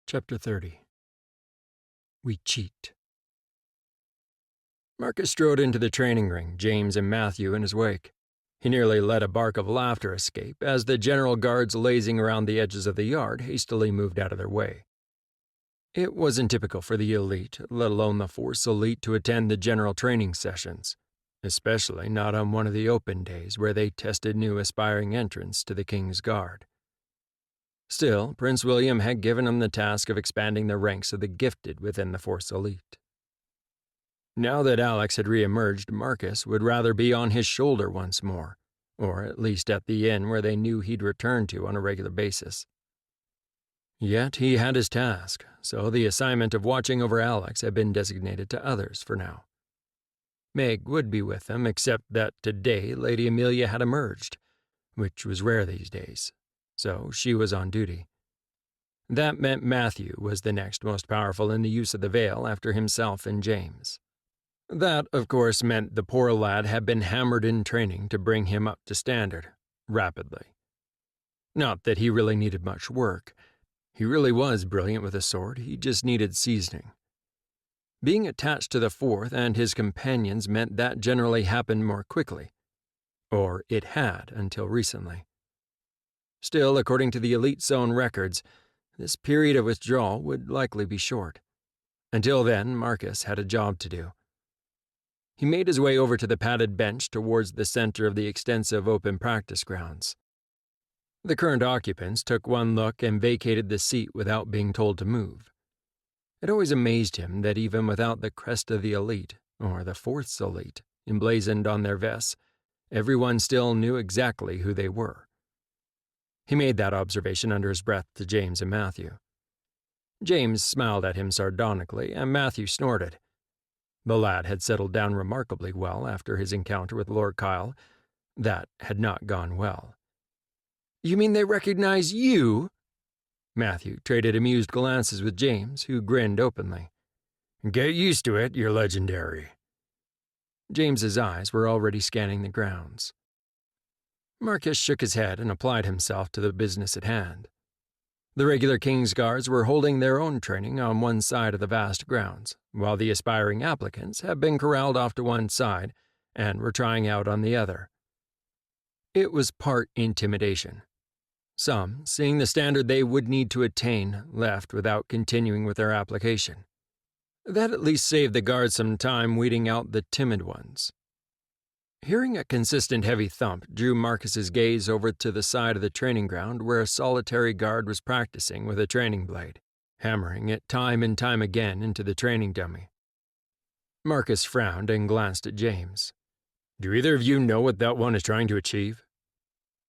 Chapter 30. We Cheat. Marcus strode into the training ring, James and Matthew in his wake. He nearly let a bark of laughter escape as the general guards lazing around the edges of the yard hastily moved out of their way. It wasn't typical for the elite, let alone the Force elite, to attend the general training sessions, especially not on one of the open days where they tested new aspiring entrants to the King's Guard. Still, Prince William had given him the task of expanding the ranks of the gifted within the Force elite. Now that Alex had re-emerged, Marcus would rather be on his shoulder once more, or at least at the inn where they knew he'd return to on a regular basis. Yet he had his task, so the assignment of watching over Alex had been designated to others for now. Meg would be with them, except that today Lady Amelia had emerged, which was rare these days, so she was on duty. That meant Matthew was the next most powerful in the use of the veil after himself and James. That, of course, meant the poor lad had been hammered in training to bring him up to standard, rapidly. Not that he really needed much work. He really was brilliant with a sword, he just needed seasoning. Being attached to the Fourth and his companions meant that generally happened more quickly. Or it had until recently. Still, according to the Elite Zone records, this period of withdrawal would likely be short. Until then, Marcus had a job to do. He made his way over to the padded bench towards the center of the extensive open practice grounds. The current occupants took one look and vacated the seat without being told to move. It always amazed him that even without the crest of the elite, or the Fourth's elite, emblazoned on their vests, everyone still knew exactly who they were. He made that observation under his breath to James and Matthew. James smiled at him sardonically, and Matthew snorted. The lad had settled down remarkably well after his encounter with Lord Kyle. That had not gone well. "You mean they recognize you?" Matthew traded amused glances with James, who grinned openly. "Get used to it, you're legendary." James's eyes were already scanning the grounds. Marcus shook his head and applied himself to the business at hand. The regular King's Guards were holding their own training on one side of the vast grounds, while the aspiring applicants had been corralled off to one side and were trying out on the other. It was part intimidation. Some, seeing the standard they would need to attain, left without continuing with their application. That at least saved the guards some time weeding out the timid ones. Hearing a consistent heavy thump drew Marcus's gaze over to the side of the training ground where a solitary guard was practicing with a training blade, hammering it time and time again into the training dummy. Marcus frowned and glanced at James. "Do either of you know what that one is trying to achieve?"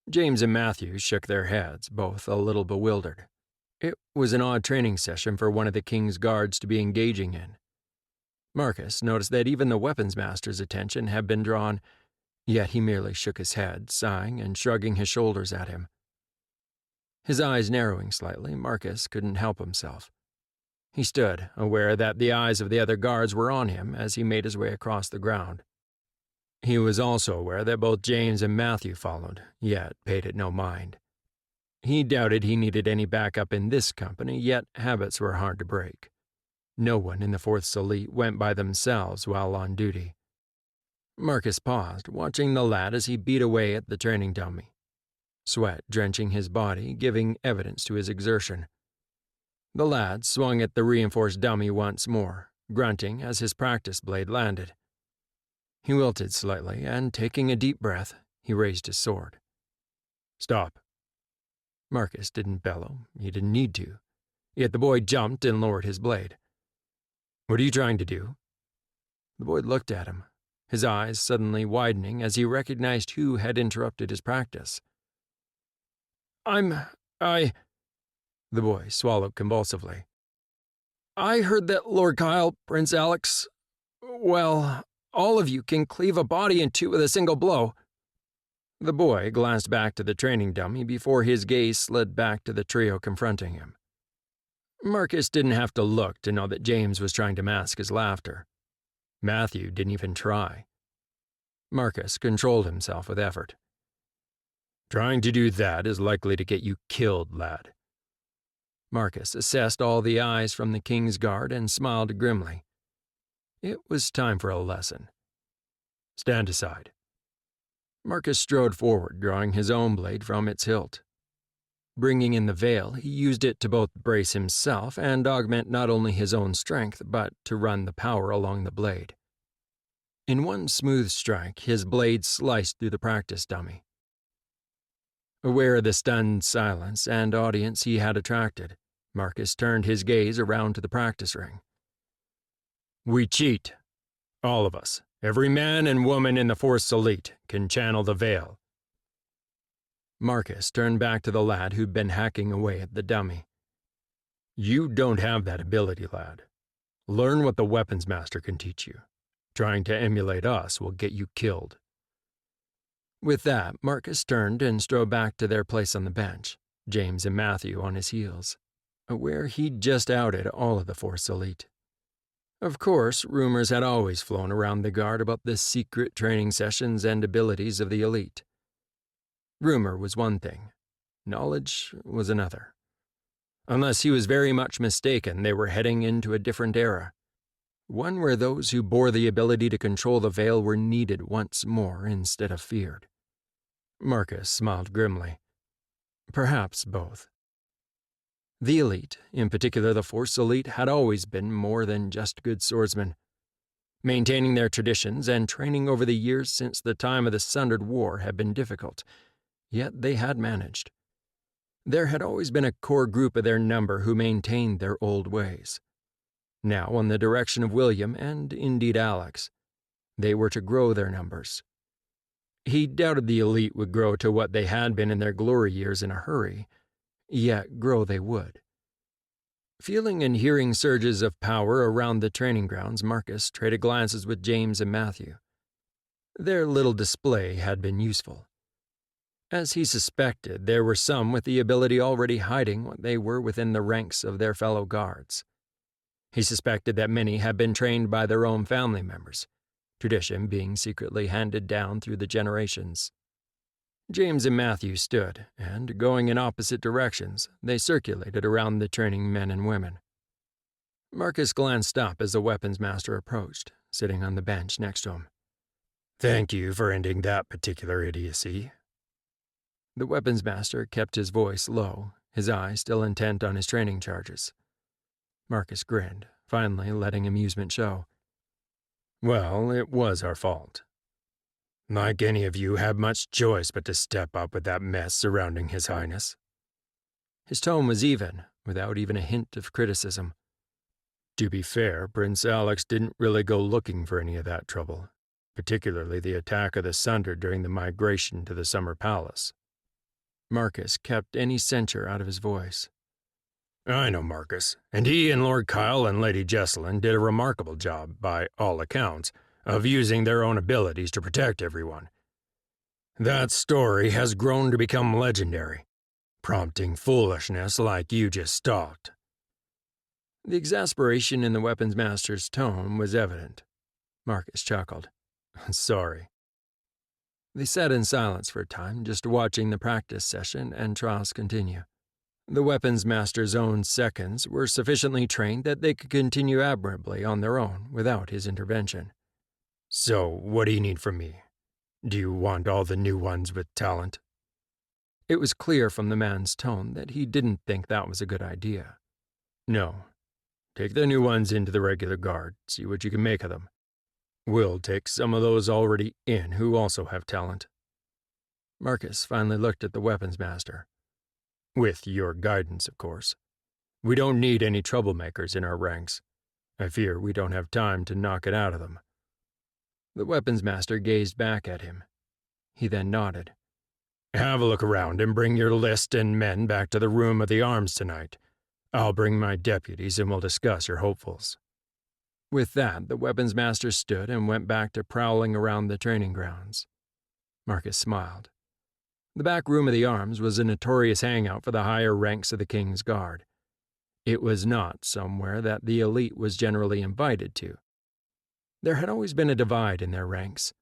James and Matthew shook their heads, both a little bewildered. It was an odd training session for one of the King's Guards to be engaging in. Marcus noticed that even the weapons master's attention had been drawn, yet he merely shook his head, sighing and shrugging his shoulders at him. His eyes narrowing slightly, Marcus couldn't help himself. He stood, aware that the eyes of the other guards were on him as he made his way across the ground. He was also aware that both James and Matthew followed, yet paid it no mind. He doubted he needed any backup in this company, yet habits were hard to break. No one in the Fourth's elite went by themselves while on duty. Marcus paused, watching the lad as he beat away at the training dummy, sweat drenching his body, giving evidence to his exertion. The lad swung at the reinforced dummy once more, grunting as his practice blade landed. He wilted slightly, and taking a deep breath, he raised his sword. "Stop." Marcus didn't bellow. He didn't need to. Yet the boy jumped and lowered his blade. "What are you trying to do?" The boy looked at him, his eyes suddenly widening as he recognized who had interrupted his practice. I... The boy swallowed convulsively. "I heard that Lord Kyle, Prince Alex... Well, all of you can cleave a body in two with a single blow." The boy glanced back to the training dummy before his gaze slid back to the trio confronting him. Marcus didn't have to look to know that James was trying to mask his laughter. Matthew didn't even try. Marcus controlled himself with effort. "Trying to do that is likely to get you killed, lad." Marcus assessed all the eyes from the King's Guard and smiled grimly. It was time for a lesson. Stand aside. Marcus strode forward, drawing his own blade from its hilt. Bringing in the veil, he used it to both brace himself and augment not only his own strength, but to run the power along the blade. In one smooth strike, his blade sliced through the practice dummy. Aware of the stunned silence and audience he had attracted, Marcus turned his gaze around to the practice ring. We cheat. All of us. Every man and woman in the Force Elite can channel the veil. Marcus turned back to the lad who'd been hacking away at the dummy. You don't have that ability, lad. Learn what the weapons master can teach you. Trying to emulate us will get you killed. With that, Marcus turned and strode back to their place on the bench, James and Matthew on his heels, aware he'd just outed all of the Force Elite. Of course, rumors had always flown around the Guard about the secret training sessions and abilities of the elite. Rumor was one thing, knowledge was another. Unless he was very much mistaken, they were heading into a different era, one where those who bore the ability to control the veil were needed once more instead of feared. Marcus smiled grimly. Perhaps both. The elite, in particular the Force Elite, had always been more than just good swordsmen. Maintaining their traditions and training over the years since the time of the Sundered War had been difficult, yet they had managed. There had always been a core group of their number who maintained their old ways. Now, on the direction of William and indeed Alex, they were to grow their numbers. He doubted the elite would grow to what they had been in their glory years in a hurry, yet grow they would. Feeling and hearing surges of power around the training grounds, Marcus traded glances with James and Matthew. Their little display had been useful. As he suspected, there were some with the ability already hiding what they were within the ranks of their fellow guards. He suspected that many had been trained by their own family members, tradition being secretly handed down through the generations. James and Matthew stood, and, going in opposite directions, they circulated around the training men and women. Marcus glanced up as the weapons master approached, sitting on the bench next to him. Thank you for ending that particular idiocy. The weapons master kept his voice low, his eyes still intent on his training charges. Marcus grinned, finally letting amusement show. Well, it was our fault. Like any of you had much choice but to step up with that mess surrounding His Highness. His tone was even, without even a hint of criticism. To be fair, Prince Alex didn't really go looking for any of that trouble, particularly the attack of the Sundered during the migration to the Summer Palace. Marcus kept any censure out of his voice. I know Marcus, and he and Lord Kyle and Lady Jesselyn did a remarkable job, by all accounts, of using their own abilities to protect everyone. That story has grown to become legendary, prompting foolishness like you just stalked. The exasperation in the weapons master's tone was evident. Marcus chuckled. Sorry. They sat in silence for a time, just watching the practice session and trials continue. The weapons master's own seconds were sufficiently trained that they could continue admirably on their own without his intervention. So, what do you need from me? Do you want all the new ones with talent? It was clear from the man's tone that he didn't think that was a good idea. No. Take the new ones into the regular guard, see what you can make of them. We'll take some of those already in who also have talent. Marcus finally looked at the weapons master. With your guidance, of course. We don't need any troublemakers in our ranks. I fear we don't have time to knock it out of them. The weapons master gazed back at him. He then nodded. Have a look around and bring your list and men back to the room of the arms tonight. I'll bring my deputies and we'll discuss your hopefuls. With that, the weapons master stood and went back to prowling around the training grounds. Marcus smiled. The back room of the arms was a notorious hangout for the higher ranks of the King's Guard. It was not somewhere that the elite was generally invited to. There had always been a divide in their ranks.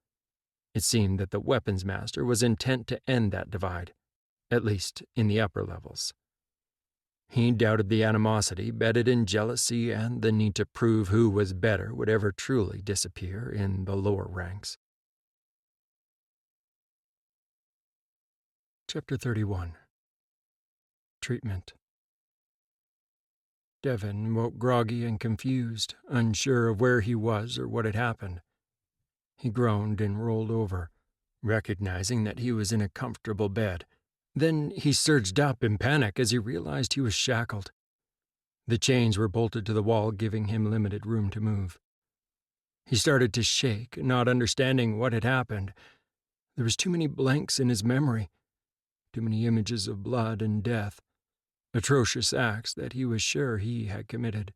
It seemed that the weapons master was intent to end that divide, at least in the upper levels. He doubted the animosity bedded in jealousy and the need to prove who was better would ever truly disappear in the lower ranks. Chapter 31. Treatment. Devon woke groggy and confused, unsure of where he was or what had happened. He groaned and rolled over, recognizing that he was in a comfortable bed. Then he surged up in panic as he realized he was shackled. The chains were bolted to the wall, giving him limited room to move. He started to shake, not understanding what had happened. There was too many blanks in his memory, too many images of blood and death, atrocious acts that he was sure he had committed.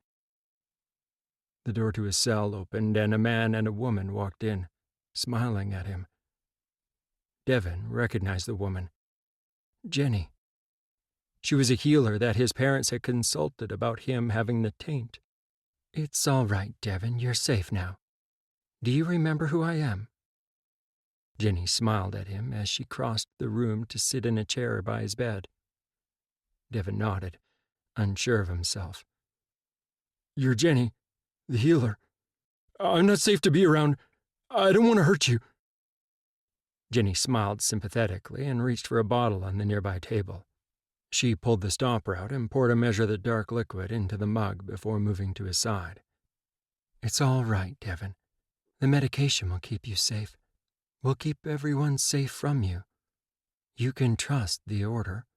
The door to his cell opened, and a man and a woman walked in, smiling at him. Devon recognized the woman. Jenny. She was a healer that his parents had consulted about him having the taint. "It's all right, Devon. You're safe now. Do you remember who I am?" Jenny smiled at him as she crossed the room to sit in a chair by his bed. Devon nodded, unsure of himself. "You're Jenny, the healer. I'm not safe to be around. I don't want to hurt you." Jenny smiled sympathetically and reached for a bottle on the nearby table. She pulled the stopper out and poured a measure of the dark liquid into the mug before moving to his side. "It's all right, Devon. The medication will keep you safe. We'll keep everyone safe from you. You can trust the order.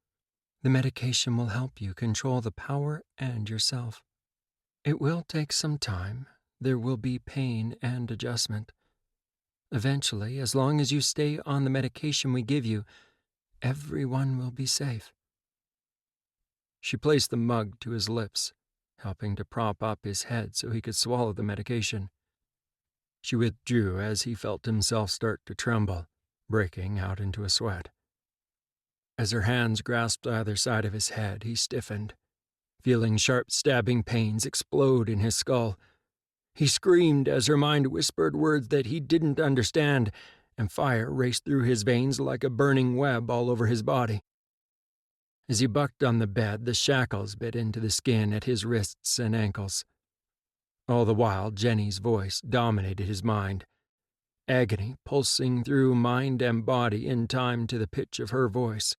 The medication will help you control the power and yourself. It will take some time. There will be pain and adjustment. Eventually, as long as you stay on the medication we give you, everyone will be safe." She placed the mug to his lips, helping to prop up his head so he could swallow the medication. She withdrew as he felt himself start to tremble, breaking out into a sweat. As her hands grasped either side of his head, he stiffened, feeling sharp stabbing pains explode in his skull. He screamed as her mind whispered words that he didn't understand, and fire raced through his veins like a burning web all over his body. As he bucked on the bed, the shackles bit into the skin at his wrists and ankles. All the while, Jenny's voice dominated his mind, agony pulsing through mind and body in time to the pitch of her voice.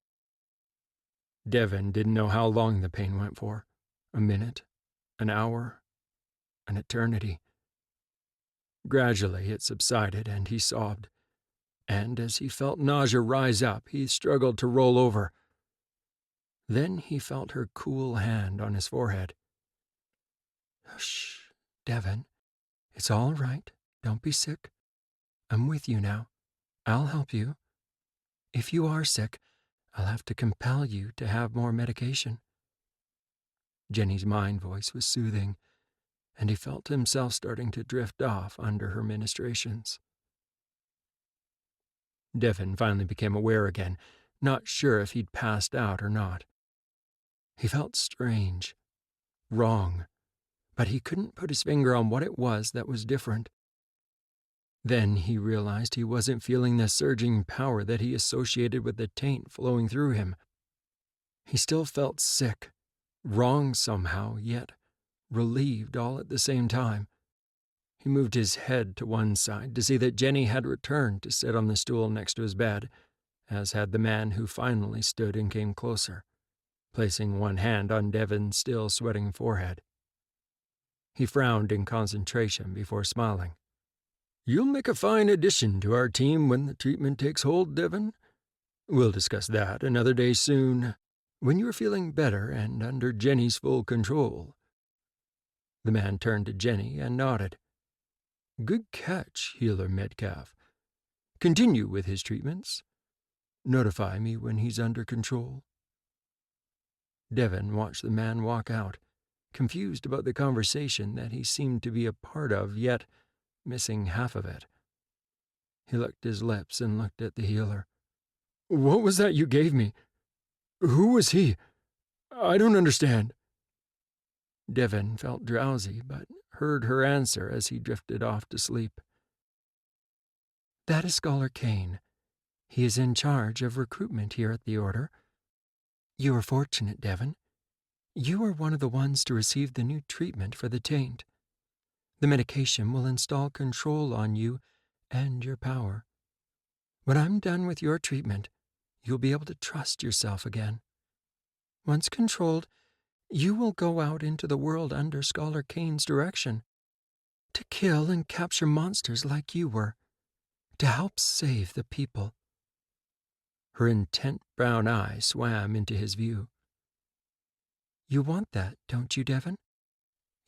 Devon didn't know how long the pain went for. A minute, an hour, an eternity. Gradually it subsided and he sobbed, and as he felt nausea rise up, he struggled to roll over. Then he felt her cool hand on his forehead. "Shh, Devon. It's all right. Don't be sick. I'm with you now. I'll help you. If you are sick, I'll have to compel you to have more medication." Jenny's mind voice was soothing, and he felt himself starting to drift off under her ministrations. Devon finally became aware again, not sure if he'd passed out or not. He felt strange, wrong, but he couldn't put his finger on what it was that was different. Then he realized he wasn't feeling the surging power that he associated with the taint flowing through him. He still felt sick, wrong somehow, yet relieved all at the same time. He moved his head to one side to see that Jenny had returned to sit on the stool next to his bed, as had the man who finally stood and came closer, placing one hand on Devon's still sweating forehead. He frowned in concentration before smiling. "You'll make a fine addition to our team when the treatment takes hold, Devon. We'll discuss that another day soon, when you're feeling better and under Jenny's full control." The man turned to Jenny and nodded. "Good catch, Healer Metcalf. Continue with his treatments. Notify me when he's under control." Devon watched the man walk out, confused about the conversation that he seemed to be a part of, yet missing half of it. He licked his lips and looked at the healer. "What was that you gave me? Who was he? I don't understand." Devon felt drowsy, but heard her answer as he drifted off to sleep. "That is Scholar Kane. He is in charge of recruitment here at the Order. You are fortunate, Devon. You are one of the ones to receive the new treatment for the taint. The medication will install control on you and your power. When I'm done with your treatment, you'll be able to trust yourself again. Once controlled, you will go out into the world under Scholar Kane's direction, to kill and capture monsters like you were, to help save the people. Her intent brown eye swam into his view. You want that, don't you, Devon?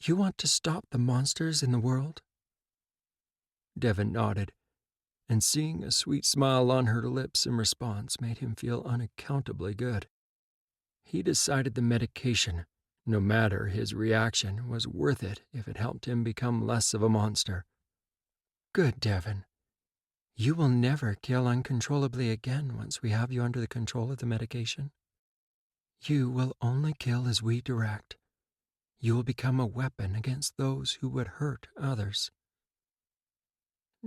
You want to stop the monsters in the world? Devon nodded, and seeing a sweet smile on her lips in response made him feel unaccountably good. He decided the medication, no matter his reaction, was worth it if it helped him become less of a monster. Good, Devon. You will never kill uncontrollably again once we have you under the control of the medication. You will only kill as we direct. You will become a weapon against those who would hurt others.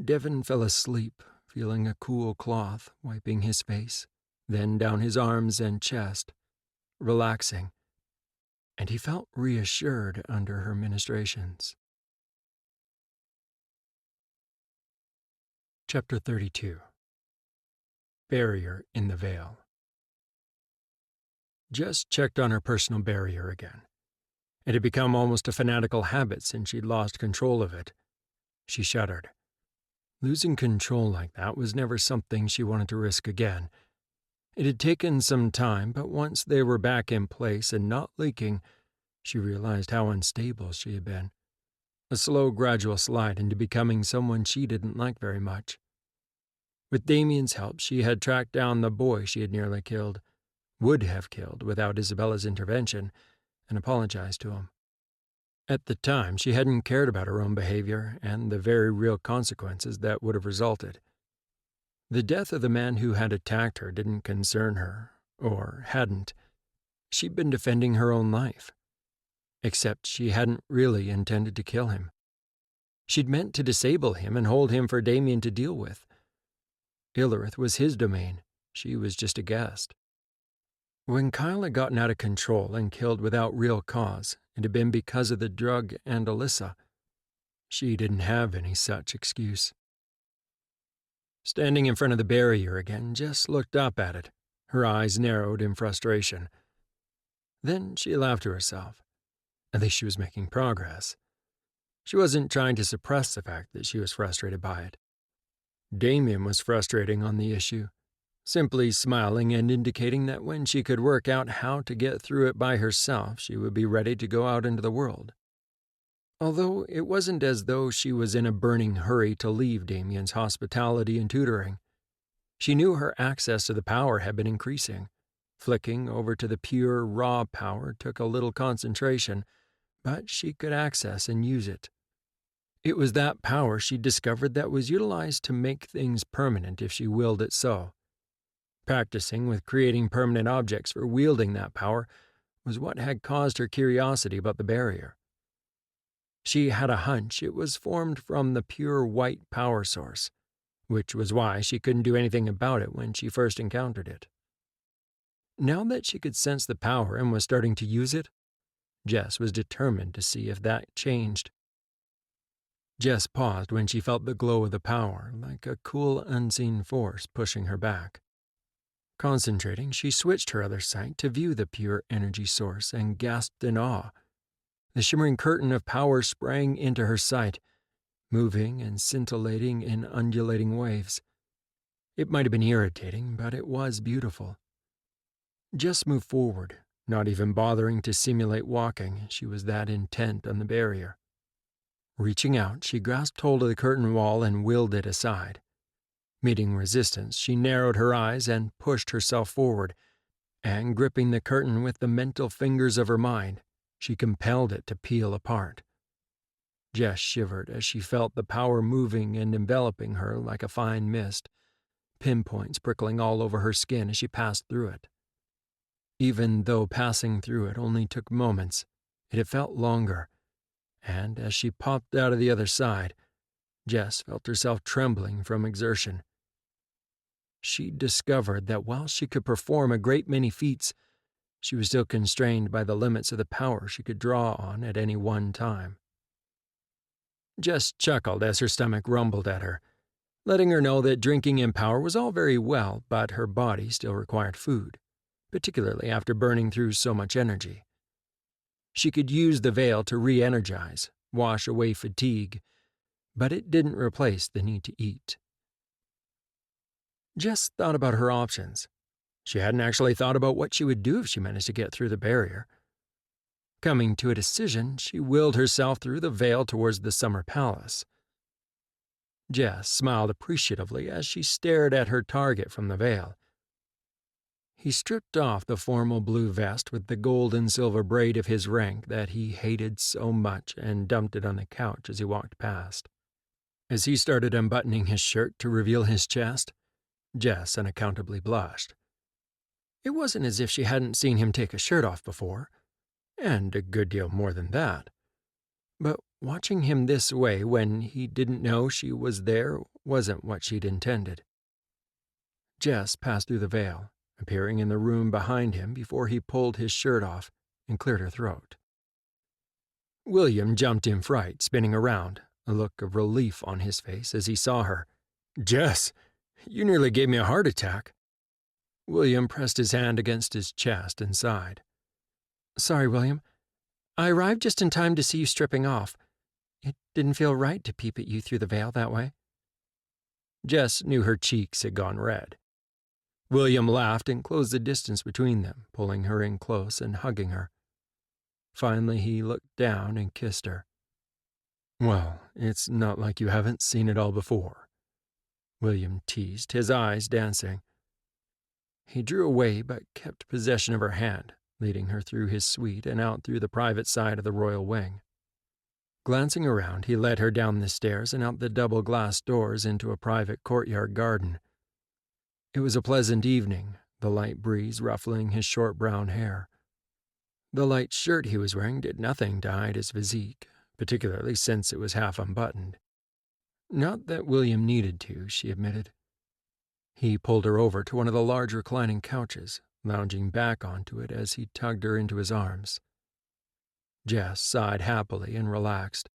Devon fell asleep, feeling a cool cloth wiping his face, then down his arms and chest, relaxing, and he felt reassured under her ministrations. Chapter 32. Barrier in the Veil. Jess checked on her personal barrier again. It had become almost a fanatical habit since she'd lost control of it. She shuddered. Losing control like that was never something she wanted to risk again. It had taken some time, but once they were back in place and not leaking, she realized how unstable she had been. A slow, gradual slide into becoming someone she didn't like very much. With Damien's help, she had tracked down the boy she had nearly killed, would have killed without Isabella's intervention, and apologized to him. At the time, she hadn't cared about her own behavior and the very real consequences that would have resulted. The death of the man who had attacked her didn't concern her, or hadn't. She'd been defending her own life. Except she hadn't really intended to kill him. She'd meant to disable him and hold him for Damien to deal with. Illerith was his domain. She was just a guest. When Kyle had gotten out of control and killed without real cause, it had been because of the drug and Alyssa. She didn't have any such excuse. Standing in front of the barrier again, Jess looked up at it, her eyes narrowed in frustration. Then she laughed to herself. At least she was making progress. She wasn't trying to suppress the fact that she was frustrated by it. Damien was frustrating on the issue, simply smiling and indicating that when she could work out how to get through it by herself, she would be ready to go out into the world. Although it wasn't as though she was in a burning hurry to leave Damien's hospitality and tutoring. She knew her access to the power had been increasing. Flicking over to the pure, raw power took a little concentration, but she could access and use it. It was that power she discovered that was utilized to make things permanent if she willed it so. Practicing with creating permanent objects for wielding that power was what had caused her curiosity about the barrier. She had a hunch it was formed from the pure white power source, which was why she couldn't do anything about it when she first encountered it. Now that she could sense the power and was starting to use it, Jess was determined to see if that changed. Jess paused when she felt the glow of the power, like a cool, unseen force pushing her back. Concentrating, she switched her other sight to view the pure energy source and gasped in awe. The shimmering curtain of power sprang into her sight, moving and scintillating in undulating waves. It might have been irritating, but it was beautiful. Jess moved forward, not even bothering to simulate walking. She was that intent on the barrier. Reaching out, she grasped hold of the curtain wall and willed it aside. Meeting resistance, she narrowed her eyes and pushed herself forward, and gripping the curtain with the mental fingers of her mind, she compelled it to peel apart. Jess shivered as she felt the power moving and enveloping her like a fine mist, pinpoints prickling all over her skin as she passed through it. Even though passing through it only took moments, it had felt longer, and as she popped out of the other side, Jess felt herself trembling from exertion. She discovered that while she could perform a great many feats, She was still constrained by the limits of the power she could draw on at any one time. Jess chuckled as her stomach rumbled at her, letting her know that drinking in power was all very well, but her body still required food, particularly after burning through so much energy. She could use the veil to re-energize, wash away fatigue, but it didn't replace the need to eat. Jess thought about her options. She hadn't actually thought about what she would do if she managed to get through the barrier. Coming to a decision, she willed herself through the veil towards the summer palace. Jess smiled appreciatively as she stared at her target from the veil. He stripped off the formal blue vest with the gold and silver braid of his rank that he hated so much and dumped it on the couch as he walked past. As he started unbuttoning his shirt to reveal his chest, Jess unaccountably blushed. It wasn't as if she hadn't seen him take a shirt off before, and a good deal more than that. But watching him this way when he didn't know she was there wasn't what she'd intended. Jess passed through the veil, appearing in the room behind him before he pulled his shirt off and cleared her throat. William jumped in fright, spinning around, a look of relief on his face as he saw her. "Jess, you nearly gave me a heart attack." William pressed his hand against his chest and sighed. "Sorry, William. I arrived just in time to see you stripping off. It didn't feel right to peep at you through the veil that way." Jess knew her cheeks had gone red. William laughed and closed the distance between them, pulling her in close and hugging her. Finally, he looked down and kissed her. "Well, it's not like you haven't seen it all before," William teased, his eyes dancing. He drew away but kept possession of her hand, leading her through his suite and out through the private side of the royal wing. Glancing around, he led her down the stairs and out the double glass doors into a private courtyard garden. It was a pleasant evening, the light breeze ruffling his short brown hair. The light shirt he was wearing did nothing to hide his physique, particularly since it was half unbuttoned. Not that William needed to, she admitted. He pulled her over to one of the large reclining couches, lounging back onto it as he tugged her into his arms. Jess sighed happily and relaxed.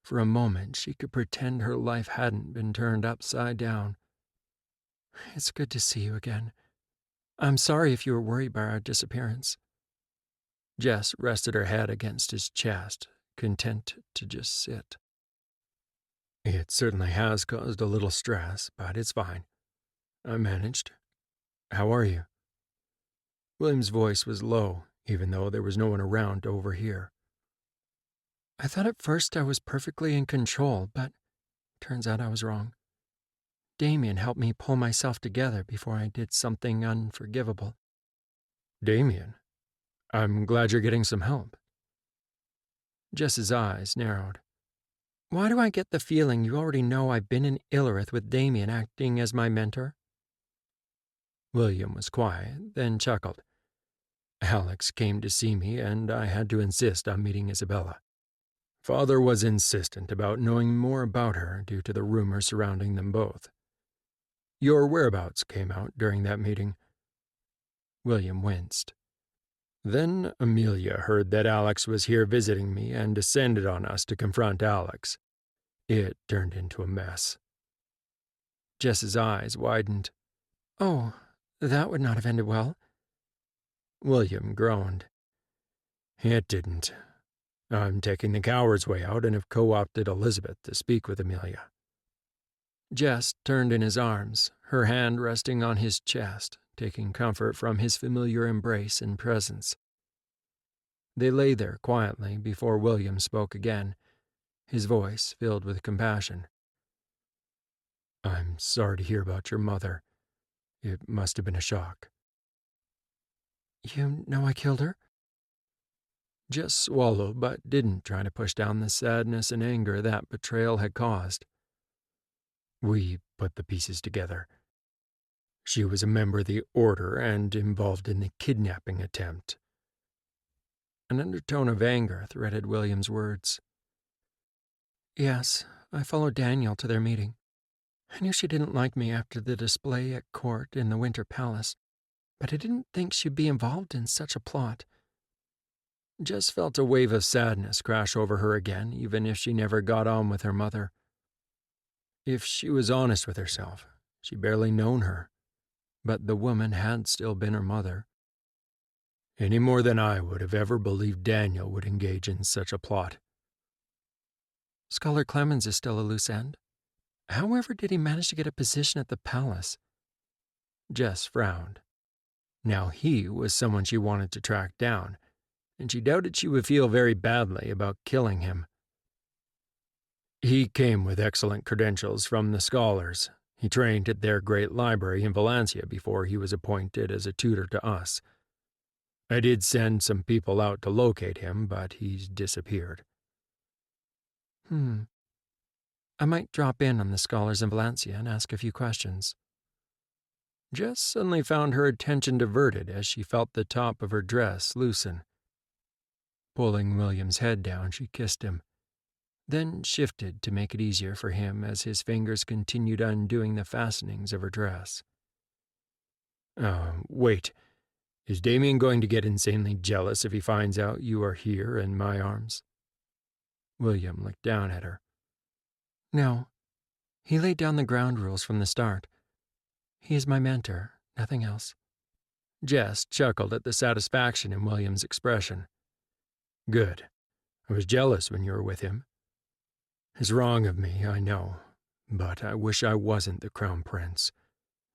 For a moment, she could pretend her life hadn't been turned upside down. "It's good to see you again. I'm sorry if you were worried by our disappearance." Jess rested her head against his chest, content to just sit. "It certainly has caused a little stress, but it's fine. I managed. How are you?" William's voice was low, even though there was no one around to overhear. "I thought at first I was perfectly in control, but turns out I was wrong. Damien helped me pull myself together before I did something unforgivable." "Damien? I'm glad you're getting some help." Jess's eyes narrowed. "Why do I get the feeling you already know I've been in Illyrith with Damien acting as my mentor?" William was quiet, then chuckled. "Alex came to see me, and I had to insist on meeting Isabella. Father was insistent about knowing more about her due to the rumors surrounding them both. Your whereabouts came out during that meeting." William winced. "Then Amelia heard that Alex was here visiting me and descended on us to confront Alex. It turned into a mess." Jess's eyes widened. "Oh, that would not have ended well." William groaned. "It didn't. I'm taking the coward's way out and have co-opted Elizabeth to speak with Amelia." Jess turned in his arms, her hand resting on his chest, taking comfort from his familiar embrace and presence. They lay there quietly before William spoke again, his voice filled with compassion. "I'm sorry to hear about your mother. It must have been a shock." "You know I killed her?" Jess swallowed, but didn't try to push down the sadness and anger that betrayal had caused. "We put the pieces together. She was a member of the Order and involved in the kidnapping attempt." An undertone of anger threaded William's words. "Yes, I followed Daniel to their meeting. I knew she didn't like me after the display at court in the Winter Palace. but I didn't think she'd be involved in such a plot. Jess felt a wave of sadness crash over her again, even if she never got on with her mother. If she was honest with herself, she'd barely known her, but the woman had still been her mother. Any more than I would have ever believed Daniel would engage in such a plot. Scholar Clemens is still a loose end. However did he manage to get a position at the palace? Jess frowned. Now he was someone she wanted to track down, and she doubted she would feel very badly about killing him. He came with excellent credentials from the scholars. He trained at their great library in Vallantia before he was appointed as a tutor to us. I did send some people out to locate him, but he's disappeared. I might drop in on the scholars in Vallantia and ask a few questions. Jess suddenly found her attention diverted as she felt the top of her dress loosen. Pulling William's head down, she kissed him, then shifted to make it easier for him as his fingers continued undoing the fastenings of her dress. Wait. Is Damien going to get insanely jealous if he finds out you are here in my arms? William looked down at her. No. He laid down the ground rules from the start. He is my mentor, nothing else. Jess chuckled at the satisfaction in William's expression. Good. I was jealous when you were with him. It's wrong of me, I know, but I wish I wasn't the crown prince.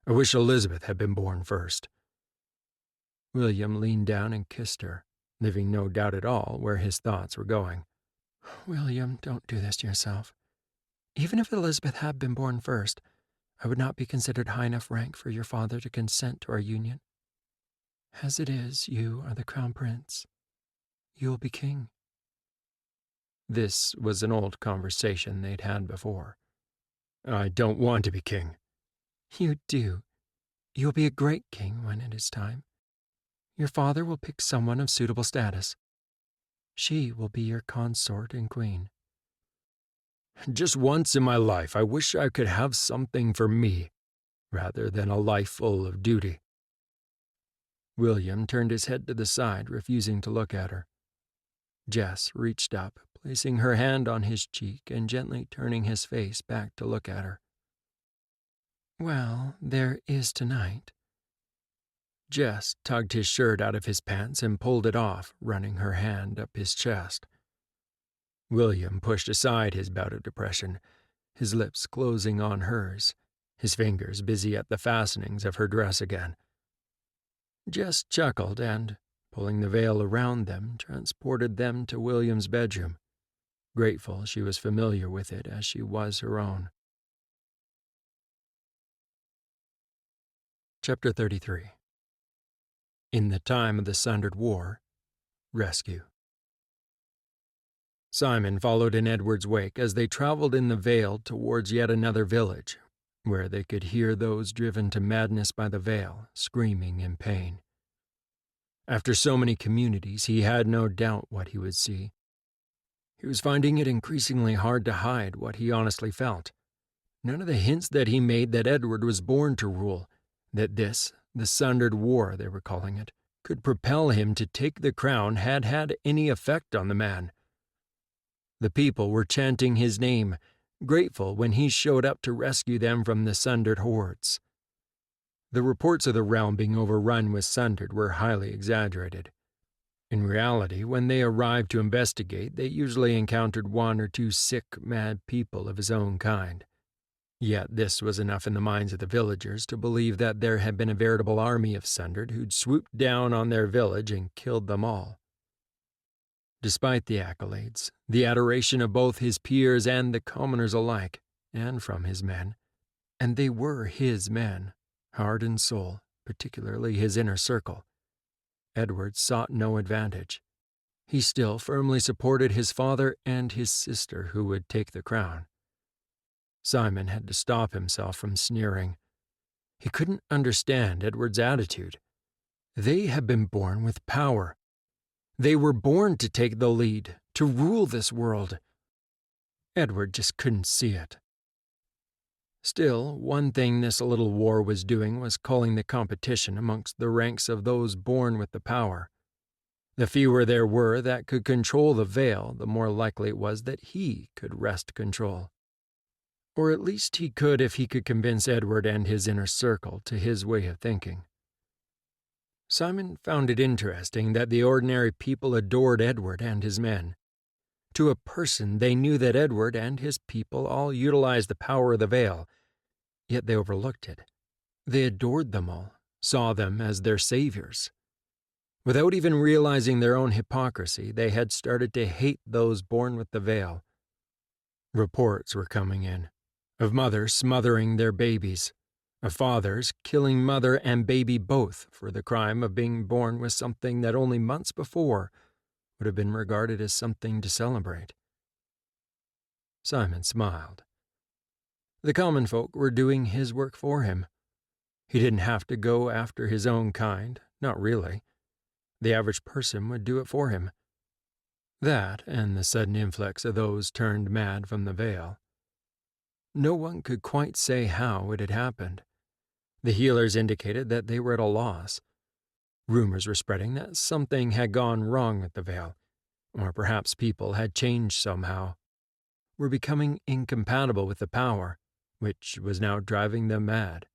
I wish Elizabeth had been born first. William leaned down and kissed her, leaving no doubt at all where his thoughts were going. William, don't do this to yourself. Even if Elizabeth had been born first, I would not be considered high enough rank for your father to consent to our union. As it is, you are the crown prince. You will be king. This was an old conversation they'd had before. I don't want to be king. You do. You will be a great king when it is time. Your father will pick someone of suitable status. She will be your consort and queen. Just once in my life, I wish I could have something for me, rather than a life full of duty. William turned his head to the side, refusing to look at her. Jess reached up, placing her hand on his cheek and gently turning his face back to look at her. Well, there is tonight. Jess tugged his shirt out of his pants and pulled it off, running her hand up his chest. William pushed aside his bout of depression, his lips closing on hers, his fingers busy at the fastenings of her dress again. Jess chuckled and, pulling the veil around them, transported them to William's bedroom, grateful she was familiar with it as she was her own. Chapter 33. In the time of the Sundered War, Rescue. Simon followed in Edward's wake as they traveled in the Vale towards yet another village, where they could hear those driven to madness by the veil screaming in pain. After so many communities, he had no doubt what he would see. He was finding it increasingly hard to hide what he honestly felt. None of the hints that he made that Edward was born to rule, that this, the Sundered War they were calling it, could propel him to take the crown had had any effect on the man. The people were chanting his name, grateful when he showed up to rescue them from the sundered hordes. The reports of the realm being overrun with sundered were highly exaggerated. In reality, when they arrived to investigate, they usually encountered one or two sick, mad people of his own kind. Yet this was enough in the minds of the villagers to believe that there had been a veritable army of sundered who'd swooped down on their village and killed them all. Despite the accolades, the adoration of both his peers and the commoners alike, and from his men, and they were his men, heart and soul, particularly his inner circle, Edward sought no advantage. He still firmly supported his father and his sister who would take the crown. Simon had to stop himself from sneering. He couldn't understand Edward's attitude. They had been born with power. They were born to take the lead, to rule this world. Edward just couldn't see it. Still, one thing this little war was doing was calling the competition amongst the ranks of those born with the power. The fewer there were that could control the veil, the more likely it was that he could wrest control. Or at least he could if he could convince Edward and his inner circle to his way of thinking. Simon found it interesting that the ordinary people adored Edward and his men. To a person, they knew that Edward and his people all utilized the power of the veil, yet they overlooked it. They adored them all, saw them as their saviors. Without even realizing their own hypocrisy, they had started to hate those born with the veil. Reports were coming in, of mothers smothering their babies, of fathers killing mother and baby both for the crime of being born with something that only months before would have been regarded as something to celebrate. Simon smiled. The common folk were doing his work for him. He didn't have to go after his own kind, not really. The average person would do it for him. That, and the sudden influx of those turned mad from the veil. No one could quite say how it had happened. The healers indicated that they were at a loss. Rumors were spreading that something had gone wrong with the veil, or perhaps people had changed somehow, were becoming incompatible with the power, which was now driving them mad.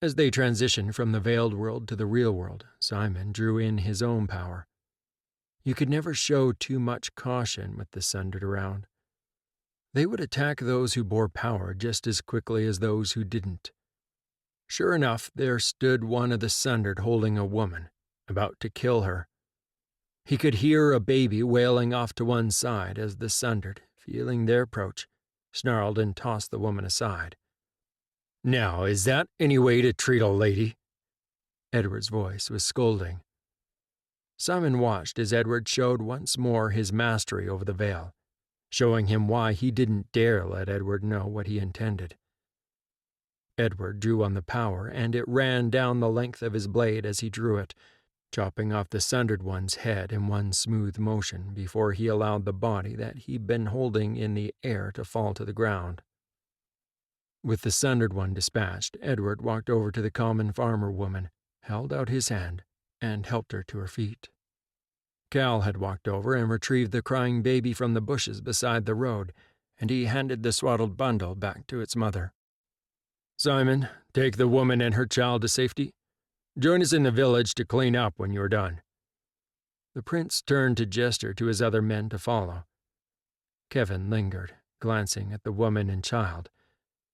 As they transitioned from the veiled world to the real world, Simon drew in his own power. You could never show too much caution with the Sundered around. They would attack those who bore power just as quickly as those who didn't. Sure enough, there stood one of the Sundered holding a woman, about to kill her. He could hear a baby wailing off to one side as the Sundered, feeling their approach, snarled and tossed the woman aside. "Now, is that any way to treat a lady?" Edward's voice was scolding. Simon watched as Edward showed once more his mastery over the veil, showing him why he didn't dare let Edward know what he intended. Edward drew on the power, and it ran down the length of his blade as he drew it, chopping off the Sundered one's head in one smooth motion before he allowed the body that he'd been holding in the air to fall to the ground. With the Sundered one dispatched, Edward walked over to the common farmer woman, held out his hand, and helped her to her feet. Cal had walked over and retrieved the crying baby from the bushes beside the road, and he handed the swaddled bundle back to its mother. "Simon, take the woman and her child to safety. Join us in the village to clean up when you're done." The prince turned to gesture to his other men to follow. Kevin lingered, glancing at the woman and child,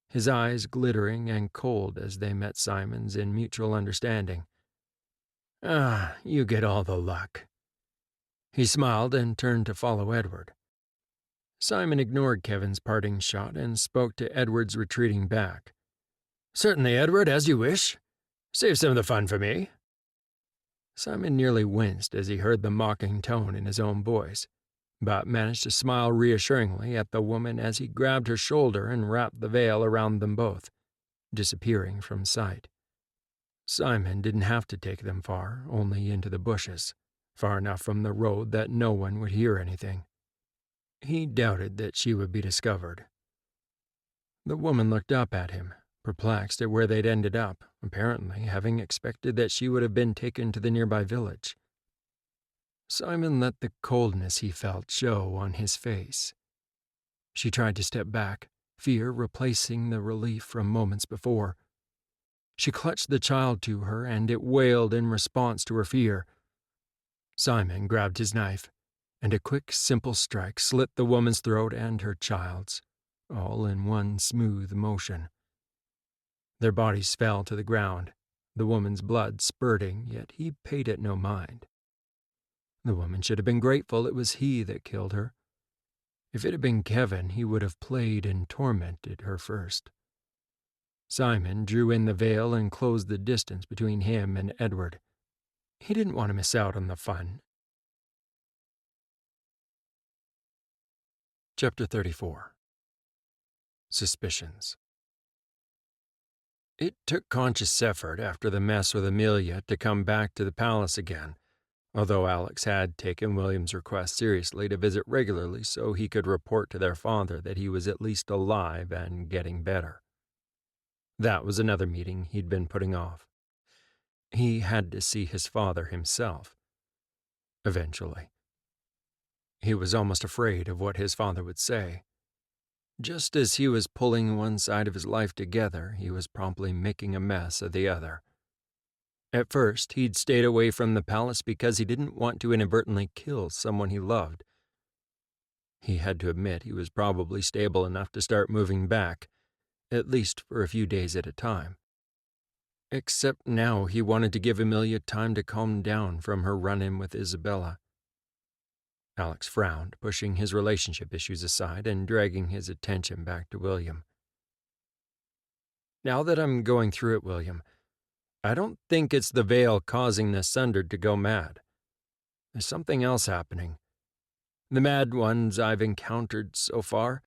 his eyes glittering and cold as they met Simon's in mutual understanding. "Ah, you get all the luck." He smiled and turned to follow Edward. Simon ignored Kevin's parting shot and spoke to Edward's retreating back. "Certainly, Edward, as you wish. Save some of the fun for me." Simon nearly winced as he heard the mocking tone in his own voice, but managed to smile reassuringly at the woman as he grabbed her shoulder and wrapped the veil around them both, disappearing from sight. Simon didn't have to take them far, only into the bushes, far enough from the road that no one would hear anything. He doubted that she would be discovered. The woman looked up at him, perplexed at where they'd ended up, apparently having expected that she would have been taken to the nearby village. Simon let the coldness he felt show on his face. She tried to step back, fear replacing the relief from moments before. She clutched the child to her, and it wailed in response to her fear. Simon grabbed his knife, and a quick, simple strike slit the woman's throat and her child's, all in one smooth motion. Their bodies fell to the ground, the woman's blood spurting, yet he paid it no mind. The woman should have been grateful it was he that killed her. If it had been Kevin, he would have played and tormented her first. Simon drew in the veil and closed the distance between him and Edward. He didn't want to miss out on the fun. Chapter 34. Suspicions. It took conscious effort after the mess with Amelia to come back to the palace again, although Alex had taken William's request seriously to visit regularly so he could report to their father that he was at least alive and getting better. That was another meeting he'd been putting off. He had to see his father himself. Eventually. He was almost afraid of what his father would say. Just as he was pulling one side of his life together, he was promptly making a mess of the other. At first, he'd stayed away from the palace because he didn't want to inadvertently kill someone he loved. He had to admit he was probably stable enough to start moving back, at least for a few days at a time. Except now he wanted to give Amelia time to calm down from her run-in with Isabella. Alex frowned, pushing his relationship issues aside and dragging his attention back to William. Now that I'm going through it, William, I don't think it's the veil causing the Sundered to go mad. There's something else happening. The mad ones I've encountered so far,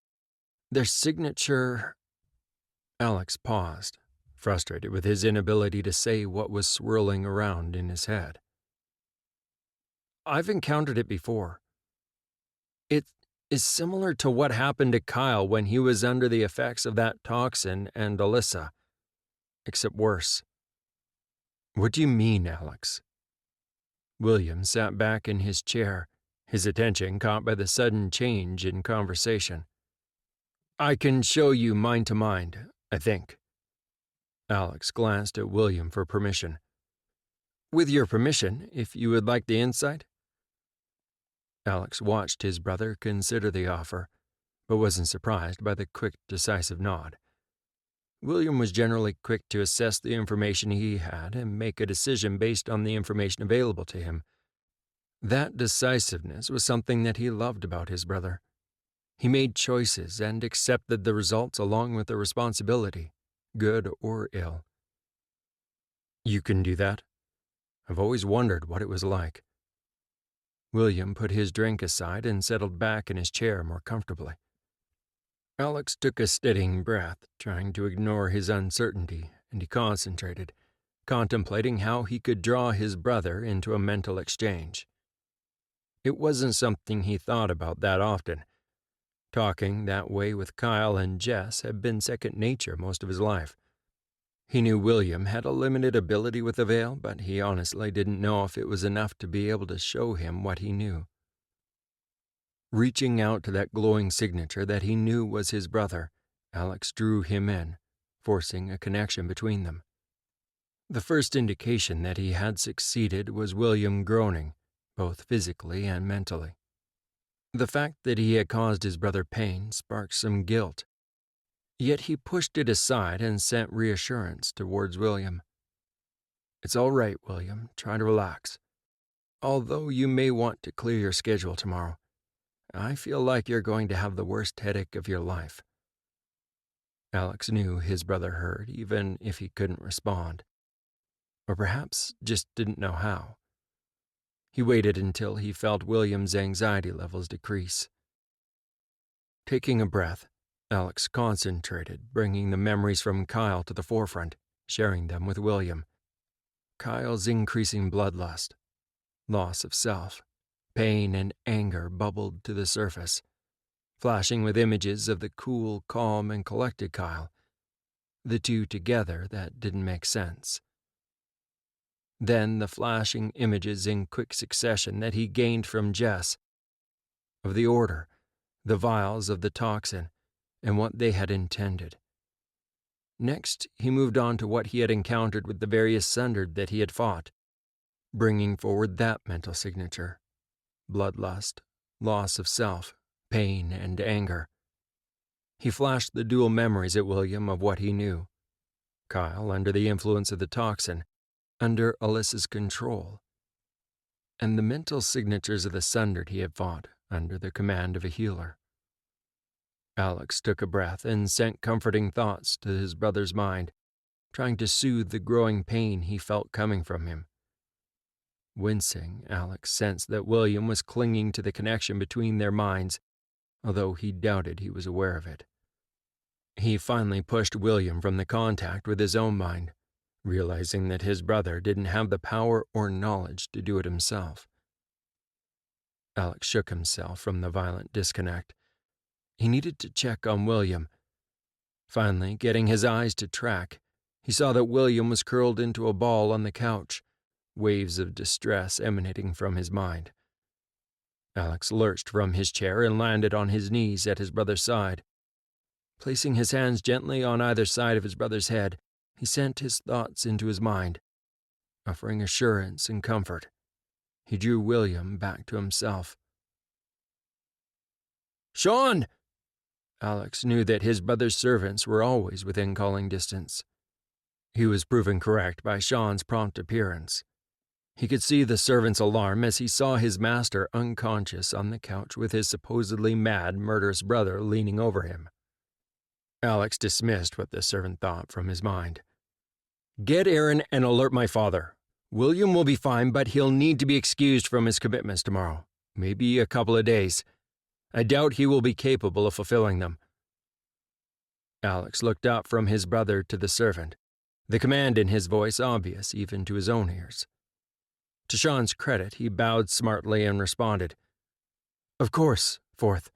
their signature... Alex paused, frustrated with his inability to say what was swirling around in his head. I've encountered it before. It is similar to what happened to Kyle when he was under the effects of that toxin and Alyssa, except worse. What do you mean, Alex? William sat back in his chair, his attention caught by the sudden change in conversation. I can show you mind to mind, I think. Alex glanced at William for permission. With your permission, if you would like the insight? Alex watched his brother consider the offer, but wasn't surprised by the quick, decisive nod. William was generally quick to assess the information he had and make a decision based on the information available to him. That decisiveness was something that he loved about his brother. He made choices and accepted the results along with the responsibility, good or ill. You can do that? I've always wondered what it was like. William put his drink aside and settled back in his chair more comfortably. Alex took a steadying breath, trying to ignore his uncertainty, and he concentrated, contemplating how he could draw his brother into a mental exchange. It wasn't something he thought about that often. Talking that way with Kyle and Jess had been second nature most of his life. He knew William had a limited ability with the veil, but he honestly didn't know if it was enough to be able to show him what he knew. Reaching out to that glowing signature that he knew was his brother, Alex drew him in, forcing a connection between them. The first indication that he had succeeded was William groaning, both physically and mentally. The fact that he had caused his brother pain sparked some guilt, yet he pushed it aside and sent reassurance towards William. It's all right, William. Try to relax. Although you may want to clear your schedule tomorrow, I feel like you're going to have the worst headache of your life. Alex knew his brother heard, even if he couldn't respond. Or perhaps just didn't know how. He waited until he felt William's anxiety levels decrease. Taking a breath, Alex concentrated, bringing the memories from Kyle to the forefront, sharing them with William. Kyle's increasing bloodlust, loss of self, pain and anger bubbled to the surface, flashing with images of the cool, calm, and collected Kyle, the two together that didn't make sense. Then the flashing images in quick succession that he gained from Jess, of the order, the vials of the toxin, and what they had intended. Next, he moved on to what he had encountered with the various Sundered that he had fought, bringing forward that mental signature. Bloodlust, loss of self, pain, and anger. He flashed the dual memories at William of what he knew. Kyle under the influence of the toxin, under Alyssa's control, and the mental signatures of the Sundered he had fought under the command of a healer. Alex took a breath and sent comforting thoughts to his brother's mind, trying to soothe the growing pain he felt coming from him. Wincing, Alex sensed that William was clinging to the connection between their minds, although he doubted he was aware of it. He finally pushed William from the contact with his own mind, realizing that his brother didn't have the power or knowledge to do it himself. Alex shook himself from the violent disconnect. He needed to check on William. Finally, getting his eyes to track, he saw that William was curled into a ball on the couch, waves of distress emanating from his mind. Alex lurched from his chair and landed on his knees at his brother's side. Placing his hands gently on either side of his brother's head, he sent his thoughts into his mind, offering assurance and comfort. He drew William back to himself. "Sean!" Alex knew that his brother's servants were always within calling distance. He was proven correct by Sean's prompt appearance. He could see the servant's alarm as he saw his master unconscious on the couch with his supposedly mad, murderous brother leaning over him. Alex dismissed what the servant thought from his mind. "Get Aaron and alert my father. William will be fine, but he'll need to be excused from his commitments tomorrow, maybe a couple of days. I doubt he will be capable of fulfilling them." Alex looked up from his brother to the servant, the command in his voice obvious even to his own ears. To Sean's credit, he bowed smartly and responded, "Of course, Fourth."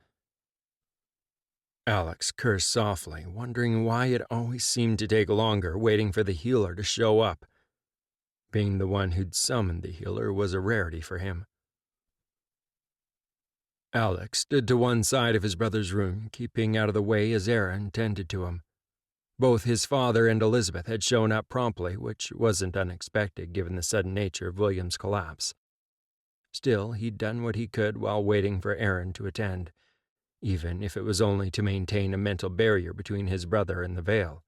Alex cursed softly, wondering why it always seemed to take longer waiting for the healer to show up. Being the one who'd summoned the healer was a rarity for him. Alex stood to one side of his brother's room, keeping out of the way as Aaron tended to him. Both his father and Elizabeth had shown up promptly, which wasn't unexpected given the sudden nature of William's collapse. Still, he'd done what he could while waiting for Aaron to attend, even if it was only to maintain a mental barrier between his brother and the veil.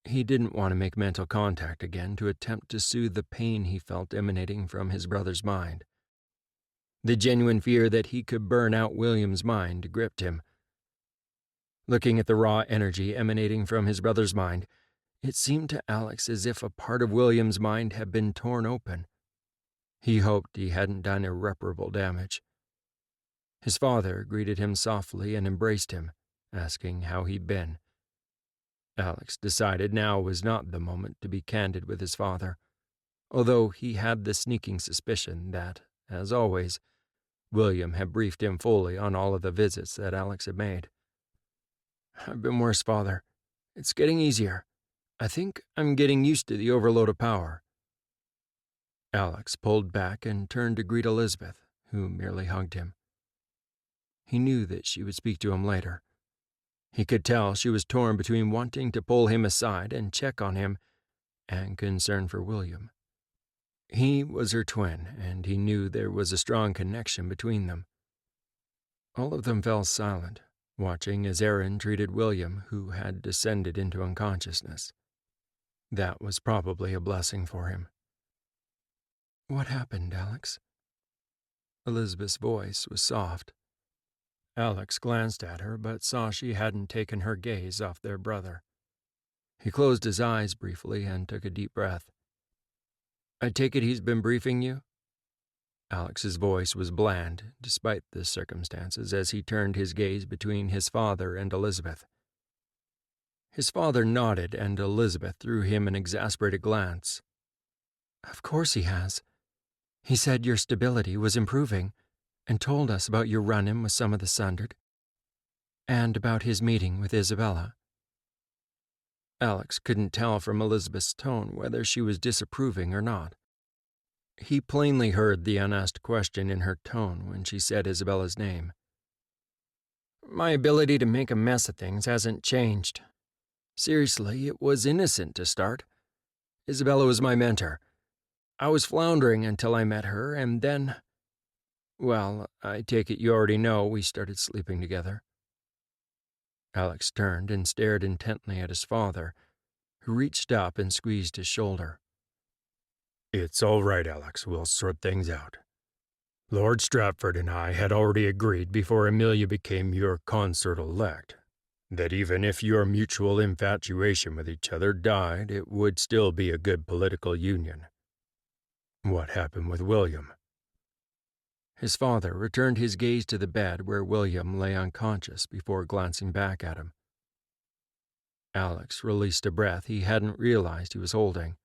He didn't want to make mental contact again to attempt to soothe the pain he felt emanating from his brother's mind. The genuine fear that he could burn out William's mind gripped him. Looking at the raw energy emanating from his brother's mind, it seemed to Alex as if a part of William's mind had been torn open. He hoped he hadn't done irreparable damage. His father greeted him softly and embraced him, asking how he'd been. Alex decided now was not the moment to be candid with his father, although he had the sneaking suspicion that, as always, William had briefed him fully on all of the visits that Alex had made. "I've been worse, Father. It's getting easier. I think I'm getting used to the overload of power." Alex pulled back and turned to greet Elizabeth, who merely hugged him. He knew that she would speak to him later. He could tell she was torn between wanting to pull him aside and check on him and concern for William. He was her twin, and he knew there was a strong connection between them. All of them fell silent, watching as Aaron treated William, who had descended into unconsciousness. That was probably a blessing for him. "What happened, Alex?" Elizabeth's voice was soft. Alex glanced at her, but saw she hadn't taken her gaze off their brother. He closed his eyes briefly and took a deep breath. "I take it he's been briefing you?" Alex's voice was bland, despite the circumstances, as he turned his gaze between his father and Elizabeth. His father nodded, and Elizabeth threw him an exasperated glance. "Of course he has. He said your stability was improving, and told us about your run-in with some of the Sundered, and about his meeting with Isabella." Alex couldn't tell from Elizabeth's tone whether she was disapproving or not. He plainly heard the unasked question in her tone when she said Isabella's name. "My ability to make a mess of things hasn't changed. Seriously, it was innocent to start. Isabella was my mentor. I was floundering until I met her, and then... Well, I take it you already know we started sleeping together." Alex turned and stared intently at his father, who reached up and squeezed his shoulder. "It's all right, Alex. We'll sort things out. Lord Stratford and I had already agreed before Amelia became your Consort Elect that even if your mutual infatuation with each other died, it would still be a good political union. What happened with William?" His father returned his gaze to the bed where William lay unconscious before glancing back at him. Alex released a breath he hadn't realized he was holding.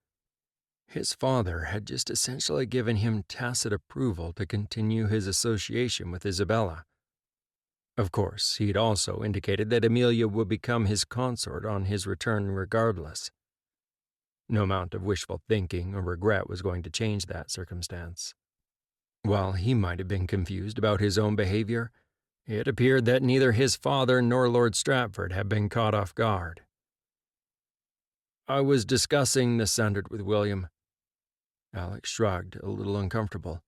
His father had just essentially given him tacit approval to continue his association with Isabella. Of course, he'd also indicated that Amelia would become his consort on his return regardless. No amount of wishful thinking or regret was going to change that circumstance. While he might have been confused about his own behavior, it appeared that neither his father nor Lord Stratford had been caught off guard. "I was discussing the standard with William." Alex shrugged, a little uncomfortable.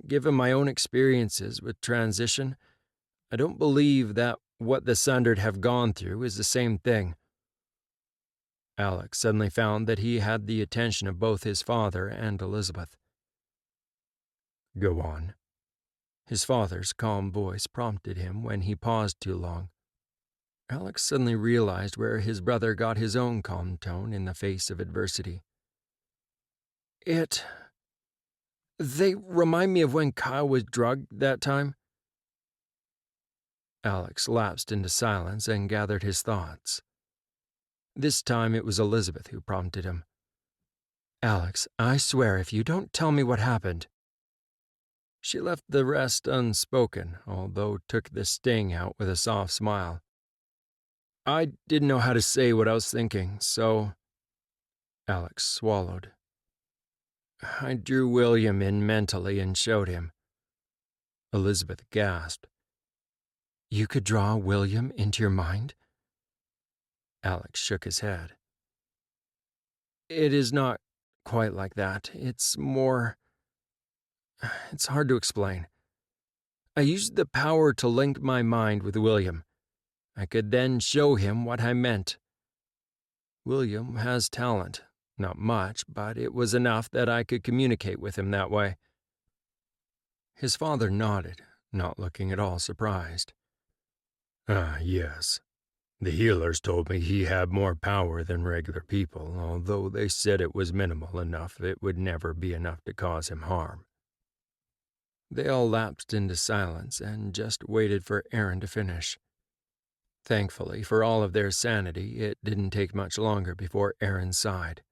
"Given my own experiences with transition, I don't believe that what the Sundered have gone through is the same thing." Alex suddenly found that he had the attention of both his father and Elizabeth. "Go on." His father's calm voice prompted him when he paused too long. Alex suddenly realized where his brother got his own calm tone in the face of adversity. They remind me of when Kyle was drugged that time." Alex lapsed into silence and gathered his thoughts. This time it was Elizabeth who prompted him. "Alex, I swear if you don't tell me what happened." She left the rest unspoken, although took the sting out with a soft smile. "I didn't know how to say what I was thinking, so—" Alex swallowed. "I drew William in mentally and showed him." Elizabeth gasped. "You could draw William into your mind?" Alex shook his head. "It is not quite like that. It's hard to explain. I used the power to link my mind with William. I could then show him what I meant. William has talent, not much, but it was enough that I could communicate with him that way." His father nodded, not looking at all surprised. Yes. The healers told me he had more power than regular people, although they said it was minimal enough it would never be enough to cause him harm." They all lapsed into silence and just waited for Aaron to finish. Thankfully, for all of their sanity, it didn't take much longer before Aaron sighed,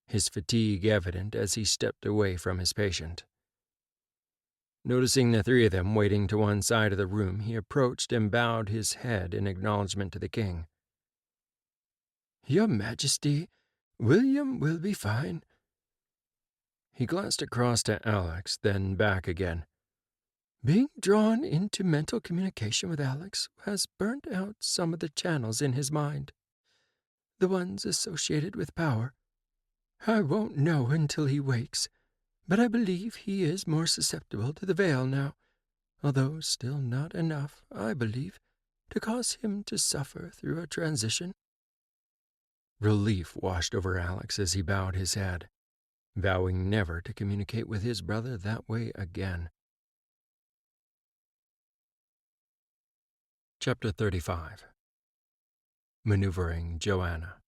his fatigue evident as he stepped away from his patient. Noticing the three of them waiting to one side of the room, he approached and bowed his head in acknowledgement to the king. "Your Majesty, William will be fine." He glanced across to Alex, then back again. "Being drawn into mental communication with Alex has burnt out some of the channels in his mind, the ones associated with power. I won't know until he wakes, but I believe he is more susceptible to the veil now, although still not enough, I believe, to cause him to suffer through a transition." Relief washed over Alex as he bowed his head, vowing never to communicate with his brother that way again. Chapter 35. Maneuvering Joanna.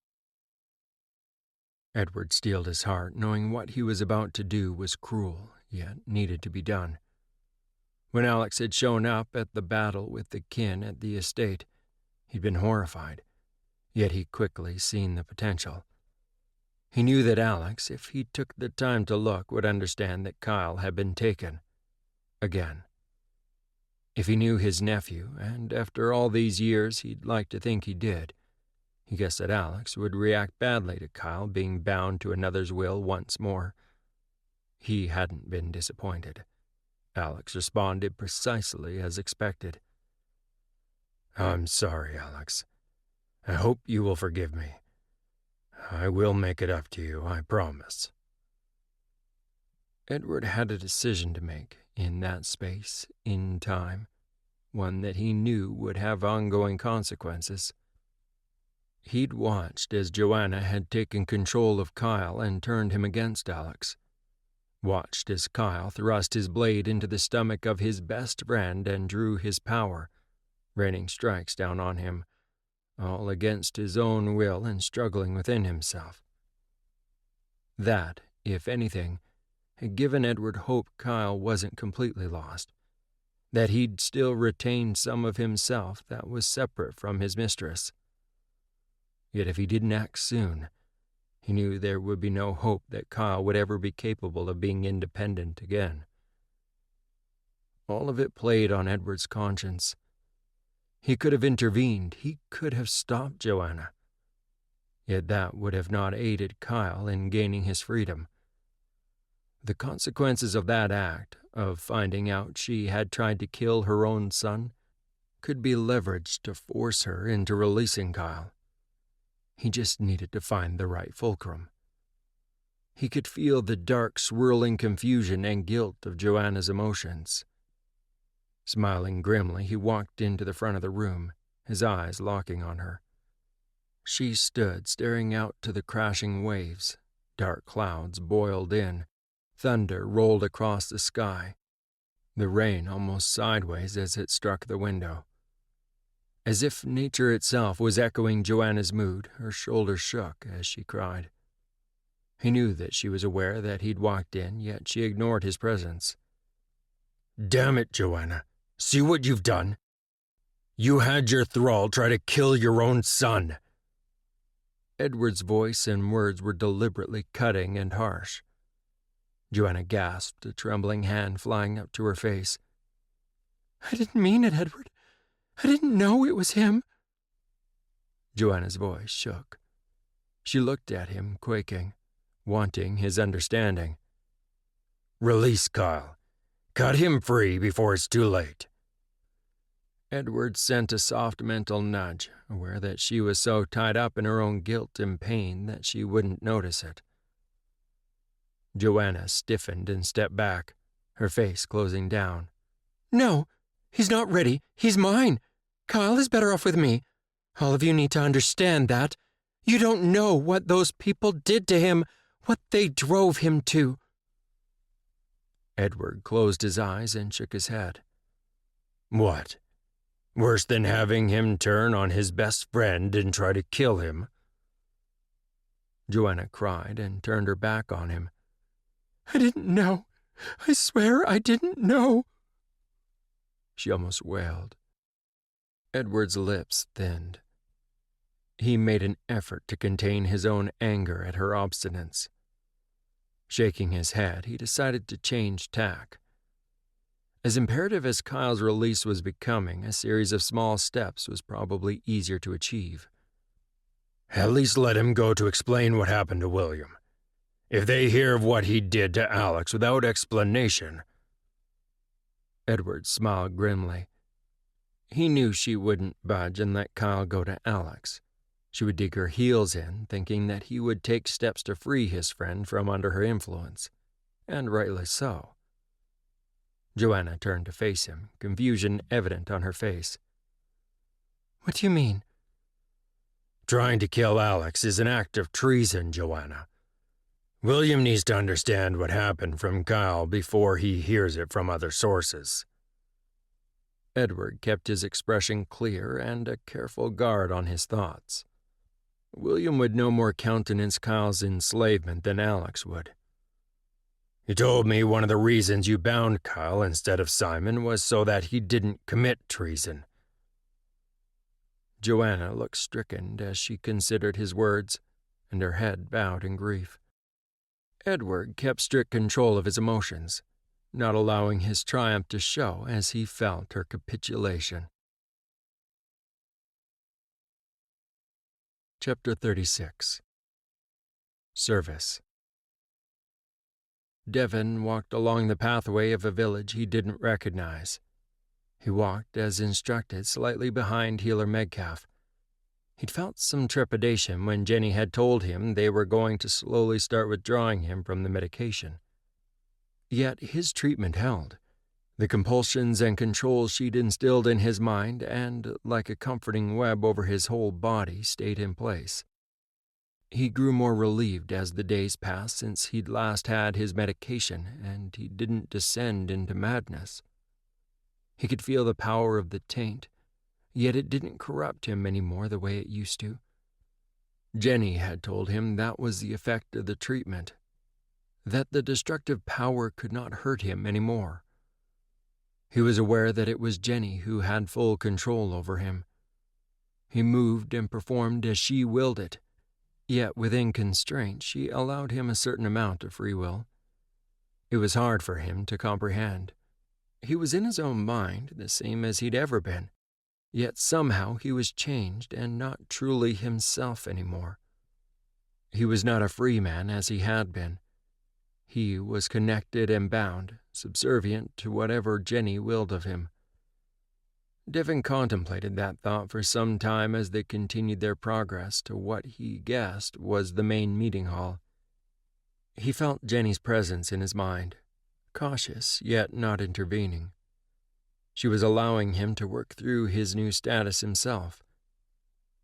Edward steeled his heart, knowing what he was about to do was cruel, yet needed to be done. When Alex had shown up at the battle with the kin at the estate, he'd been horrified, yet he'd quickly seen the potential. He knew that Alex, if he took the time to look, would understand that Kyle had been taken. Again. If he knew his nephew, and after all these years he'd like to think he did, he guessed that Alex would react badly to Kyle being bound to another's will once more. He hadn't been disappointed. Alex responded precisely as expected. "I'm sorry, Alex. I hope you will forgive me. I will make it up to you, I promise." Edward had a decision to make, in that space, in time, one that he knew would have ongoing consequences. He'd watched as Joanna had taken control of Kyle and turned him against Alex. Watched as Kyle thrust his blade into the stomach of his best friend and drew his power, raining strikes down on him, all against his own will and struggling within himself. That, if anything, had given Edward hope Kyle wasn't completely lost, that he'd still retained some of himself that was separate from his mistress. Yet if he didn't act soon, He knew there would be no hope that Kyle would ever be capable of being independent again. All of it played on Edward's conscience. He could have intervened. He could have stopped Joanna. Yet that would have not aided Kyle in gaining his freedom. The consequences of that act, of finding out she had tried to kill her own son, could be leveraged to force her into releasing Kyle. He just needed to find the right fulcrum. He could feel the dark, swirling confusion and guilt of Joanna's emotions. Smiling grimly, he walked into the front of the room, his eyes locking on her. She stood staring out to the crashing waves. Dark clouds boiled in. Thunder rolled across the sky. The rain almost sideways as it struck the window. As if nature itself was echoing Joanna's mood, her shoulders shook as she cried. He knew that she was aware that he'd walked in, yet she ignored his presence. "Damn it, Joanna. See what you've done? You had your thrall try to kill your own son." Edward's voice and words were deliberately cutting and harsh. Joanna gasped, a trembling hand flying up to her face. "I didn't mean it, Edward. I didn't know it was him." Joanna's voice shook. She looked at him, quaking, wanting his understanding. "Release Kyle. Cut him free before it's too late." Edward sent a soft mental nudge, aware that she was so tied up in her own guilt and pain that she wouldn't notice it. Joanna stiffened and stepped back, her face closing down. "No, he's not ready. He's mine. Kyle is better off with me. All of you need to understand that. You don't know what those people did to him, what they drove him to." Edward closed his eyes and shook his head. "What? Worse than having him turn on his best friend and try to kill him?" Joanna cried and turned her back on him. "I didn't know. I swear I didn't know." She almost wailed. Edward's lips thinned. He made an effort to contain his own anger at her obstinance. Shaking his head, he decided to change tack. As imperative as Kyle's release was becoming, a series of small steps was probably easier to achieve. "At least let him go to explain what happened to William. If they hear of what he did to Alex without explanation—" Edward smiled grimly. He knew she wouldn't budge and let Kyle go to Alex. She would dig her heels in, thinking that he would take steps to free his friend from under her influence, and rightly so. Joanna turned to face him, confusion evident on her face. "What do you mean?" "Trying to kill Alex is an act of treason, Joanna. William needs to understand what happened from Kyle before he hears it from other sources." Edward kept his expression clear and a careful guard on his thoughts. William would no more countenance Kyle's enslavement than Alex would. "You told me one of the reasons you bound Kyle instead of Simon was so that he didn't commit treason." Joanna looked stricken as she considered his words, and her head bowed in grief. Edward kept strict control of his emotions, not allowing his triumph to show as he felt her capitulation. Chapter 36. Service. Devon walked along the pathway of a village he didn't recognize. He walked as instructed, slightly behind Healer Metcalf. He'd felt some trepidation when Jenny had told him they were going to slowly start withdrawing him from the medication. Yet his treatment held. The compulsions and controls she'd instilled in his mind and, like a comforting web over his whole body, stayed in place. He grew more relieved as the days passed since he'd last had his medication, and he didn't descend into madness. He could feel the power of the taint, yet it didn't corrupt him anymore the way it used to. Jenny had told him that was the effect of the treatment, that the destructive power could not hurt him anymore. He was aware that it was Jenny who had full control over him. He moved and performed as she willed it, Yet within constraint, she allowed him a certain amount of free will. It was hard for him to comprehend. He was in his own mind, the same as he'd ever been, yet somehow he was changed and not truly himself anymore. He was not a free man as he had been. He was connected and bound, subservient to whatever Jenny willed of him. Devon contemplated that thought for some time as they continued their progress to what he guessed was the main meeting hall. He felt Jenny's presence in his mind, cautious yet not intervening. She was allowing him to work through his new status himself.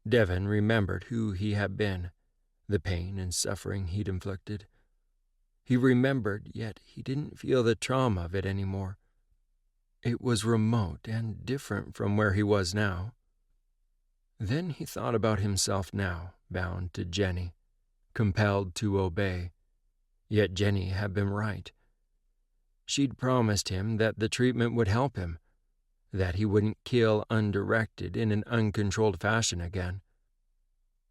Devon remembered who he had been, the pain and suffering he'd inflicted. He remembered, yet he didn't feel the trauma of it anymore. It was remote and different from where he was now. Then he thought about himself now, bound to Jenny, compelled to obey. Yet Jenny had been right. She'd promised him that the treatment would help him, that he wouldn't kill undirected in an uncontrolled fashion again.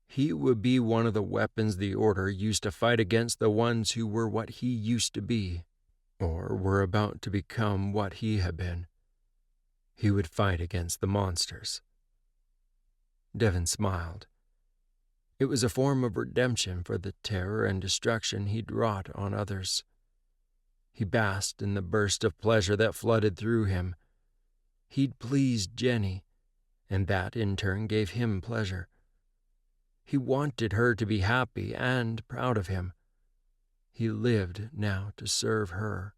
He would be one of the weapons the Order used to fight against the ones who were what he used to be, or were about to become what he had been. He would fight against the monsters. Devon smiled. It was a form of redemption for the terror and destruction he'd wrought on others. He basked in the burst of pleasure that flooded through him. He'd pleased Jenny, and that in turn gave him pleasure. He wanted her to be happy and proud of him. He lived now to serve her,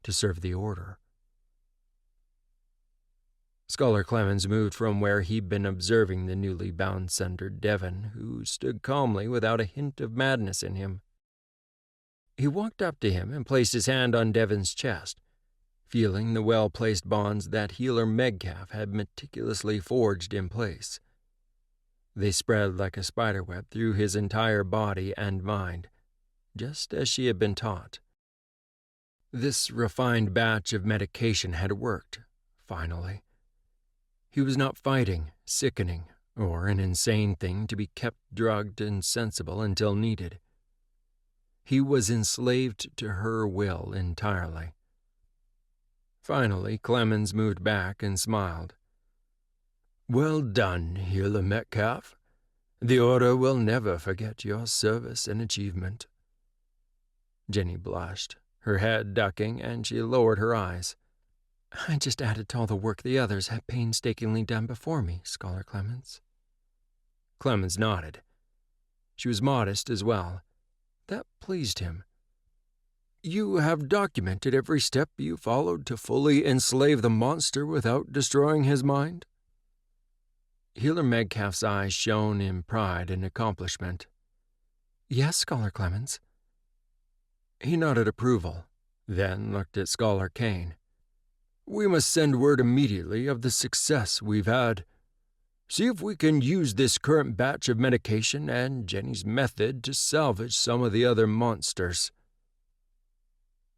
to serve the Order. Scholar Clemens moved from where he'd been observing the newly bound-centered Devon, who stood calmly without a hint of madness in him. He walked up to him and placed his hand on Devon's chest, feeling the well-placed bonds that healer Megcalf had meticulously forged in place. They spread like a spiderweb through his entire body and mind, just as she had been taught. This refined batch of medication had worked, finally. He was not fighting, sickening, or an insane thing to be kept drugged and sensible until needed. He was enslaved to her will entirely. Finally, Clemens moved back and smiled. "Well done, Healer Metcalf. The Order will never forget your service and achievement." Jenny blushed, her head ducking, and she lowered her eyes. "I just added to all the work the others had painstakingly done before me, Scholar Clemens." Clemens nodded. She was modest as well. That pleased him. "You have documented every step you followed to fully enslave the monster without destroying his mind?" Healer Megcalf's eyes shone in pride and accomplishment. "Yes, Scholar Clemens." He nodded approval, then looked at Scholar Kane. "We must send word immediately of the success we've had. See if we can use this current batch of medication and Jenny's method to salvage some of the other monsters."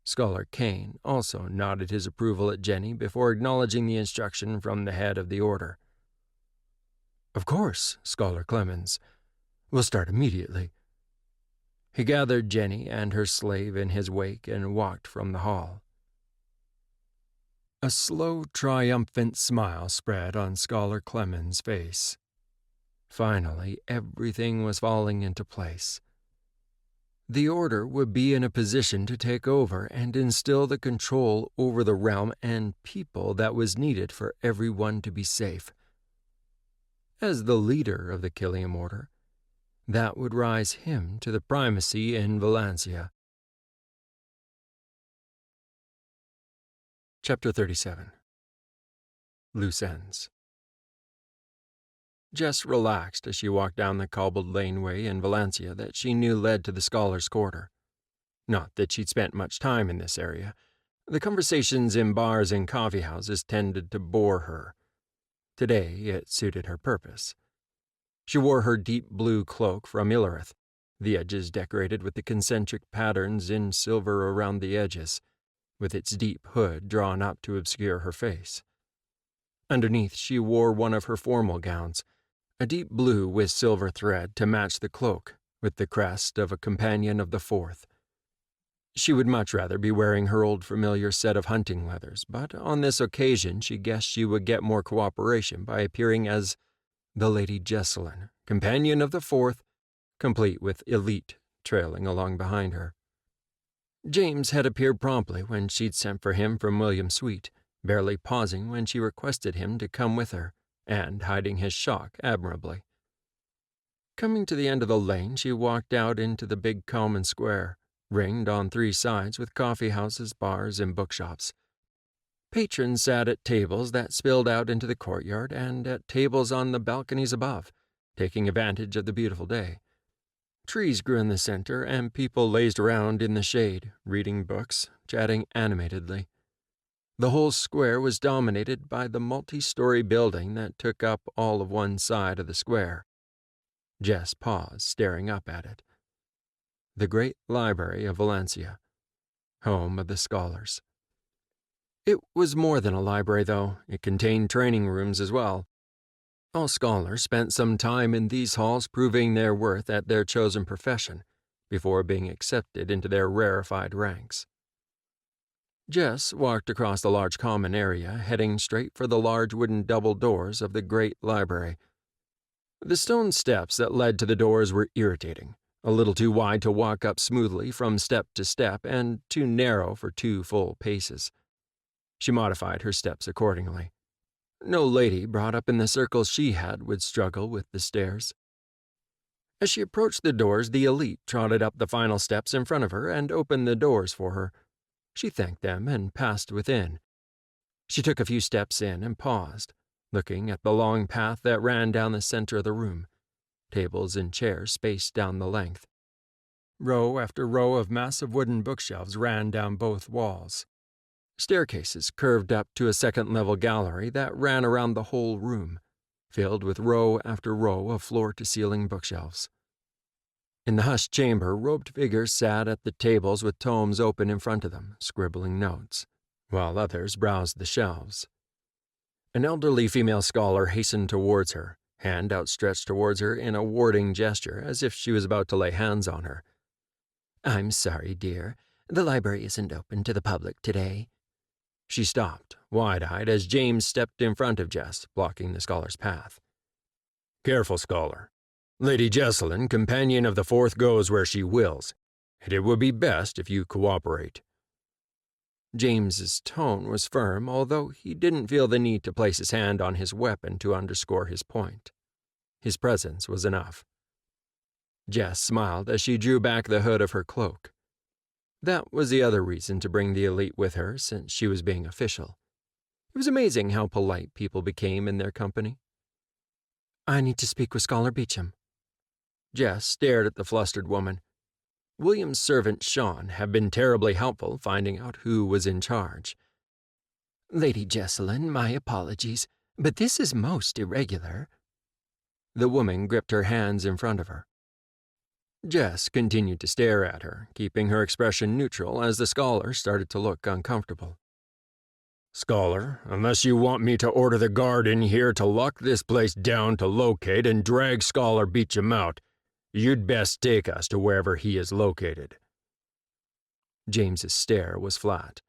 Scholar Kane also nodded his approval at Jenny before acknowledging the instruction from the head of the Order. "Of course, Scholar Clemens. We'll start immediately." He gathered Jenny and her slave in his wake and walked from the hall. A slow, triumphant smile spread on Scholar Clemens' face. Finally, everything was falling into place. The Order would be in a position to take over and instill the control over the realm and people that was needed for everyone to be safe. As the leader of the Killiam Order, that would rise him to the primacy in Vallantia. Chapter 37. Loose Ends. Jess relaxed as she walked down the cobbled laneway in Vallantia that she knew led to the Scholar's Quarter. Not that she'd spent much time in this area. The conversations in bars and coffeehouses tended to bore her. Today it suited her purpose. She wore her deep blue cloak from Illerith, the edges decorated with the concentric patterns in silver around the edges, with its deep hood drawn up to obscure her face. Underneath she wore one of her formal gowns, a deep blue with silver thread to match the cloak, with the crest of a companion of the fourth. She would much rather be wearing her old familiar set of hunting leathers, but on this occasion she guessed she would get more cooperation by appearing as the Lady Jessalyn, companion of the fourth, complete with Elite trailing along behind her. James had appeared promptly when she'd sent for him from William's suite, barely pausing when she requested him to come with her, and hiding his shock admirably. Coming to the end of the lane, she walked out into the big common square, ringed on three sides with coffee houses, bars, and bookshops. Patrons sat at tables that spilled out into the courtyard and at tables on the balconies above, taking advantage of the beautiful day. Trees grew in the center, and people lazed around in the shade, reading books, chatting animatedly. The whole square was dominated by the multi-story building that took up all of one side of the square. Jess paused, staring up at it. The great library of Vallantia, home of the scholars. It was more than a library, though. It contained training rooms as well. All scholars spent some time in these halls proving their worth at their chosen profession before being accepted into their rarefied ranks. Jess walked across the large common area, heading straight for the large wooden double doors of the great library. The stone steps that led to the doors were irritating, a little too wide to walk up smoothly from step to step and too narrow for 2 full paces. She modified her steps accordingly. No lady brought up in the circles she had would struggle with the stairs. As she approached the doors, the elite trotted up the final steps in front of her and opened the doors for her. She thanked them and passed within. She took a few steps in and paused, looking at the long path that ran down the center of the room, tables and chairs spaced down the length. Row after row of massive wooden bookshelves ran down both walls. Staircases curved up to a second-level gallery that ran around the whole room, filled with row after row of floor-to-ceiling bookshelves. In the hushed chamber, robed figures sat at the tables with tomes open in front of them, scribbling notes, while others browsed the shelves. An elderly female scholar hastened towards her, hand outstretched towards her in a warding gesture as if she was about to lay hands on her. "I'm sorry, dear. The library isn't open to the public today." She stopped, wide-eyed, as James stepped in front of Jess, blocking the scholar's path. "Careful, scholar. Lady Jessalyn, companion of the fourth, goes where she wills, and it would be best if you cooperate." James's tone was firm, although he didn't feel the need to place his hand on his weapon to underscore his point. His presence was enough. Jess smiled as she drew back the hood of her cloak. That was the other reason to bring the elite with her, since she was being official. It was amazing how polite people became in their company. "I need to speak with Scholar Beecham." Jess stared at the flustered woman. William's servant, Sean, had been terribly helpful finding out who was in charge. "Lady Jessalyn, my apologies, but this is most irregular." The woman gripped her hands in front of her. Jess continued to stare at her, keeping her expression neutral as the scholar started to look uncomfortable. "Scholar, unless you want me to order the guard in here to lock this place down to locate and drag Scholar Beecham out, you'd best take us to wherever he is located." James's stare was flat.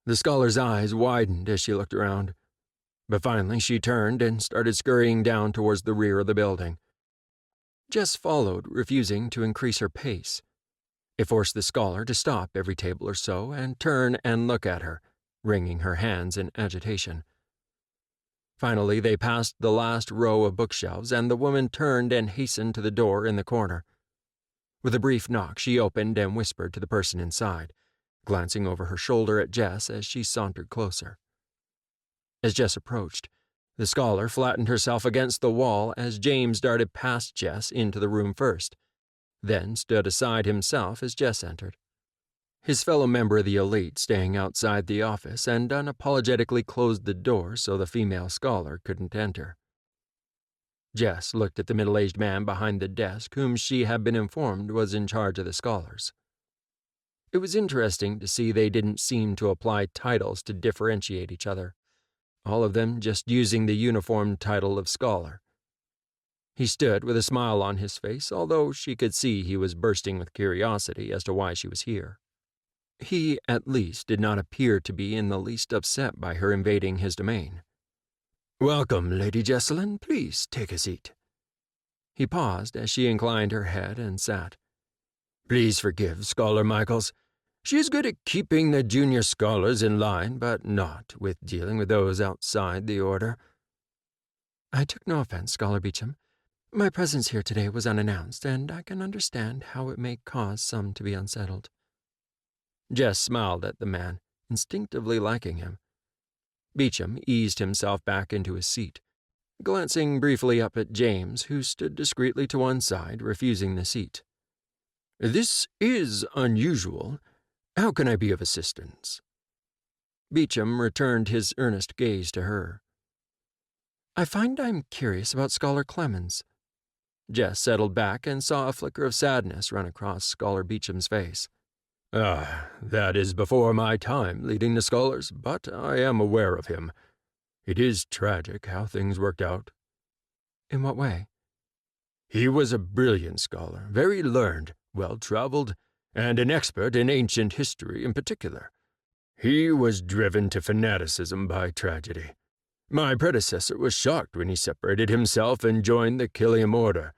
The scholar's eyes widened as she looked around, but finally she turned and started scurrying down towards the rear of the building. Jess followed, refusing to increase her pace. It forced the scholar to stop every table or so and turn and look at her, wringing her hands in agitation. Finally, they passed the last row of bookshelves, and the woman turned and hastened to the door in the corner. With a brief knock, she opened and whispered to the person inside, glancing over her shoulder at Jess as she sauntered closer. As Jess approached, the scholar flattened herself against the wall as James darted past Jess into the room first, then stood aside himself as Jess entered. His fellow member of the elite staying outside the office and unapologetically closed the door so the female scholar couldn't enter. Jess looked at the middle-aged man behind the desk whom she had been informed was in charge of the scholars. It was interesting to see they didn't seem to apply titles to differentiate each other, all of them just using the uniform title of scholar. He stood with a smile on his face, although she could see he was bursting with curiosity as to why she was here. He, at least, did not appear to be in the least upset by her invading his domain. "Welcome, Lady Jesselyn. Please take a seat." He paused as she inclined her head and sat. "Please forgive Scholar Michaels. She is good at keeping the junior scholars in line, but not with dealing with those outside the order." "I took no offense, Scholar Beecham. My presence here today was unannounced, and I can understand how it may cause some to be unsettled." Jess smiled at the man, instinctively liking him. Beecham eased himself back into his seat, glancing briefly up at James, who stood discreetly to one side, refusing the seat. "This is unusual. How can I be of assistance?" Beecham returned his earnest gaze to her. "I find I'm curious about Scholar Clemens." Jess settled back and saw a flicker of sadness run across Scholar Beecham's face. That is before my time leading the scholars, but I am aware of him. It is tragic how things worked out." "In what way?" "He was a brilliant scholar, very learned, well-traveled, and an expert in ancient history in particular. He was driven to fanaticism by tragedy. My predecessor was shocked when he separated himself and joined the Killiam Order."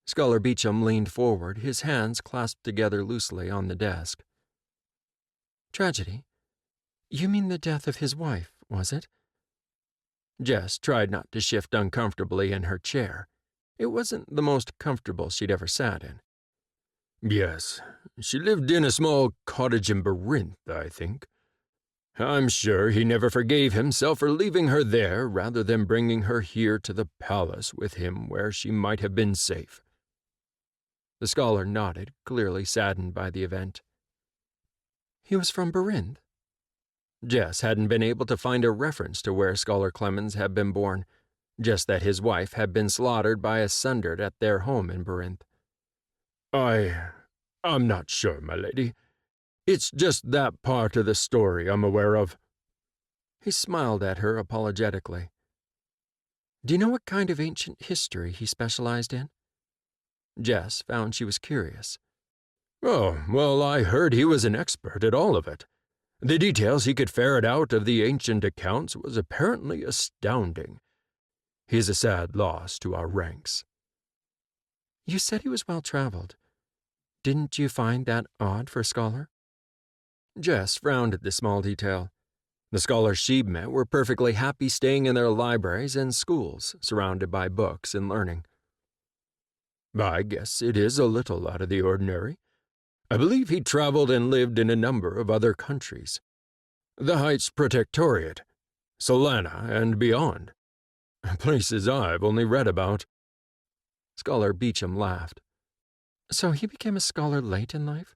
Scholar Beecham leaned forward, his hands clasped together loosely on the desk. "Tragedy? You mean the death of his wife, was it?" Jess tried not to shift uncomfortably in her chair. It wasn't the most comfortable she'd ever sat in. "Yes, she lived in a small cottage in Berinth, I think. I'm sure he never forgave himself for leaving her there rather than bringing her here to the palace with him where she might have been safe." The scholar nodded, clearly saddened by the event. "He was from Berinth?" Jess hadn't been able to find a reference to where Scholar Clemens had been born, just that his wife had been slaughtered by a Sundert at their home in Berinth. I'm not sure, my lady. It's just that part of the story I'm aware of." He smiled at her apologetically. "Do you know what kind of ancient history he specialized in?" Jess found she was curious. "Oh, well, I heard he was an expert at all of it. The details he could ferret out of the ancient accounts was apparently astounding. He's a sad loss to our ranks." "You said he was well-traveled. Didn't you find that odd for a scholar?" Jess frowned at the small detail. The scholars she'd met were perfectly happy staying in their libraries and schools, surrounded by books and learning. "I guess it is a little out of the ordinary. I believe he traveled and lived in a number of other countries. The Heights Protectorate, Solana, and beyond. Places I've only read about." Scholar Beecham laughed. "So he became a scholar late in life?"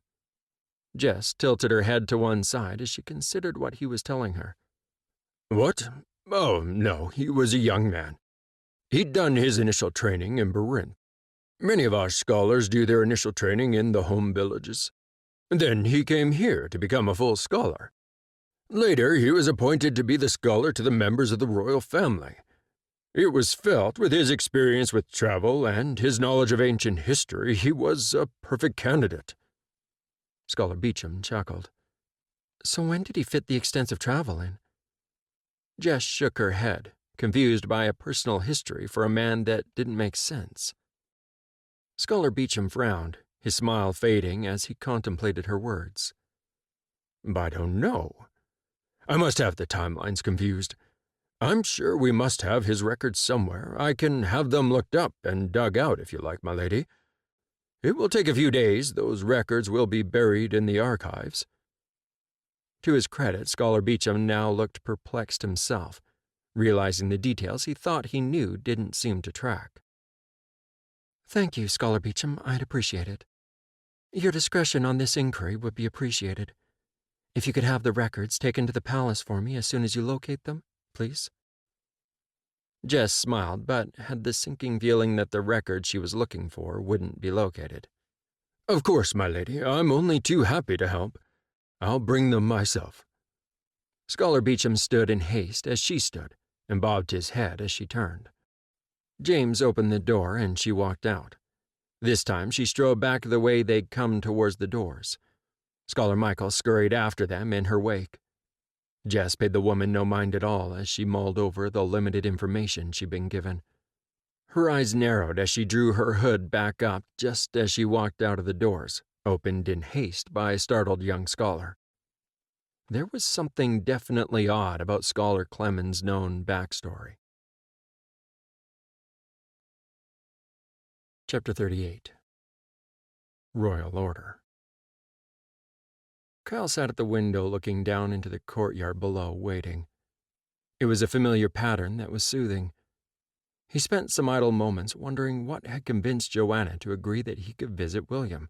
Jess tilted her head to one side as she considered what he was telling her. "What? Oh, no, he was a young man. He'd done his initial training in Berinth. Many of our scholars do their initial training in the home villages. Then he came here to become a full scholar. Later, he was appointed to be the scholar to the members of the royal family. It was felt with his experience with travel and his knowledge of ancient history he was a perfect candidate." Scholar Beecham chuckled. "So when did he fit the extensive travel in?" Jess shook her head, confused by a personal history for a man that didn't make sense. Scholar Beecham frowned, his smile fading as he contemplated her words. "I don't know. I must have the timelines confused. I'm sure we must have his records somewhere. I can have them looked up and dug out if you like, my lady. It will take a few days. Those records will be buried in the archives." To his credit, Scholar Beecham now looked perplexed himself, realizing the details he thought he knew didn't seem to track. "Thank you, Scholar Beecham. I'd appreciate it. Your discretion on this inquiry would be appreciated. If you could have the records taken to the palace for me as soon as you locate them, please." Jess smiled, but had the sinking feeling that the record she was looking for wouldn't be located. "Of course, my lady. I'm only too happy to help. I'll bring them myself." Scholar Beecham stood in haste as she stood, and bobbed his head as she turned. James opened the door and she walked out. This time she strode back the way they'd come towards the doors. Scholar Michael scurried after them in her wake. Jess paid the woman no mind at all as she mulled over the limited information she'd been given. Her eyes narrowed as she drew her hood back up just as she walked out of the doors, opened in haste by a startled young scholar. There was something definitely odd about Scholar Clemens' known backstory. Chapter 38. Royal Order. Kyle sat at the window looking down into the courtyard below, waiting. It was a familiar pattern that was soothing. He spent some idle moments wondering what had convinced Joanna to agree that he could visit William.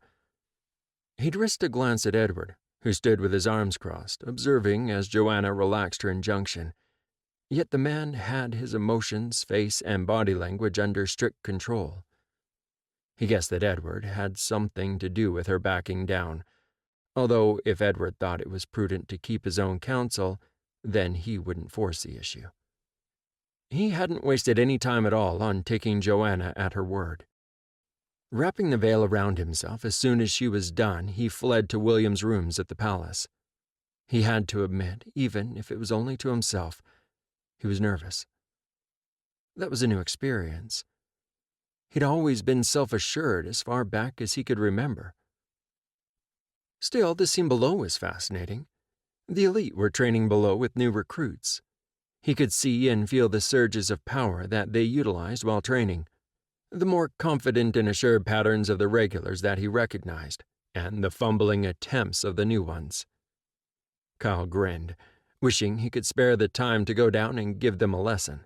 He'd risked a glance at Edward, who stood with his arms crossed, observing as Joanna relaxed her injunction. Yet the man had his emotions, face, and body language under strict control. He guessed that Edward had something to do with her backing down, although if Edward thought it was prudent to keep his own counsel, then he wouldn't force the issue. He hadn't wasted any time at all on taking Joanna at her word. Wrapping the veil around himself as soon as she was done, he fled to William's rooms at the palace. He had to admit, even if it was only to himself, he was nervous. That was a new experience. He'd always been self-assured as far back as he could remember. Still, the scene below was fascinating. The elite were training below with new recruits. He could see and feel the surges of power that they utilized while training, the more confident and assured patterns of the regulars that he recognized, and the fumbling attempts of the new ones. Kyle grinned, wishing he could spare the time to go down and give them a lesson.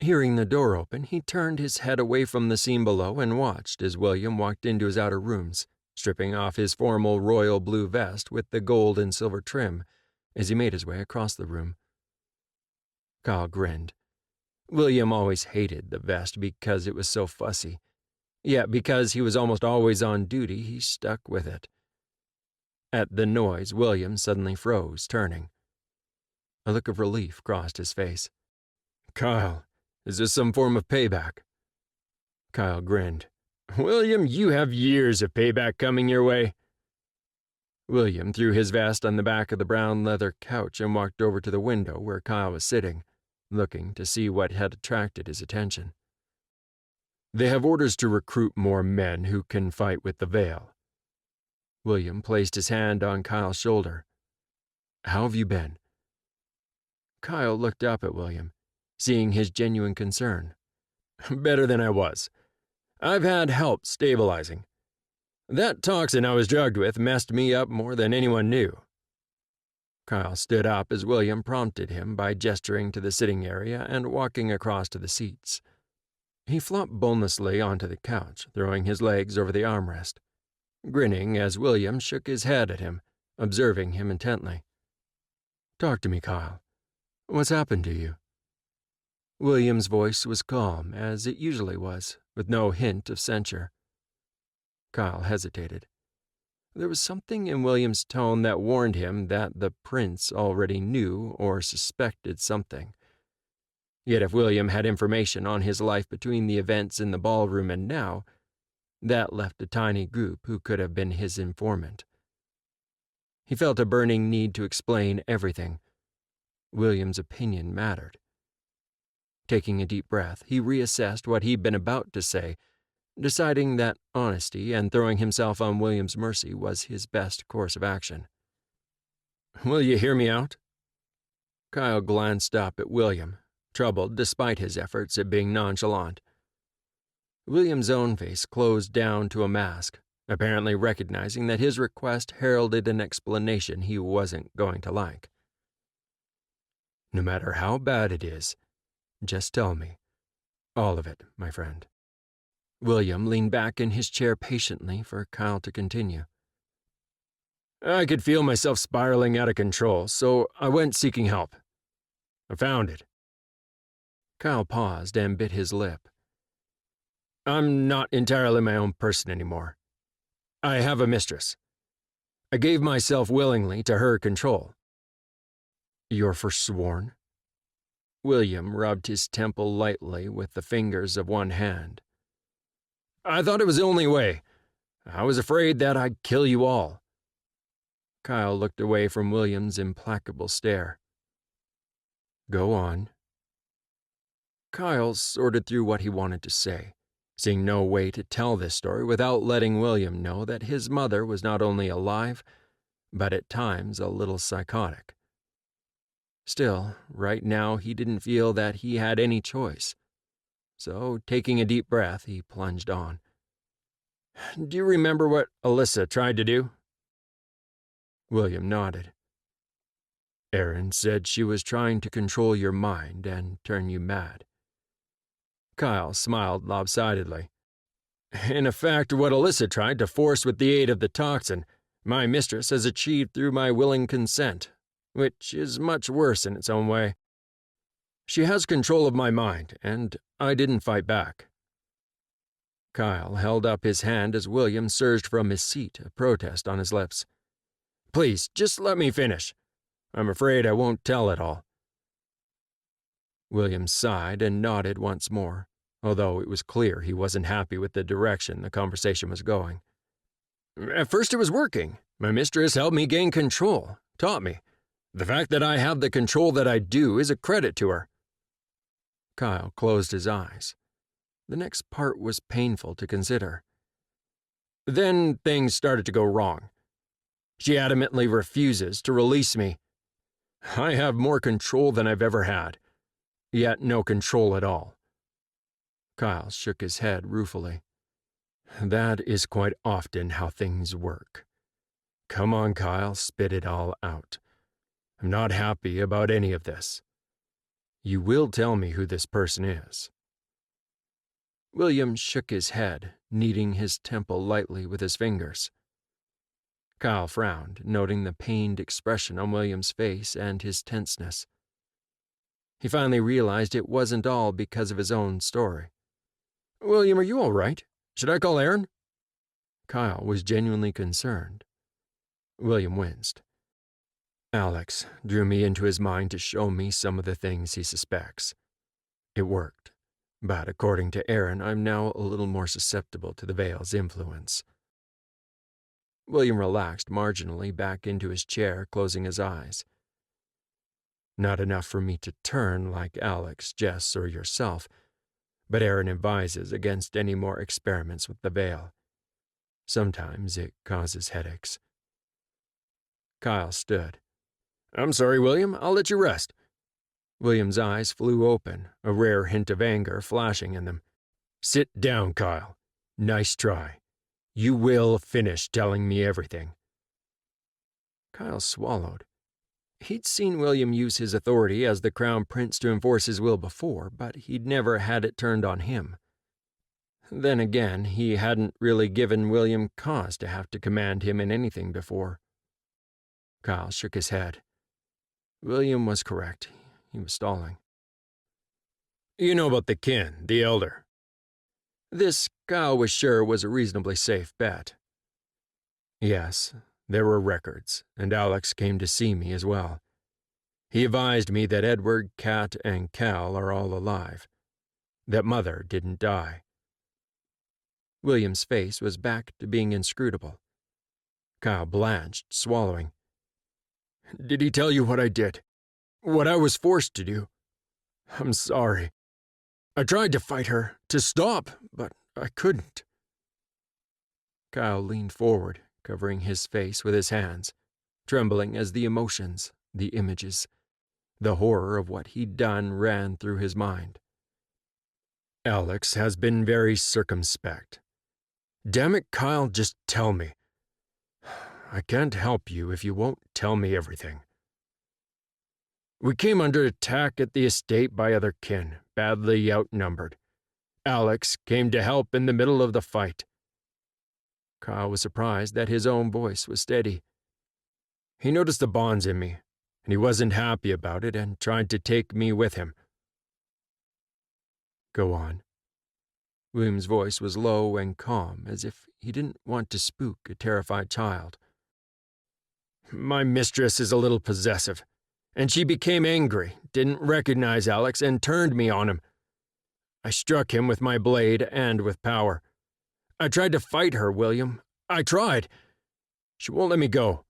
Hearing the door open, he turned his head away from the scene below and watched as William walked into his outer rooms, stripping off his formal royal blue vest with the gold and silver trim as he made his way across the room. Kyle grinned. William always hated the vest because it was so fussy. Yet because he was almost always on duty, he stuck with it. At the noise, William suddenly froze, turning. A look of relief crossed his face. "Kyle, is this some form of payback?" Kyle grinned. "William, you have years of payback coming your way." William threw his vest on the back of the brown leather couch and walked over to the window where Kyle was sitting, looking to see what had attracted his attention. "They have orders to recruit more men who can fight with the veil." William placed his hand on Kyle's shoulder. "How have you been?" Kyle looked up at William, seeing his genuine concern. "Better than I was. I've had help stabilizing. That toxin I was drugged with messed me up more than anyone knew." Kyle stood up as William prompted him by gesturing to the sitting area and walking across to the seats. He flopped bonelessly onto the couch, throwing his legs over the armrest, grinning as William shook his head at him, observing him intently. "Talk to me, Kyle. What's happened to you?" William's voice was calm, as it usually was, with no hint of censure. Kyle hesitated. There was something in William's tone that warned him that the prince already knew or suspected something. Yet if William had information on his life between the events in the ballroom and now, that left a tiny group who could have been his informant. He felt a burning need to explain everything. William's opinion mattered. Taking a deep breath, he reassessed what he'd been about to say, deciding that honesty and throwing himself on William's mercy was his best course of action. "Will you hear me out?" Kyle glanced up at William, troubled despite his efforts at being nonchalant. William's own face closed down to a mask, apparently recognizing that his request heralded an explanation he wasn't going to like. "No matter how bad it is, just tell me. All of it, my friend." William leaned back in his chair patiently for Kyle to continue. "I could feel myself spiraling out of control, so I went seeking help. I found it." Kyle paused and bit his lip. "I'm not entirely my own person anymore. I have a mistress. I gave myself willingly to her control." "You're forsworn?" William rubbed his temple lightly with the fingers of one hand. "I thought it was the only way. I was afraid that I'd kill you all." Kyle looked away from William's implacable stare. "Go on." Kyle sorted through what he wanted to say, seeing no way to tell this story without letting William know that his mother was not only alive, but at times a little psychotic. Still, right now he didn't feel that he had any choice. So, taking a deep breath, he plunged on. "Do you remember what Alyssa tried to do?" William nodded. "Aaron said she was trying to control your mind and turn you mad." Kyle smiled lopsidedly. "In effect, what Alyssa tried to force with the aid of the toxin, my mistress has achieved through my willing consent, which is much worse in its own way. She has control of my mind, and I didn't fight back." Kyle held up his hand as William surged from his seat, a protest on his lips. "Please, just let me finish. I'm afraid I won't tell it all." William sighed and nodded once more, although it was clear he wasn't happy with the direction the conversation was going. "At first it was working. My mistress helped me gain control, taught me. The fact that I have the control that I do is a credit to her." Kyle closed his eyes. The next part was painful to consider. "Then things started to go wrong. She adamantly refuses to release me. I have more control than I've ever had, yet no control at all." Kyle shook his head ruefully. "That is quite often how things work. Come on, Kyle, spit it all out. I'm not happy about any of this. You will tell me who this person is." William shook his head, kneading his temple lightly with his fingers. Kyle frowned, noting the pained expression on William's face and his tenseness. He finally realized it wasn't all because of his own story. "William, are you all right? Should I call Aaron?" Kyle was genuinely concerned. William winced. "Alex drew me into his mind to show me some of the things he suspects. It worked, but according to Aaron, I'm now a little more susceptible to the veil's influence." William relaxed marginally back into his chair, closing his eyes. "Not enough for me to turn like Alex, Jess, or yourself, but Aaron advises against any more experiments with the veil. Sometimes it causes headaches." Kyle stood. "I'm sorry, William. I'll let you rest." William's eyes flew open, a rare hint of anger flashing in them. "Sit down, Kyle. Nice try. You will finish telling me everything." Kyle swallowed. He'd seen William use his authority as the Crown Prince to enforce his will before, but he'd never had it turned on him. Then again, he hadn't really given William cause to have to command him in anything before. Kyle shook his head. William was correct. He was stalling. "You know about the kin, the elder." This, Kyle was sure, was a reasonably safe bet. "Yes, there were records, and Alex came to see me as well. He advised me that Edward, Kat, and Cal are all alive. That Mother didn't die." William's face was back to being inscrutable. Kyle blanched, swallowing. "Did he tell you what I did? What I was forced to do? I'm sorry. I tried to fight her, to stop, but I couldn't." Kyle leaned forward, covering his face with his hands, trembling as the emotions, the images, the horror of what he'd done ran through his mind. "Alex has been very circumspect. Damn it, Kyle, just tell me. I can't help you if you won't tell me everything." "We came under attack at the estate by other kin, badly outnumbered. Alex came to help in the middle of the fight." Kyle was surprised that his own voice was steady. "He noticed the bonds in me, and he wasn't happy about it and tried to take me with him." "Go on." William's voice was low and calm, as if he didn't want to spook a terrified child. "My mistress is a little possessive, and she became angry, didn't recognize Alex and turned me on him. I struck him with my blade and with power. I tried to fight her, William. I tried. She won't let me go."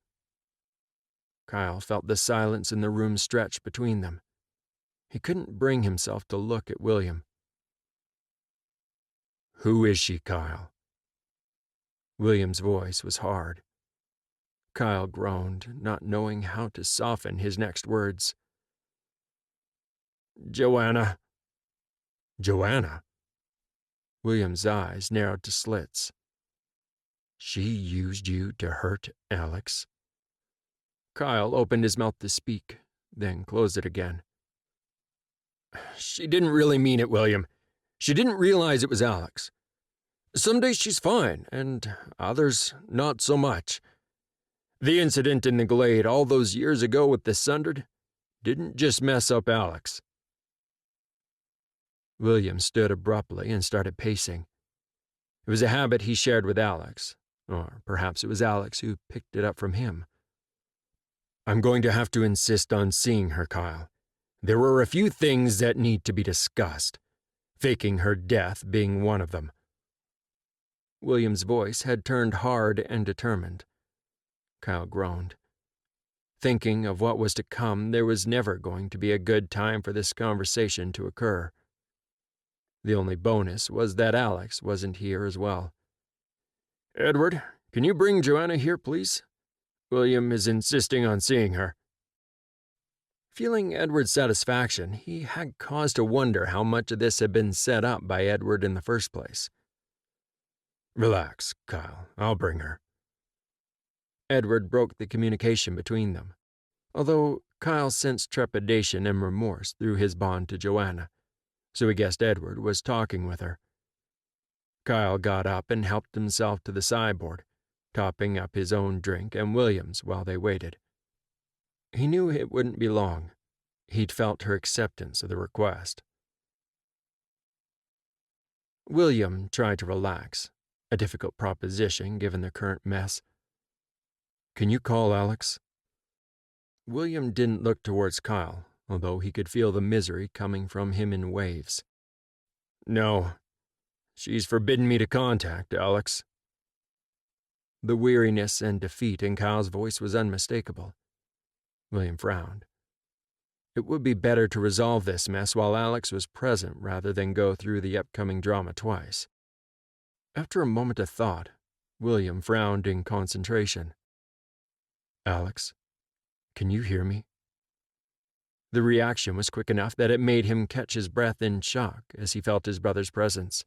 Kyle felt the silence in the room stretch between them. He couldn't bring himself to look at William. "Who is she, Kyle?" William's voice was hard. Kyle groaned, not knowing how to soften his next words. "Joanna." "Joanna?" William's eyes narrowed to slits. "She used you to hurt Alex?" Kyle opened his mouth to speak, then closed it again. "She didn't really mean it, William. She didn't realize it was Alex. Some days she's fine, and others not so much. The incident in the glade all those years ago with the Sundered didn't just mess up Alex." William stood abruptly and started pacing. It was a habit he shared with Alex, or perhaps it was Alex who picked it up from him. "I'm going to have to insist on seeing her, Kyle. There are a few things that need to be discussed, faking her death being one of them." William's voice had turned hard and determined. Kyle groaned. Thinking of what was to come, there was never going to be a good time for this conversation to occur. The only bonus was that Alex wasn't here as well. "Edward, can you bring Joanna here, please? William is insisting on seeing her." Feeling Edward's satisfaction, he had cause to wonder how much of this had been set up by Edward in the first place. "Relax, Kyle. I'll bring her." Edward broke the communication between them, although Kyle sensed trepidation and remorse through his bond to Joanna, so he guessed Edward was talking with her. Kyle got up and helped himself to the sideboard, topping up his own drink and William's while they waited. He knew it wouldn't be long. He'd felt her acceptance of the request. William tried to relax, a difficult proposition given the current mess. "Can you call Alex?" William didn't look towards Kyle, although he could feel the misery coming from him in waves. "No. She's forbidden me to contact Alex." The weariness and defeat in Kyle's voice was unmistakable. William frowned. It would be better to resolve this mess while Alex was present rather than go through the upcoming drama twice. After a moment of thought, William frowned in concentration. "Alex, can you hear me?" The reaction was quick enough that it made him catch his breath in shock as he felt his brother's presence.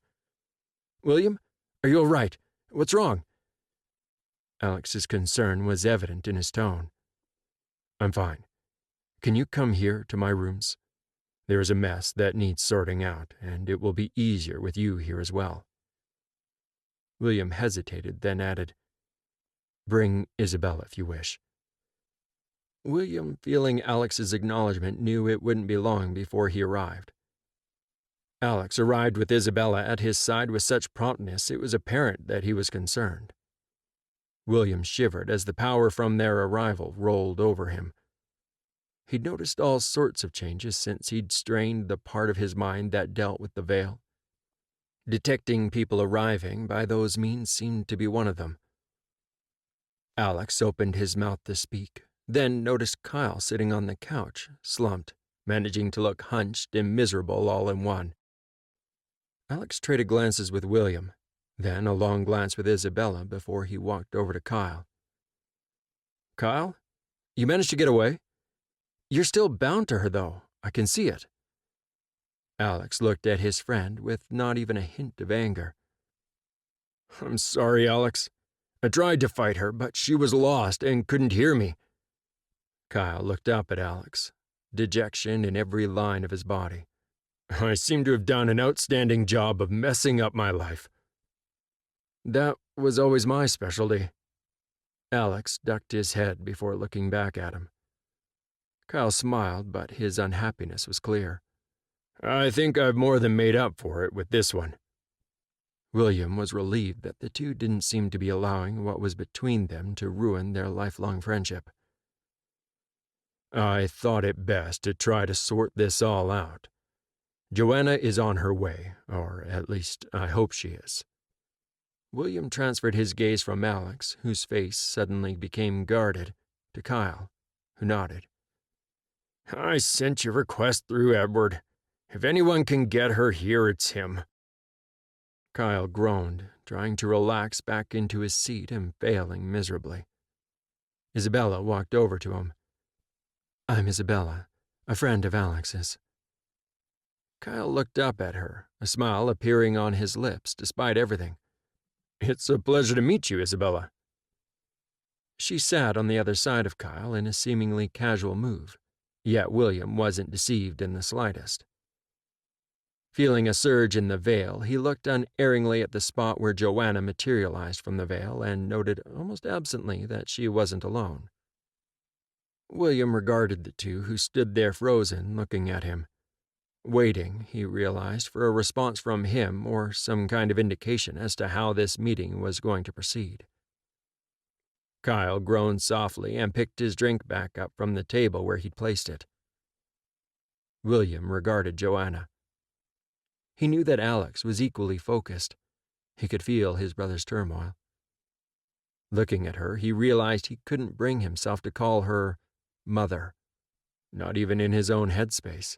"William, are you all right? What's wrong?" Alex's concern was evident in his tone. "I'm fine. Can you come here to my rooms? There is a mess that needs sorting out, and it will be easier with you here as well." William hesitated, then added, "Bring Isabella if you wish." William, feeling Alex's acknowledgement, knew it wouldn't be long before he arrived. Alex arrived with Isabella at his side with such promptness it was apparent that he was concerned. William shivered as the power from their arrival rolled over him. He'd noticed all sorts of changes since he'd strained the part of his mind that dealt with the veil. Detecting people arriving by those means seemed to be one of them. Alex opened his mouth to speak, then noticed Kyle sitting on the couch, slumped, managing to look hunched and miserable all in one. Alex traded glances with William, then a long glance with Isabella before he walked over to Kyle. "Kyle, you managed to get away? You're still bound to her, though. I can see it." Alex looked at his friend with not even a hint of anger. "I'm sorry, Alex. I tried to fight her, but she was lost and couldn't hear me." Kyle looked up at Alex, dejection in every line of his body. "I seem to have done an outstanding job of messing up my life." "That was always my specialty." Alex ducked his head before looking back at him. Kyle smiled, but his unhappiness was clear. "I think I've more than made up for it with this one." William was relieved that the two didn't seem to be allowing what was between them to ruin their lifelong friendship. I thought it best to try to sort this all out. Joanna is on her way, or at least I hope she is." William transferred his gaze from Alex, whose face suddenly became guarded, to Kyle, who nodded. "I sent your request through Edward. If anyone can get her here, it's him." Kyle groaned, trying to relax back into his seat and failing miserably. Isabella walked over to him. "I'm Isabella, a friend of Alex's." Kyle looked up at her, a smile appearing on his lips despite everything. "It's a pleasure to meet you, Isabella." She sat on the other side of Kyle in a seemingly casual move, yet William wasn't deceived in the slightest. Feeling a surge in the veil, he looked unerringly at the spot where Joanna materialized from the veil and noted almost absently that she wasn't alone. William regarded the two who stood there frozen, looking at him. Waiting, he realized, for a response from him or some kind of indication as to how this meeting was going to proceed. Kyle groaned softly and picked his drink back up from the table where he'd placed it. William regarded Joanna. He knew that Alex was equally focused. He could feel his brother's turmoil. Looking at her, he realized he couldn't bring himself to call her mother, not even in his own headspace.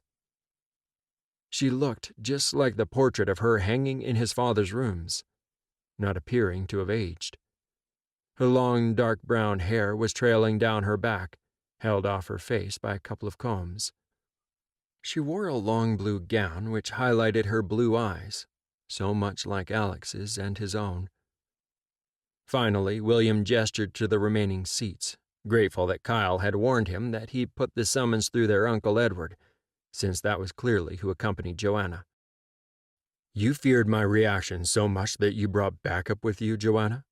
She looked just like the portrait of her hanging in his father's rooms, not appearing to have aged. Her long, dark brown hair was trailing down her back, held off her face by a couple of combs. She wore a long blue gown which highlighted her blue eyes, so much like Alex's and his own. Finally, William gestured to the remaining seats, grateful that Kyle had warned him that he put the summons through their Uncle Edward, since that was clearly who accompanied Joanna. "You feared my reaction so much that you brought backup with you, Joanna?"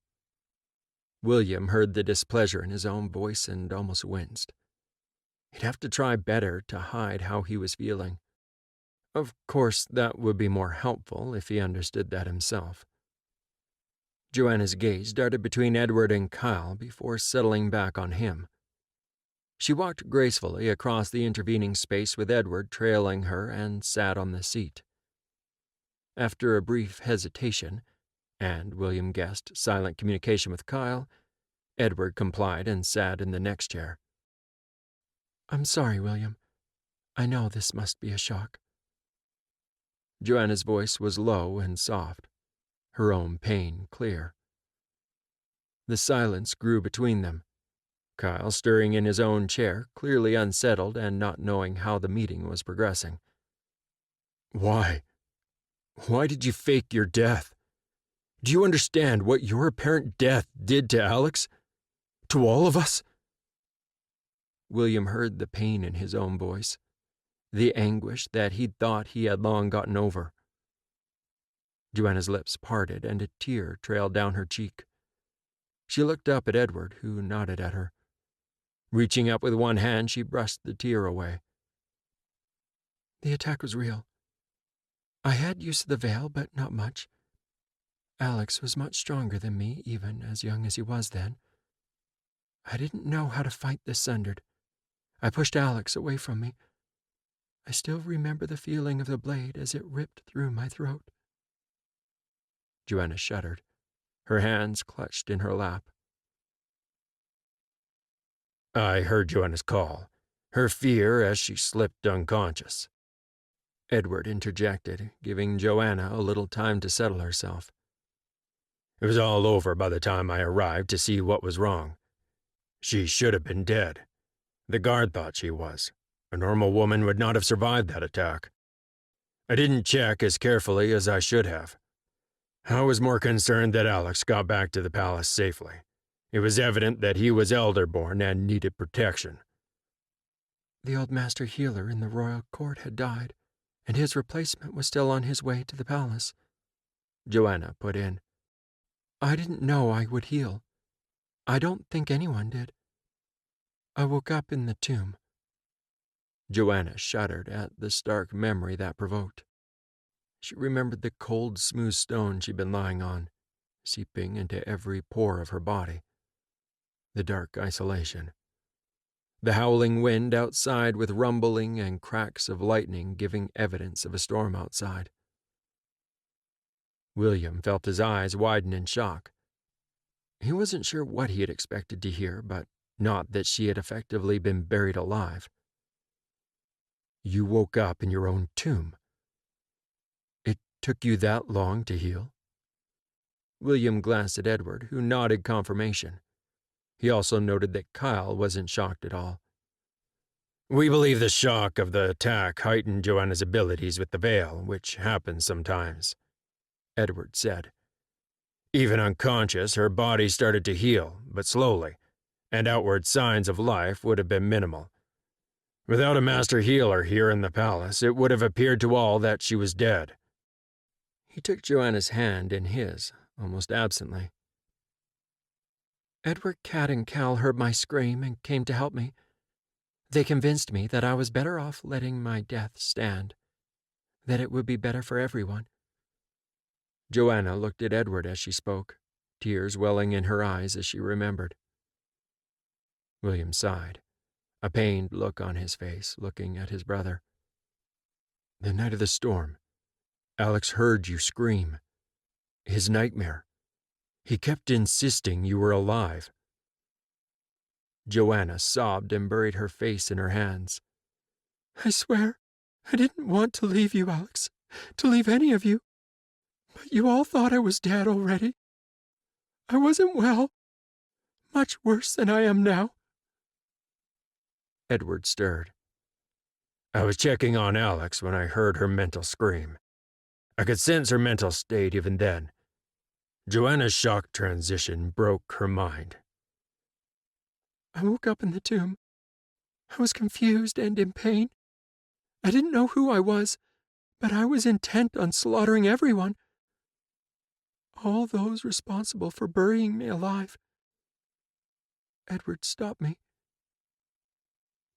William heard the displeasure in his own voice and almost winced. He'd have to try better to hide how he was feeling. Of course, that would be more helpful if he understood that himself. Joanna's gaze darted between Edward and Kyle before settling back on him. She walked gracefully across the intervening space with Edward trailing her and sat on the seat. After a brief hesitation, and William guessed silent communication with Kyle, Edward complied and sat in the next chair. "I'm sorry, William. I know this must be a shock." Joanna's voice was low and soft, her own pain clear. The silence grew between them, Kyle stirring in his own chair, clearly unsettled and not knowing how the meeting was progressing. "Why? Why did you fake your death? Do you understand what your apparent death did to Alex? To all of us?" William heard the pain in his own voice, the anguish that he'd thought he had long gotten over. Joanna's lips parted and a tear trailed down her cheek. She looked up at Edward, who nodded at her. Reaching up with one hand, she brushed the tear away. "The attack was real. I had use of the veil, but not much. Alex was much stronger than me, even as young as he was then. I didn't know how to fight this sundered. I pushed Alex away from me. I still remember the feeling of the blade as it ripped through my throat." Joanna shuddered, her hands clutched in her lap. "I heard Joanna's call, her fear as she slipped unconscious," Edward interjected, giving Joanna a little time to settle herself. "It was all over by the time I arrived to see what was wrong. She should have been dead. The guard thought she was. A normal woman would not have survived that attack. I didn't check as carefully as I should have. I was more concerned that Alex got back to the palace safely. It was evident that he was elderborn and needed protection." "The old master healer in the royal court had died, and his replacement was still on his way to the palace," Joanna put in. "I didn't know I would heal. I don't think anyone did. I woke up in the tomb." Joanna shuddered at the stark memory that provoked. She remembered the cold, smooth stone she'd been lying on, seeping into every pore of her body. The dark isolation. the howling wind outside with rumbling and cracks of lightning giving evidence of a storm outside. William felt his eyes widen in shock. He wasn't sure what he had expected to hear, but not that she had effectively been buried alive. You woke up in your own tomb. It took you that long to heal? William glanced at Edward, who nodded confirmation. He also noted that Kyle wasn't shocked at all. We believe the shock of the attack heightened Joanna's abilities with the veil, which happens sometimes, Edward said. Even unconscious, her body started to heal, but slowly, and outward signs of life would have been minimal. Without a master healer here in the palace, it would have appeared to all that she was dead. He took Joanna's hand in his, almost absently. Edward, Cat, and Cal heard my scream and came to help me. They convinced me that I was better off letting my death stand, that it would be better for everyone. Joanna looked at Edward as she spoke, tears welling in her eyes as she remembered. William sighed, a pained look on his face, looking at his brother. The night of the storm, Alex heard you scream. His nightmare. He kept insisting you were alive. Joanna sobbed and buried her face in her hands. I swear, I didn't want to leave you, Alex, to leave any of you. But you all thought I was dead already. I wasn't well. Much worse than I am now. Edward stirred. I was checking on Alex when I heard her mental scream. I could sense her mental state even then. Joanna's shock transition broke her mind. I woke up in the tomb. I was confused and in pain. I didn't know who I was, but I was intent on slaughtering everyone. All those responsible for burying me alive. Edward stopped me.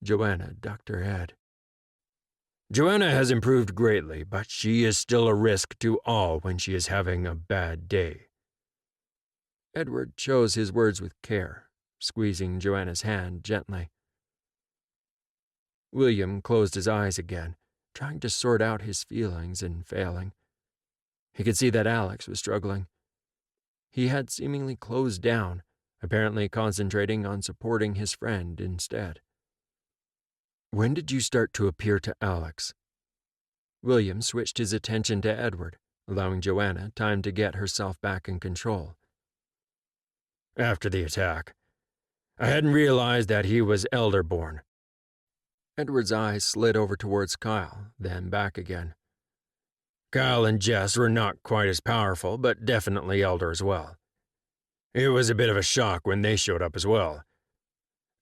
Joanna ducked her head. Joanna has improved greatly, but she is still a risk to all when she is having a bad day. Edward chose his words with care, squeezing Joanna's hand gently. William closed his eyes again, trying to sort out his feelings and failing. He could see that Alex was struggling. He had seemingly closed down, apparently concentrating on supporting his friend instead. When did you start to appear to Alex? William switched his attention to Edward, allowing Joanna time to get herself back in control. After the attack, I hadn't realized that he was elderborn. Edward's eyes slid over towards Kyle, then back again. Kyle and Jess were not quite as powerful, but definitely elder as well. It was a bit of a shock when they showed up as well.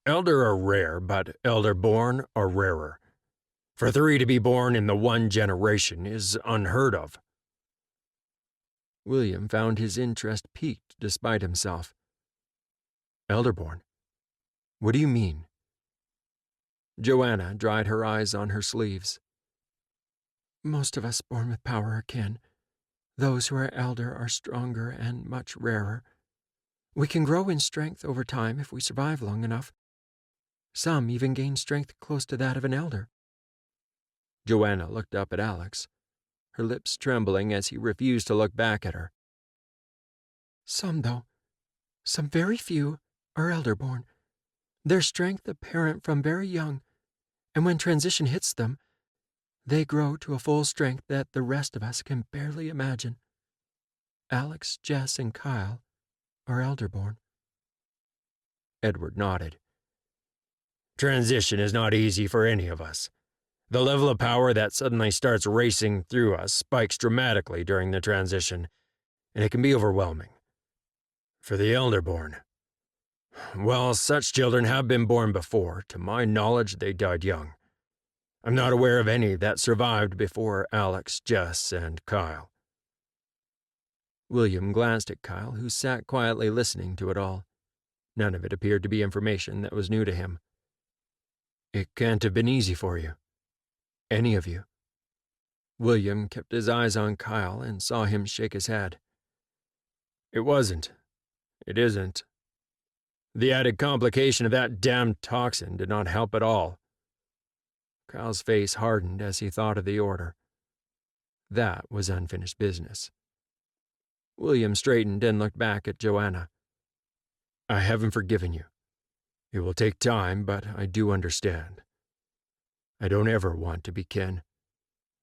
Elder are rare, but elder-born are rarer. For 3 to be born in the one generation is unheard of. William found his interest piqued despite himself. Elderborn? What do you mean? Joanna dried her eyes on her sleeves. Most of us born with power are kin. Those who are elder are stronger and much rarer. We can grow in strength over time if we survive long enough. Some even gain strength close to that of an elder. Joanna looked up at Alex, her lips trembling as he refused to look back at her. Some, though, some very few, are elderborn. Their strength apparent from very young, and when transition hits them, they grow to a full strength that the rest of us can barely imagine. Alex, Jess, and Kyle are elderborn. Edward nodded. Transition is not easy for any of us. The level of power that suddenly starts racing through us spikes dramatically during the transition, and it can be overwhelming. For the elderborn, well, such children have been born before. To my knowledge, they died young. I'm not aware of any that survived before Alex, Jess, and Kyle. William glanced at Kyle, who sat quietly listening to it all. None of it appeared to be information that was new to him. It can't have been easy for you. Any of you. William kept his eyes on Kyle and saw him shake his head. It wasn't. It isn't. The added complication of that damned toxin did not help at all. Kyle's face hardened as he thought of the order. That was unfinished business. William straightened and looked back at Joanna. I haven't forgiven you. It will take time, but I do understand. I don't ever want to be kin.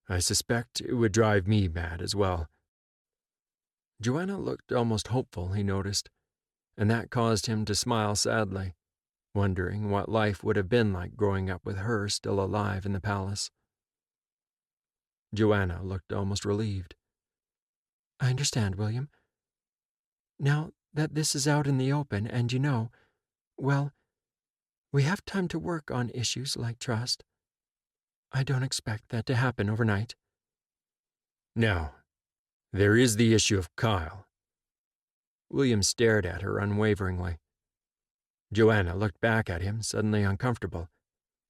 I suspect it would drive me mad as well. Joanna looked almost hopeful, he noticed, and that caused him to smile sadly, wondering what life would have been like growing up with her still alive in the palace. Joanna looked almost relieved. I understand, William. Now that this is out in the open and you know, well, we have time to work on issues like trust. I don't expect that to happen overnight. Now, there is the issue of Kyle. William stared at her unwaveringly. Joanna looked back at him, suddenly uncomfortable,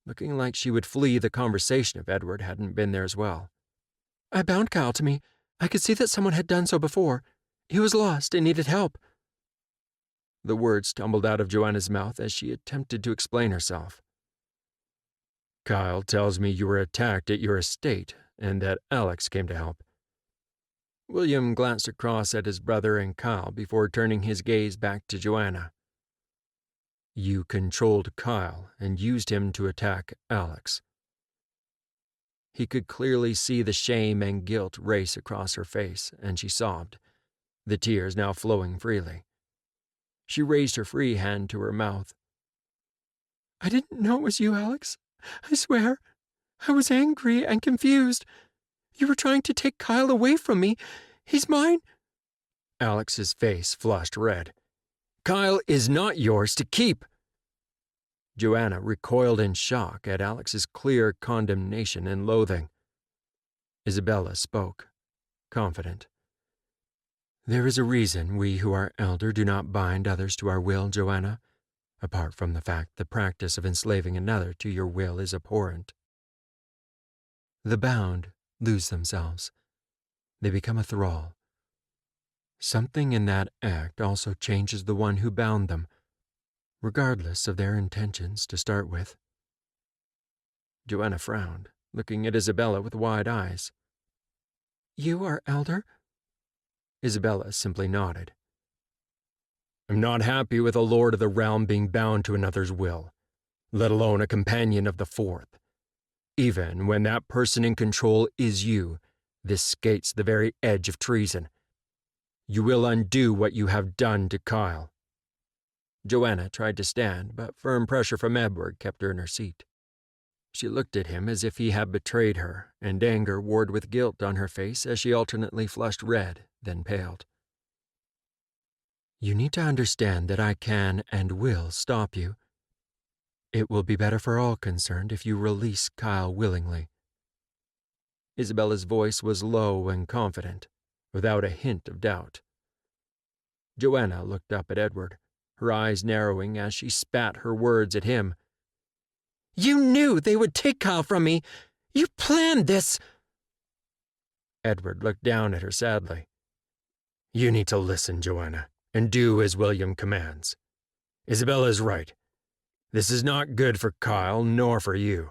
looking like she would flee the conversation if Edward hadn't been there as well. I bound Kyle to me. I could see that someone had done so before. He was lost and needed help. The words tumbled out of Joanna's mouth as she attempted to explain herself. Kyle tells me you were attacked at your estate and that Alex came to help. William glanced across at his brother and Kyle before turning his gaze back to Joanna. You controlled Kyle and used him to attack Alex. He could clearly see the shame and guilt race across her face, and she sobbed, the tears now flowing freely. She raised her free hand to her mouth. I didn't know it was you, Alex. I swear. I was angry and confused. You were trying to take Kyle away from me. He's mine. Alex's face flushed red. Kyle is not yours to keep. Joanna recoiled in shock at Alex's clear condemnation and loathing. Isabella spoke, confident. There is a reason we who are elder do not bind others to our will, Joanna, apart from the fact the practice of enslaving another to your will is abhorrent. The bound lose themselves. They become a thrall. Something in that act also changes the one who bound them, regardless of their intentions to start with. Joanna frowned, looking at Isabella with wide eyes. You are elder? Isabella simply nodded. I'm not happy with a lord of the realm being bound to another's will, let alone a companion of the fourth. Even when that person in control is you, this skates the very edge of treason. You will undo what you have done to Kyle. Joanna tried to stand, but firm pressure from Edward kept her in her seat. She looked at him as if he had betrayed her, and anger warred with guilt on her face as she alternately flushed red, then paled. You need to understand that I can and will stop you. It will be better for all concerned if you release Kyle willingly. Isabella's voice was low and confident, without a hint of doubt. Joanna looked up at Edward, her eyes narrowing as she spat her words at him. You knew they would take Kyle from me! You planned this! Edward looked down at her sadly. You need to listen, Joanna, and do as William commands. Isabella is right. This is not good for Kyle, nor for you.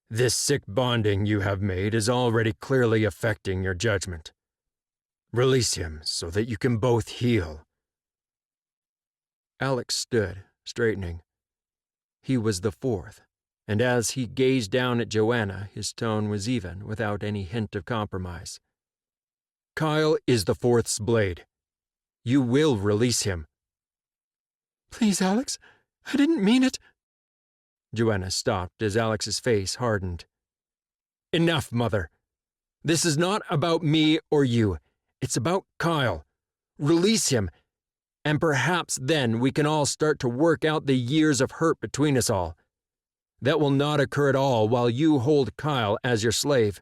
This sick bonding you have made is already clearly affecting your judgment. Release him so that you can both heal. Alex stood, straightening. He was the fourth, and as he gazed down at Joanna, his tone was even, without any hint of compromise. Kyle is the fourth's blade. You will release him. Please, Alex, I didn't mean it. Joanna stopped as Alex's face hardened. Enough, Mother. This is not about me or you. It's about Kyle. Release him, and perhaps then we can all start to work out the years of hurt between us all. That will not occur at all while you hold Kyle as your slave.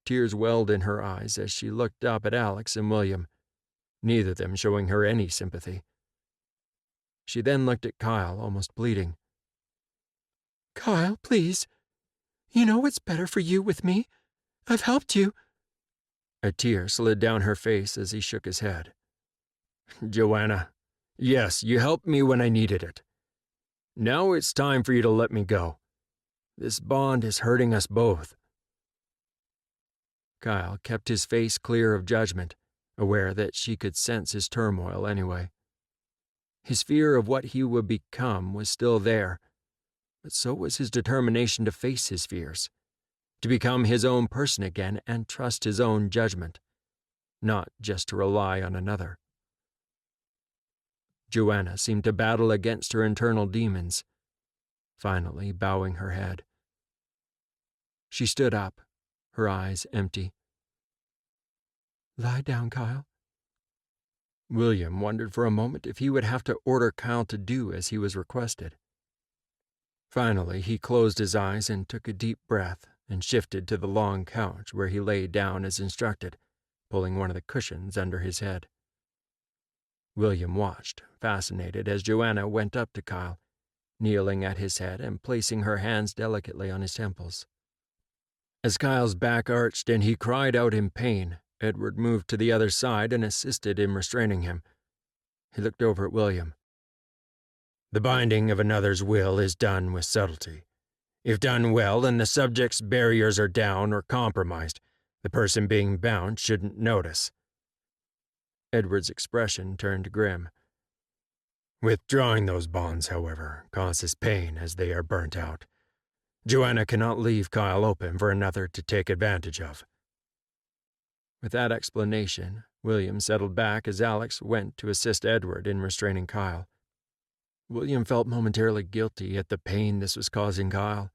Tears welled in her eyes as she looked up at Alex and William, neither of them showing her any sympathy. She then looked at Kyle, almost pleading. Kyle, please. You know what's better for you with me. I've helped you. A tear slid down her face as he shook his head. Joanna, Yes, you helped me when I needed it. Now it's time for you to let me go. This bond is hurting us both." Kyle kept his face clear of judgment, aware that she could sense his turmoil anyway. His fear of what he would become was still there, but so was his determination to face his fears, to become his own person again and trust his own judgment, not just to rely on another. Joanna seemed to battle against her internal demons, finally bowing her head. She stood up, her eyes empty. "Lie down, Kyle." William wondered for a moment if he would have to order Kyle to do as he was requested. Finally, he closed his eyes and took a deep breath and shifted to the long couch where he lay down as instructed, pulling one of the cushions under his head. William watched, fascinated, as Joanna went up to Kyle, kneeling at his head and placing her hands delicately on his temples. As Kyle's back arched and he cried out in pain, Edward moved to the other side and assisted in restraining him. He looked over at William. "The binding of another's will is done with subtlety. If done well and the subject's barriers are down or compromised, the person being bound shouldn't notice." Edward's expression turned grim. "Withdrawing those bonds, however, causes pain as they are burnt out. Joanna cannot leave Kyle open for another to take advantage of." With that explanation, William settled back as Alex went to assist Edward in restraining Kyle. William felt momentarily guilty at the pain this was causing Kyle,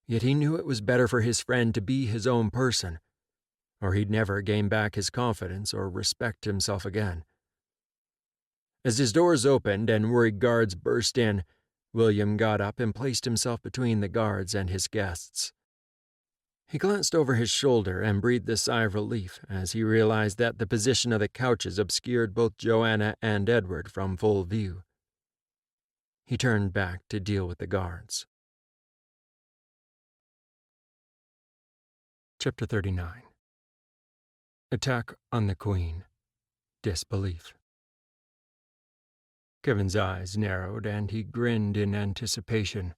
yet he knew it was better for his friend to be his own person, or he'd never gain back his confidence or respect himself again. As his doors opened and worried guards burst in, William got up and placed himself between the guards and his guests. He glanced over his shoulder and breathed a sigh of relief as he realized that the position of the couches obscured both Joanna and Edward from full view. He turned back to deal with the guards. Chapter 39. Attack on the Queen. Disbelief. Kevin's eyes narrowed and he grinned in anticipation.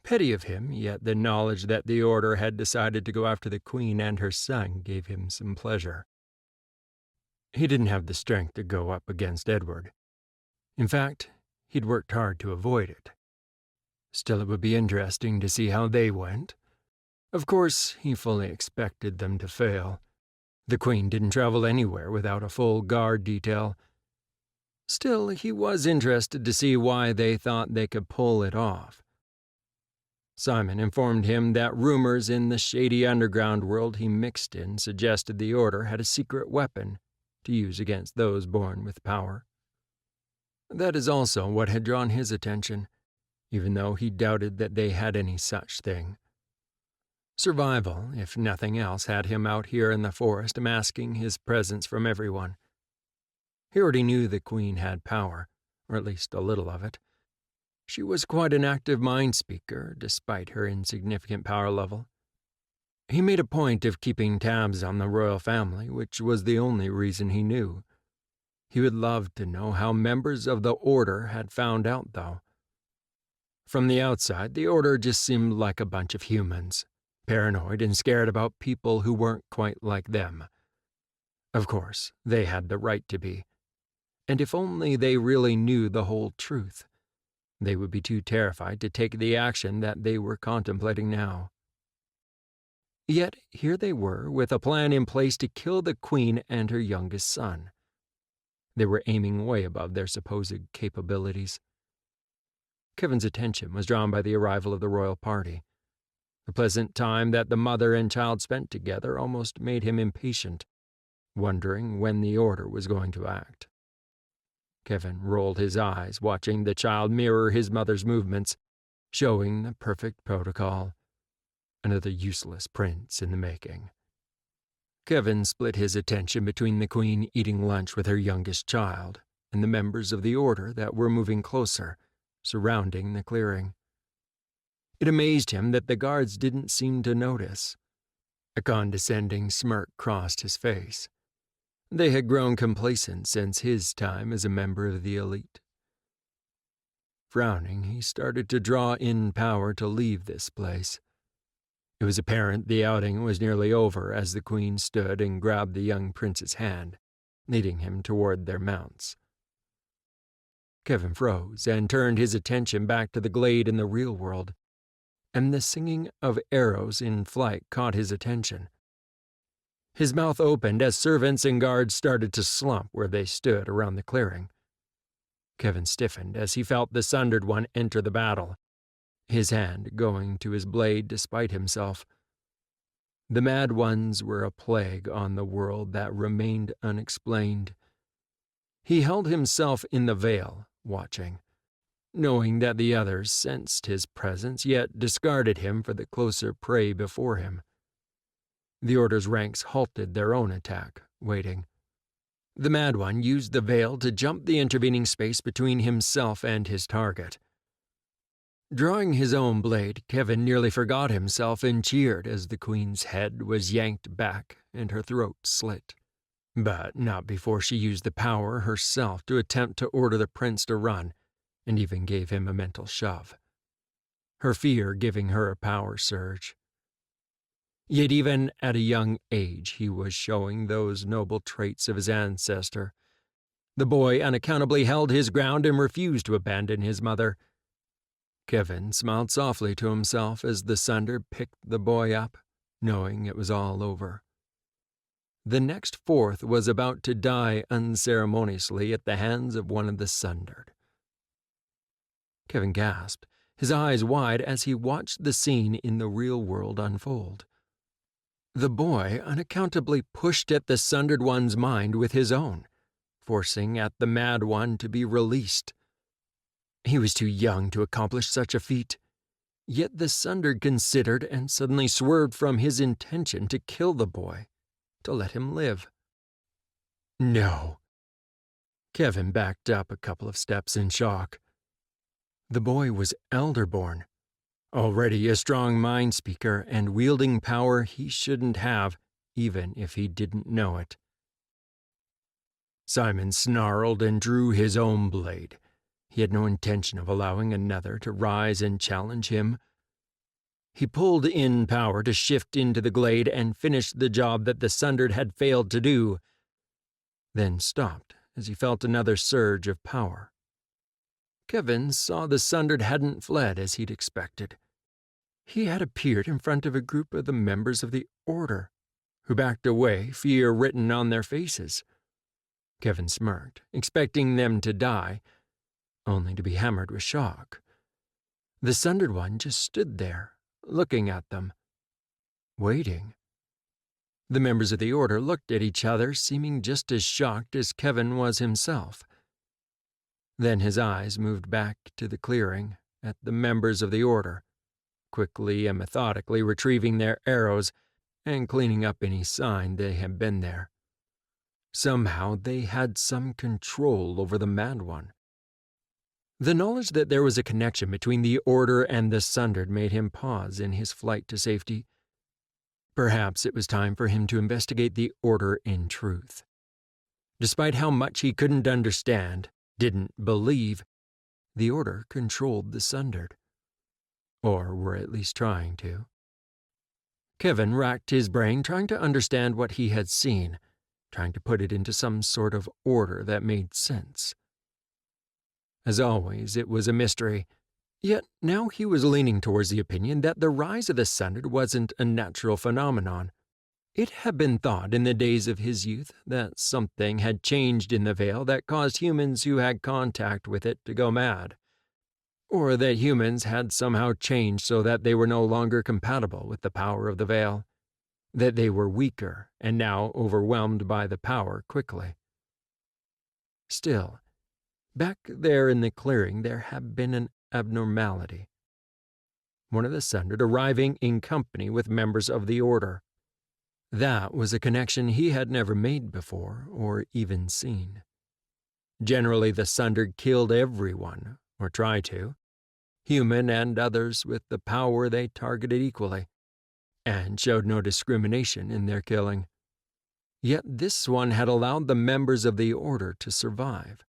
Petty of him, yet the knowledge that the Order had decided to go after the Queen and her son gave him some pleasure. He didn't have the strength to go up against Edward. In fact, he'd worked hard to avoid it. Still, it would be interesting to see how they went. Of course, he fully expected them to fail. The Queen didn't travel anywhere without a full guard detail. Still, he was interested to see why they thought they could pull it off. Simon informed him that rumors in the shady underground world he mixed in suggested the Order had a secret weapon to use against those born with power. That is also what had drawn his attention, even though he doubted that they had any such thing. Survival, if nothing else, had him out here in the forest masking his presence from everyone. He already knew the Queen had power, or at least a little of it. She was quite an active mind speaker, despite her insignificant power level. He made a point of keeping tabs on the royal family, which was the only reason he knew. He would love to know how members of the Order had found out, though. From the outside, the Order just seemed like a bunch of humans, paranoid and scared about people who weren't quite like them. Of course, they had the right to be. And if only they really knew the whole truth, they would be too terrified to take the action that they were contemplating now. Yet here they were, with a plan in place to kill the Queen and her youngest son. They were aiming way above their supposed capabilities. Kevin's attention was drawn by the arrival of the royal party. The pleasant time that the mother and child spent together almost made him impatient, wondering when the Order was going to act. Kevin rolled his eyes, watching the child mirror his mother's movements, showing the perfect protocol. Another useless prince in the making. Kevin split his attention between the Queen eating lunch with her youngest child and the members of the Order that were moving closer, surrounding the clearing. It amazed him that the guards didn't seem to notice. A condescending smirk crossed his face. They had grown complacent since his time as a member of the elite. Frowning, he started to draw in power to leave this place. It was apparent the outing was nearly over as the queen stood and grabbed the young prince's hand, leading him toward their mounts. Kevin froze and turned his attention back to the glade in the real world, and the singing of arrows in flight caught his attention. His mouth opened as servants and guards started to slump where they stood around the clearing. Kevin stiffened as he felt the Sundered One enter the battle, his hand going to his blade despite himself. The Mad Ones were a plague on the world that remained unexplained. He held himself in the veil, watching, knowing that the others sensed his presence yet discarded him for the closer prey before him. The Order's ranks halted their own attack, waiting. The Mad One used the veil to jump the intervening space between himself and his target. Drawing his own blade, Kevin nearly forgot himself and cheered as the queen's head was yanked back and her throat slit. But not before she used the power herself to attempt to order the prince to run, and even gave him a mental shove. Her fear giving her a power surge. Yet even at a young age he was showing those noble traits of his ancestor. The boy unaccountably held his ground and refused to abandon his mother. Kevin smiled softly to himself as the Sunder picked the boy up, knowing it was all over. The next fourth was about to die unceremoniously at the hands of one of the Sundered. Kevin gasped, his eyes wide as he watched the scene in the real world unfold. The boy unaccountably pushed at the Sundered One's mind with his own, forcing at the Mad One to be released. He was too young to accomplish such a feat, yet the Sundered considered and suddenly swerved from his intention to kill the boy, to let him live. No. Kevin backed up a couple of steps in shock. The boy was Elderborn, already a strong mind speaker and wielding power he shouldn't have, even if he didn't know it. Simon snarled and drew his own blade. He had no intention of allowing another to rise and challenge him. He pulled in power to shift into the glade and finish the job that the Sundered had failed to do, then stopped as he felt another surge of power. Kevin saw the Sundered hadn't fled as he'd expected. He had appeared in front of a group of the members of the Order, who backed away, fear written on their faces. Kevin smirked, expecting them to die, only to be hammered with shock. The Sundered One just stood there, looking at them, waiting. The members of the Order looked at each other, seeming just as shocked as Kevin was himself. Then his eyes moved back to the clearing, at the members of the Order, quickly and methodically retrieving their arrows and cleaning up any sign they had been there. Somehow they had some control over the Mad One. The knowledge that there was a connection between the Order and the Sundered made him pause in his flight to safety. Perhaps it was time for him to investigate the Order in truth. Despite how much he couldn't understand, didn't believe, the Order controlled the Sundered. Or were at least trying to. Kevin racked his brain trying to understand what he had seen, trying to put it into some sort of order that made sense. As always, it was a mystery, yet now he was leaning towards the opinion that the rise of the Sundered wasn't a natural phenomenon. It had been thought in the days of his youth that something had changed in the veil that caused humans who had contact with it to go mad, or that humans had somehow changed so that they were no longer compatible with the power of the veil, that they were weaker and now overwhelmed by the power quickly. Still, back there in the clearing there had been an abnormality. One of the Sundered arriving in company with members of the Order. That was a connection he had never made before or even seen. Generally, the Sundered killed everyone, or tried to, human and others with the power they targeted equally, and showed no discrimination in their killing. Yet this one had allowed the members of the order to survive.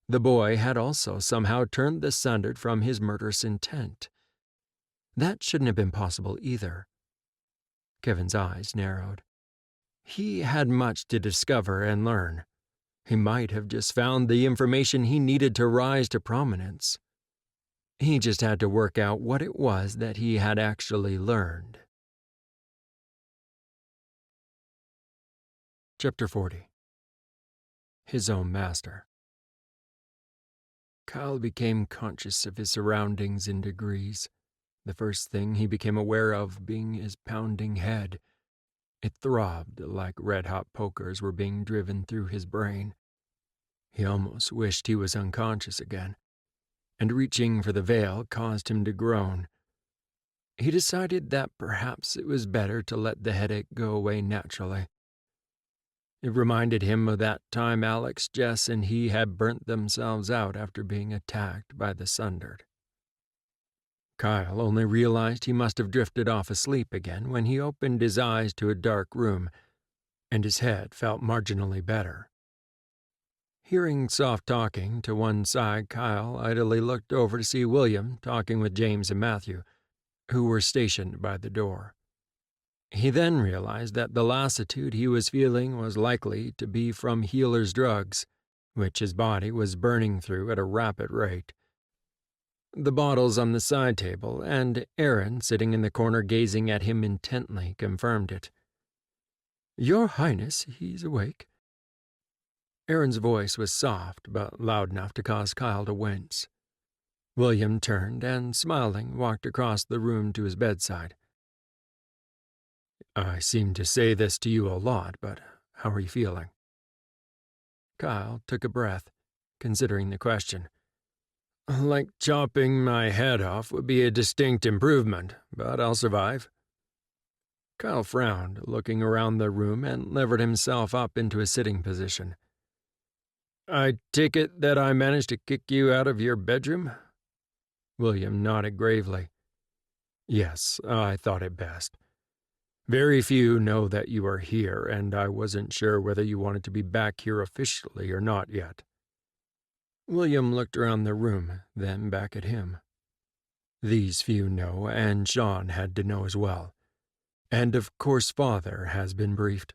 The boy had also somehow turned the Sundered from his murderous intent. That shouldn't have been possible either. Kevin's eyes narrowed. He had much to discover and learn. He might have just found the information he needed to rise to prominence. He just had to work out what it was that he had actually learned. Chapter 40. His Own Master. Kyle became conscious of his surroundings in degrees. The first thing he became aware of being his pounding head. It throbbed like red-hot pokers were being driven through his brain. He almost wished he was unconscious again, and reaching for the veil caused him to groan. He decided that perhaps it was better to let the headache go away naturally. It reminded him of that time Alex, Jess, and he had burnt themselves out after being attacked by the Sundered. Kyle only realized he must have drifted off asleep again when he opened his eyes to a dark room, and his head felt marginally better. Hearing soft talking to one side, Kyle idly looked over to see William talking with James and Matthew, who were stationed by the door. He then realized that the lassitude he was feeling was likely to be from healer's drugs, which his body was burning through at a rapid rate. The bottles on the side table and Aaron sitting in the corner gazing at him intently confirmed it. "Your Highness, he's awake." Aaron's voice was soft but loud enough to cause Kyle to wince. William turned and, smiling, walked across the room to his bedside. "I seem to say this to you a lot, but how are you feeling?" Kyle took a breath, considering the question. "Like chopping my head off would be a distinct improvement, but I'll survive." Kyle frowned, looking around the room, and levered himself up into a sitting position. "I take it that I managed to kick you out of your bedroom?" William nodded gravely. "Yes, I thought it best. Very few know that you are here, and I wasn't sure whether you wanted to be back here officially or not yet." William looked around the room, then back at him. "These few know, and Sean had to know as well. And of course Father has been briefed.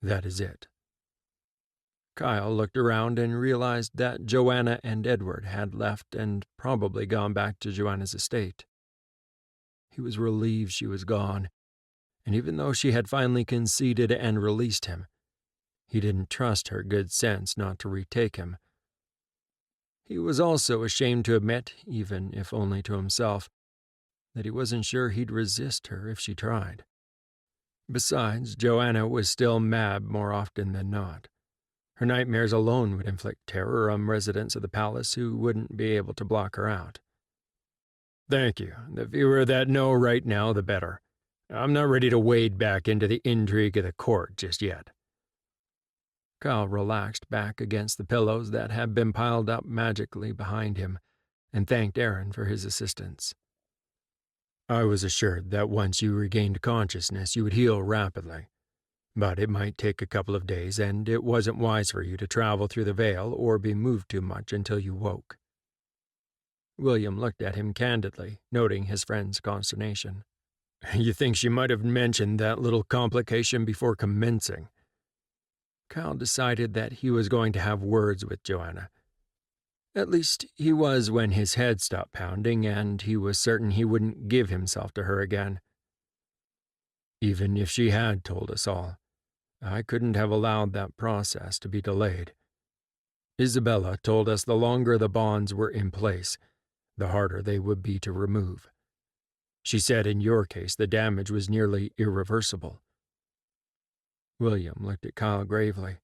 That is it." Kyle looked around and realized that Joanna and Edward had left and probably gone back to Joanna's estate. He was relieved she was gone, and even though she had finally conceded and released him, he didn't trust her good sense not to retake him. He was also ashamed to admit, even if only to himself, that he wasn't sure he'd resist her if she tried. Besides, Joanna was still mad more often than not. Her nightmares alone would inflict terror on residents of the palace who wouldn't be able to block her out. "Thank you. The fewer that know right now, the better. I'm not ready to wade back into the intrigue of the court just yet." Kyle relaxed back against the pillows that had been piled up magically behind him and thanked Aaron for his assistance. "I was assured that once you regained consciousness, you would heal rapidly. But it might take a couple of days, and it wasn't wise for you to travel through the veil or be moved too much until you woke." William looked at him candidly, noting his friend's consternation. "You think she might have mentioned that little complication before commencing?" Kyle decided that he was going to have words with Joanna. At least he was when his head stopped pounding, and he was certain he wouldn't give himself to her again. "Even if she had told us all, I couldn't have allowed that process to be delayed. Isabella told us the longer the bonds were in place, the harder they would be to remove. She said in your case the damage was nearly irreversible." William looked at Kyle gravely.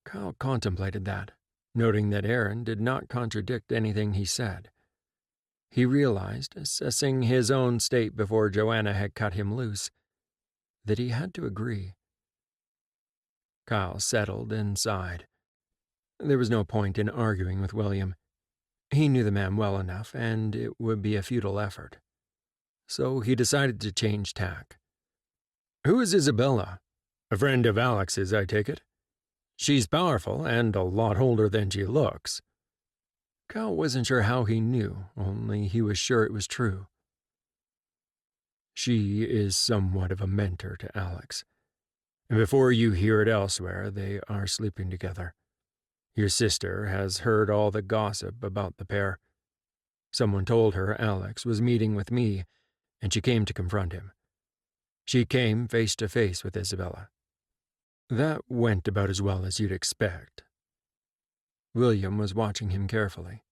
Kyle contemplated that, noting that Aaron did not contradict anything he said. He realized, assessing his own state before Joanna had cut him loose, that he had to agree. Kyle settled and sighed. There was no point in arguing with William. He knew the man well enough, and it would be a futile effort. So he decided to change tack. "Who is Isabella? A friend of Alex's, I take it? She's powerful and a lot older than she looks. Kyle wasn't sure how he knew, only he was sure it was true. She is somewhat of a mentor to Alex. And before you hear it elsewhere, they are sleeping together. Your sister has heard all the gossip about the pair. Someone told her Alex was meeting with me, and she came to confront him. She came face to face with Isabella. That went about as well as you'd expect. William was watching him carefully.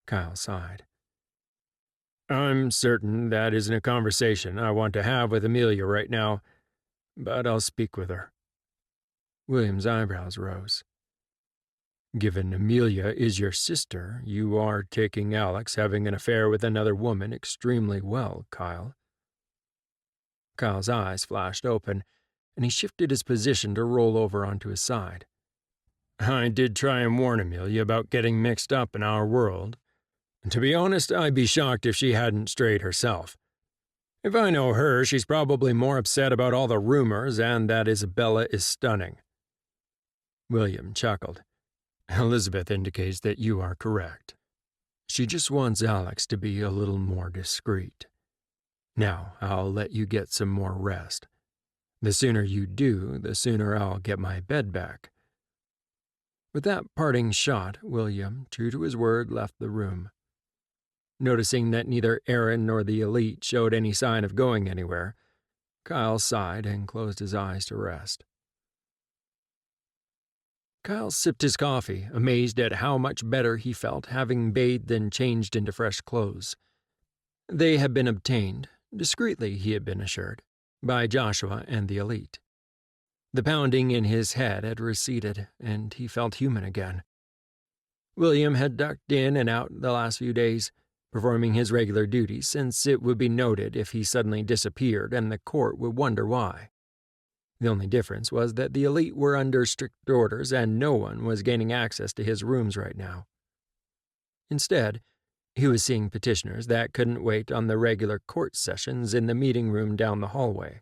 Kyle sighed. I'm certain that isn't a conversation I want to have with Amelia right now, but I'll speak with her. William's eyebrows rose. Given Amelia is your sister, you are taking Alex having an affair with another woman extremely well, Kyle. Kyle's eyes flashed open, and he shifted his position to roll over onto his side. I did try and warn Amelia about getting mixed up in our world. And to be honest, I'd be shocked if she hadn't strayed herself. If I know her, she's probably more upset about all the rumors and that Isabella is stunning. William chuckled. Elizabeth indicates that you are correct. She just wants Alex to be a little more discreet. Now, I'll let you get some more rest. The sooner you do, the sooner I'll get my bed back. With that parting shot, William, true to his word, left the room. Noticing that neither Aaron nor the elite showed any sign of going anywhere, Kyle sighed and closed his eyes to rest. Kyle sipped his coffee, amazed at how much better he felt having bathed and changed into fresh clothes. They had been obtained, discreetly he had been assured, by Joshua and the elite. The pounding in his head had receded, and he felt human again. William had ducked in and out the last few days, performing his regular duties, since it would be noted if he suddenly disappeared and the court would wonder why. The only difference was that the elite were under strict orders and no one was gaining access to his rooms right now. Instead, he was seeing petitioners that couldn't wait on the regular court sessions in the meeting room down the hallway.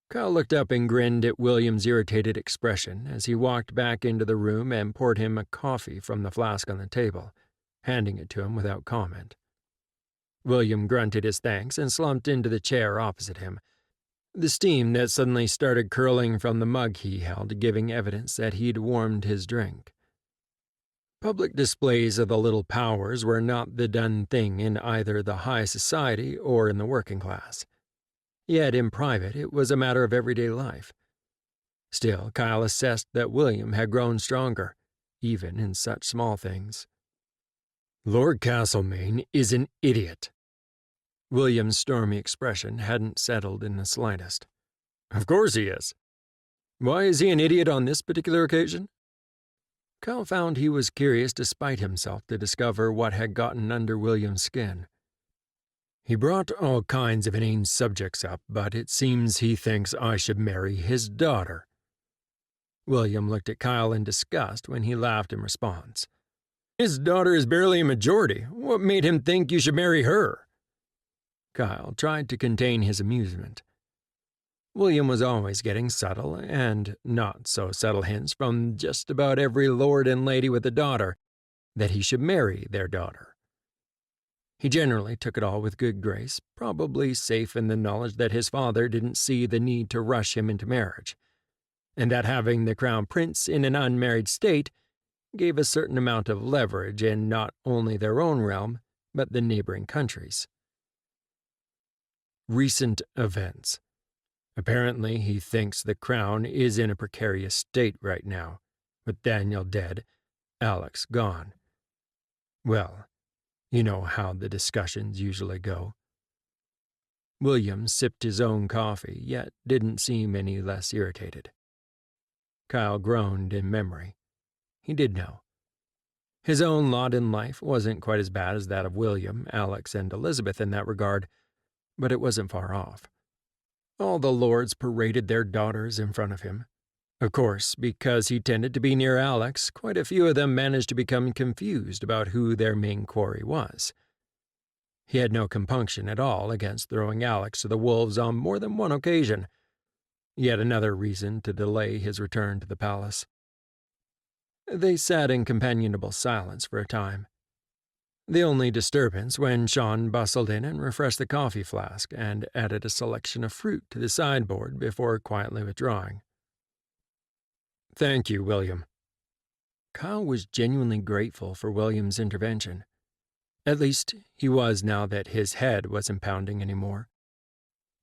Kyle looked up and grinned at William's irritated expression as he walked back into the room and poured him a coffee from the flask on the table, handing it to him without comment. William grunted his thanks and slumped into the chair opposite him, the steam that suddenly started curling from the mug he held giving evidence that he'd warmed his drink. Public displays of the little powers were not the done thing in either the high society or in the working class. Yet in private it was a matter of everyday life. Still, Kyle assessed that William had grown stronger, even in such small things. Lord Castlemaine is an idiot. William's stormy expression hadn't settled in the slightest. Of course he is. Why is he an idiot on this particular occasion? Kyle found he was curious despite himself to discover what had gotten under William's skin. He brought all kinds of inane subjects up, but it seems he thinks I should marry his daughter. William looked at Kyle in disgust when he laughed in response. His daughter is barely a majority. What made him think you should marry her? Kyle tried to contain his amusement. William was always getting subtle and not so subtle hints from just about every lord and lady with a daughter that he should marry their daughter. He generally took it all with good grace, probably safe in the knowledge that his father didn't see the need to rush him into marriage, and that having the crown prince in an unmarried state gave a certain amount of leverage in not only their own realm, but the neighboring countries. Recent events. Apparently, he thinks the crown is in a precarious state right now, with Daniel dead, Alex gone. Well, you know how the discussions usually go. William sipped his own coffee, yet didn't seem any less irritated. Kyle groaned in memory. He did know. His own lot in life wasn't quite as bad as that of William, Alex, and Elizabeth in that regard, but it wasn't far off. All the lords paraded their daughters in front of him. Of course, because he tended to be near Alex, quite a few of them managed to become confused about who their main quarry was. He had no compunction at all against throwing Alex to the wolves on more than one occasion. Yet another reason to delay his return to the palace. They sat in companionable silence for a time. The only disturbance when Sean bustled in and refreshed the coffee flask and added a selection of fruit to the sideboard before quietly withdrawing. "Thank you, William." Kyle was genuinely grateful for William's intervention. At least, he was now that his head wasn't pounding anymore.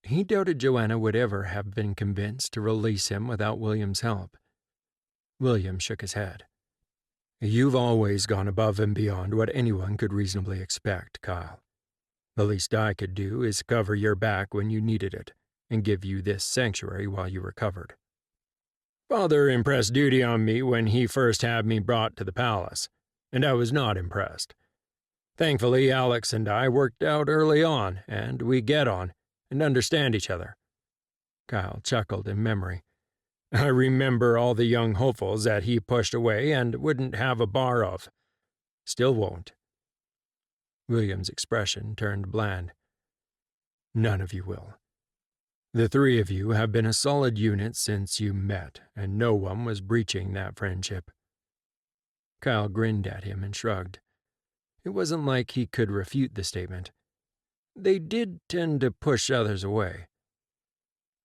He doubted Joanna would ever have been convinced to release him without William's help. William shook his head. "You've always gone above and beyond what anyone could reasonably expect, Kyle. The least I could do is cover your back when you needed it and give you this sanctuary while you recovered. Father impressed duty on me when he first had me brought to the palace, and I was not impressed. Thankfully, Alex and I worked out early on, and we get on and understand each other." Kyle chuckled in memory. "I remember all the young hopefuls that he pushed away and wouldn't have a bar of. Still won't." William's expression turned bland. "None of you will. The three of you have been a solid unit since you met, and no one was breaching that friendship." Kyle grinned at him and shrugged. It wasn't like he could refute the statement. They did tend to push others away.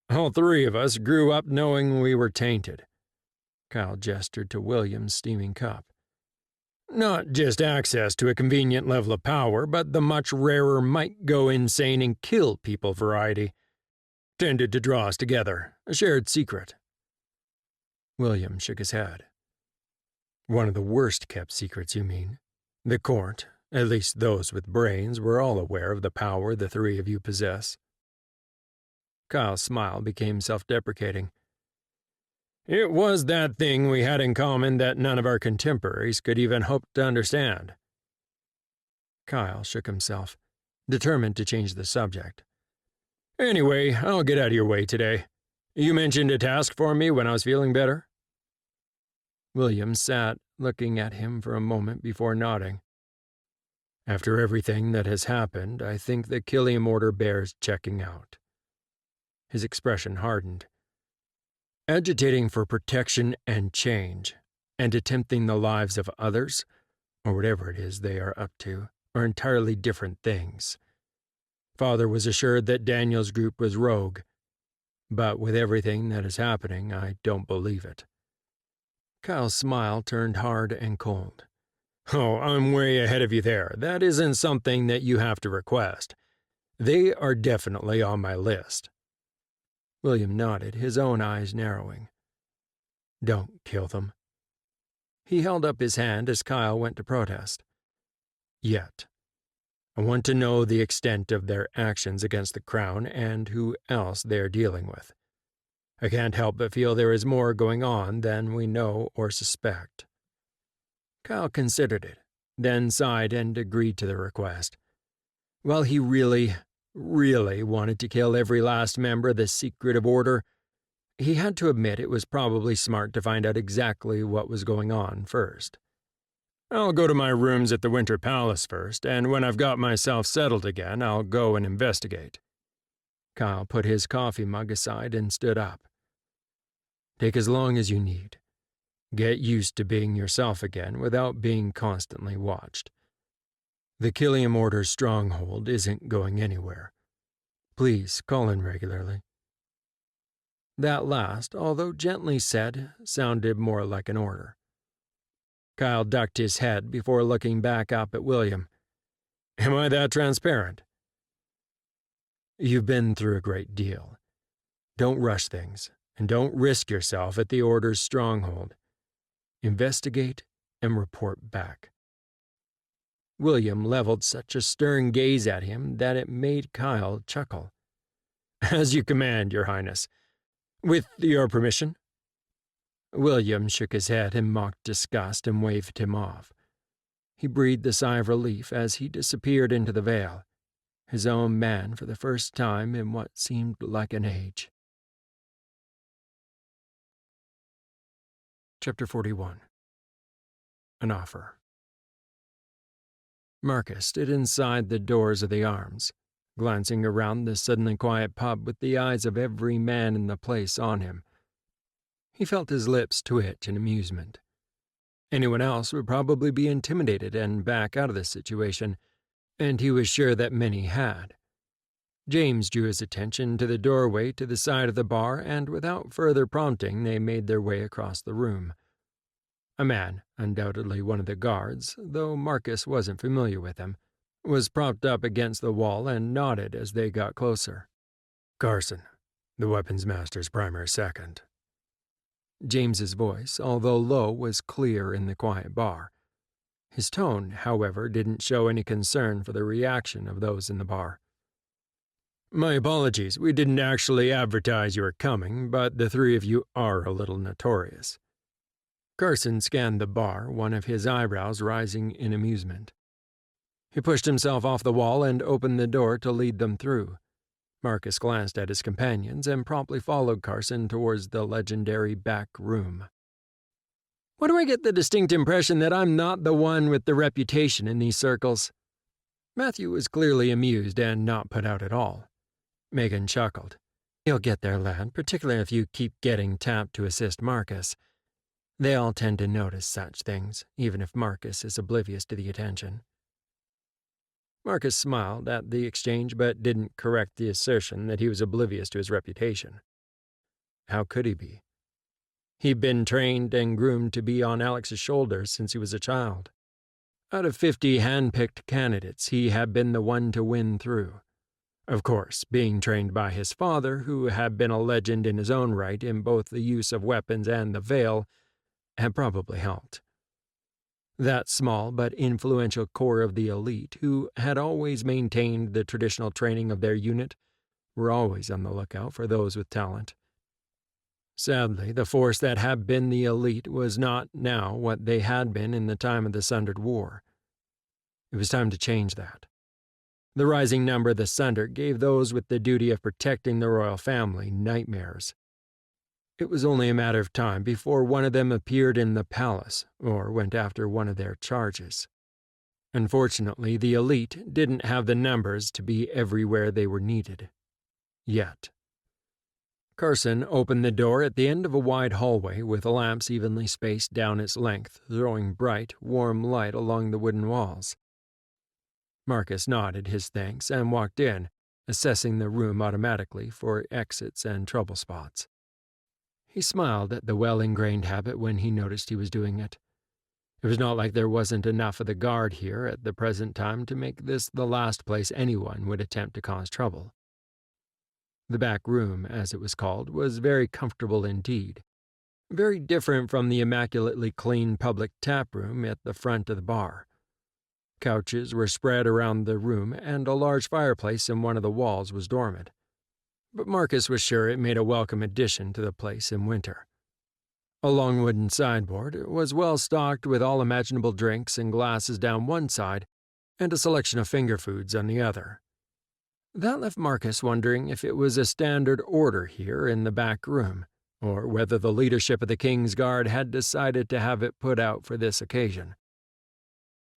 "All three of us grew up knowing we were tainted." Kyle gestured to William's steaming cup. "Not just access to a convenient level of power, but the much rarer might go insane and kill people variety. Tended to draw us together, a shared secret." William shook his head. "One of the worst-kept secrets, you mean? The court, at least those with brains, were all aware of the power the three of you possess." Kyle's smile became self-deprecating. "It was that thing we had in common that none of our contemporaries could even hope to understand." Kyle shook himself, determined to change the subject. "Anyway, I'll get out of your way today. You mentioned a task for me when I was feeling better?" William sat, looking at him for a moment before nodding. "After everything that has happened, I think the Killiam Order bears checking out." His expression hardened. "Agitating for protection and change, and attempting the lives of others, or whatever it is they are up to, are entirely different things. Father was assured that Daniel's group was rogue, but with everything that is happening, I don't believe it." Kyle's smile turned hard and cold. "Oh, I'm way ahead of you there. That isn't something that you have to request. They are definitely on my list." William nodded, his own eyes narrowing. "Don't kill them." He held up his hand as Kyle went to protest. "Yet. I want to know the extent of their actions against the crown and who else they're dealing with. I can't help but feel there is more going on than we know or suspect." Kyle considered it, then sighed and agreed to the request. While he really wanted to kill every last member of the secretive order, he had to admit it was probably smart to find out exactly what was going on first. "I'll go to my rooms at the Winter Palace first, and when I've got myself settled again, I'll go and investigate." Kyle put his coffee mug aside and stood up. "Take as long as you need. Get used to being yourself again without being constantly watched. The Killiam Order's stronghold isn't going anywhere. Please call in regularly." That last, although gently said, sounded more like an order. Kyle ducked his head before looking back up at William. "Am I that transparent?" "You've been through a great deal. Don't rush things, and don't risk yourself at the Order's stronghold. Investigate and report back." William leveled such a stern gaze at him that it made Kyle chuckle. "As you command, Your Highness. With your permission?" William shook his head in mock disgust and waved him off. He breathed a sigh of relief as he disappeared into the veil, his own man for the first time in what seemed like an age. Chapter 41. An Offer. Marcus stood inside the doors of the Arms, glancing around the suddenly quiet pub with the eyes of every man in the place on him. He felt his lips twitch in amusement. Anyone else would probably be intimidated and back out of the situation, and he was sure that many had. James drew his attention to the doorway to the side of the bar, and without further prompting, they made their way across the room. A man, undoubtedly one of the guards, though Marcus wasn't familiar with him, was propped up against the wall and nodded as they got closer. "Carson, the weapons master's primary second." James's voice, although low, was clear in the quiet bar. His tone, however, didn't show any concern for the reaction of those in the bar. "My apologies, we didn't actually advertise you were coming, but the three of you are a little notorious." Carson scanned the bar, one of his eyebrows rising in amusement. He pushed himself off the wall and opened the door to lead them through. Marcus glanced at his companions and promptly followed Carson towards the legendary back room. "Why do I get the distinct impression that I'm not the one with the reputation in these circles?" Matthew was clearly amused and not put out at all. Megan chuckled. "You'll get there, lad, particularly if you keep getting tapped to assist Marcus. They all tend to notice such things, even if Marcus is oblivious to the attention." Marcus smiled at the exchange but didn't correct the assertion that he was oblivious to his reputation. How could he be? He'd been trained and groomed to be on Alex's shoulders since he was a child. Out of 50 hand-picked candidates, he had been the one to win through. Of course, being trained by his father, who had been a legend in his own right in both the use of weapons and the veil, had probably helped. That small but influential core of the elite, who had always maintained the traditional training of their unit, were always on the lookout for those with talent. Sadly, the force that had been the elite was not now what they had been in the time of the Sundered War. It was time to change that. The rising number of the Sundered gave those with the duty of protecting the royal family nightmares. It was only a matter of time before one of them appeared in the palace or went after one of their charges. Unfortunately, the elite didn't have the numbers to be everywhere they were needed. Yet. Carson opened the door at the end of a wide hallway with lamps evenly spaced down its length, throwing bright, warm light along the wooden walls. Marcus nodded his thanks and walked in, assessing the room automatically for exits and trouble spots. He smiled at the well-ingrained habit when he noticed he was doing it. It was not like there wasn't enough of the guard here at the present time to make this the last place anyone would attempt to cause trouble. The back room, as it was called, was very comfortable indeed, very different from the immaculately clean public tap room at the front of the bar. Couches were spread around the room, and a large fireplace in one of the walls was dormant. But Marcus was sure it made a welcome addition to the place in winter. A long wooden sideboard was well stocked with all imaginable drinks and glasses down one side, and a selection of finger foods on the other. That left Marcus wondering if it was a standard order here in the back room, or whether the leadership of the King's Guard had decided to have it put out for this occasion.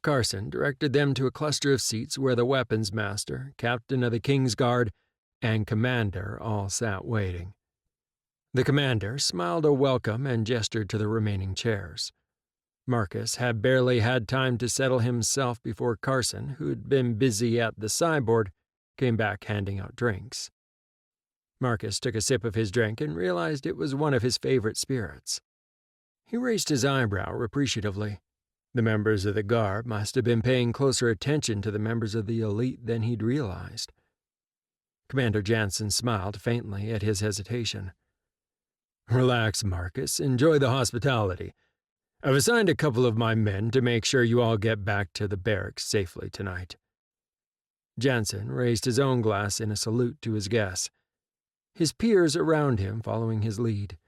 Carson directed them to a cluster of seats where the weapons master, captain of the King's Guard, and commander all sat waiting. The commander smiled a welcome and gestured to the remaining chairs. Marcus had barely had time to settle himself before Carson, who'd been busy at the sideboard, came back handing out drinks. Marcus took a sip of his drink and realized it was one of his favorite spirits. He raised his eyebrow appreciatively. The members of the guard must have been paying closer attention to the members of the elite than he'd realized. Commander Jansen smiled faintly at his hesitation. "Relax, Marcus. Enjoy the hospitality. I've assigned a couple of my men to make sure you all get back to the barracks safely tonight." Jansen raised his own glass in a salute to his guests, his peers around him following his lead.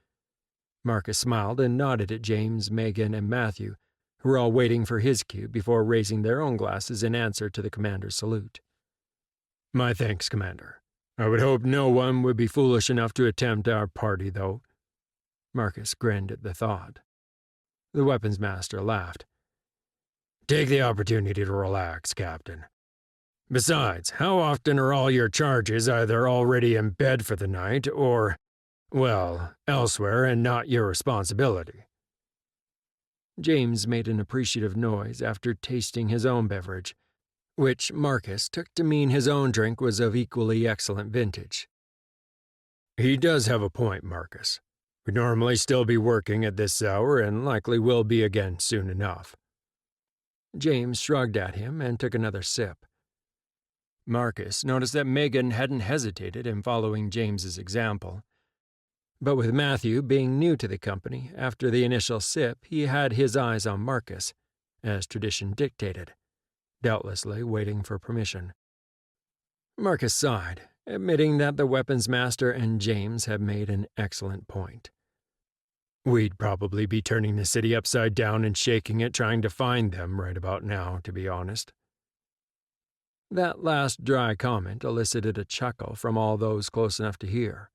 Marcus smiled and nodded at James, Megan, and Matthew, who were all waiting for his cue before raising their own glasses in answer to the commander's salute. "My thanks, Commander. I would hope no one would be foolish enough to attempt our party, though." Marcus grinned at the thought. The weapons master laughed. "Take the opportunity to relax, Captain." Besides, how often are all your charges either already in bed for the night or, well, elsewhere and not your responsibility? James made an appreciative noise after tasting his own beverage, which Marcus took to mean his own drink was of equally excellent vintage. He does have a point, Marcus. We'd normally still be working at this hour and likely will be again soon enough. James shrugged at him and took another sip. Marcus noticed that Megan hadn't hesitated in following James's example. But with Matthew being new to the company, after the initial sip, he had his eyes on Marcus, as tradition dictated, doubtlessly waiting for permission. Marcus sighed, admitting that the weapons master and James had made an excellent point. We'd probably be turning the city upside down and shaking it trying to find them right about now, to be honest. That last dry comment elicited a chuckle from all those close enough to hear.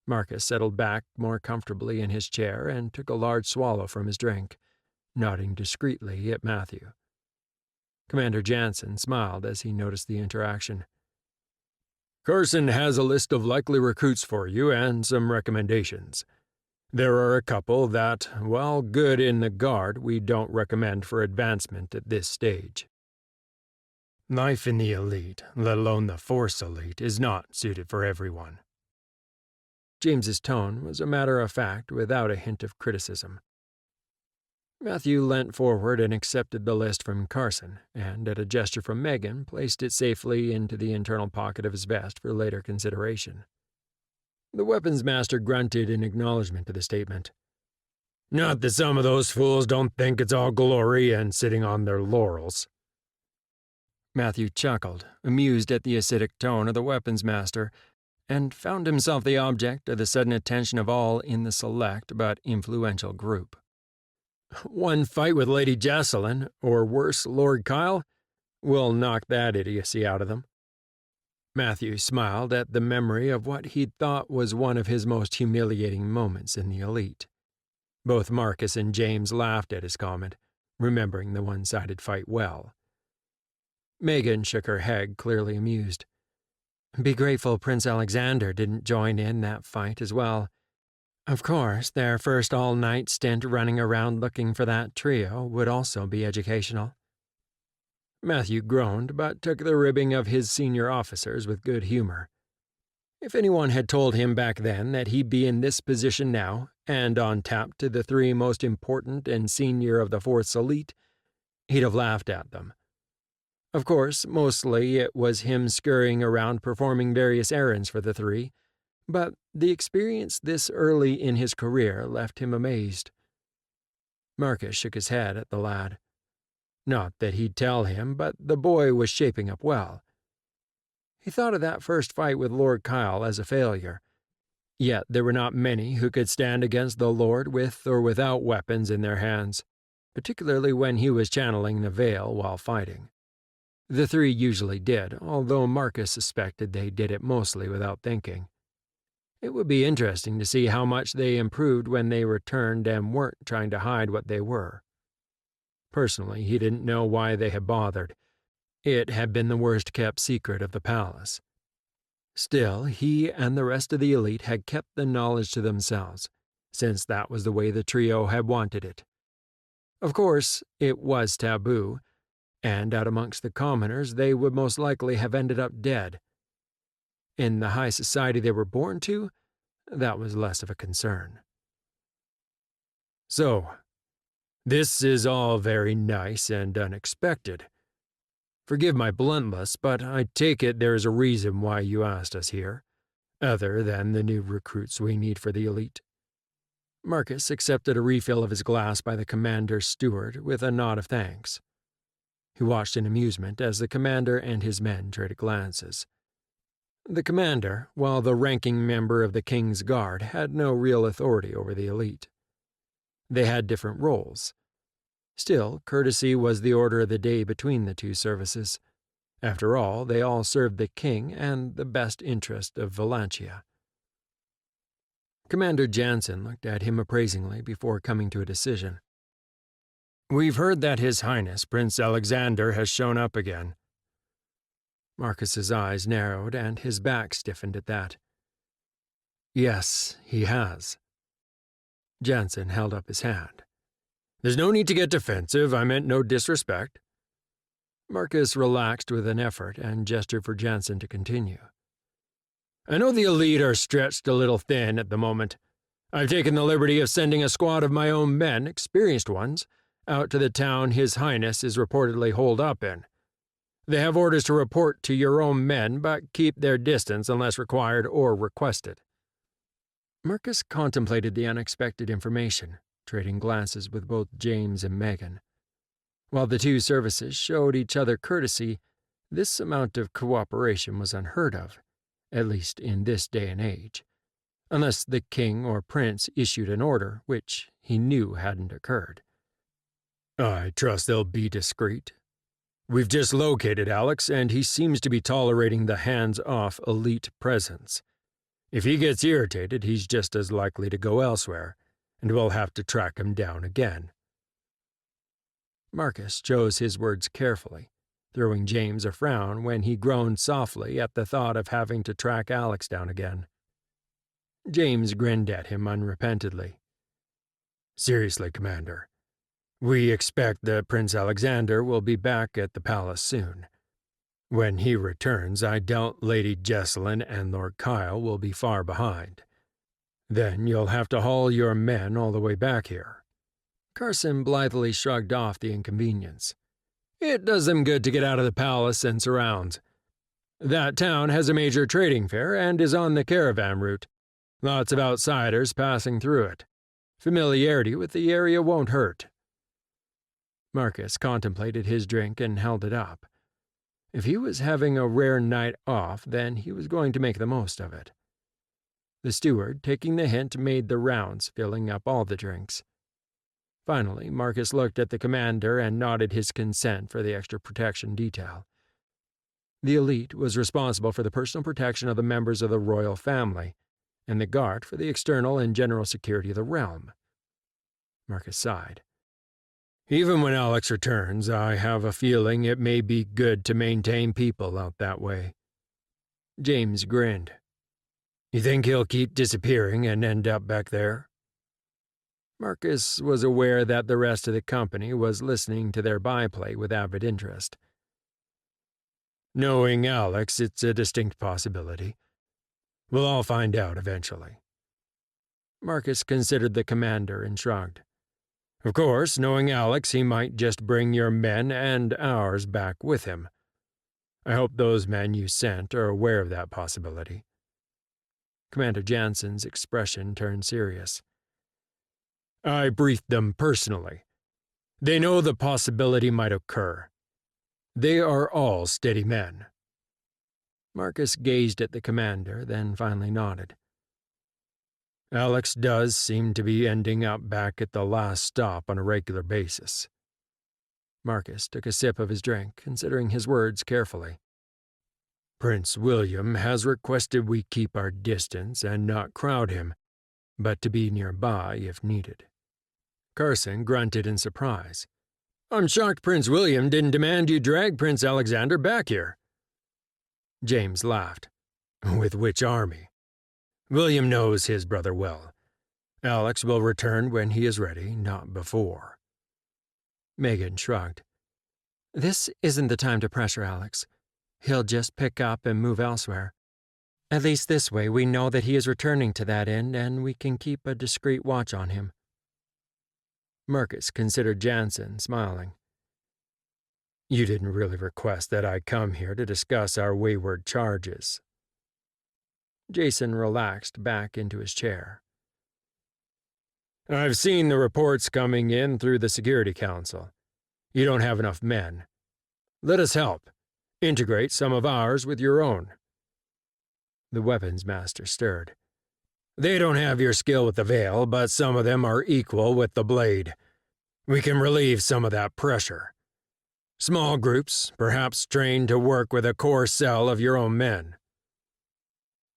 Marcus settled back more comfortably in his chair and took a large swallow from his drink, nodding discreetly at Matthew. Commander Jansen smiled as he noticed the interaction. Carson has a list of likely recruits for you and some recommendations. There are a couple that, while good in the Guard, we don't recommend for advancement at this stage. Life in the elite, let alone the Force elite, is not suited for everyone. James's tone was a matter of fact without a hint of criticism. Matthew leant forward and accepted the list from Carson, and at a gesture from Megan, placed it safely into the internal pocket of his vest for later consideration. The weapons master grunted in acknowledgement to the statement. Not that some of those fools don't think it's all glory and sitting on their laurels. Matthew chuckled, amused at the acidic tone of the weapons master, and found himself the object of the sudden attention of all in the select but influential group. One fight with Lady Jocelyn, or worse, Lord Kyle, will knock that idiocy out of them. Matthew smiled at the memory of what he'd thought was one of his most humiliating moments in the elite. Both Marcus and James laughed at his comment, remembering the one-sided fight well. Megan shook her head, clearly amused. Be grateful Prince Alexander didn't join in that fight as well. Of course, their first all-night stint running around looking for that trio would also be educational. Matthew groaned, but took the ribbing of his senior officers with good humor. If anyone had told him back then that he'd be in this position now, and on tap to the three most important and senior of the Force elite, he'd have laughed at them. Of course, mostly it was him scurrying around performing various errands for the three, but the experience this early in his career left him amazed. Marcus shook his head at the lad. Not that he'd tell him, but the boy was shaping up well. He thought of that first fight with Lord Kyle as a failure, yet there were not many who could stand against the Lord with or without weapons in their hands, particularly when he was channeling the veil while fighting. The three usually did, although Marcus suspected they did it mostly without thinking. It would be interesting to see how much they improved when they returned and weren't trying to hide what they were. Personally, he didn't know why they had bothered. It had been the worst-kept secret of the palace. Still, he and the rest of the elite had kept the knowledge to themselves, since that was the way the trio had wanted it. Of course, it was taboo, and out amongst the commoners they would most likely have ended up dead. In the high society they were born to, that was less of a concern. So, this is all very nice and unexpected. Forgive my bluntness, but I take it there is a reason why you asked us here, other than the new recruits we need for the elite. Marcus accepted a refill of his glass by the commander's steward with a nod of thanks. He watched in amusement as the commander and his men traded glances. The commander, while the ranking member of the King's Guard, had no real authority over the elite. They had different roles. Still, courtesy was the order of the day between the two services. After all, they all served the king and the best interest of Vallantia. Commander Jansen looked at him appraisingly before coming to a decision. We've heard that His Highness Prince Alexander has shown up again. Marcus's eyes narrowed and his back stiffened at that. Yes, he has. Jansen held up his hand. There's no need to get defensive. I meant no disrespect. Marcus relaxed with an effort and gestured for Jansen to continue. I know the elite are stretched a little thin at the moment. I've taken the liberty of sending a squad of my own men, experienced ones, out to the town His Highness is reportedly holed up in. They have orders to report to your own men, but keep their distance unless required or requested. Marcus contemplated the unexpected information, trading glances with both James and Megan. While the two services showed each other courtesy, this amount of cooperation was unheard of, at least in this day and age, unless the king or prince issued an order, which he knew hadn't occurred. I trust they'll be discreet. We've just located Alex, and he seems to be tolerating the hands-off elite presence. If he gets irritated, he's just as likely to go elsewhere, and we'll have to track him down again. Marcus chose his words carefully, throwing James a frown when he groaned softly at the thought of having to track Alex down again. James grinned at him unrepentantly. Seriously, Commander, we expect that Prince Alexander will be back at the palace soon. When he returns, I doubt Lady Jesselyn and Lord Kyle will be far behind. Then you'll have to haul your men all the way back here. Carson blithely shrugged off the inconvenience. It does them good to get out of the palace and surrounds. That town has a major trading fair and is on the caravan route. Lots of outsiders passing through it. Familiarity with the area won't hurt. Marcus contemplated his drink and held it up. If he was having a rare night off, then he was going to make the most of it. The steward, taking the hint, made the rounds, filling up all the drinks. Finally, Marcus looked at the commander and nodded his consent for the extra protection detail. The elite was responsible for the personal protection of the members of the royal family, and the guard for the external and general security of the realm. Marcus sighed. Even when Alex returns, I have a feeling it may be good to maintain people out that way. James grinned. You think he'll keep disappearing and end up back there? Marcus was aware that the rest of the company was listening to their byplay with avid interest. Knowing Alex, it's a distinct possibility. We'll all find out eventually. Marcus considered the commander and shrugged. Of course, knowing Alex, he might just bring your men and ours back with him. I hope those men you sent are aware of that possibility. Commander Jansen's expression turned serious. I briefed them personally. They know the possibility might occur. They are all steady men. Marcus gazed at the commander, then finally nodded. Alex does seem to be ending up back at the last stop on a regular basis. Marcus took a sip of his drink, considering his words carefully. Prince William has requested we keep our distance and not crowd him, but to be nearby if needed. Carson grunted in surprise. I'm shocked Prince William didn't demand you drag Prince Alexander back here. James laughed. With which army? William knows his brother well. Alex will return when he is ready, not before. Megan shrugged. This isn't the time to pressure Alex. He'll just pick up and move elsewhere. At least this way we know that he is returning to that end and we can keep a discreet watch on him. Marcus considered Jansen, smiling. You didn't really request that I come here to discuss our wayward charges. Jason relaxed back into his chair. I've seen the reports coming in through the Security Council. You don't have enough men. Let us help. Integrate some of ours with your own. The weapons master stirred. They don't have your skill with the veil, but some of them are equal with the blade. We can relieve some of that pressure. Small groups, perhaps trained to work with a core cell of your own men.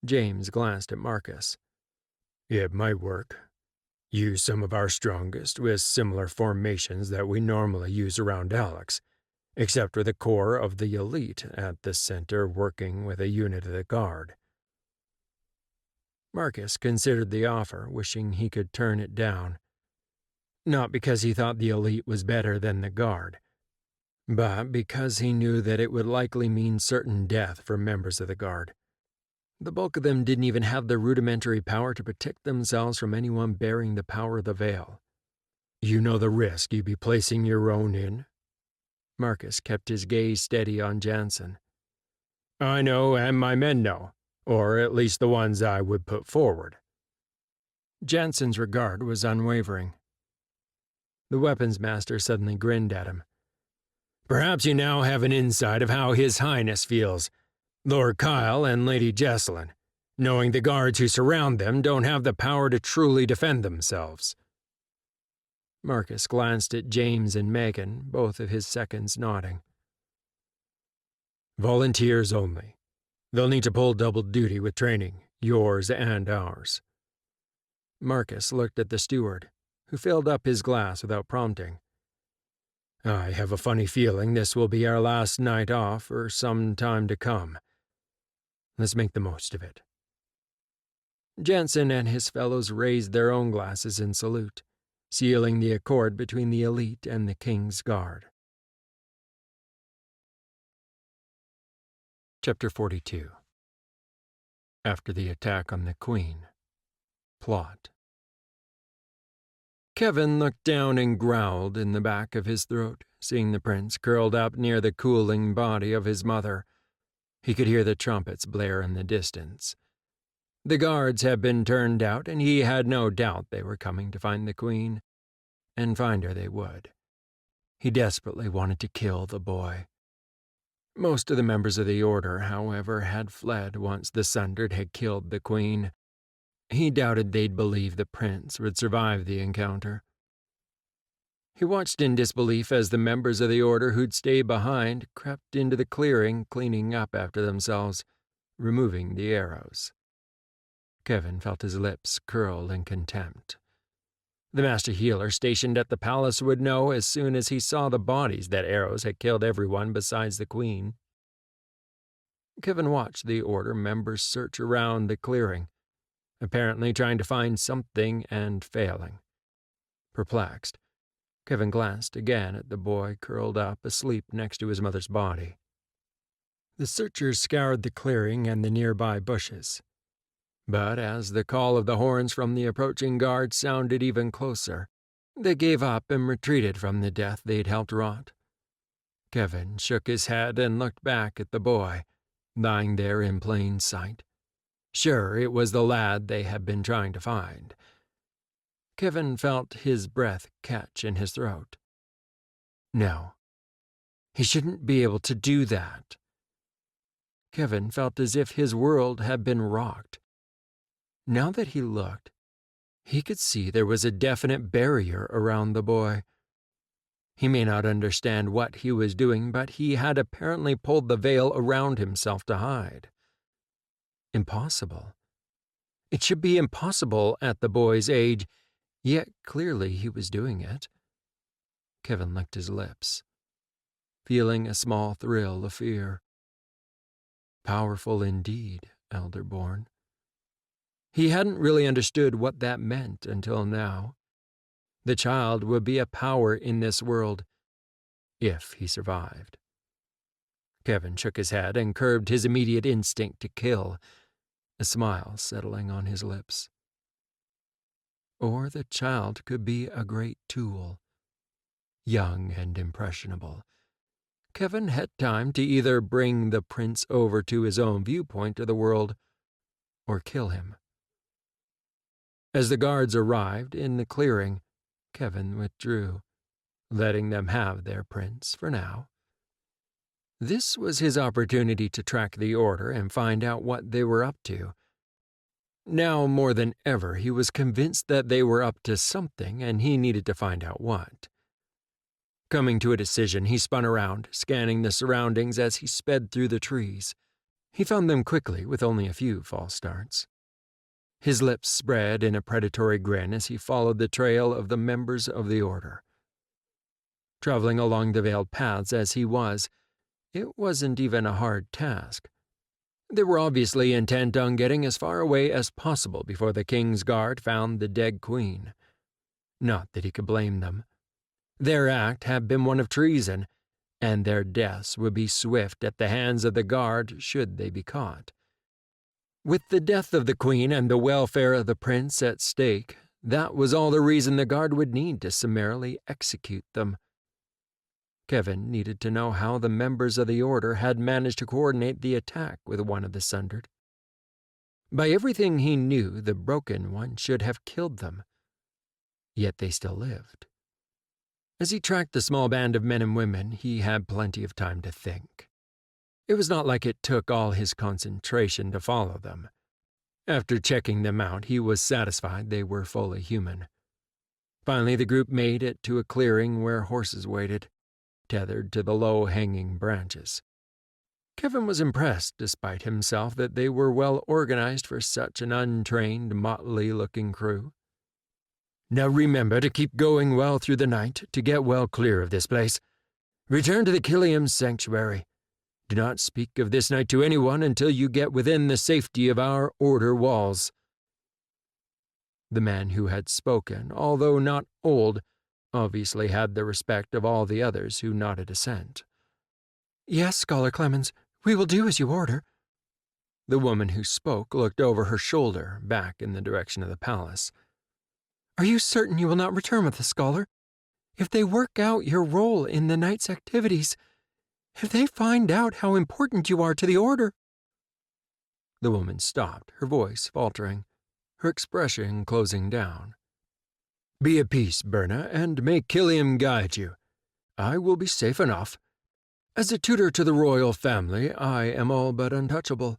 James glanced at Marcus. It might work. Use some of our strongest with similar formations that we normally use around Alex, except for the core of the elite at the center working with a unit of the guard. Marcus considered the offer, wishing he could turn it down. Not because he thought the elite was better than the guard, but because he knew that it would likely mean certain death for members of the guard. The bulk of them didn't even have the rudimentary power to protect themselves from anyone bearing the power of the veil. You know the risk you'd be placing your own in? Marcus kept his gaze steady on Jansen. I know, and my men know, or at least the ones I would put forward. Jansen's regard was unwavering. The weapons master suddenly grinned at him. Perhaps you now have an insight of how His Highness feels, Lord Kyle and Lady Jesselyn, knowing the guards who surround them don't have the power to truly defend themselves. Marcus glanced at James and Megan, both of his seconds nodding. Volunteers only. They'll need to pull double duty with training, yours and ours. Marcus looked at the steward, who filled up his glass without prompting. I have a funny feeling this will be our last night off for some time to come. Let's make the most of it. Jansen and his fellows raised their own glasses in salute, sealing the accord between the elite and the King's Guard. Chapter 42. After the attack on the Queen. Plot. Kevin looked down and growled in the back of his throat, seeing the prince curled up near the cooling body of his mother. He could hear the trumpets blare in the distance. The guards had been turned out, and he had no doubt they were coming to find the Queen, and find her they would. He desperately wanted to kill the boy. Most of the members of the Order, however, had fled once the Sundered had killed the Queen. He doubted they'd believe the prince would survive the encounter. He watched in disbelief as the members of the Order who'd stayed behind crept into the clearing, cleaning up after themselves, removing the arrows. Kevin felt his lips curl in contempt. The master healer stationed at the palace would know as soon as he saw the bodies that arrows had killed everyone besides the Queen. Kevin watched the Order members search around the clearing, apparently trying to find something and failing. Perplexed, Kevin glanced again at the boy curled up asleep next to his mother's body. The searchers scoured the clearing and the nearby bushes. But as the call of the horns from the approaching guard sounded even closer, they gave up and retreated from the death they'd helped wrought. Kevin shook his head and looked back at the boy, lying there in plain sight. Sure, it was the lad they had been trying to find. Kevin felt his breath catch in his throat. No, he shouldn't be able to do that. Kevin felt as if his world had been rocked. Now that he looked, he could see there was a definite barrier around the boy. He may not understand what he was doing, but he had apparently pulled the veil around himself to hide. Impossible. It should be impossible at the boy's age, yet clearly he was doing it. Kevin licked his lips, feeling a small thrill of fear. Powerful indeed, Elderborn. He hadn't really understood what that meant until now. The child would be a power in this world, if he survived. Kevin shook his head and curbed his immediate instinct to kill, a smile settling on his lips. Or the child could be a great tool. Young and impressionable, Kevin had time to either bring the prince over to his own viewpoint of the world or kill him. As the guards arrived in the clearing, Kevin withdrew, letting them have their prince for now. This was his opportunity to track the Order and find out what they were up to. Now more than ever, he was convinced that they were up to something and he needed to find out what. Coming to a decision, he spun around, scanning the surroundings as he sped through the trees. He found them quickly with only a few false starts. His lips spread in a predatory grin as he followed the trail of the members of the Order. Traveling along the veiled paths as he was, it wasn't even a hard task. They were obviously intent on getting as far away as possible before the king's guard found the dead queen. Not that he could blame them. Their act had been one of treason, and their deaths would be swift at the hands of the guard should they be caught. With the death of the queen and the welfare of the prince at stake, that was all the reason the guard would need to summarily execute them. Kevin needed to know how the members of the Order had managed to coordinate the attack with one of the Sundered. By everything he knew, the Broken One should have killed them. Yet they still lived. As he tracked the small band of men and women, he had plenty of time to think. It was not like it took all his concentration to follow them. After checking them out, he was satisfied they were fully human. Finally, the group made it to a clearing where horses waited, tethered to the low-hanging branches. Kevin was impressed, despite himself, that they were well organized for such an untrained, motley-looking crew. "Now remember to keep going well through the night to get well clear of this place. Return to the Killiam Sanctuary. Do not speak of this night to anyone until you get within the safety of our Order walls." The man who had spoken, although not old, obviously had the respect of all the others who nodded assent. "Yes, Scholar Clemens, we will do as you order." The woman who spoke looked over her shoulder, back in the direction of the palace. "Are you certain you will not return with the Scholar? If they work out your role in the night's activities, if they find out how important you are to the Order—" The woman stopped, her voice faltering, her expression closing down. "Be at peace, Berna, and may Killiam guide you. I will be safe enough. As a tutor to the royal family, I am all but untouchable.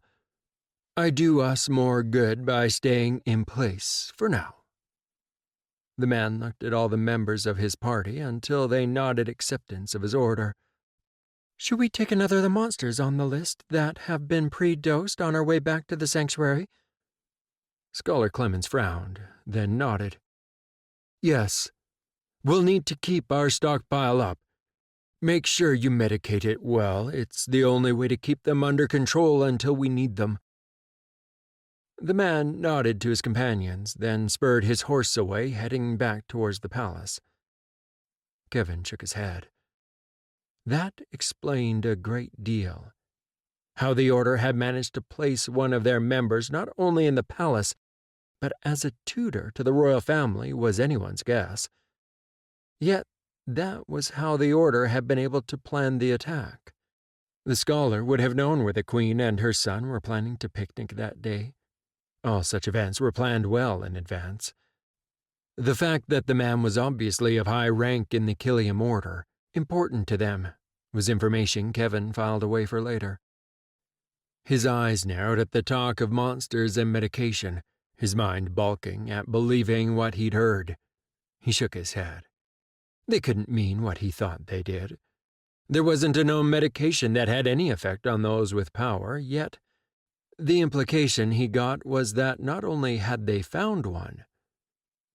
I do us more good by staying in place for now." The man looked at all the members of his party until they nodded acceptance of his order. "Should we take another of the monsters on the list that have been pre-dosed on our way back to the sanctuary?" Scholar Clemens frowned, then nodded. "Yes. We'll need to keep our stockpile up. Make sure you medicate it well. It's the only way to keep them under control until we need them." The man nodded to his companions, then spurred his horse away, heading back towards the palace. Kevin shook his head. That explained a great deal. How the Order had managed to place one of their members not only in the palace, but as a tutor to the royal family was anyone's guess. Yet that was how the Order had been able to plan the attack. The Scholar would have known where the Queen and her son were planning to picnic that day. All such events were planned well in advance. The fact that the man was obviously of high rank in the Killiam Order, important to them, was information Kevin filed away for later. His eyes narrowed at the talk of monsters and medication, his mind balking at believing what he'd heard. He shook his head. They couldn't mean what he thought they did. There wasn't a known medication that had any effect on those with power, yet the implication he got was that not only had they found one,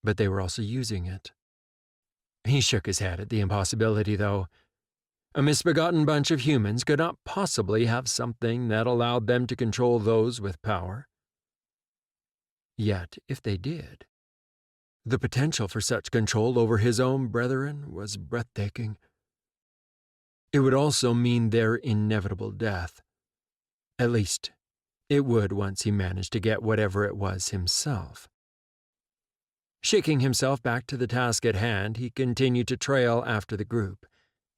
but they were also using it. He shook his head at the impossibility, though. A misbegotten bunch of humans could not possibly have something that allowed them to control those with power. Yet, if they did, the potential for such control over his own brethren was breathtaking. It would also mean their inevitable death. At least, it would once he managed to get whatever it was himself. Shaking himself back to the task at hand, he continued to trail after the group,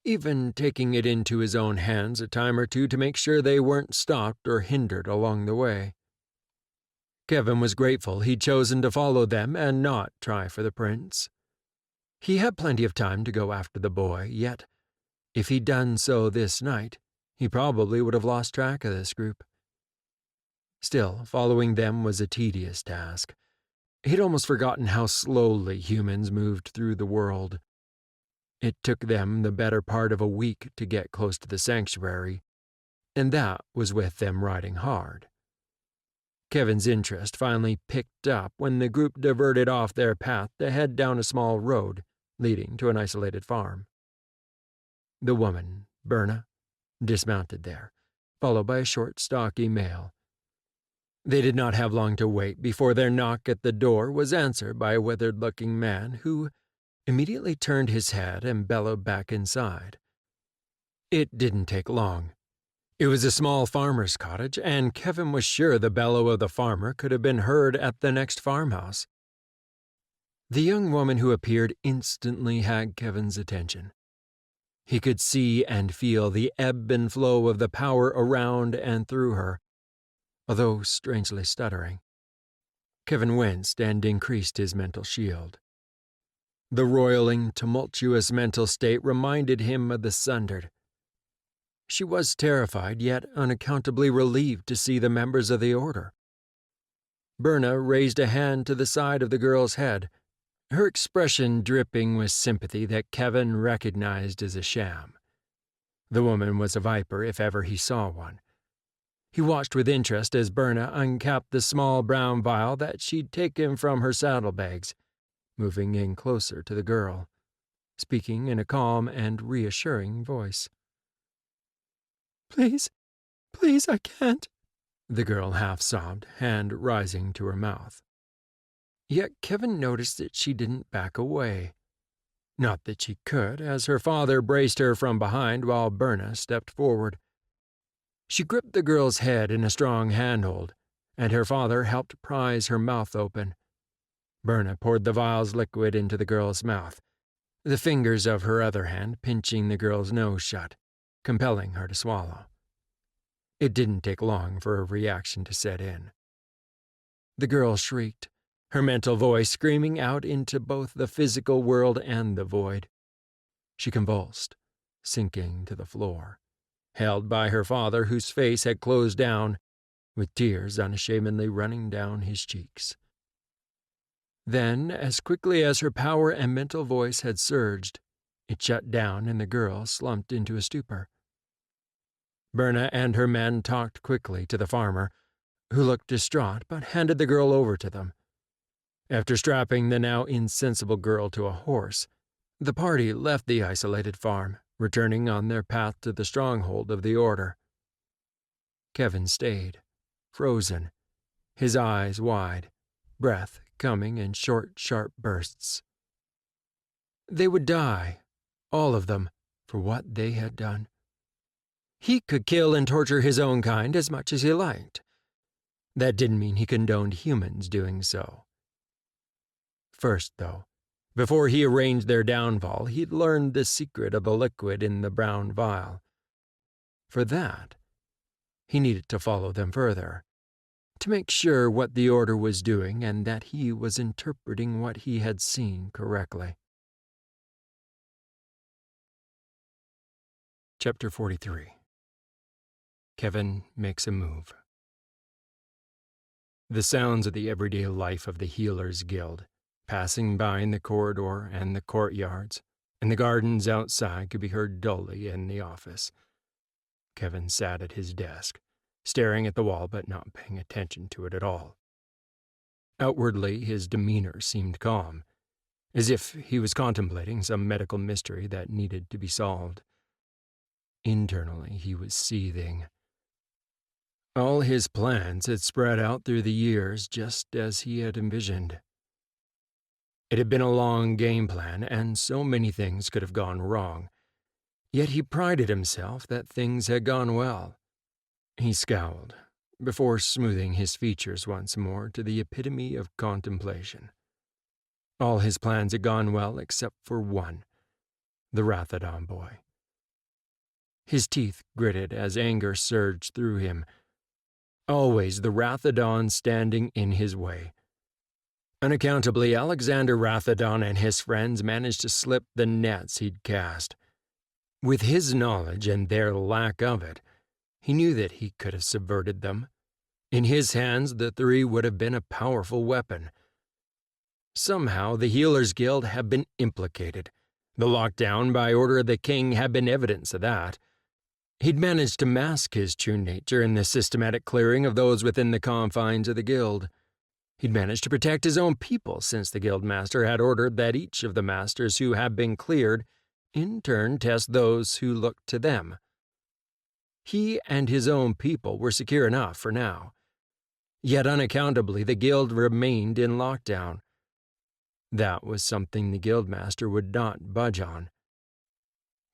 even taking it into his own hands a time or two to make sure they weren't stopped or hindered along the way. Kevin was grateful he'd chosen to follow them and not try for the prince. He had plenty of time to go after the boy, yet, if he'd done so this night, he probably would have lost track of this group. Still, following them was a tedious task. He'd almost forgotten how slowly humans moved through the world. It took them the better part of a week to get close to the sanctuary, and that was with them riding hard. Kevin's interest finally picked up when the group diverted off their path to head down a small road leading to an isolated farm. The woman, Berna, dismounted there, followed by a short, stocky male. They did not have long to wait before their knock at the door was answered by a withered-looking man who immediately turned his head and bellowed back inside. It didn't take long. It was a small farmer's cottage, and Kevin was sure the bellow of the farmer could have been heard at the next farmhouse. The young woman who appeared instantly had Kevin's attention. He could see and feel the ebb and flow of the power around and through her, although strangely stuttering. Kevin winced and increased his mental shield. The roiling, tumultuous mental state reminded him of the Sundered. She was terrified, yet unaccountably relieved to see the members of the order. Berna raised a hand to the side of the girl's head, her expression dripping with sympathy that Kevin recognized as a sham. The woman was a viper if ever he saw one. He watched with interest as Berna uncapped the small brown vial that she'd taken from her saddlebags, moving in closer to the girl, speaking in a calm and reassuring voice. "Please, please, I can't," the girl half sobbed, hand rising to her mouth. Yet Kevin noticed that she didn't back away. Not that she could, as her father braced her from behind while Berna stepped forward. She gripped the girl's head in a strong handhold, and her father helped prise her mouth open. Berna poured the vial's liquid into the girl's mouth, the fingers of her other hand pinching the girl's nose shut, compelling her to swallow. It didn't take long for a reaction to set in. The girl shrieked, her mental voice screaming out into both the physical world and the void. She convulsed, sinking to the floor, held by her father whose face had closed down, with tears unashamedly running down his cheeks. Then, as quickly as her power and mental voice had surged, it shut down and the girl slumped into a stupor. Berna and her men talked quickly to the farmer, who looked distraught but handed the girl over to them. After strapping the now insensible girl to a horse, the party left the isolated farm, returning on their path to the stronghold of the order. Kevin stayed, frozen, his eyes wide, breath coming in short, sharp bursts. They would die, all of them, for what they had done. He could kill and torture his own kind as much as he liked. That didn't mean he condoned humans doing so. First, though, before he arranged their downfall, he'd learned the secret of the liquid in the brown vial. For that, he needed to follow them further, to make sure what the order was doing and that he was interpreting what he had seen correctly. Chapter 43. Kevin makes a move. The sounds of the everyday life of the Healers Guild, passing by in the corridor and the courtyards, and the gardens outside could be heard dully in the office. Kevin sat at his desk, staring at the wall but not paying attention to it at all. Outwardly, his demeanor seemed calm, as if he was contemplating some medical mystery that needed to be solved. Internally, he was seething. All his plans had spread out through the years just as he had envisioned. It had been a long game plan, and so many things could have gone wrong. Yet he prided himself that things had gone well. He scowled, before smoothing his features once more to the epitome of contemplation. All his plans had gone well except for one, the Rathodon boy. His teeth gritted as anger surged through him. Always the Rathodon standing in his way. Unaccountably, Alexander Rathodon and his friends managed to slip the nets he'd cast. With his knowledge and their lack of it, he knew that he could have subverted them. In his hands, the three would have been a powerful weapon. Somehow, the Healers Guild had been implicated. The lockdown by order of the king had been evidence of that. He'd managed to mask his true nature in the systematic clearing of those within the confines of the guild. He'd managed to protect his own people since the guildmaster had ordered that each of the masters who had been cleared in turn test those who looked to them. He and his own people were secure enough for now. Yet unaccountably, the guild remained in lockdown. That was something the guildmaster would not budge on.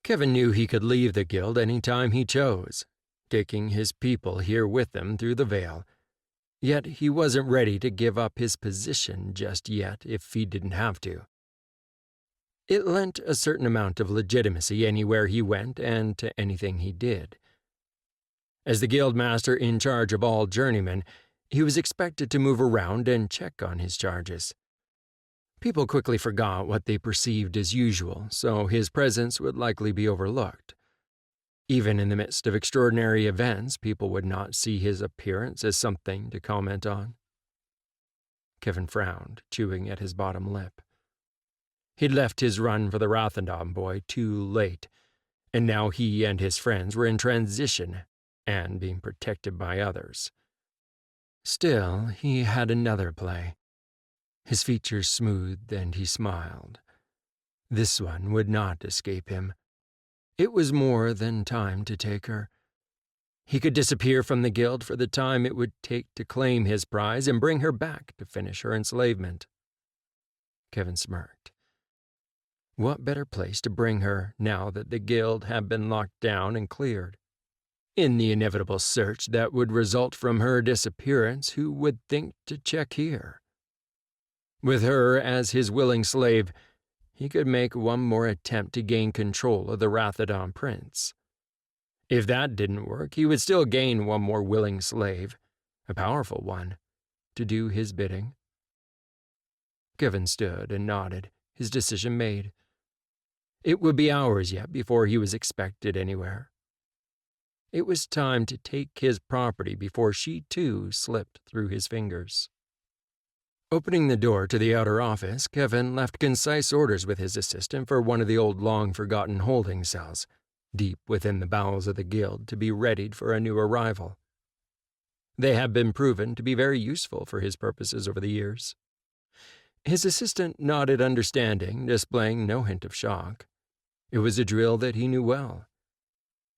Kevin knew he could leave the guild any time he chose, taking his people here with him through the veil. Yet he wasn't ready to give up his position just yet if he didn't have to. It lent a certain amount of legitimacy anywhere he went and to anything he did. As the guildmaster in charge of all journeymen, he was expected to move around and check on his charges. People quickly forgot what they perceived as usual, so his presence would likely be overlooked. Even in the midst of extraordinary events, people would not see his appearance as something to comment on. Kevin frowned, chewing at his bottom lip. He'd left his run for the Rathendam boy too late, and now he and his friends were in transition and being protected by others. Still, he had another play. His features smoothed and he smiled. This one would not escape him. It was more than time to take her. He could disappear from the guild for the time it would take to claim his prize and bring her back to finish her enslavement. Kevin smirked. What better place to bring her now that the guild had been locked down and cleared? In the inevitable search that would result from her disappearance, who would think to check here? With her as his willing slave, he could make one more attempt to gain control of the Rathendam prince. If that didn't work, he would still gain one more willing slave, a powerful one, to do his bidding. Kevin stood and nodded, his decision made. It would be hours yet before he was expected anywhere. It was time to take his property before she too slipped through his fingers. Opening the door to the outer office, Kevin left concise orders with his assistant for one of the old long-forgotten holding cells, deep within the bowels of the guild, to be readied for a new arrival. They had been proven to be very useful for his purposes over the years. His assistant nodded understanding, displaying no hint of shock. It was a drill that he knew well.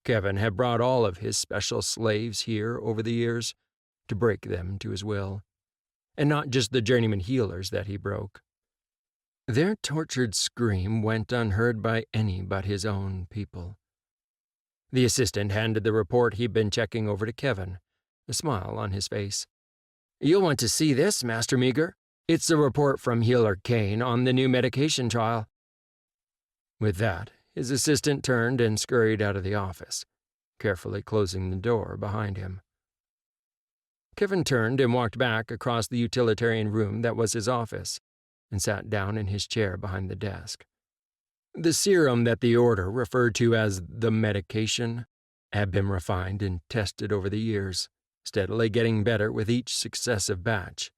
Kevin had brought all of his special slaves here over the years to break them to his will, and not just the journeyman healers that he broke. Their tortured scream went unheard by any but his own people. The assistant handed the report he'd been checking over to Kevin, a smile on his face. "You'll want to see this, Master Meager. It's a report from Healer Kane on the new medication trial." With that, his assistant turned and scurried out of the office, carefully closing the door behind him. Kevin turned and walked back across the utilitarian room that was his office, and sat down in his chair behind the desk. The serum that the order referred to as the medication had been refined and tested over the years, steadily getting better with each successive batch,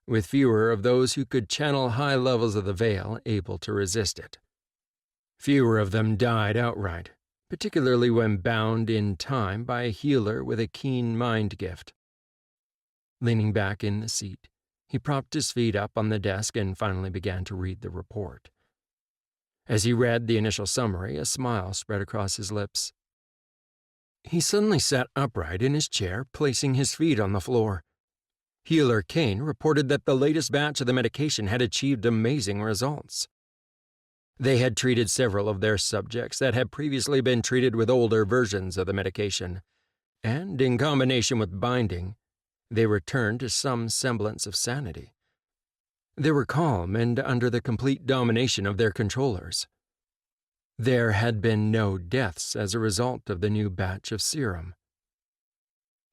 with fewer of those who could channel high levels of the veil able to resist it. Fewer of them died outright, particularly when bound in time by a healer with a keen mind gift. Leaning back in the seat, he propped his feet up on the desk and finally began to read the report. As he read the initial summary, a smile spread across his lips. He suddenly sat upright in his chair, placing his feet on the floor. Healer Kane reported that the latest batch of the medication had achieved amazing results. They had treated several of their subjects that had previously been treated with older versions of the medication, and in combination with binding, they returned to some semblance of sanity. They were calm and under the complete domination of their controllers. There had been no deaths as a result of the new batch of serum.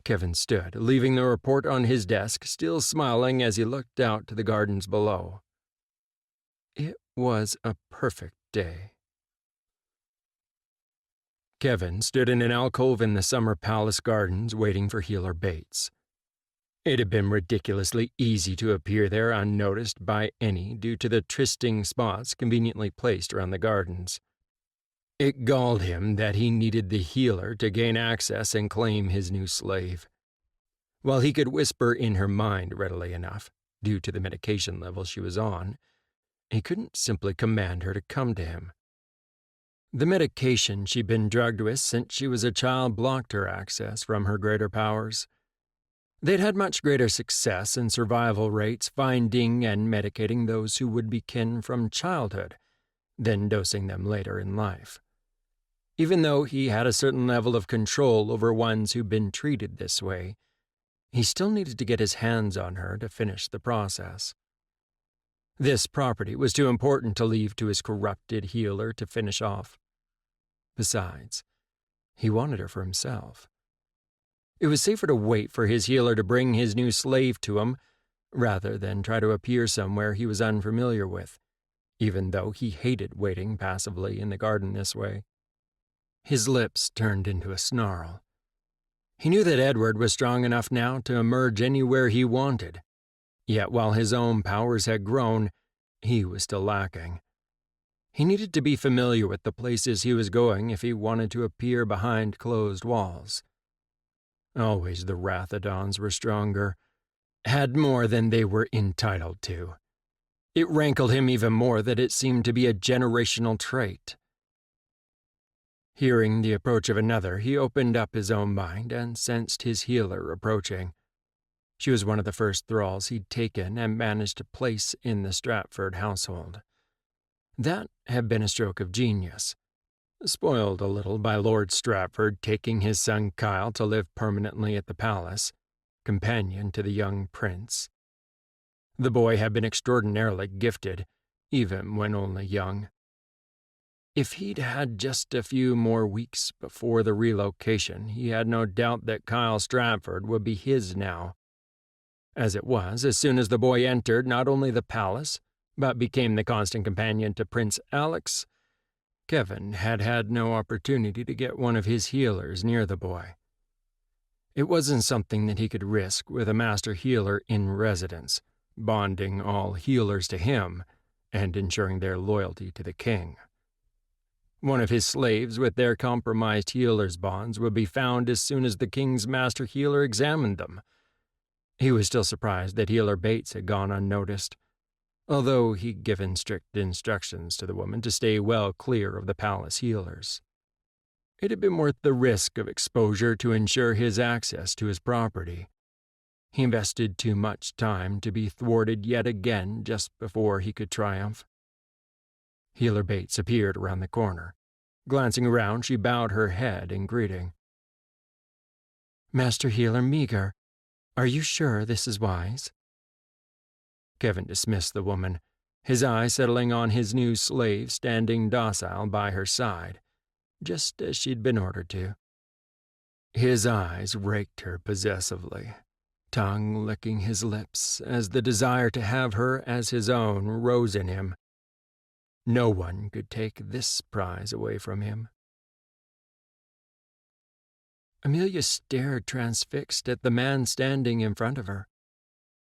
Kevin stood, leaving the report on his desk, still smiling as he looked out to the gardens below. It was a perfect day. Kevin stood in an alcove in the summer palace gardens waiting for Healer Bates. It had been ridiculously easy to appear there unnoticed by any due to the trysting spots conveniently placed around the gardens. It galled him that he needed the healer to gain access and claim his new slave. While he could whisper in her mind readily enough, due to the medication level she was on, he couldn't simply command her to come to him. The medication she'd been drugged with since she was a child blocked her access from her greater powers. They'd had much greater success in survival rates finding and medicating those who would be kin from childhood than dosing them later in life. Even though he had a certain level of control over ones who'd been treated this way, he still needed to get his hands on her to finish the process. This property was too important to leave to his corrupted healer to finish off. Besides, he wanted her for himself. It was safer to wait for his healer to bring his new slave to him, rather than try to appear somewhere he was unfamiliar with, even though he hated waiting passively in the garden this way. His lips turned into a snarl. He knew that Edward was strong enough now to emerge anywhere he wanted, yet while his own powers had grown, he was still lacking. He needed to be familiar with the places he was going if he wanted to appear behind closed walls. Always the Rathodons were stronger, had more than they were entitled to. It rankled him even more that it seemed to be a generational trait. Hearing the approach of another, he opened up his own mind and sensed his healer approaching. She was one of the first thralls he'd taken and managed to place in the Stratford household. That had been a stroke of genius, spoiled a little by Lord Stratford taking his son Kyle to live permanently at the palace, companion to the young prince. The boy had been extraordinarily gifted, even when only young. If he'd had just a few more weeks before the relocation, he had no doubt that Kyle Stratford would be his now. As it was, as soon as the boy entered not only the palace, but became the constant companion to Prince Alex, Kevin had had no opportunity to get one of his healers near the boy. It wasn't something that he could risk with a master healer in residence, bonding all healers to him and ensuring their loyalty to the king. One of his slaves with their compromised healer's bonds would be found as soon as the king's master healer examined them. He was still surprised that Healer Bates had gone unnoticed, although he'd given strict instructions to the woman to stay well clear of the palace healers. It had been worth the risk of exposure to ensure his access to his property. He invested too much time to be thwarted yet again just before he could triumph. Healer Bates appeared around the corner. Glancing around, she bowed her head in greeting. "Master Healer Meager, are you sure this is wise?" Kevin dismissed the woman, his eye settling on his new slave standing docile by her side, just as she'd been ordered to. His eyes raked her possessively, tongue licking his lips as the desire to have her as his own rose in him. No one could take this prize away from him. Amelia stared transfixed at the man standing in front of her,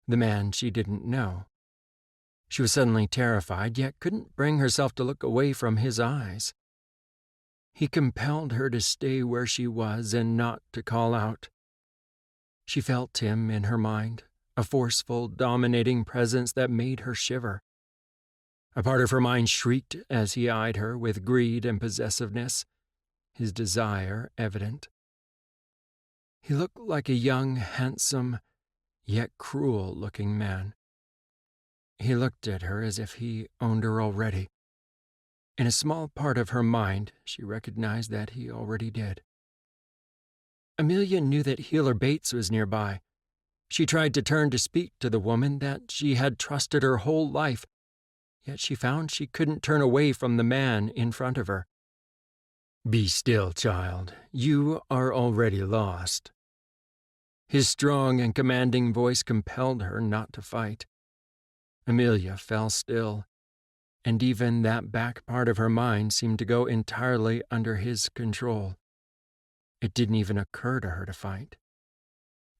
the man she didn't know. She was suddenly terrified, yet couldn't bring herself to look away from his eyes. He compelled her to stay where she was and not to call out. She felt him in her mind, a forceful, dominating presence that made her shiver. A part of her mind shrieked as he eyed her with greed and possessiveness, his desire evident. He looked like a young, handsome, yet cruel-looking man. He looked at her as if he owned her already. In a small part of her mind, she recognized that he already did. Amelia knew that Healer Bates was nearby. She tried to turn to speak to the woman that she had trusted her whole life, yet she found she couldn't turn away from the man in front of her. "Be still, child. You are already lost." His strong and commanding voice compelled her not to fight. Amelia fell still, and even that back part of her mind seemed to go entirely under his control. It didn't even occur to her to fight.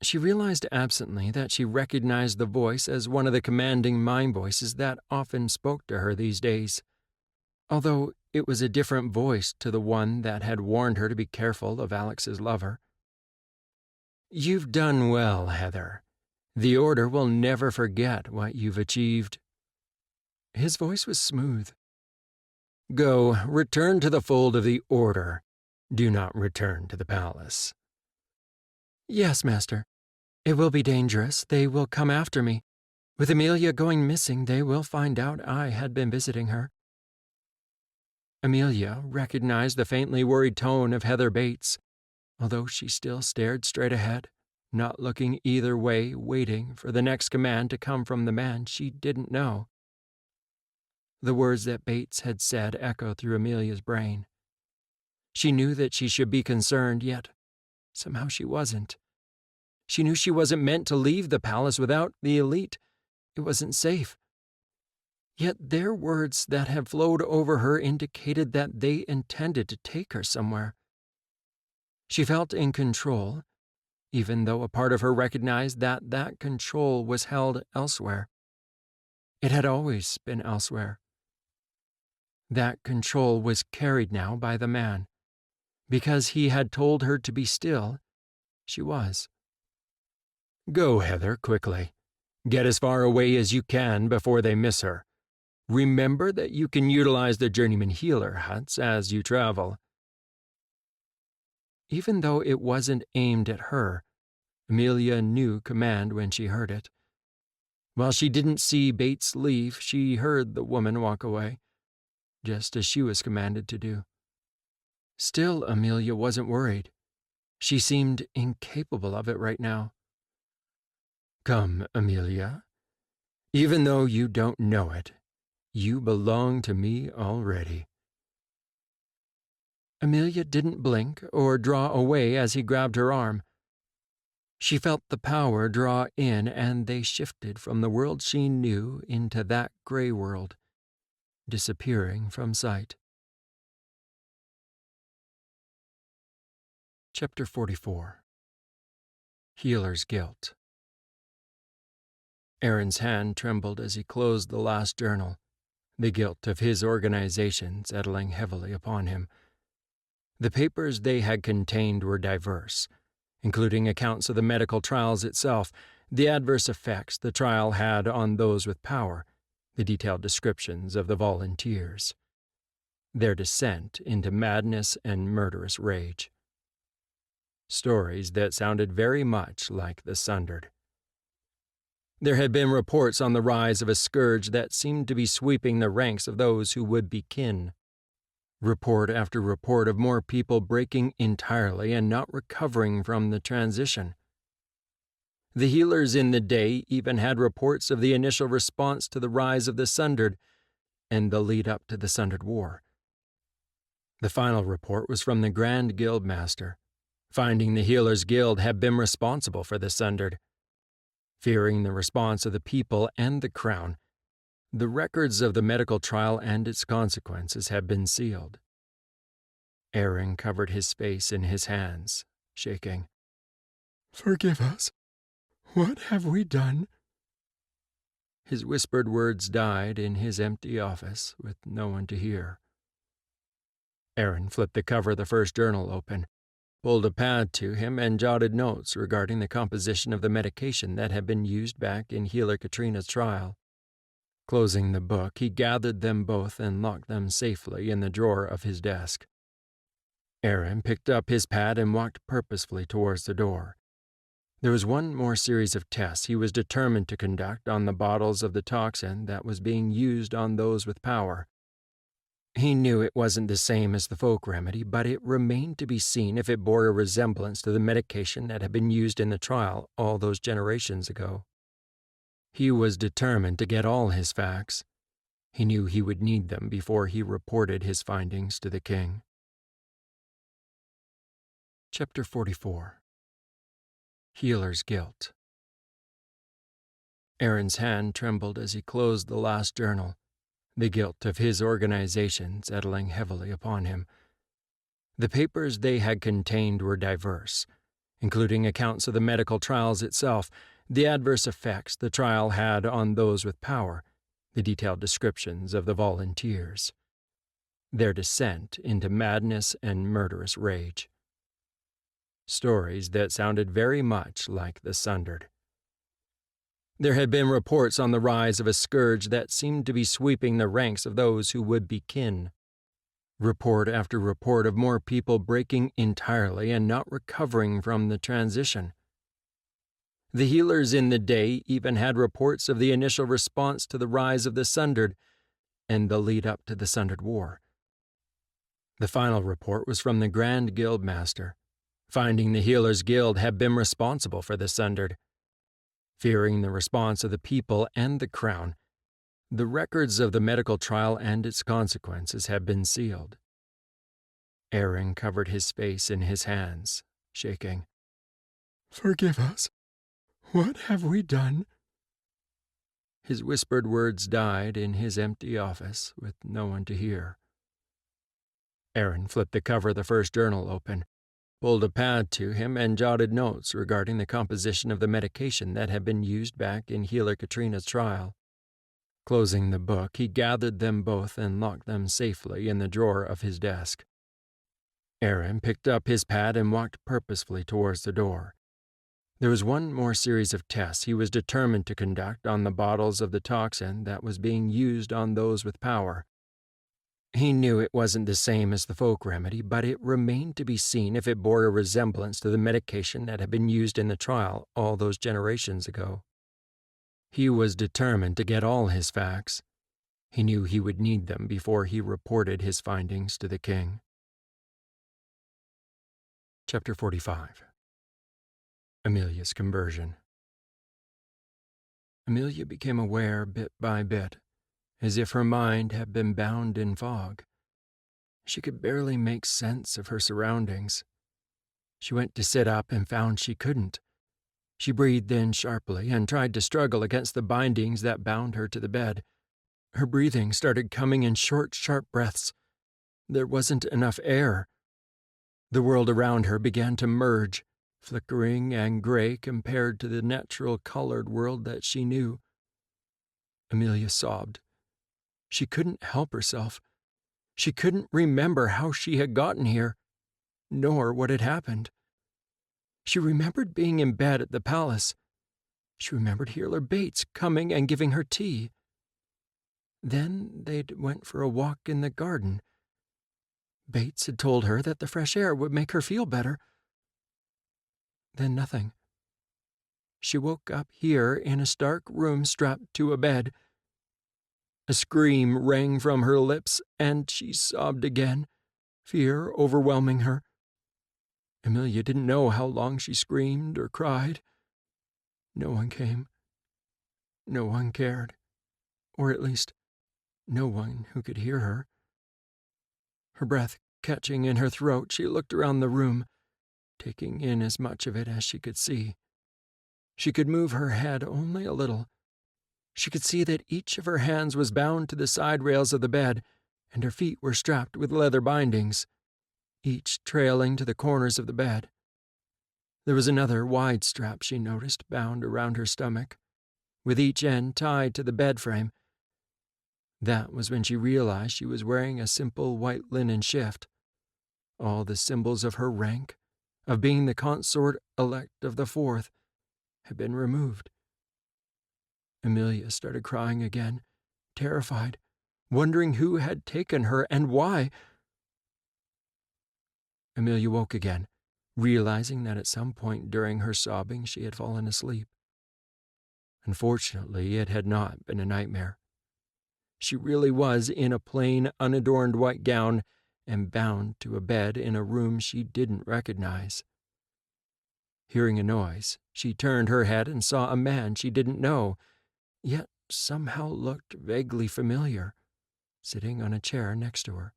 She realized absently that she recognized the voice as one of the commanding mind voices that often spoke to her these days, although it was a different voice to the one that had warned her to be careful of Alex's lover. "You've done well, Heather. The Order will never forget what you've achieved." His voice was smooth. Go, return to the fold of the Order. Do not return to the palace." "Yes, master. It will be dangerous. They will come after me. With Amelia going missing, they will find out I had been visiting her." Amelia recognized the faintly worried tone of Heather Bates, although she still stared straight ahead, not looking either way, waiting for the next command to come from the man she didn't know. The words that Bates had said echoed through Amelia's brain. She knew that she should be concerned, yet somehow she wasn't. She knew she wasn't meant to leave the palace without the elite. It wasn't safe. Yet their words that had flowed over her indicated that they intended to take her somewhere. She felt in control, even though a part of her recognized that that control was held elsewhere. It had always been elsewhere. That control was carried now by the man. Because he had told her to be still, she was. "Go, Heather, quickly. Get as far away as you can before they miss her. Remember that you can utilize the journeyman healer huts as you travel." Even though it wasn't aimed at her, Amelia knew command when she heard it. While she didn't see Bates leave, she heard the woman walk away, just as she was commanded to do. Still, Amelia wasn't worried. She seemed incapable of it right now. "Come, Amelia. Even though you don't know it, you belong to me already." Amelia didn't blink or draw away as he grabbed her arm. She felt the power draw in, and they shifted from the world she knew into that gray world, disappearing from sight. Chapter 44. Healer's Guilt. Aaron's hand trembled as he closed the last journal, the guilt of his organization settling heavily upon him. The papers they had contained were diverse, including accounts of the medical trials itself, the adverse effects the trial had on those with power, the detailed descriptions of the volunteers, their descent into madness and murderous rage. Stories that sounded very much like the Sundered. There had been reports on the rise of a scourge that seemed to be sweeping the ranks of those who would be kin. Report after report of more people breaking entirely and not recovering from the transition. The healers in the day even had reports of the initial response to the rise of the Sundered and the lead up to the Sundered War. The final report was from the Grand Guild Master, finding the Healers Guild had been responsible for the Sundered. Fearing the response of the people and the crown, the records of the medical trial and its consequences had been sealed. Aaron covered his face in his hands, shaking. "Forgive us. What have we done?" His whispered words died in his empty office with no one to hear. Aaron flipped the cover of the first journal open, pulled a pad to him, and jotted notes regarding the composition of the medication that had been used back in Healer Katrina's trial. Closing the book, he gathered them both and locked them safely in the drawer of his desk. Aaron picked up his pad and walked purposefully towards the door. There was one more series of tests he was determined to conduct on the bottles of the toxin that was being used on those with power. He knew it wasn't the same as the folk remedy, but it remained to be seen if it bore a resemblance to the medication that had been used in the trial all those generations ago. He was determined to get all his facts. He knew he would need them before he reported his findings to the king. Chapter 44. Healer's Guilt. Aaron's hand trembled as he closed the last journal, the guilt of his organization settling heavily upon him. The papers they had contained were diverse, including accounts of the medical trials itself, the adverse effects the trial had on those with power, the detailed descriptions of the volunteers, their descent into madness and murderous rage. Stories that sounded very much like the Sundered. There had been reports on the rise of a scourge that seemed to be sweeping the ranks of those who would be kin. Report after report of more people breaking entirely and not recovering from the transition. The healers in the day even had reports of the initial response to the rise of the Sundered and the lead up to the Sundered War. The final report was from the Grand Guild Master, finding the Healers Guild had been responsible for the Sundered. Fearing the response of the people and the Crown, the records of the medical trial and its consequences had been sealed. Aaron covered his face in his hands, shaking. "Forgive us. What have we done?" His whispered words died in his empty office with no one to hear. Aaron flipped the cover of the first journal open, pulled a pad to him, and jotted notes regarding the composition of the medication that had been used back in Healer Katrina's trial. Closing the book, he gathered them both and locked them safely in the drawer of his desk. Aaron picked up his pad and walked purposefully towards the door. There was one more series of tests he was determined to conduct on the bottles of the toxin that was being used on those with power. He knew it wasn't the same as the folk remedy, but it remained to be seen if it bore a resemblance to the medication that had been used in the trial all those generations ago. He was determined to get all his facts. He knew he would need them before he reported his findings to the king. Chapter 45. Amelia's Conversion. Amelia became aware bit by bit, as if her mind had been bound in fog. She could barely make sense of her surroundings. She went to sit up and found she couldn't. She breathed in sharply and tried to struggle against the bindings that bound her to the bed. Her breathing started coming in short, sharp breaths. There wasn't enough air. The world around her began to merge, flickering and gray compared to the natural colored world that she knew. Amelia sobbed. She couldn't help herself. She couldn't remember how she had gotten here, nor what had happened. She remembered being in bed at the palace. She remembered Healer Bates coming and giving her tea. Then they'd went for a walk in the garden. Bates had told her that the fresh air would make her feel better. Then nothing. She woke up here in a stark room strapped to a bed. A scream rang from her lips, and she sobbed again, fear overwhelming her. Amelia didn't know how long she screamed or cried. No one came. No one cared. Or at least, no one who could hear her. Her breath catching in her throat, she looked around the room, taking in as much of it as she could see. She could move her head only a little. She could see that each of her hands was bound to the side rails of the bed, and her feet were strapped with leather bindings, each trailing to the corners of the bed. There was another wide strap she noticed bound around her stomach, with each end tied to the bed frame. That was when she realized she was wearing a simple white linen shift. All the symbols of her rank, of being the Consort Elect of the Fourth, had been removed. Amelia started crying again, terrified, wondering who had taken her and why. Amelia woke again, realizing that at some point during her sobbing she had fallen asleep. Unfortunately, it had not been a nightmare. She really was in a plain, unadorned white gown and bound to a bed in a room she didn't recognize. Hearing a noise, she turned her head and saw a man she didn't know, yet somehow looked vaguely familiar, sitting on a chair next to her.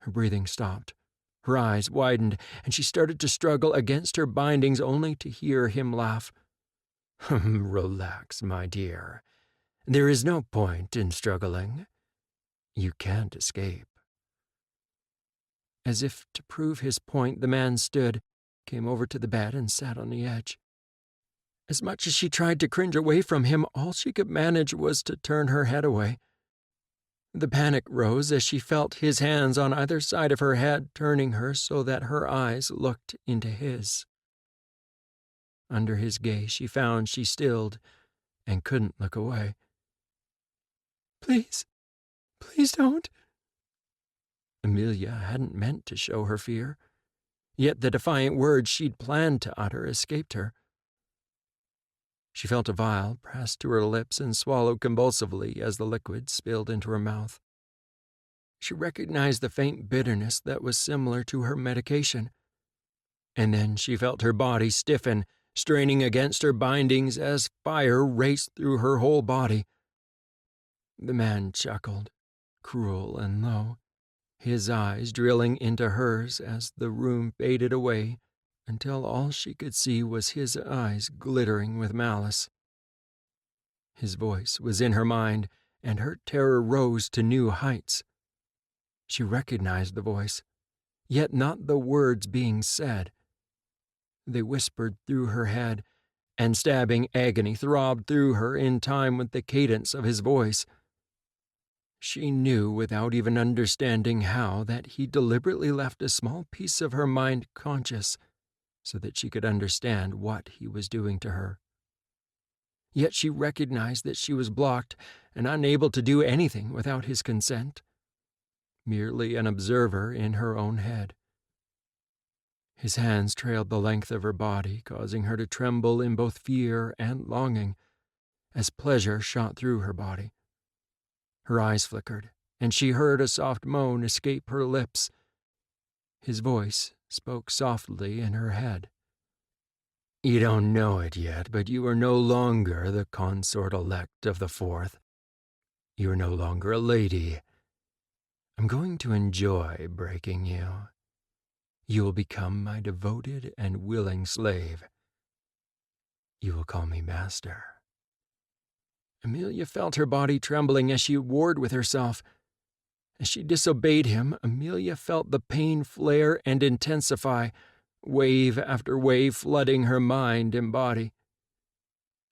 Her breathing stopped, her eyes widened, and she started to struggle against her bindings only to hear him laugh. "Relax, my dear. There is no point in struggling. You can't escape." As if to prove his point, the man stood, came over to the bed, and sat on the edge. As much as she tried to cringe away from him, all she could manage was to turn her head away. The panic rose as she felt his hands on either side of her head, turning her so that her eyes looked into his. Under his gaze, she found she stilled and couldn't look away. "Please, please don't." Amelia hadn't meant to show her fear, yet the defiant words she'd planned to utter escaped her. She felt a vial pressed to her lips and swallowed convulsively as the liquid spilled into her mouth. She recognized the faint bitterness that was similar to her medication, and then she felt her body stiffen, straining against her bindings as fire raced through her whole body. The man chuckled, cruel and low, his eyes drilling into hers as the room faded away until all she could see was his eyes glittering with malice. His voice was in her mind, and her terror rose to new heights. She recognized the voice, yet not the words being said. They whispered through her head, and stabbing agony throbbed through her in time with the cadence of his voice. She knew, without even understanding how, that he deliberately left a small piece of her mind conscious, so that she could understand what he was doing to her. Yet she recognized that she was blocked and unable to do anything without his consent, merely an observer in her own head. His hands trailed the length of her body, causing her to tremble in both fear and longing, as pleasure shot through her body. Her eyes flickered, and she heard a soft moan escape her lips. His voice spoke softly in her head. "You don't know it yet, but you are no longer the Consort Elect of the Fourth. You are no longer a lady. I'm going to enjoy breaking you. You will become my devoted and willing slave. You will call me master." Amelia felt her body trembling as she warred with herself. As she disobeyed him, Amelia felt the pain flare and intensify, wave after wave flooding her mind and body.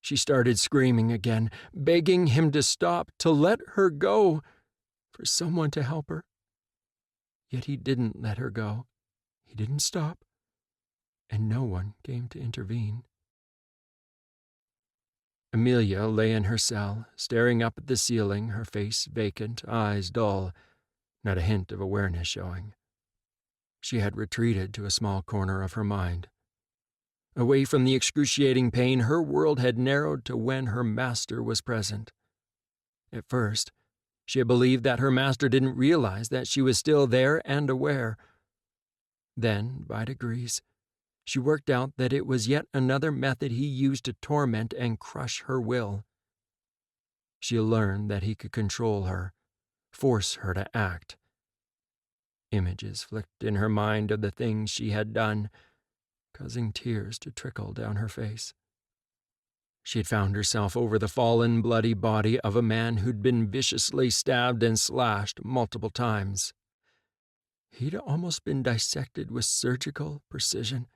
She started screaming again, begging him to stop, to let her go, for someone to help her. Yet he didn't let her go. He didn't stop, and no one came to intervene. Amelia lay in her cell, staring up at the ceiling, her face vacant, eyes dull, not a hint of awareness showing. She had retreated to a small corner of her mind. Away from the excruciating pain, her world had narrowed to when her master was present. At first, she had believed that her master didn't realize that she was still there and aware. Then, by degrees, she worked out that it was yet another method he used to torment and crush her will. She learned that he could control her, force her to act. Images flicked in her mind of the things she had done, causing tears to trickle down her face. She had found herself over the fallen, bloody body of a man who'd been viciously stabbed and slashed multiple times. He'd almost been dissected with surgical precision.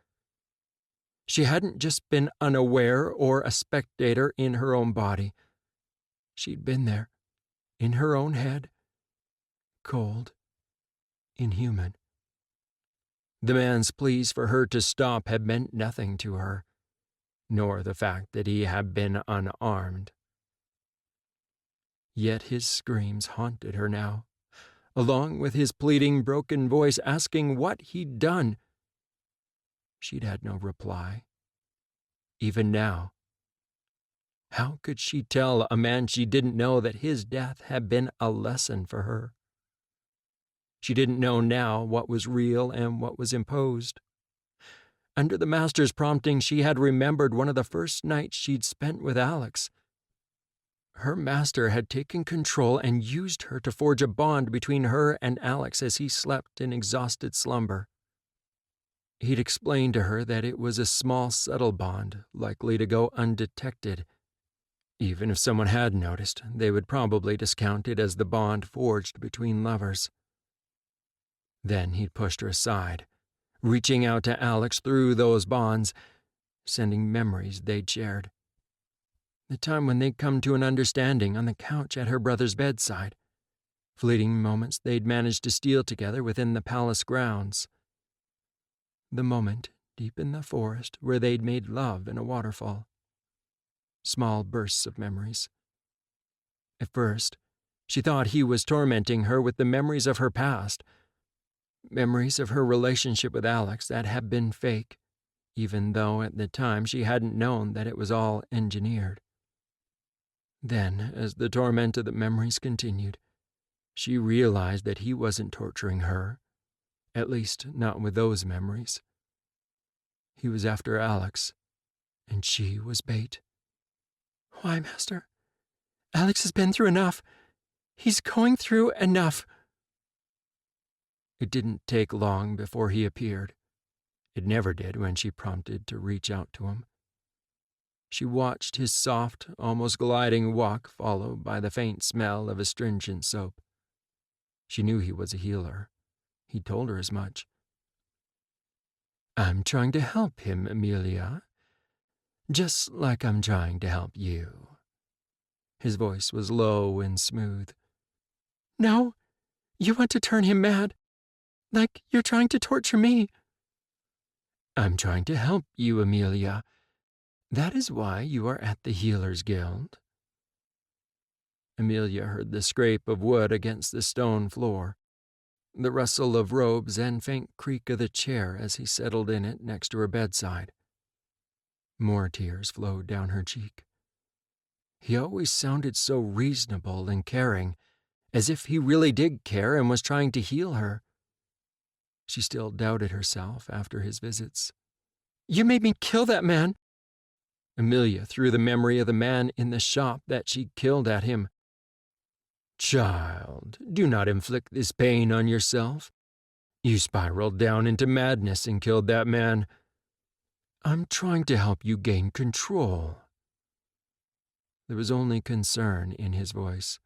She hadn't just been unaware or a spectator in her own body. She'd been there, in her own head, cold, inhuman. The man's pleas for her to stop had meant nothing to her, nor the fact that he had been unarmed. Yet his screams haunted her now, along with his pleading, broken voice asking what he'd done. She'd had no reply. Even now, how could she tell a man she didn't know that his death had been a lesson for her? She didn't know now what was real and what was imposed. Under the master's prompting, she had remembered one of the first nights she'd spent with Alex. Her master had taken control and used her to forge a bond between her and Alex as he slept in exhausted slumber. He'd explained to her that it was a small, subtle bond, likely to go undetected. Even if someone had noticed, they would probably discount it as the bond forged between lovers. Then he'd pushed her aside, reaching out to Alex through those bonds, sending memories they'd shared. The time when they'd come to an understanding on the couch at her brother's bedside. Fleeting moments they'd managed to steal together within the palace grounds. The moment deep in the forest where they'd made love in a waterfall. Small bursts of memories. At first, she thought he was tormenting her with the memories of her past, Memories of her relationship with Alex that had been fake, even though at the time she hadn't known that it was all engineered. Then, as the torment of the memories continued, she realized that he wasn't torturing her, at least not with those memories. He was after Alex, and she was bait. Why, Master? Alex has been through enough. He's going through enough. It didn't take long before he appeared. It never did when she prompted to reach out to him. She watched his soft, almost gliding walk followed by the faint smell of astringent soap. She knew he was a healer. He'd told her as much. I'm trying to help him, Amelia. Just like I'm trying to help you. His voice was low and smooth. No, you want to turn him mad. Like you're trying to torture me. I'm trying to help you, Amelia. That is why you are at the Healers Guild. Amelia heard the scrape of wood against the stone floor, the rustle of robes and faint creak of the chair as he settled in it next to her bedside. More tears flowed down her cheek. He always sounded so reasonable and caring, as if he really did care and was trying to heal her. She still doubted herself after his visits. You made me kill that man. Amelia threw the memory of the man in the shop that she'd killed at him. Child, do not inflict this pain on yourself. You spiraled down into madness and killed that man. I'm trying to help you gain control. There was only concern in his voice.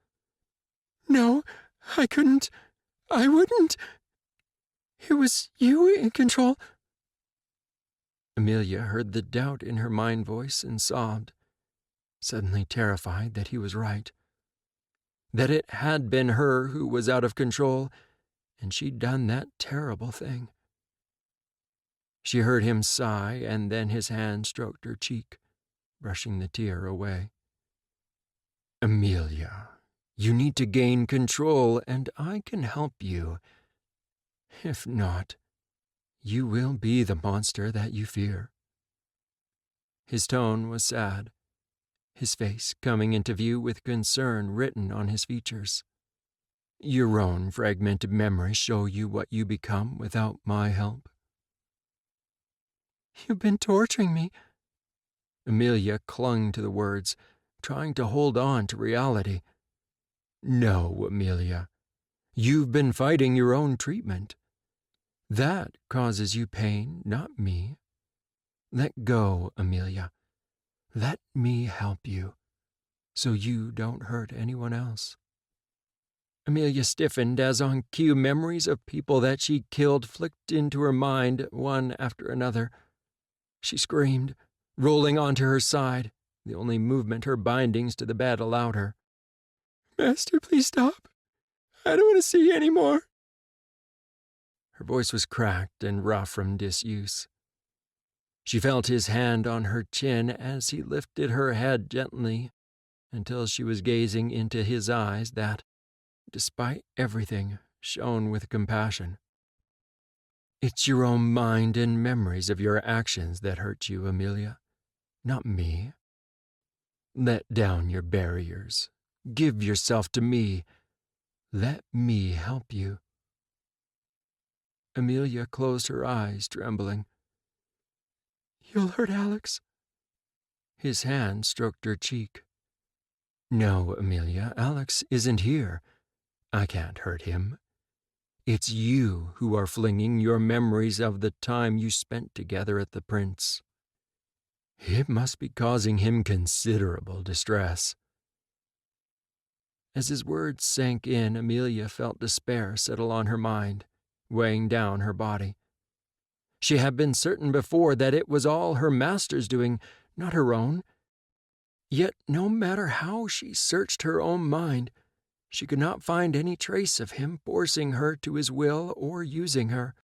No, I couldn't. I wouldn't. It was you in control. Amelia heard the doubt in her mind voice and sobbed, suddenly terrified that he was right. That it had been her who was out of control, and she'd done that terrible thing. She heard him sigh, and then his hand stroked her cheek, brushing the tear away. Amelia, you need to gain control, and I can help you. If not, you will be the monster that you fear. His tone was sad, his face coming into view with concern written on his features. Your own fragmented memories show you what you become without my help. You've been torturing me. Amelia clung to the words, trying to hold on to reality. No, Amelia. You've been fighting your own treatment. That causes you pain, not me. Let go, Amelia. Let me help you, so you don't hurt anyone else. Amelia stiffened as on cue memories of people that she killed flicked into her mind one after another. She screamed, rolling onto her side, the only movement her bindings to the bed allowed her. Master, please stop. I don't want to see you anymore. Her voice was cracked and rough from disuse. She felt his hand on her chin as he lifted her head gently until she was gazing into his eyes that, despite everything, shone with compassion. It's your own mind and memories of your actions that hurt you, Amelia, not me. Let down your barriers. Give yourself to me. Let me help you. Amelia closed her eyes, trembling. You'll hurt Alex. His hand stroked her cheek. No, Amelia, Alex isn't here. I can't hurt him. It's you who are flinging your memories of the time you spent together at the Prince. It must be causing him considerable distress. As his words sank in, Amelia felt despair settle on her mind, weighing down her body. She had been certain before that it was all her master's doing, not her own. Yet no matter how she searched her own mind, she could not find any trace of him forcing her to his will or using her.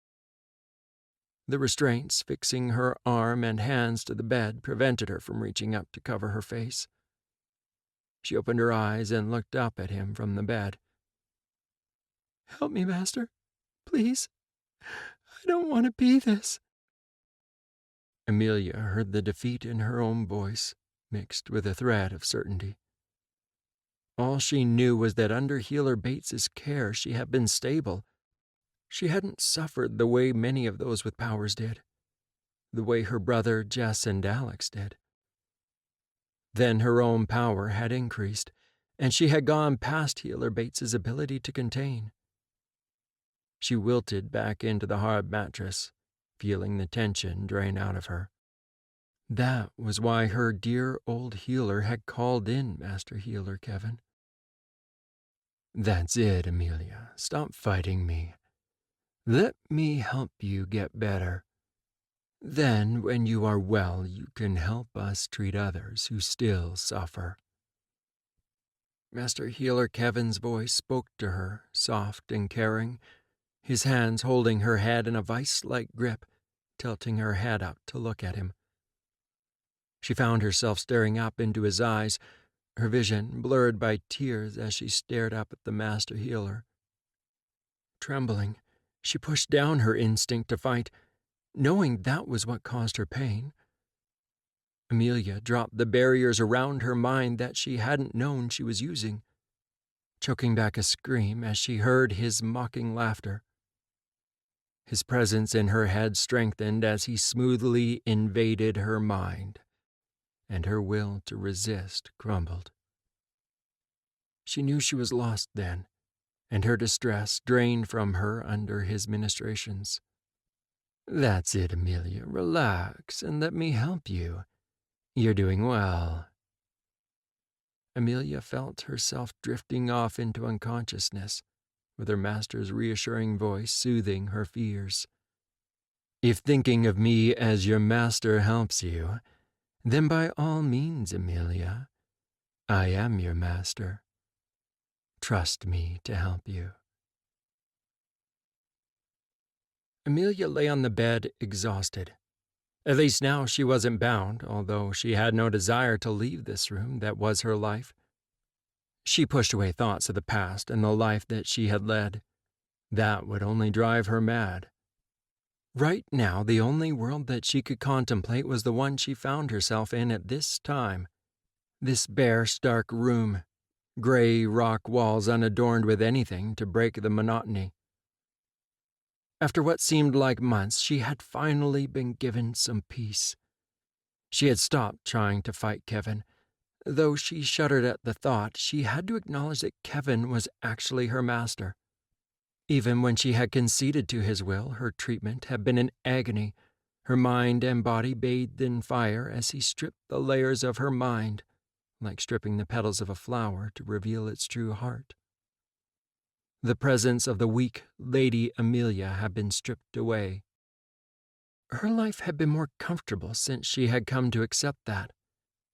The restraints fixing her arm and hands to the bed prevented her from reaching up to cover her face. She opened her eyes and looked up at him from the bed. Help me, Master. Please. I don't want to be this. Amelia heard the defeat in her own voice, mixed with a threat of certainty. All she knew was that under Healer Bates's care she had been stable. She hadn't suffered the way many of those with powers did, the way her brother, Jess, and Alex did. Then her own power had increased, and she had gone past Healer Bates's ability to contain. She wilted back into the hard mattress, feeling the tension drain out of her. That was why her dear old healer had called in Master Healer Kevin. "That's it, Amelia. Stop fighting me. Let me help you get better. Then, when you are well, you can help us treat others who still suffer." Master Healer Kevin's voice spoke to her, soft and caring, his hands holding her head in a vice-like grip, tilting her head up to look at him. She found herself staring up into his eyes, her vision blurred by tears as she stared up at the Master Healer. Trembling, she pushed down her instinct to fight, knowing that was what caused her pain. Amelia dropped the barriers around her mind that she hadn't known she was using, choking back a scream as she heard his mocking laughter. His presence in her head strengthened as he smoothly invaded her mind, and her will to resist crumbled. She knew she was lost then, and her distress drained from her under his ministrations. "That's it, Amelia. Relax and let me help you. You're doing well." Amelia felt herself drifting off into unconsciousness, with her master's reassuring voice soothing her fears. "If thinking of me as your master helps you, then by all means, Amelia. I am your master. Trust me to help you." Amelia lay on the bed, exhausted. At least now she wasn't bound, although she had no desire to leave this room that was her life. She pushed away thoughts of the past and the life that she had led. That would only drive her mad. Right now, the only world that she could contemplate was the one she found herself in at this time. This bare, stark room, gray rock walls unadorned with anything to break the monotony. After what seemed like months, she had finally been given some peace. She had stopped trying to fight Kevin. Though she shuddered at the thought, she had to acknowledge that Kevin was actually her master. Even when she had conceded to his will, her treatment had been an agony, her mind and body bathed in fire as he stripped the layers of her mind, like stripping the petals of a flower to reveal its true heart. The presence of the weak Lady Amelia had been stripped away. Her life had been more comfortable since she had come to accept that,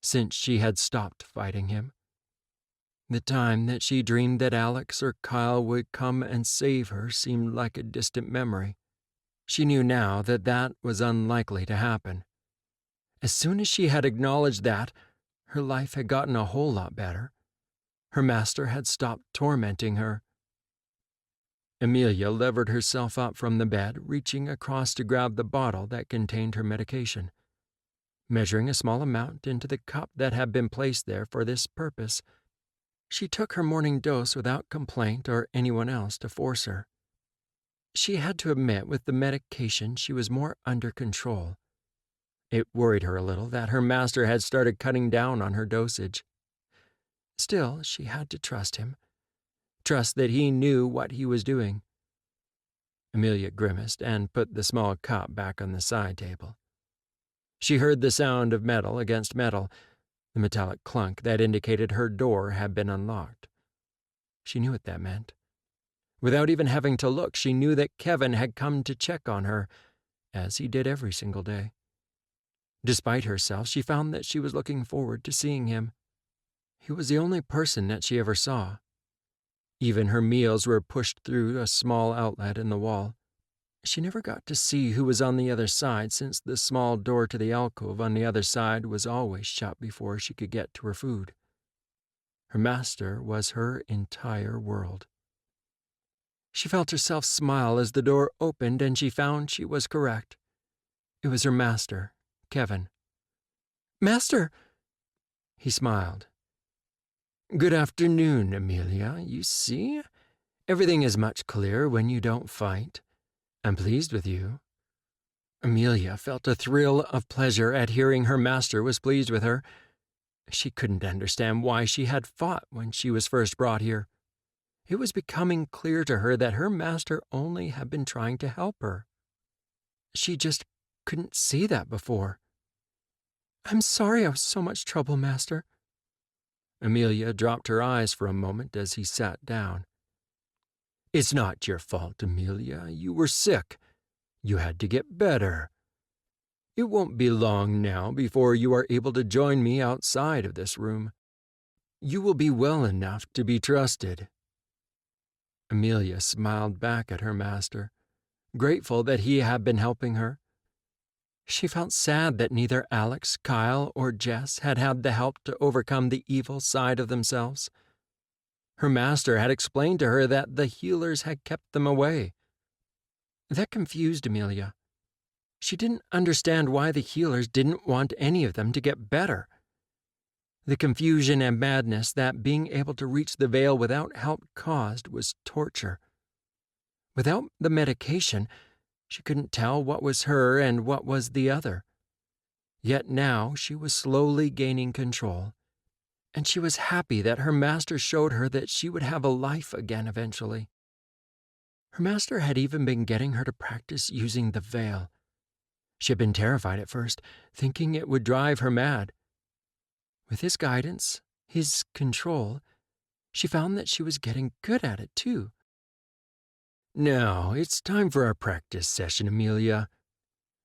since she had stopped fighting him. The time that she dreamed that Alex or Kyle would come and save her seemed like a distant memory. She knew now that that was unlikely to happen. As soon as she had acknowledged that, her life had gotten a whole lot better. Her master had stopped tormenting her. Amelia levered herself up from the bed, reaching across to grab the bottle that contained her medication. Measuring a small amount into the cup that had been placed there for this purpose, she took her morning dose without complaint or anyone else to force her. She had to admit with the medication she was more under control. It worried her a little that her master had started cutting down on her dosage. Still, she had to trust him. Trust that he knew what he was doing. Amelia grimaced and put the small cup back on the side table. She heard the sound of metal against metal, the metallic clunk that indicated her door had been unlocked. She knew what that meant. Without even having to look, she knew that Kevin had come to check on her, as he did every single day. Despite herself, she found that she was looking forward to seeing him. He was the only person that she ever saw. Even her meals were pushed through a small outlet in the wall. She never got to see who was on the other side, since the small door to the alcove on the other side was always shut before she could get to her food. Her master was her entire world. She felt herself smile as the door opened and she found she was correct. It was her master, Kevin. "Master!" He smiled. "Good afternoon, Amelia. You see, everything is much clearer when you don't fight. I'm pleased with you." Amelia felt a thrill of pleasure at hearing her master was pleased with her. She couldn't understand why she had fought when she was first brought here. It was becoming clear to her that her master only had been trying to help her. She just couldn't see that before. "I'm sorry I was so much trouble, Master." Amelia dropped her eyes for a moment as he sat down. "It's not your fault, Amelia. You were sick. You had to get better. It won't be long now before you are able to join me outside of this room. You will be well enough to be trusted." Amelia smiled back at her master, grateful that he had been helping her. She felt sad that neither Alex, Kyle, or Jess had had the help to overcome the evil side of themselves. Her master had explained to her that the healers had kept them away. That confused Amelia. She didn't understand why the healers didn't want any of them to get better. The confusion and madness that being able to reach the veil without help caused was torture. Without the medication, she couldn't tell what was her and what was the other. Yet now she was slowly gaining control, and she was happy that her master showed her that she would have a life again eventually. Her master had even been getting her to practice using the veil. She had been terrified at first, thinking it would drive her mad. With his guidance, his control, she found that she was getting good at it too. "Now, it's time for our practice session, Amelia.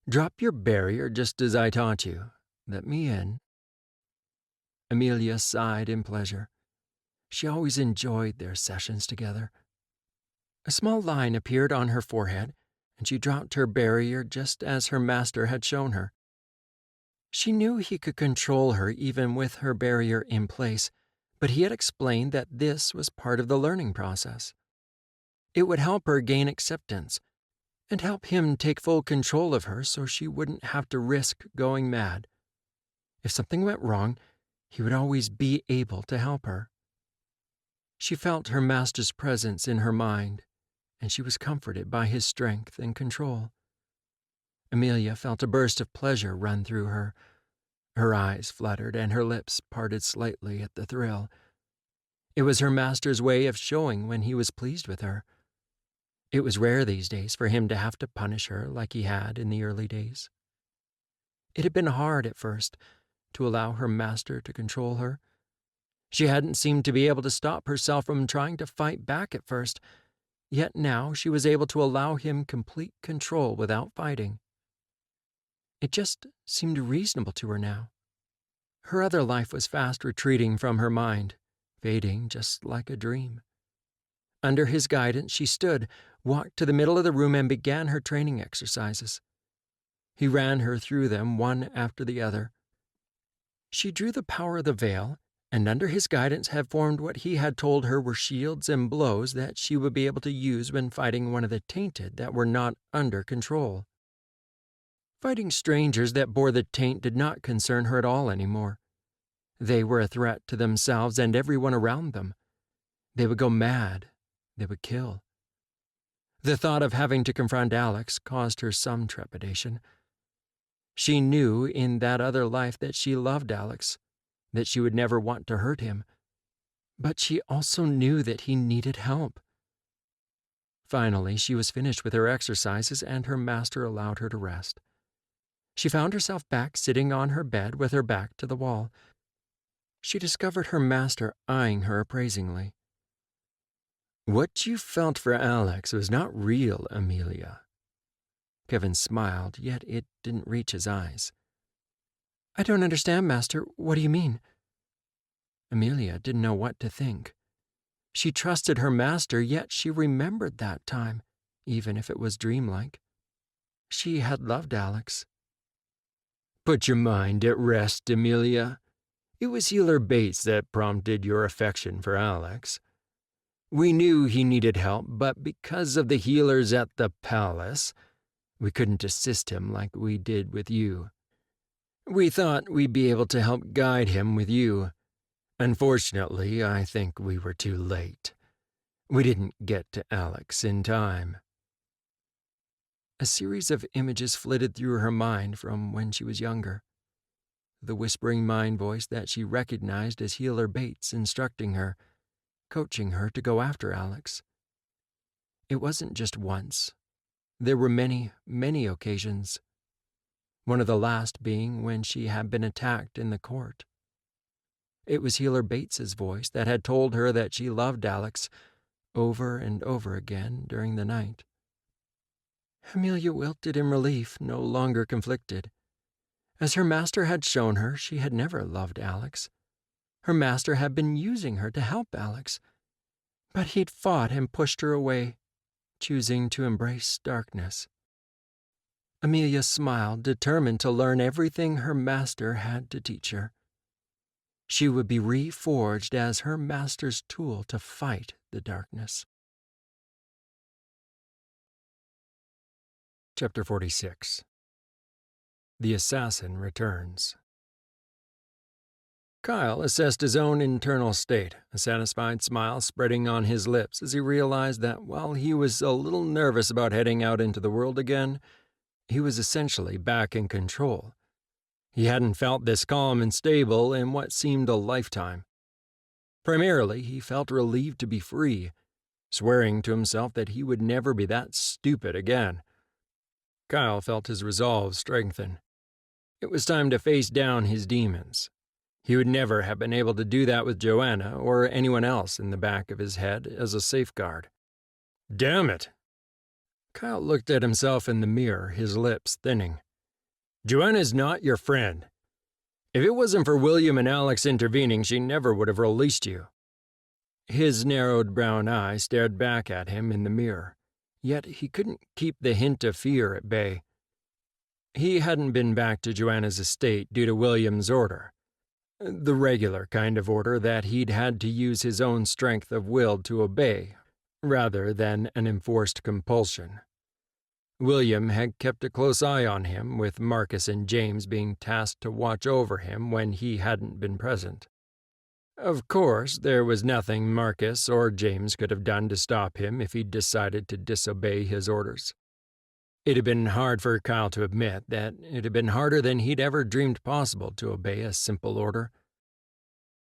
Drop your barrier just as I taught you. Let me in." Amelia sighed in pleasure. She always enjoyed their sessions together. A small line appeared on her forehead, and she dropped her barrier just as her master had shown her. She knew he could control her even with her barrier in place, but he had explained that this was part of the learning process. It would help her gain acceptance and help him take full control of her so she wouldn't have to risk going mad. If something went wrong, he would always be able to help her. She felt her master's presence in her mind, and she was comforted by his strength and control. Amelia felt a burst of pleasure run through her. Her eyes fluttered and her lips parted slightly at the thrill. It was her master's way of showing when he was pleased with her. It was rare these days for him to have to punish her like he had in the early days. It had been hard at first to allow her master to control her. She hadn't seemed to be able to stop herself from trying to fight back at first, yet now she was able to allow him complete control without fighting. It just seemed reasonable to her now. Her other life was fast retreating from her mind, fading just like a dream. Under his guidance, she stood, walked to the middle of the room, and began her training exercises. He ran her through them one after the other. She drew the power of the veil, and under his guidance had formed what he had told her were shields and blows that she would be able to use when fighting one of the tainted that were not under control. Fighting strangers that bore the taint did not concern her at all anymore. They were a threat to themselves and everyone around them. They would go mad. They would kill. The thought of having to confront Alex caused her some trepidation. She knew in that other life that she loved Alex, that she would never want to hurt him, but she also knew that he needed help. Finally, she was finished with her exercises and her master allowed her to rest. She found herself back sitting on her bed with her back to the wall. She discovered her master eyeing her appraisingly. "What you felt for Alex was not real, Amelia." Kevin smiled, yet it didn't reach his eyes. "I don't understand, Master. What do you mean?" Amelia didn't know what to think. She trusted her master, yet she remembered that time, even if it was dreamlike. She had loved Alex. "Put your mind at rest, Amelia. It was Healer Bates that prompted your affection for Alex. We knew he needed help, but because of the healers at the palace, we couldn't assist him like we did with you. We thought we'd be able to help guide him with you. Unfortunately, I think we were too late. We didn't get to Alex in time." A series of images flitted through her mind from when she was younger. The whispering mind voice that she recognized as Healer Bates instructing her, coaching her to go after Alex. It wasn't just once. There were many, many occasions. One of the last being when she had been attacked in the court. It was Healer Bates's voice that had told her that she loved Alex over and over again during the night. Amelia wilted in relief, no longer conflicted. As her master had shown her, she had never loved Alex. Her master had been using her to help Alex, but he'd fought and pushed her away, choosing to embrace darkness. Amelia smiled, determined to learn everything her master had to teach her. She would be reforged as her master's tool to fight the darkness. Chapter 46. The Assassin Returns. Kyle assessed his own internal state, a satisfied smile spreading on his lips as he realized that while he was a little nervous about heading out into the world again, he was essentially back in control. He hadn't felt this calm and stable in what seemed a lifetime. Primarily, he felt relieved to be free, swearing to himself that he would never be that stupid again. Kyle felt his resolve strengthen. It was time to face down his demons. He would never have been able to do that with Joanna or anyone else in the back of his head as a safeguard. Damn it! Kyle looked at himself in the mirror, his lips thinning. Joanna's not your friend. If it wasn't for William and Alex intervening, she never would have released you. His narrowed brown eye stared back at him in the mirror, yet he couldn't keep the hint of fear at bay. He hadn't been back to Joanna's estate due to William's order. The regular kind of order that he'd had to use his own strength of will to obey, rather than an enforced compulsion. William had kept a close eye on him, with Marcus and James being tasked to watch over him when he hadn't been present. Of course, there was nothing Marcus or James could have done to stop him if he'd decided to disobey his orders. It had been hard for Kyle to admit that it had been harder than he'd ever dreamed possible to obey a simple order.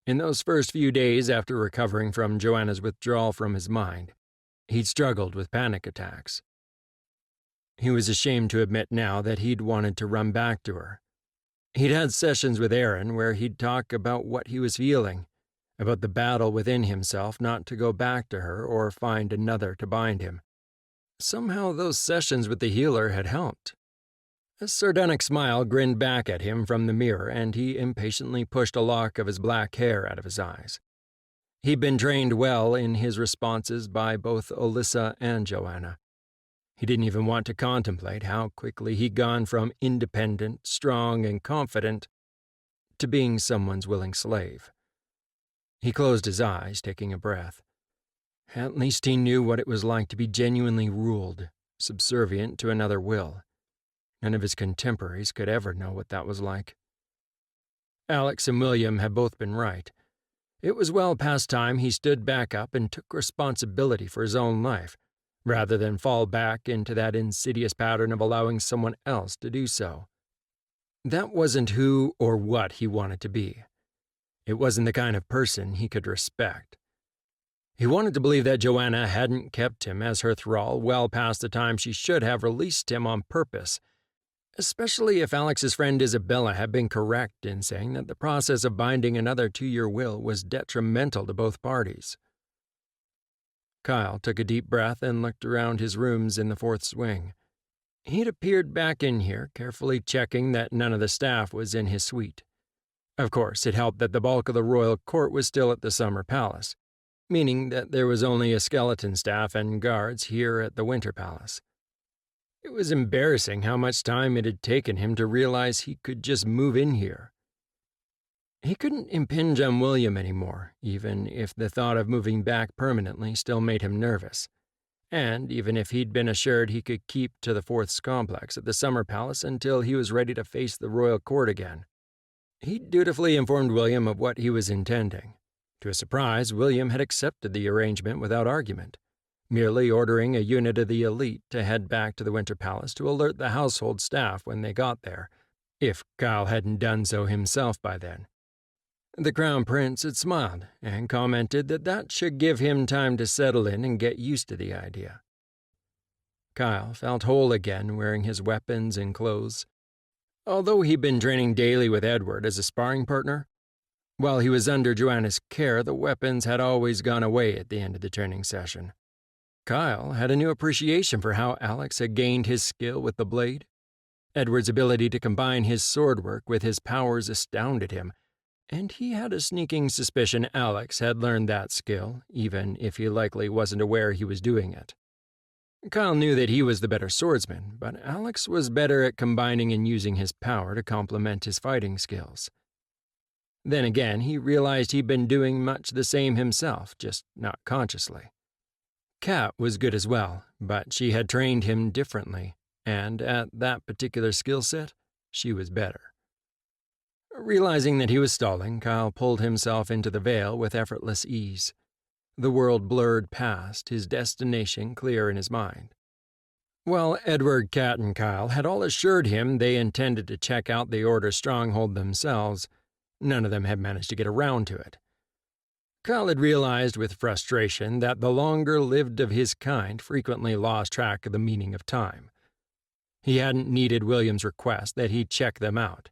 In those first few days after recovering from Joanna's withdrawal from his mind, he'd struggled with panic attacks. He was ashamed to admit now that he'd wanted to run back to her. He'd had sessions with Aaron where he'd talk about what he was feeling, about the battle within himself not to go back to her or find another to bind him. Somehow those sessions with the healer had helped. A sardonic smile grinned back at him from the mirror, and he impatiently pushed a lock of his black hair out of his eyes. He'd been trained well in his responses by both Alyssa and Joanna. He didn't even want to contemplate how quickly he'd gone from independent, strong, and confident to being someone's willing slave. He closed his eyes, taking a breath. At least he knew what it was like to be genuinely ruled, subservient to another will. None of his contemporaries could ever know what that was like. Alex and William had both been right. It was well past time he stood back up and took responsibility for his own life, rather than fall back into that insidious pattern of allowing someone else to do so. That wasn't who or what he wanted to be. It wasn't the kind of person he could respect. He wanted to believe that Joanna hadn't kept him as her thrall well past the time she should have released him on purpose, especially if Alex's friend Isabella had been correct in saying that the process of binding another to your will was detrimental to both parties. Kyle took a deep breath and looked around his rooms in the fourth swing. He'd appeared back in here, carefully checking that none of the staff was in his suite. Of course, it helped that the bulk of the royal court was still at the Summer Palace, meaning that there was only a skeleton staff and guards here at the Winter Palace. It was embarrassing how much time it had taken him to realize he could just move in here. He couldn't impinge on William anymore, even if the thought of moving back permanently still made him nervous. And even if he'd been assured he could keep to the Fourth's complex at the Summer Palace until he was ready to face the royal court again. He dutifully informed William of what he was intending. To his surprise, William had accepted the arrangement without argument, merely ordering a unit of the elite to head back to the Winter Palace to alert the household staff when they got there, if Kyle hadn't done so himself by then. The Crown Prince had smiled and commented that should give him time to settle in and get used to the idea. Kyle felt whole again wearing his weapons and clothes. Although he'd been training daily with Edward as a sparring partner, while he was under Joanna's care, the weapons had always gone away at the end of the training session. Kyle had a new appreciation for how Alex had gained his skill with the blade. Edward's ability to combine his sword work with his powers astounded him, and he had a sneaking suspicion Alex had learned that skill, even if he likely wasn't aware he was doing it. Kyle knew that he was the better swordsman, but Alex was better at combining and using his power to complement his fighting skills. Then again, he realized he'd been doing much the same himself, just not consciously. Kat was good as well, but she had trained him differently, and at that particular skill set, she was better. Realizing that he was stalling, Kyle pulled himself into the Vale with effortless ease. The world blurred past, his destination clear in his mind. While Edward, Kat, and Kyle had all assured him they intended to check out the Order's stronghold themselves, none of them had managed to get around to it. Kyle had realized with frustration that the longer-lived of his kind frequently lost track of the meaning of time. He hadn't needed William's request that he check them out.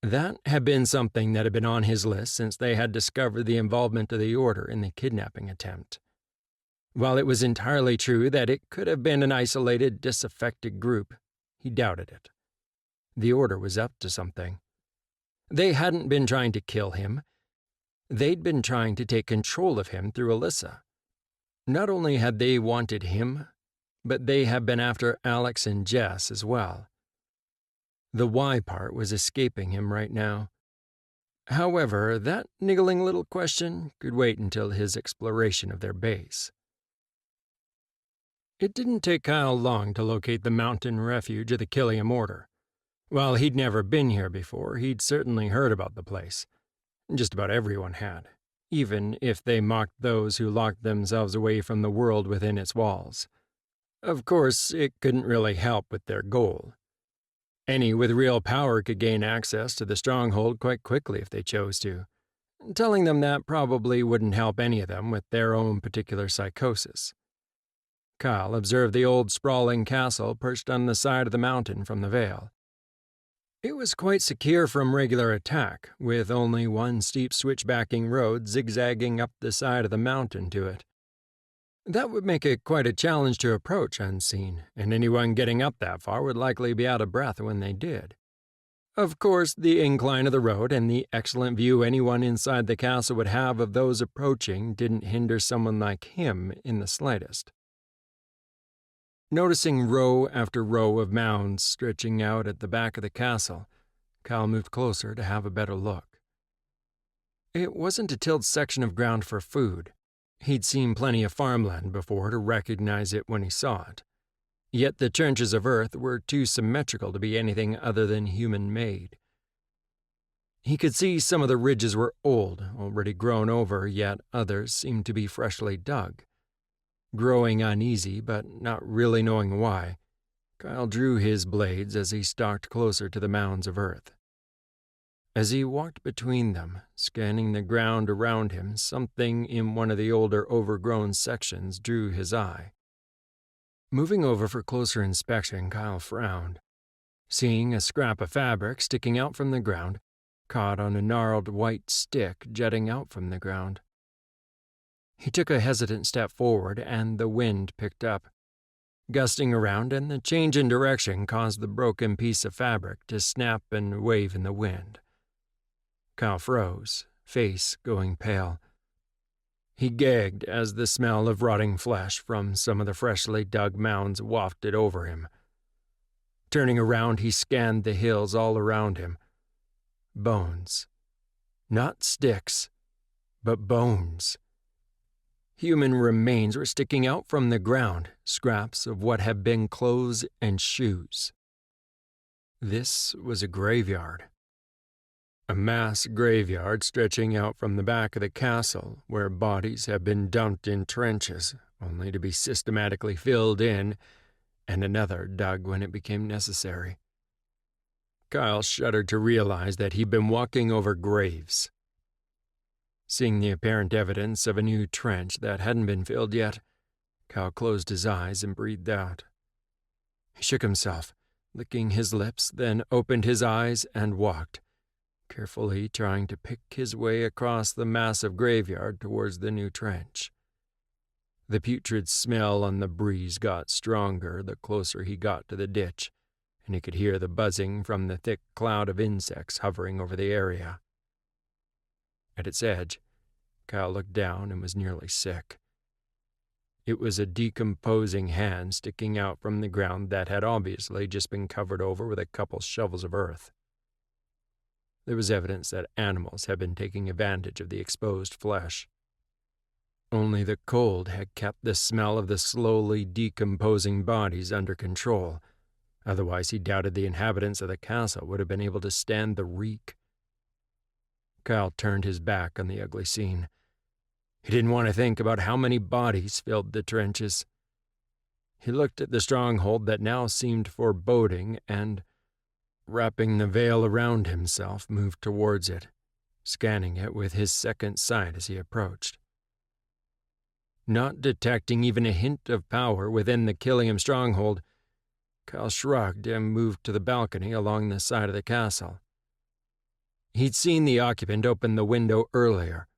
That had been something that had been on his list since they had discovered the involvement of the Order in the kidnapping attempt. While it was entirely true that it could have been an isolated, disaffected group, he doubted it. The Order was up to something. They hadn't been trying to kill him. They'd been trying to take control of him through Alyssa. Not only had they wanted him, but they had been after Alex and Jess as well. The why part was escaping him right now. However, that niggling little question could wait until his exploration of their base. It didn't take Kyle long to locate the mountain refuge of the Killiam Order. While he'd never been here before, he'd certainly heard about the place. Just about everyone had, even if they mocked those who locked themselves away from the world within its walls. Of course, it couldn't really help with their goal. Any with real power could gain access to the stronghold quite quickly if they chose to. Telling them that probably wouldn't help any of them with their own particular psychosis. Kyle observed the old sprawling castle perched on the side of the mountain from the Vale. It was quite secure from regular attack, with only one steep switchbacking road zigzagging up the side of the mountain to it. That would make it quite a challenge to approach unseen, and anyone getting up that far would likely be out of breath when they did. Of course, the incline of the road and the excellent view anyone inside the castle would have of those approaching didn't hinder someone like him in the slightest. Noticing row after row of mounds stretching out at the back of the castle, Kyle moved closer to have a better look. It wasn't a tilled section of ground for food. He'd seen plenty of farmland before to recognize it when he saw it. Yet the trenches of earth were too symmetrical to be anything other than human-made. He could see some of the ridges were old, already grown over, yet others seemed to be freshly dug. Growing uneasy, but not really knowing why, Kyle drew his blades as he stalked closer to the mounds of earth. As he walked between them, scanning the ground around him, something in one of the older overgrown sections drew his eye. Moving over for closer inspection, Kyle frowned, seeing a scrap of fabric sticking out from the ground, caught on a gnarled white stick jutting out from the ground. He took a hesitant step forward, and the wind picked up, gusting around, and the change in direction caused the broken piece of fabric to snap and wave in the wind. Kyle froze, face going pale. He gagged as the smell of rotting flesh from some of the freshly dug mounds wafted over him. Turning around, he scanned the hills all around him. Bones. Not sticks, but bones. Human remains were sticking out from the ground, scraps of what had been clothes and shoes. This was a graveyard. A mass graveyard stretching out from the back of the castle, where bodies had been dumped in trenches, only to be systematically filled in, and another dug when it became necessary. Kyle shuddered to realize that he'd been walking over graves. Seeing the apparent evidence of a new trench that hadn't been filled yet, Kyle closed his eyes and breathed out. He shook himself, licking his lips, then opened his eyes and walked, carefully trying to pick his way across the massive graveyard towards the new trench. The putrid smell on the breeze got stronger the closer he got to the ditch, and he could hear the buzzing from the thick cloud of insects hovering over the area. At its edge, Kyle looked down and was nearly sick. It was a decomposing hand sticking out from the ground that had obviously just been covered over with a couple shovels of earth. There was evidence that animals had been taking advantage of the exposed flesh. Only the cold had kept the smell of the slowly decomposing bodies under control. Otherwise, he doubted the inhabitants of the castle would have been able to stand the reek. Kyle turned his back on the ugly scene. He didn't want to think about how many bodies filled the trenches. He looked at the stronghold that now seemed foreboding and, wrapping the veil around himself, moved towards it, scanning it with his second sight as he approached. Not detecting even a hint of power within the Killiam stronghold, Kyle shrugged and moved to the balcony along the side of the castle. He'd seen the occupant open the window earlier.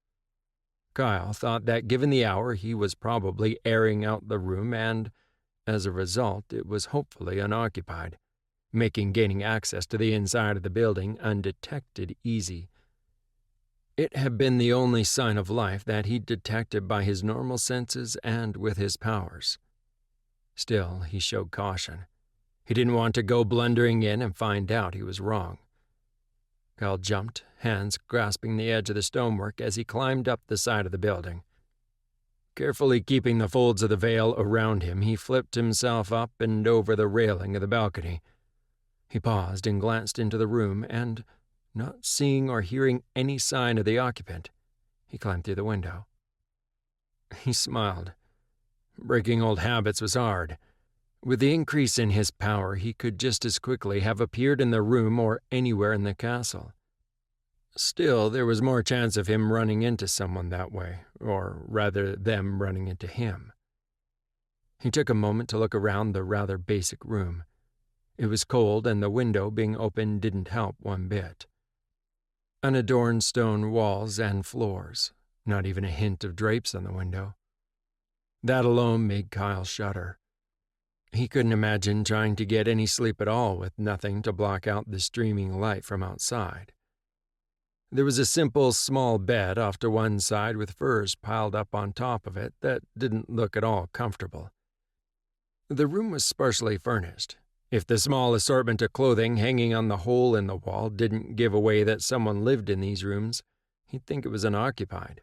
Kyle thought that given the hour he was probably airing out the room and, as a result, it was hopefully unoccupied, making gaining access to the inside of the building undetected easy. It had been the only sign of life that he'd detected by his normal senses and with his powers. Still, he showed caution. He didn't want to go blundering in and find out he was wrong. Kyle jumped, hands grasping the edge of the stonework as he climbed up the side of the building. Carefully keeping the folds of the veil around him, he flipped himself up and over the railing of the balcony. He paused and glanced into the room, and, not seeing or hearing any sign of the occupant, he climbed through the window. He smiled. Breaking old habits was hard. With the increase in his power, he could just as quickly have appeared in the room or anywhere in the castle. Still, there was more chance of him running into someone that way, or rather them running into him. He took a moment to look around the rather basic room. It was cold, and the window being open didn't help one bit. Unadorned stone walls and floors, not even a hint of drapes on the window. That alone made Kyle shudder. He couldn't imagine trying to get any sleep at all with nothing to block out the streaming light from outside. There was a simple, small bed off to one side with furs piled up on top of it that didn't look at all comfortable. The room was sparsely furnished. If the small assortment of clothing hanging on the hole in the wall didn't give away that someone lived in these rooms, he'd think it was unoccupied.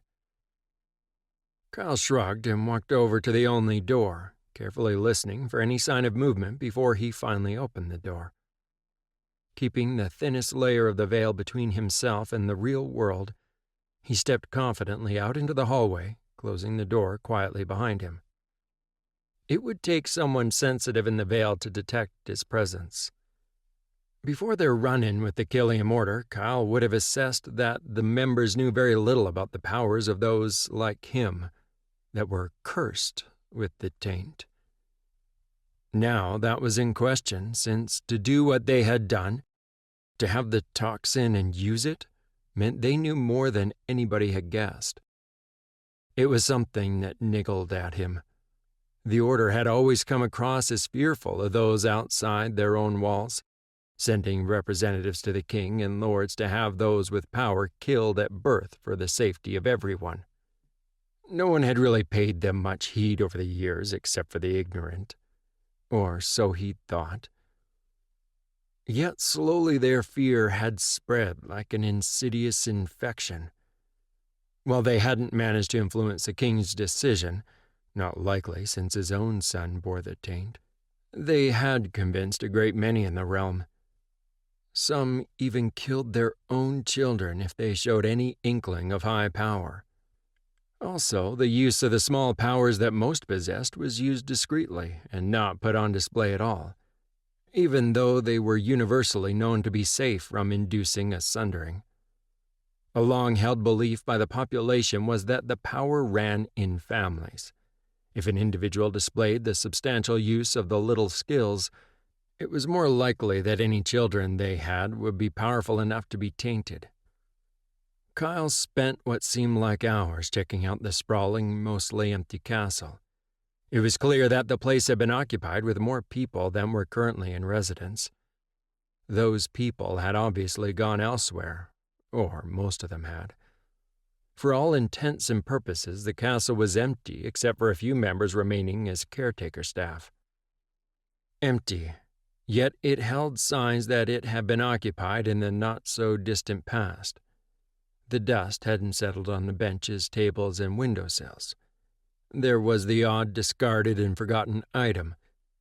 Kyle shrugged and walked over to the only door, carefully listening for any sign of movement before he finally opened the door. Keeping the thinnest layer of the veil between himself and the real world, he stepped confidently out into the hallway, closing the door quietly behind him. It would take someone sensitive in the veil to detect his presence. Before their run-in with the Killiam Order, Kyle would have assessed that the members knew very little about the powers of those like him that were cursed with the taint. Now that was in question, since to do what they had done, to have the toxin and use it, meant they knew more than anybody had guessed. It was something that niggled at him. The Order had always come across as fearful of those outside their own walls, sending representatives to the king and lords to have those with power killed at birth for the safety of everyone. No one had really paid them much heed over the years except for the ignorant. Or so he'd thought. Yet slowly their fear had spread like an insidious infection. While they hadn't managed to influence the king's decision, not likely since his own son bore the taint, they had convinced a great many in the realm. Some even killed their own children if they showed any inkling of high power. Also, the use of the small powers that most possessed was used discreetly and not put on display at all, even though they were universally known to be safe from inducing a sundering. A long-held belief by the population was that the power ran in families. If an individual displayed the substantial use of the little skills, it was more likely that any children they had would be powerful enough to be tainted. Kyle spent what seemed like hours checking out the sprawling, mostly empty castle. It was clear that the place had been occupied with more people than were currently in residence. Those people had obviously gone elsewhere, or most of them had. For all intents and purposes, the castle was empty except for a few members remaining as caretaker staff. Empty, yet it held signs that it had been occupied in the not-so-distant past. The dust hadn't settled on the benches, tables, and windowsills. There was the odd discarded and forgotten item,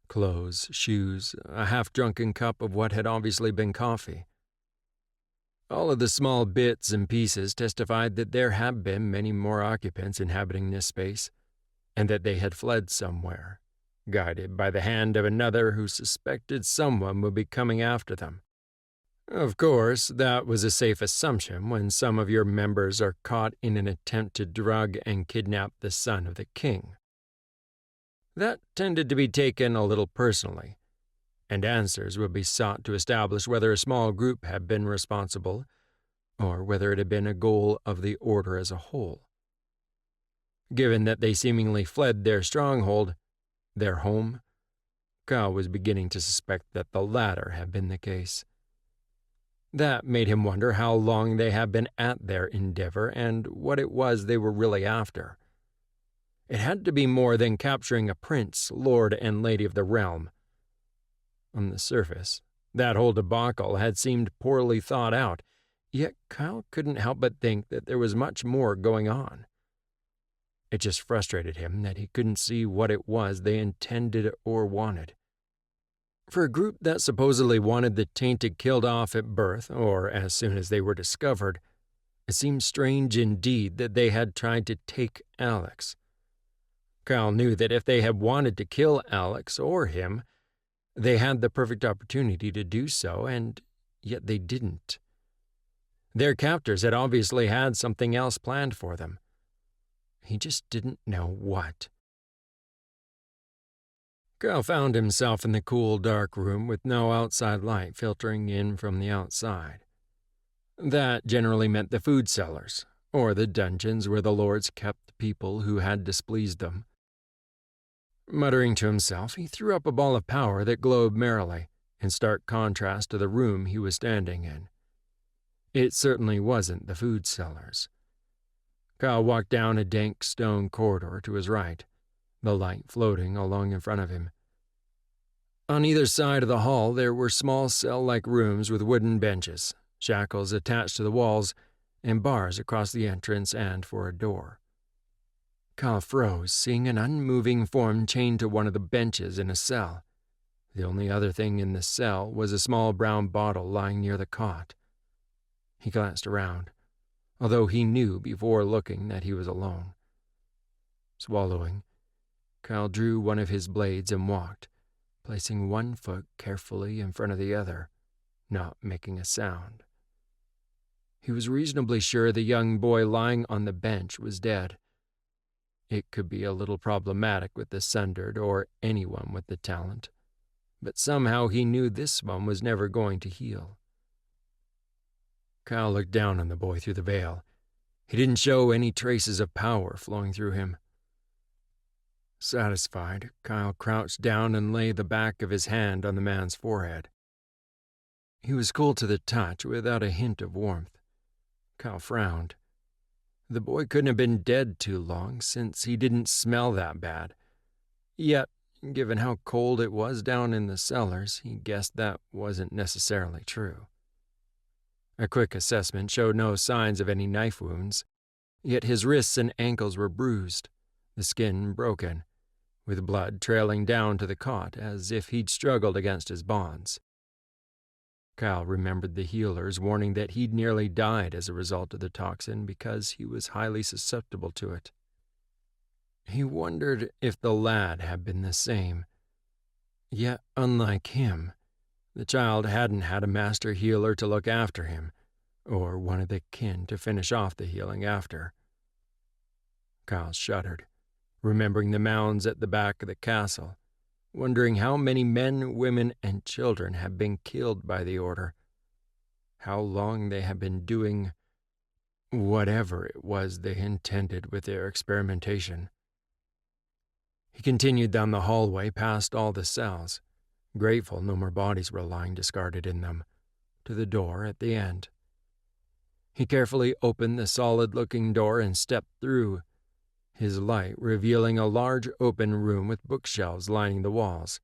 clothes, shoes, a half-drunken cup of what had obviously been coffee. All of the small bits and pieces testified that there had been many more occupants inhabiting this space, and that they had fled somewhere, guided by the hand of another who suspected someone would be coming after them. Of course, that was a safe assumption when some of your members are caught in an attempt to drug and kidnap the son of the king. That tended to be taken a little personally, and answers would be sought to establish whether a small group had been responsible, or whether it had been a goal of the order as a whole. Given that they seemingly fled their stronghold, their home, Kyle was beginning to suspect that the latter had been the case. That made him wonder how long they had been at their endeavor and what it was they were really after. It had to be more than capturing a prince, lord, and lady of the realm. On the surface, that whole debacle had seemed poorly thought out, yet Kyle couldn't help but think that there was much more going on. It just frustrated him that he couldn't see what it was they intended or wanted. For a group that supposedly wanted the tainted killed off at birth, or as soon as they were discovered, it seemed strange indeed that they had tried to take Alex. Kyle knew that if they had wanted to kill Alex or him, they had the perfect opportunity to do so, and yet they didn't. Their captors had obviously had something else planned for them. He just didn't know what. Kyle found himself in the cool, dark room with no outside light filtering in from the outside. That generally meant the food cellars, or the dungeons where the lords kept people who had displeased them. Muttering to himself, he threw up a ball of power that glowed merrily, in stark contrast to the room he was standing in. It certainly wasn't the food cellars. Kyle walked down a dank stone corridor to his right, the light floating along in front of him. On either side of the hall there were small cell-like rooms with wooden benches, shackles attached to the walls, and bars across the entrance and for a door. Kyle froze, seeing an unmoving form chained to one of the benches in a cell. The only other thing in the cell was a small brown bottle lying near the cot. He glanced around, although he knew before looking that he was alone. Swallowing, Kyle drew one of his blades and walked, placing one foot carefully in front of the other, not making a sound. He was reasonably sure the young boy lying on the bench was dead. It could be a little problematic with the sundered or anyone with the talent, but somehow he knew this one was never going to heal. Kyle looked down on the boy through the veil. He didn't show any traces of power flowing through him. Satisfied, Kyle crouched down and laid the back of his hand on the man's forehead. He was cool to the touch without a hint of warmth. Kyle frowned. The boy couldn't have been dead too long since he didn't smell that bad. Yet given how cold it was down in the cellars, he guessed that wasn't necessarily true. A quick assessment showed no signs of any knife wounds, yet his wrists and ankles were bruised, the skin broken, with blood trailing down to the cot as if he'd struggled against his bonds. Kyle remembered the healers warning that he'd nearly died as a result of the toxin because he was highly susceptible to it. He wondered if the lad had been the same. Yet, unlike him, the child hadn't had a master healer to look after him, or one of the kin to finish off the healing after. Kyle shuddered, remembering the mounds at the back of the castle, wondering how many men, women, and children had been killed by the Order, how long they had been doing whatever it was they intended with their experimentation. He continued down the hallway past all the cells, grateful no more bodies were lying discarded in them, to the door at the end. He carefully opened the solid-looking door and stepped through, his light revealing a large open room with bookshelves lining the walls,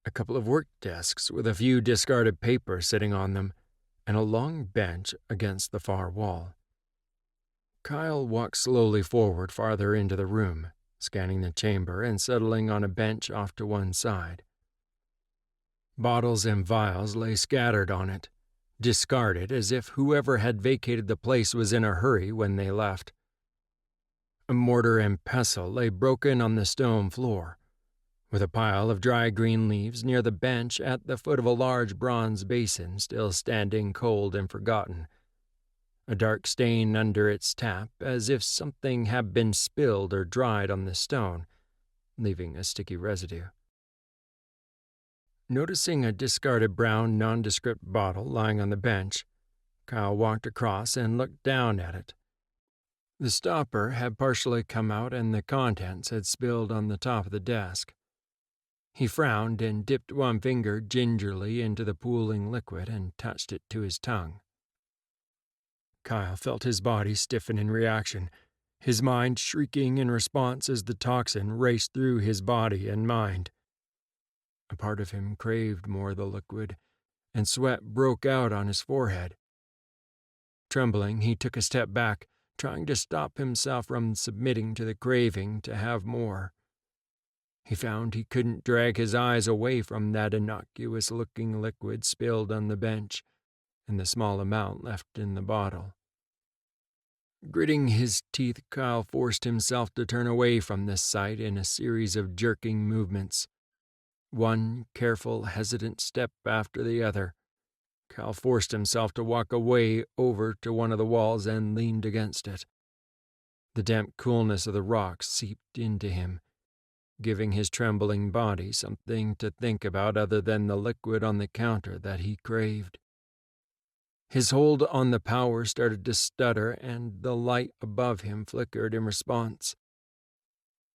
a couple of work desks with a few discarded papers sitting on them, and a long bench against the far wall. Kyle walked slowly forward farther into the room, scanning the chamber and settling on a bench off to one side. Bottles and vials lay scattered on it, discarded as if whoever had vacated the place was in a hurry when they left. A mortar and pestle lay broken on the stone floor, with a pile of dry green leaves near the bench at the foot of a large bronze basin still standing cold and forgotten, a dark stain under its tap as if something had been spilled or dried on the stone, leaving a sticky residue. Noticing a discarded brown nondescript bottle lying on the bench, Kyle walked across and looked down at it. The stopper had partially come out and the contents had spilled on the top of the desk. He frowned and dipped one finger gingerly into the pooling liquid and touched it to his tongue. Kyle felt his body stiffen in reaction, his mind shrieking in response as the toxin raced through his body and mind. A part of him craved more of the liquid, and sweat broke out on his forehead. Trembling, he took a step back, trying to stop himself from submitting to the craving to have more. He found he couldn't drag his eyes away from that innocuous-looking liquid spilled on the bench and the small amount left in the bottle. Gritting his teeth, Kyle forced himself to turn away from this sight in a series of jerking movements. One careful, hesitant step after the other, Kyle forced himself to walk away over to one of the walls and leaned against it. The damp coolness of the rocks seeped into him, giving his trembling body something to think about other than the liquid on the counter that he craved. His hold on the power started to stutter, and the light above him flickered in response.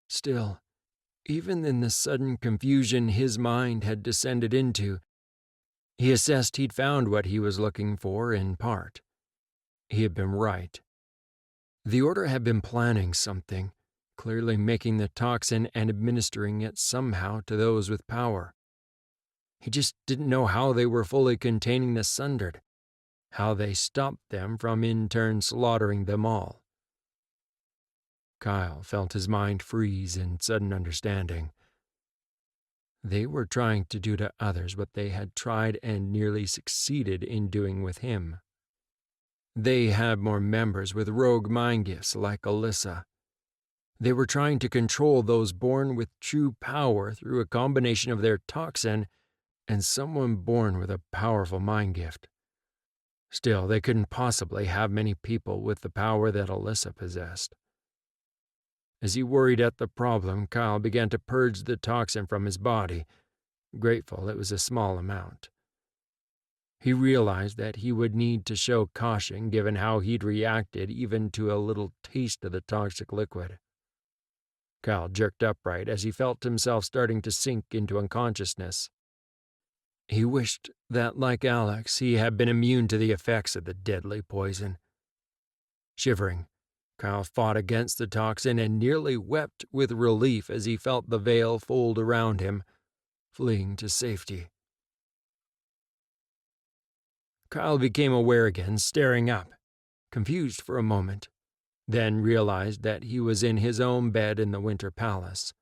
Still, even in the sudden confusion his mind had descended into, he assessed he'd found what he was looking for in part. He had been right. The Order had been planning something, clearly making the toxin and administering it somehow to those with power. He just didn't know how they were fully containing the Sundered, how they stopped them from in turn slaughtering them all. Kyle felt his mind freeze in sudden understanding. They were trying to do to others what they had tried and nearly succeeded in doing with him. They had more members with rogue mind gifts like Alyssa. They were trying to control those born with true power through a combination of their toxin and someone born with a powerful mind gift. Still, they couldn't possibly have many people with the power that Alyssa possessed. As he worried at the problem, Kyle began to purge the toxin from his body, grateful it was a small amount. He realized that he would need to show caution given how he'd reacted even to a little taste of the toxic liquid. Kyle jerked upright as he felt himself starting to sink into unconsciousness. He wished that, like Alex, he had been immune to the effects of the deadly poison. Shivering, Kyle fought against the toxin and nearly wept with relief as he felt the veil fold around him, fleeing to safety. Kyle became aware again, staring up, confused for a moment, then realized that he was in his own bed in the Winter Palace.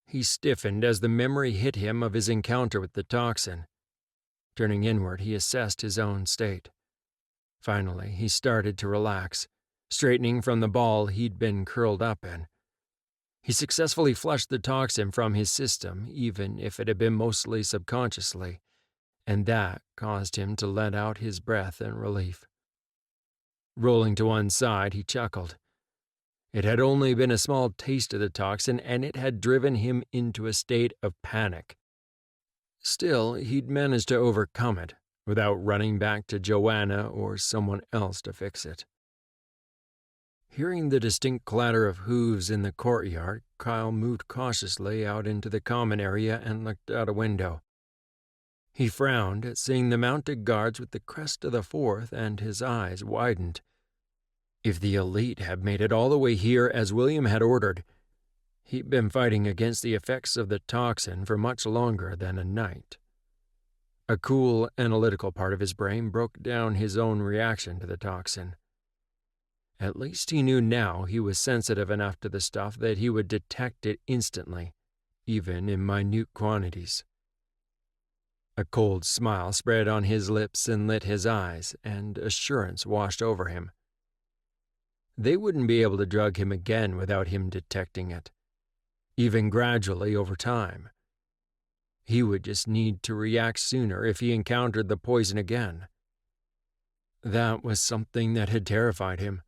He stiffened as the memory hit him of his encounter with the toxin. Turning inward, he assessed his own state. Finally, he started to relax, straightening from the ball he'd been curled up in. He successfully flushed the toxin from his system, even if it had been mostly subconsciously, and that caused him to let out his breath in relief. Rolling to one side, he chuckled. It had only been a small taste of the toxin, and it had driven him into a state of panic. Still, he'd managed to overcome it, without running back to Joanna or someone else to fix it. Hearing the distinct clatter of hooves in the courtyard, Kyle moved cautiously out into the common area and looked out a window. He frowned at seeing the mounted guards with the crest of the Fourth, and his eyes widened. If the elite had made it all the way here as William had ordered, he'd been fighting against the effects of the toxin for much longer than a night. A cool, analytical part of his brain broke down his own reaction to the toxin. At least he knew now he was sensitive enough to the stuff that he would detect it instantly, even in minute quantities. A cold smile spread on his lips and lit his eyes, and assurance washed over him. They wouldn't be able to drug him again without him detecting it, even gradually over time. He would just need to react sooner if he encountered the poison again. That was something that had terrified him,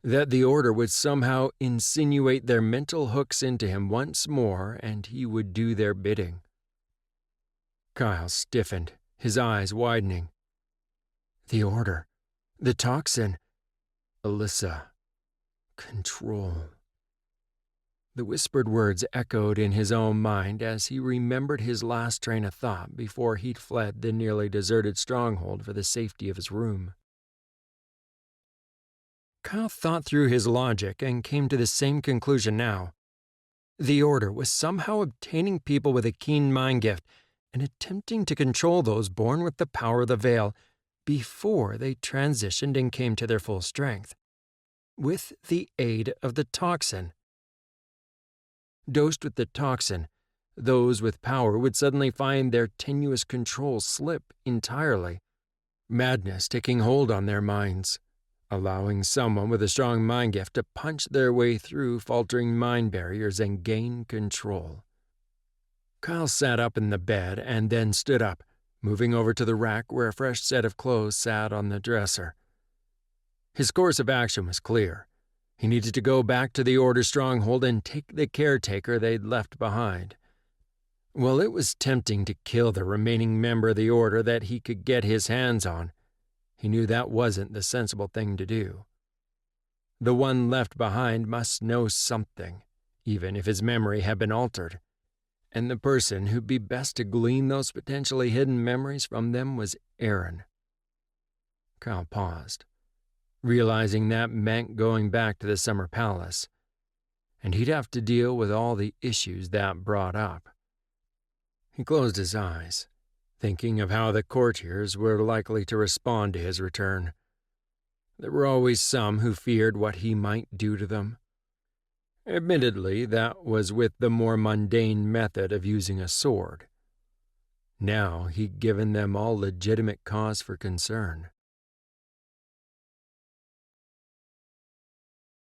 that the Order would somehow insinuate their mental hooks into him once more and he would do their bidding. Kyle stiffened, his eyes widening. The Order. The toxin. Alyssa. Control. The whispered words echoed in his own mind as he remembered his last train of thought before he'd fled the nearly deserted stronghold for the safety of his room. Kyle thought through his logic and came to the same conclusion now. The Order was somehow obtaining people with a keen mind gift and attempting to control those born with the power of the veil before they transitioned and came to their full strength, with the aid of the toxin. Dosed with the toxin, those with power would suddenly find their tenuous control slip entirely, madness taking hold on their minds, allowing someone with a strong mind gift to punch their way through faltering mind barriers and gain control. Kyle sat up in the bed and then stood up, moving over to the rack where a fresh set of clothes sat on the dresser. His course of action was clear. He needed to go back to the Order stronghold and take the caretaker they'd left behind. While it was tempting to kill the remaining member of the Order that he could get his hands on, he knew that wasn't the sensible thing to do. The one left behind must know something, even if his memory had been altered, and the person who'd be best to glean those potentially hidden memories from them was Aaron. Kyle paused, realizing that meant going back to the Summer Palace, and he'd have to deal with all the issues that brought up. He closed his eyes, thinking of how the courtiers were likely to respond to his return. There were always some who feared what he might do to them. Admittedly, that was with the more mundane method of using a sword. Now he'd given them all legitimate cause for concern.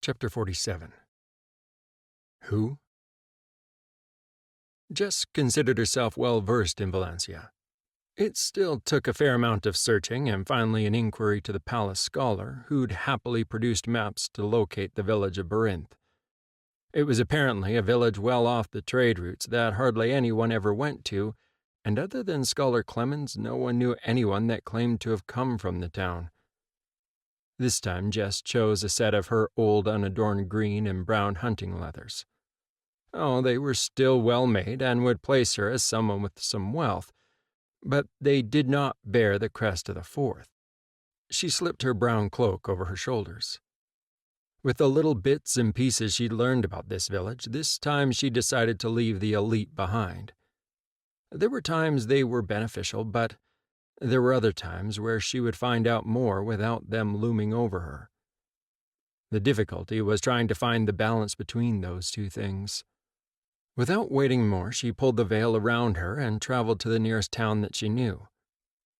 Chapter 47. Who? Jess considered herself well-versed in Vallantia. It still took a fair amount of searching and finally an inquiry to the palace scholar who'd happily produced maps to locate the village of Barinth. It was apparently a village well off the trade routes that hardly anyone ever went to, and other than Scholar Clemens, no one knew anyone that claimed to have come from the town. This time Jess chose a set of her old unadorned green and brown hunting leathers. Oh, they were still well made and would place her as someone with some wealth, but they did not bear the crest of the Fourth. She slipped her brown cloak over her shoulders. With the little bits and pieces she'd learned about this village, this time she decided to leave the elite behind. There were times they were beneficial, but there were other times where she would find out more without them looming over her. The difficulty was trying to find the balance between those two things. Without waiting more, she pulled the veil around her and traveled to the nearest town that she knew.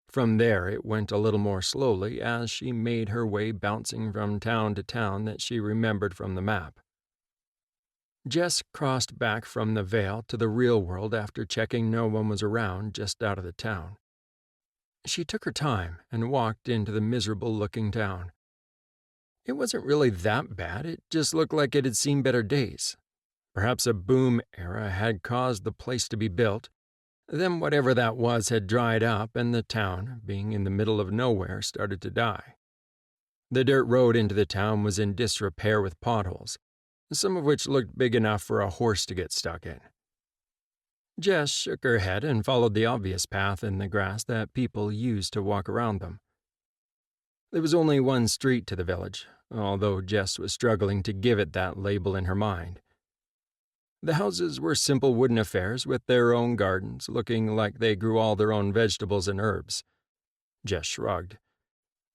From there it went a little more slowly as she made her way, bouncing from town to town that she remembered from the map. Jess crossed back from the veil to the real world after checking no one was around just out of the town. She took her time and walked into the miserable-looking town. It wasn't really that bad, it just looked like it had seen better days. Perhaps a boom era had caused the place to be built. Then whatever that was had dried up and the town, being in the middle of nowhere, started to die. The dirt road into the town was in disrepair with potholes, some of which looked big enough for a horse to get stuck in. Jess shook her head and followed the obvious path in the grass that people used to walk around them. There was only one street to the village, although Jess was struggling to give it that label in her mind. The houses were simple wooden affairs with their own gardens, looking like they grew all their own vegetables and herbs. Jess shrugged.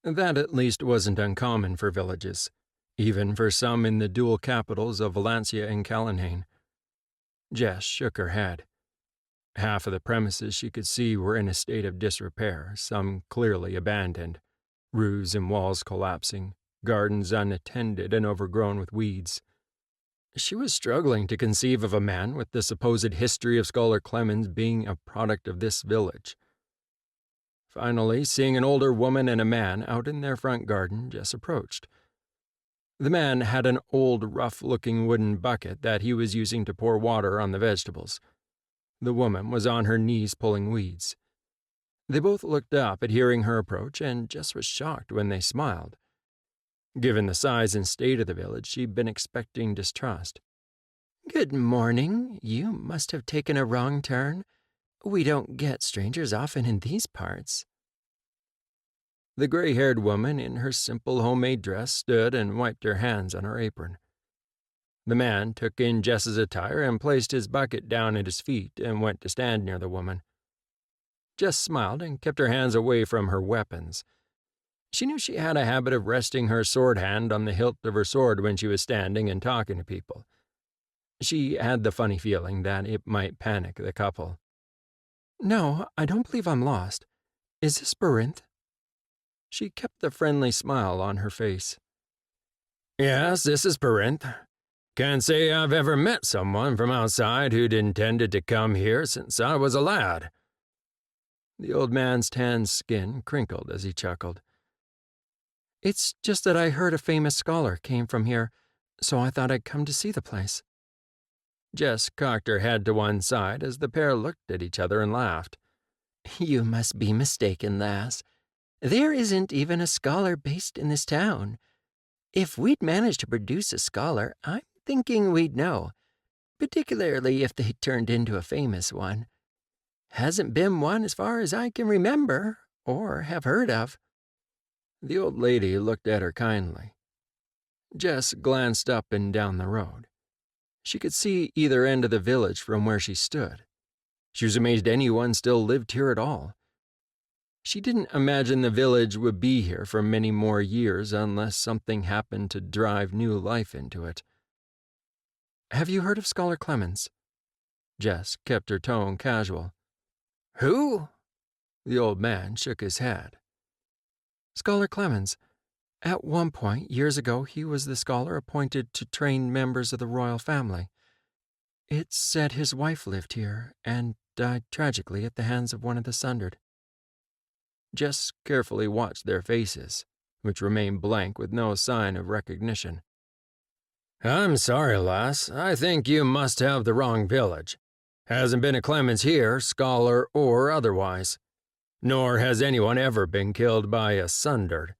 That at least wasn't uncommon for villages, even for some in the dual capitals of Vallantia and Callahan. Jess shook her head. Half of the premises she could see were in a state of disrepair, some clearly abandoned, roofs and walls collapsing, gardens unattended and overgrown with weeds. She was struggling to conceive of a man with the supposed history of Scholar Clemens being a product of this village. Finally, seeing an older woman and a man out in their front garden, Jess approached. The man had an old, rough-looking wooden bucket that he was using to pour water on the vegetables. The woman was on her knees pulling weeds. They both looked up at hearing her approach, and Jess was shocked when they smiled. Given the size and state of the village, she'd been expecting distrust. "Good morning. You must have taken a wrong turn. We don't get strangers often in these parts." The gray-haired woman in her simple homemade dress stood and wiped her hands on her apron. The man took in Jess's attire and placed his bucket down at his feet and went to stand near the woman. Jess smiled and kept her hands away from her weapons. She knew she had a habit of resting her sword hand on the hilt of her sword when she was standing and talking to people. She had the funny feeling that it might panic the couple. "No, I don't believe I'm lost. Is this Berinth?" She kept the friendly smile on her face. "Yes, this is Berinth. Can't say I've ever met someone from outside who'd intended to come here since I was a lad." The old man's tanned skin crinkled as he chuckled. "It's just that I heard a famous scholar came from here, so I thought I'd come to see the place." Jess cocked her head to one side as the pair looked at each other and laughed. "You must be mistaken, lass. There isn't even a scholar based in this town. If we'd managed to produce a scholar, I'm thinking we'd know, particularly if they turned into a famous one. Hasn't been one as far as I can remember, or have heard of." The old lady looked at her kindly. Jess glanced up and down the road. She could see either end of the village from where she stood. She was amazed anyone still lived here at all. She didn't imagine the village would be here for many more years unless something happened to drive new life into it. "Have you heard of Scholar Clemens?" Jess kept her tone casual. "Who?" The old man shook his head. "Scholar Clemens. At one point, years ago, he was the scholar appointed to train members of the royal family. It's said his wife lived here and died tragically at the hands of one of the Sundered." Jess carefully watched their faces, which remained blank with no sign of recognition. "I'm sorry, lass. I think you must have the wrong village. Hasn't been a Clemens here, scholar or otherwise. Nor has anyone ever been killed by a Sundered."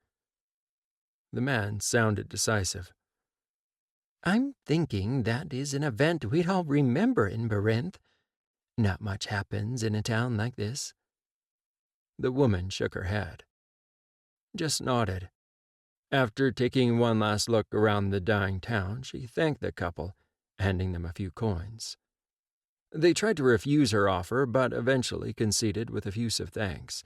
The man sounded decisive. "I'm thinking that is an event we'd all remember in Berinth. Not much happens in a town like this." The woman shook her head. Jess nodded. After taking one last look around the dying town, she thanked the couple, handing them a few coins. They tried to refuse her offer, but eventually conceded with effusive thanks.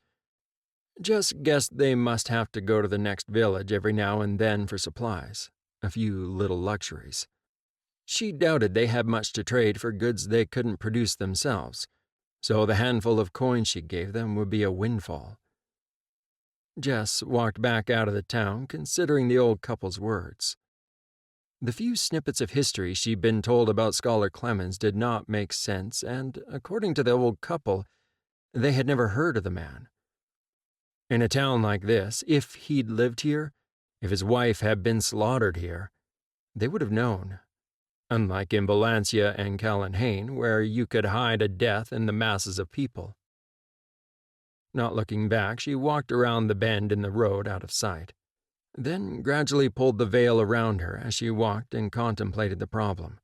Jess guessed they must have to go to the next village every now and then for supplies, a few little luxuries. She doubted they had much to trade for goods they couldn't produce themselves, so the handful of coins she gave them would be a windfall. Jess walked back out of the town, considering the old couple's words. The few snippets of history she'd been told about Scholar Clemens did not make sense, and, according to the old couple, they had never heard of the man. In a town like this, if he'd lived here, if his wife had been slaughtered here, they would have known. Unlike in Vallantia and Callanhain, where you could hide a death in the masses of people. Not looking back, she walked around the bend in the road out of sight, then gradually pulled the veil around her as she walked and contemplated the problem.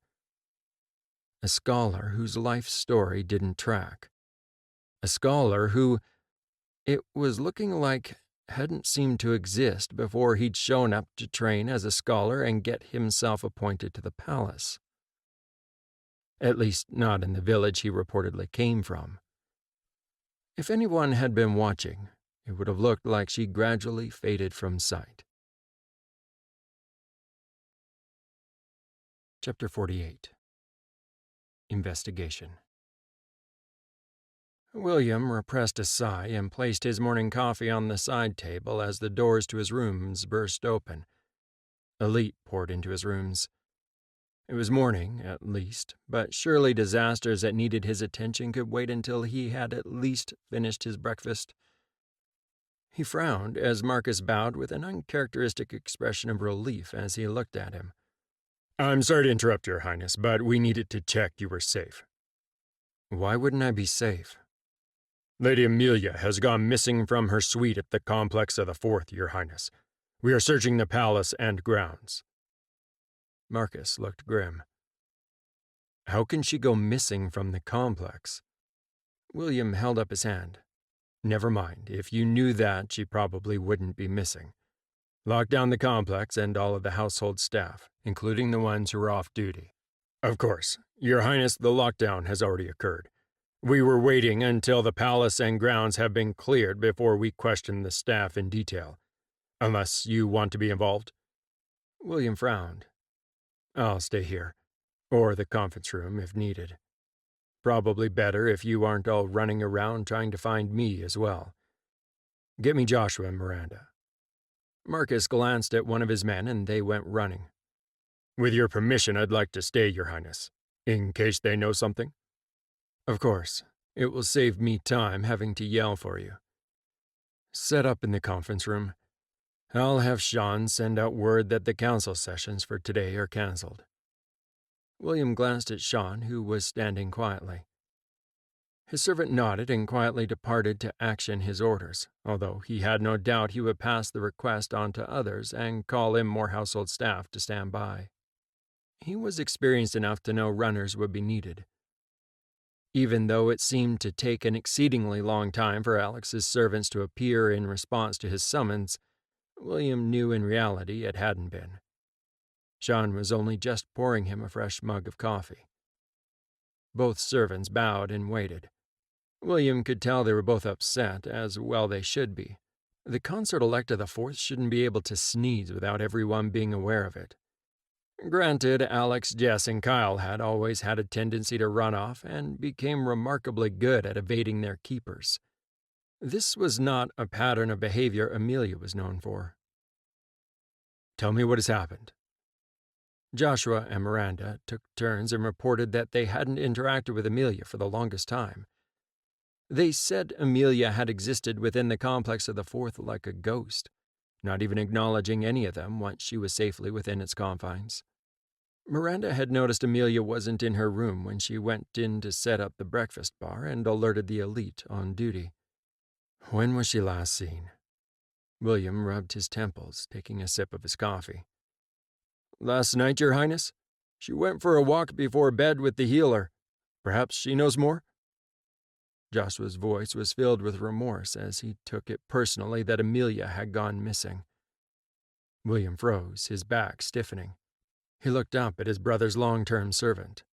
A scholar whose life story didn't track. A scholar who, it was looking like, hadn't seemed to exist before he'd shown up to train as a scholar and get himself appointed to the palace. At least not in the village he reportedly came from. If anyone had been watching, it would have looked like she gradually faded from sight. Chapter 48. Investigation. William repressed a sigh and placed his morning coffee on the side table as the doors to his rooms burst open. Elite poured into his rooms. It was morning, at least, but surely disasters that needed his attention could wait until he had at least finished his breakfast. He frowned as Marcus bowed with an uncharacteristic expression of relief as he looked at him. "I'm sorry to interrupt, Your Highness, but we needed to check you were safe." "Why wouldn't I be safe?" "Lady Amelia has gone missing from her suite at the complex of the Fourth, Your Highness. We are searching the palace and grounds." Marcus looked grim. "How can she go missing from the complex?" William held up his hand. "Never mind. If you knew that, she probably wouldn't be missing. Lock down the complex and all of the household staff, including the ones who are off duty." "Of course. Your Highness, the lockdown has already occurred. We were waiting until the palace and grounds have been cleared before we question the staff in detail. Unless you want to be involved?" William frowned. "I'll stay here, or the conference room if needed. Probably better if you aren't all running around trying to find me as well. Get me Joshua and Miranda." Marcus glanced at one of his men and they went running. "With your permission, I'd like to stay, Your Highness, in case they know something." "Of course. It will save me time having to yell for you. Set up in the conference room. I'll have Sean send out word that the council sessions for today are cancelled." William glanced at Sean, who was standing quietly. His servant nodded and quietly departed to action his orders, although he had no doubt he would pass the request on to others and call in more household staff to stand by. He was experienced enough to know runners would be needed. Even though it seemed to take an exceedingly long time for Alex's servants to appear in response to his summons, William knew in reality it hadn't been. Sean was only just pouring him a fresh mug of coffee. Both servants bowed and waited. William could tell they were both upset, as well they should be. The Consort Elect of the Fourth shouldn't be able to sneeze without everyone being aware of it. Granted, Alex, Jess, and Kyle had always had a tendency to run off and became remarkably good at evading their keepers. This was not a pattern of behavior Amelia was known for. "Tell me what has happened." Joshua and Miranda took turns and reported that they hadn't interacted with Amelia for the longest time. They said Amelia had existed within the complex of the Fourth like a ghost, not even acknowledging any of them once she was safely within its confines. Miranda had noticed Amelia wasn't in her room when she went in to set up the breakfast bar and alerted the elite on duty. When was she last seen? William rubbed his temples, taking a sip of his coffee. "Last night, Your Highness. She went for a walk before bed with the healer. Perhaps she knows more?" Joshua's voice was filled with remorse as he took it personally that Amelia had gone missing. William froze, his back stiffening. He looked up at his brother's long-term servant.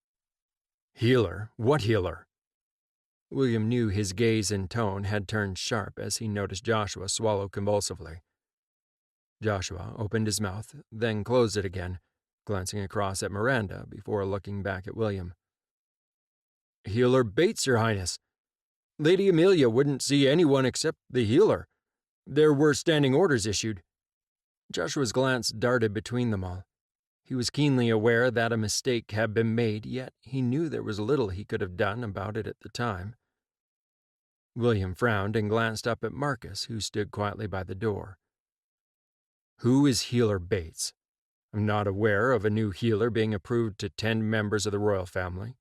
Healer? What healer? William knew his gaze and tone had turned sharp as he noticed Joshua swallow convulsively. Joshua opened his mouth, then closed it again, glancing across at Miranda before looking back at William. Healer Bates, Your Highness. Lady Amelia wouldn't see anyone except the healer. There were standing orders issued. Joshua's glance darted between them all. He was keenly aware that a mistake had been made, yet he knew there was little he could have done about it at the time. William frowned and glanced up at Marcus, who stood quietly by the door. Who is Healer Bates? I'm not aware of a new healer being approved to tend members of the royal family.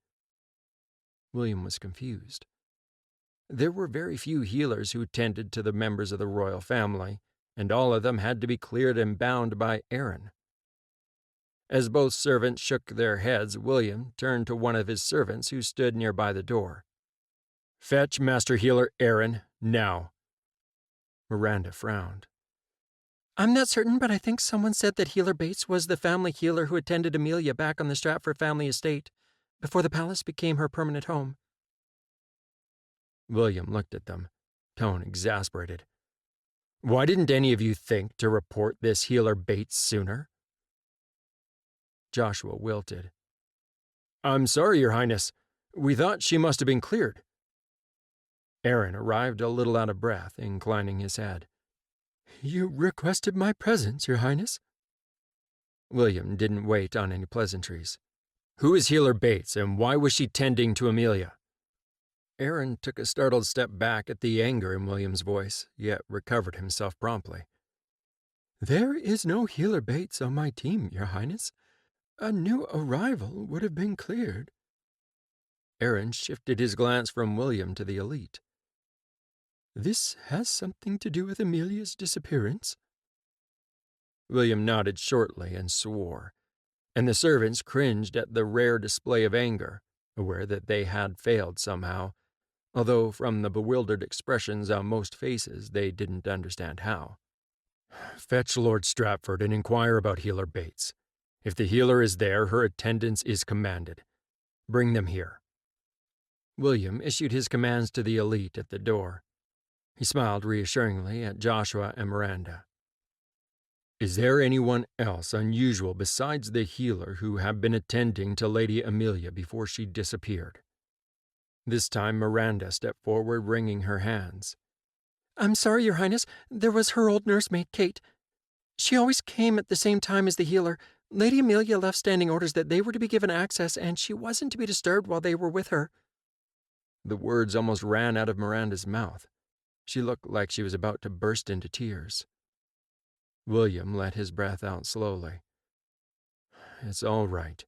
William was confused. There were very few healers who tended to the members of the royal family, and all of them had to be cleared and bound by Aaron. As both servants shook their heads, William turned to one of his servants who stood nearby the door. Fetch Master Healer Aaron, now. Miranda frowned. I'm not certain, but I think someone said that Healer Bates was the family healer who attended Amelia back on the Stratford family estate, before the palace became her permanent home. William looked at them, tone exasperated. Why didn't any of you think to report this Healer Bates sooner? Joshua wilted. I'm sorry, Your Highness. We thought she must have been cleared. Aaron arrived a little out of breath, inclining his head. You requested my presence, Your Highness. William didn't wait on any pleasantries. Who is Healer Bates, and why was she tending to Amelia? Aaron took a startled step back at the anger in William's voice, yet recovered himself promptly. There is no Healer Bates on my team, Your Highness. A new arrival would have been cleared. Aaron shifted his glance from William to the elite. This has something to do with Amelia's disappearance. William nodded shortly and swore, and the servants cringed at the rare display of anger, aware that they had failed somehow, although from the bewildered expressions on most faces they didn't understand how. Fetch Lord Stratford and inquire about Healer Bates. If the healer is there, her attendance is commanded. Bring them here. William issued his commands to the elite at the door. He smiled reassuringly at Joshua and Miranda. Is there anyone else unusual besides the healer who had been attending to Lady Amelia before she disappeared? This time Miranda stepped forward, wringing her hands. I'm sorry, Your Highness. There was her old nursemaid, Kate. She always came at the same time as the healer. Lady Amelia left standing orders that they were to be given access, and she wasn't to be disturbed while they were with her. The words almost ran out of Miranda's mouth. She looked like she was about to burst into tears. William let his breath out slowly. It's all right.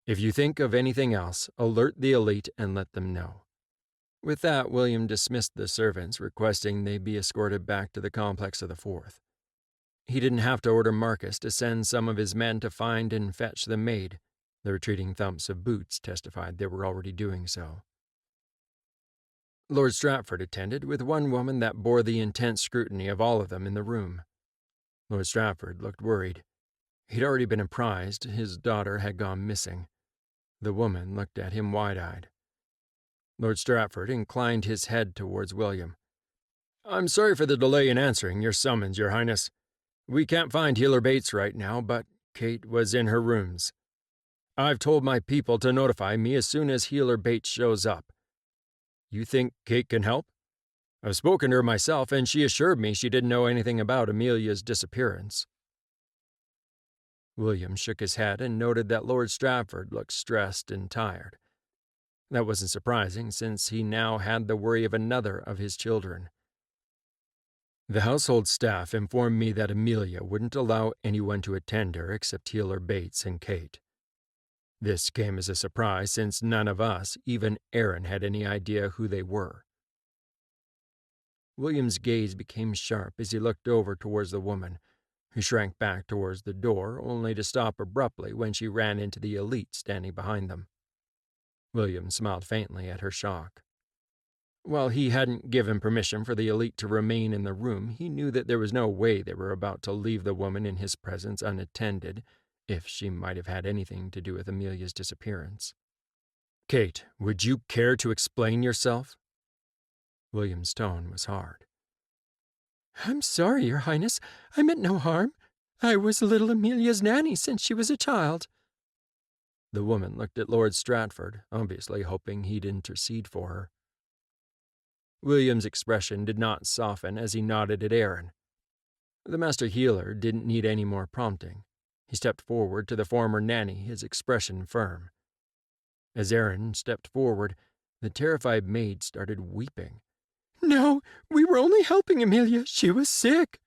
If you think of anything else, alert the elite and let them know. With that, William dismissed the servants, requesting they be escorted back to the complex of the Fourth. He didn't have to order Marcus to send some of his men to find and fetch the maid. The retreating thumps of boots testified they were already doing so. Lord Stratford attended, with one woman that bore the intense scrutiny of all of them in the room. Lord Stratford looked worried. He'd already been apprised his daughter had gone missing. The woman looked at him wide-eyed. Lord Stratford inclined his head towards William. I'm sorry for the delay in answering your summons, Your Highness. We can't find Healer Bates right now, but Kate was in her rooms. I've told my people to notify me as soon as Healer Bates shows up. You think Kate can help? I've spoken to her myself, and she assured me she didn't know anything about Amelia's disappearance. William shook his head and noted that Lord Stratford looked stressed and tired. That wasn't surprising, since he now had the worry of another of his children. The household staff informed me that Amelia wouldn't allow anyone to attend her except Healer Bates and Kate. This came as a surprise, since none of us, even Aaron, had any idea who they were. William's gaze became sharp as he looked over towards the woman, who shrank back towards the door, only to stop abruptly when she ran into the elite standing behind them. William smiled faintly at her shock. While he hadn't given permission for the elite to remain in the room, he knew that there was no way they were about to leave the woman in his presence unattended, if she might have had anything to do with Amelia's disappearance. "Kate, would you care to explain yourself?" William's tone was hard. "I'm sorry, Your Highness. I meant no harm. I was little Amelia's nanny since she was a child." The woman looked at Lord Stratford, obviously hoping he'd intercede for her. William's expression did not soften as he nodded at Aaron. The master healer didn't need any more prompting. He stepped forward to the former nanny, his expression firm. As Aaron stepped forward, the terrified maid started weeping. "No, we were only helping Amelia. She was sick."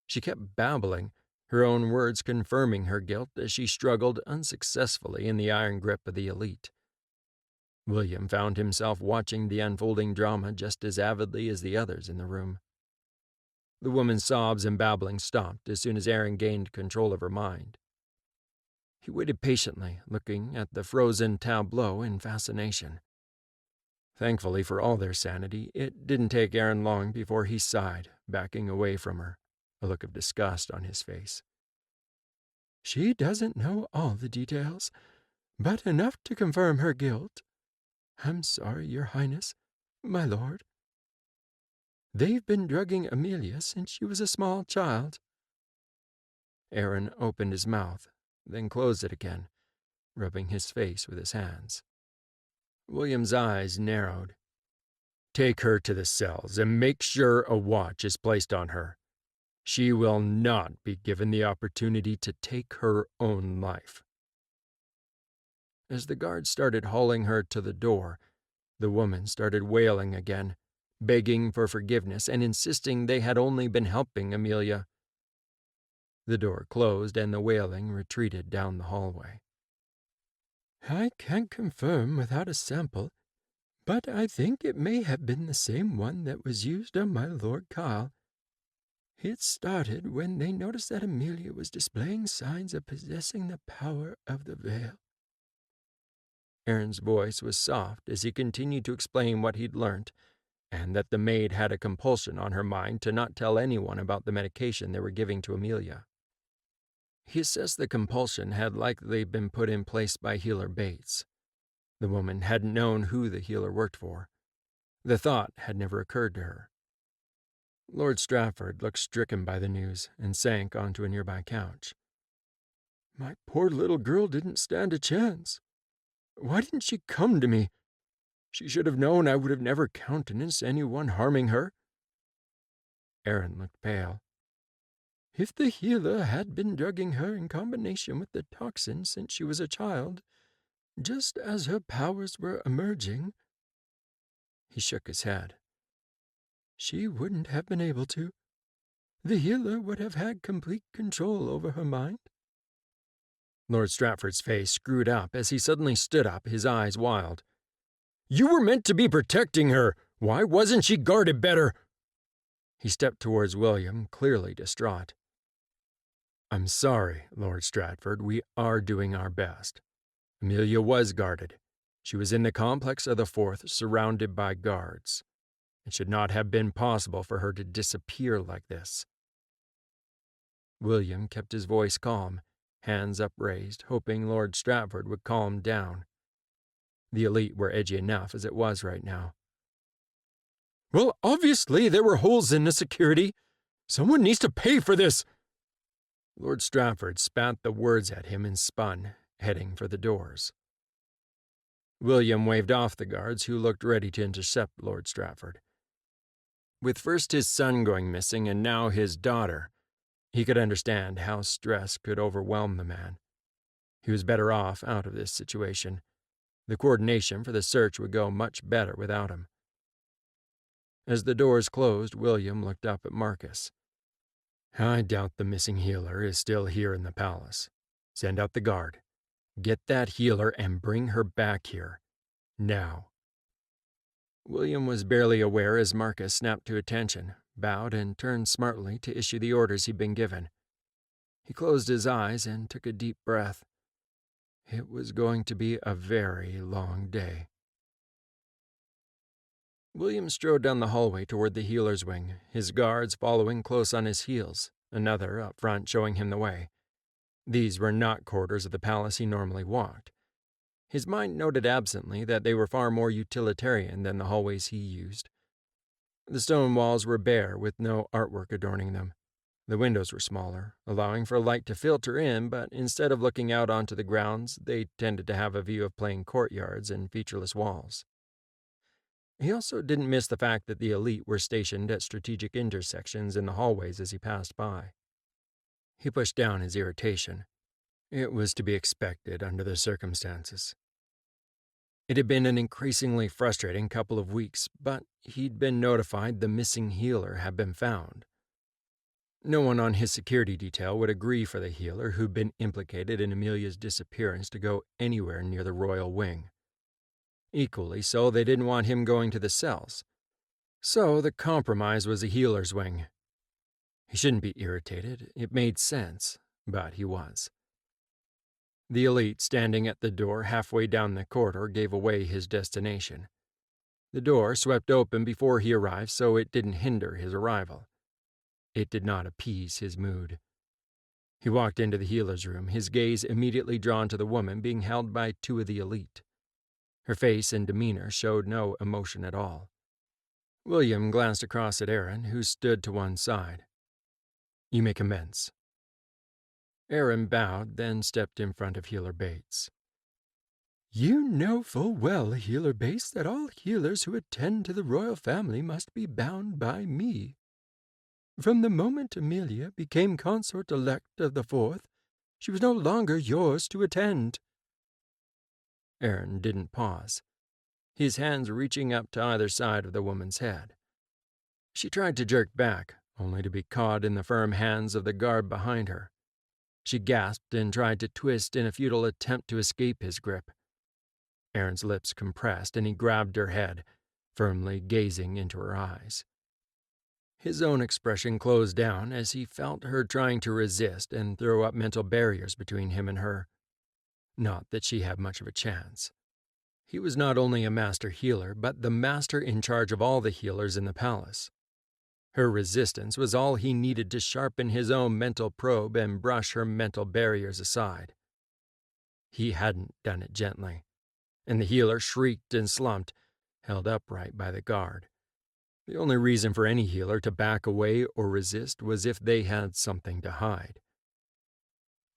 She kept babbling, her own words confirming her guilt as she struggled unsuccessfully in the iron grip of the elite. William found himself watching the unfolding drama just as avidly as the others in the room. The woman's sobs and babbling stopped as soon as Aaron gained control of her mind. He waited patiently, looking at the frozen tableau in fascination. Thankfully for all their sanity, it didn't take Aaron long before he sighed, backing away from her, a look of disgust on his face. "She doesn't know all the details, but enough to confirm her guilt. I'm sorry, Your Highness, my lord. They've been drugging Amelia since she was a small child." Aaron opened his mouth, then closed it again, rubbing his face with his hands. William's eyes narrowed. "Take her to the cells and make sure a watch is placed on her. She will not be given the opportunity to take her own life." As the guards started hauling her to the door, the woman started wailing again, begging for forgiveness and insisting they had only been helping Amelia. The door closed and the wailing retreated down the hallway. "I can't confirm without a sample, but I think it may have been the same one that was used on my Lord Kyle. It started when they noticed that Amelia was displaying signs of possessing the power of the veil." Aaron's voice was soft as he continued to explain what he'd learnt, and that the maid had a compulsion on her mind to not tell anyone about the medication they were giving to Amelia. He assessed the compulsion had likely been put in place by Healer Bates. The woman hadn't known who the healer worked for. The thought had never occurred to her. Lord Stratford looked stricken by the news and sank onto a nearby couch. "My poor little girl didn't stand a chance. Why didn't she come to me? She should have known I would have never countenanced anyone harming her." Aaron looked pale. "If the healer had been drugging her in combination with the toxin since she was a child, just as her powers were emerging," he shook his head, "she wouldn't have been able to. The healer would have had complete control over her mind." Lord Stratford's face screwed up as he suddenly stood up, his eyes wild. "You were meant to be protecting her. Why wasn't she guarded better?" He stepped towards William, clearly distraught. "I'm sorry, Lord Stratford. We are doing our best. Amelia was guarded. She was in the complex of the Fourth, surrounded by guards. It should not have been possible for her to disappear like this." William kept his voice calm, hands upraised, hoping Lord Stratford would calm down. The elite were edgy enough as it was right now. "Well, obviously there were holes in the security. Someone needs to pay for this." Lord Stratford spat the words at him and spun, heading for the doors. William waved off the guards who looked ready to intercept Lord Stratford. With first his son going missing and now his daughter, he could understand how stress could overwhelm the man. He was better off out of this situation. The coordination for the search would go much better without him. As the doors closed, William looked up at Marcus. "I doubt the missing healer is still here in the palace. Send out the guard. Get that healer and bring her back here. Now." William was barely aware as Marcus snapped to attention, bowed, and turned smartly to issue the orders he'd been given. He closed his eyes and took a deep breath. It was going to be a very long day. William strode down the hallway toward the healer's wing, his guards following close on his heels, another up front showing him the way. These were not quarters of the palace he normally walked. His mind noted absently that they were far more utilitarian than the hallways he used. The stone walls were bare, with no artwork adorning them. The windows were smaller, allowing for light to filter in, but instead of looking out onto the grounds, they tended to have a view of plain courtyards and featureless walls. He also didn't miss the fact that the elite were stationed at strategic intersections in the hallways as he passed by. He pushed down his irritation. It was to be expected under the circumstances. It had been an increasingly frustrating couple of weeks, but he'd been notified the missing healer had been found. No one on his security detail would agree for the healer who'd been implicated in Amelia's disappearance to go anywhere near the royal wing. Equally so, they didn't want him going to the cells. So the compromise was the healer's wing. He shouldn't be irritated. It made sense, but he was. The elite standing at the door halfway down the corridor gave away his destination. The door swept open before he arrived, so it didn't hinder his arrival. It did not appease his mood. He walked into the healer's room, his gaze immediately drawn to the woman being held by two of the elite. Her face and demeanor showed no emotion at all. William glanced across at Aaron, who stood to one side. "You may commence." Aaron bowed, then stepped in front of Healer Bates. "You know full well, Healer Bates, that all healers who attend to the royal family must be bound by me. From the moment Amelia became Consort Elect of the Fourth, she was no longer yours to attend." Aaron didn't pause, his hands reaching up to either side of the woman's head. She tried to jerk back, only to be caught in the firm hands of the guard behind her. She gasped and tried to twist in a futile attempt to escape his grip. Aaron's lips compressed, and he grabbed her head, firmly gazing into her eyes. His own expression closed down as he felt her trying to resist and throw up mental barriers between him and her. Not that she had much of a chance. He was not only a master healer, but the master in charge of all the healers in the palace. Her resistance was all he needed to sharpen his own mental probe and brush her mental barriers aside. He hadn't done it gently, and the healer shrieked and slumped, held upright by the guard. The only reason for any healer to back away or resist was if they had something to hide.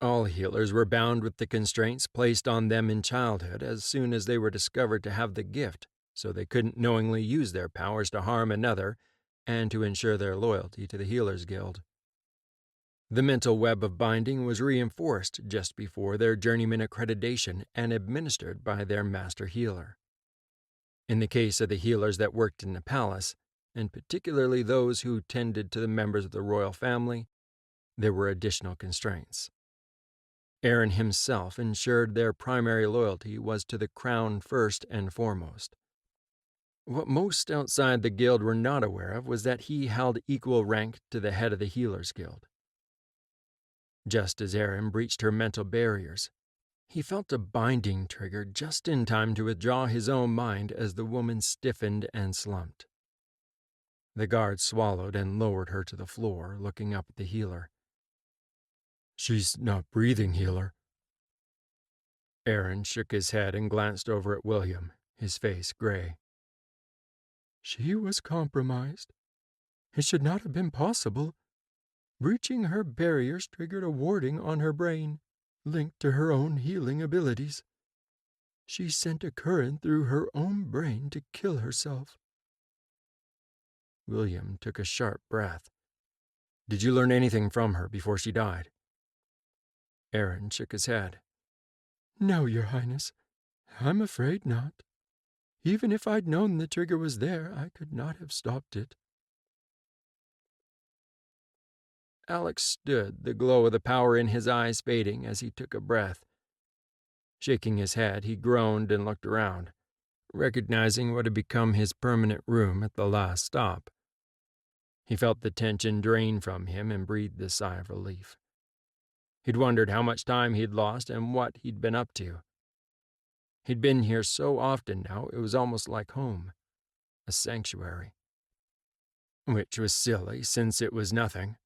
All healers were bound with the constraints placed on them in childhood as soon as they were discovered to have the gift, so they couldn't knowingly use their powers to harm another and to ensure their loyalty to the Healers Guild. The mental web of binding was reinforced just before their journeyman accreditation and administered by their master healer. In the case of the healers that worked in the palace, and particularly those who tended to the members of the royal family, there were additional constraints. Aaron himself ensured their primary loyalty was to the crown first and foremost. What most outside the guild were not aware of was that he held equal rank to the head of the Healers Guild. Just as Aaron breached her mental barriers, he felt a binding trigger just in time to withdraw his own mind as the woman stiffened and slumped. The guard swallowed and lowered her to the floor, looking up at the healer. "She's not breathing, healer." Aaron shook his head and glanced over at William, his face gray. "She was compromised. It should not have been possible. Breaching her barriers triggered a warding on her brain, linked to her own healing abilities. She sent a current through her own brain to kill herself." William took a sharp breath. "Did you learn anything from her before she died?" Aaron shook his head. "No, Your Highness. I'm afraid not. Even if I'd known the trigger was there, I could not have stopped it." Alex stood, the glow of the power in his eyes fading as he took a breath. Shaking his head, he groaned and looked around, recognizing what had become his permanent room at the last stop. He felt the tension drain from him and breathed a sigh of relief. He'd wondered how much time he'd lost and what he'd been up to. He'd been here so often now it was almost like home, a sanctuary. Which was silly, since it was nothing.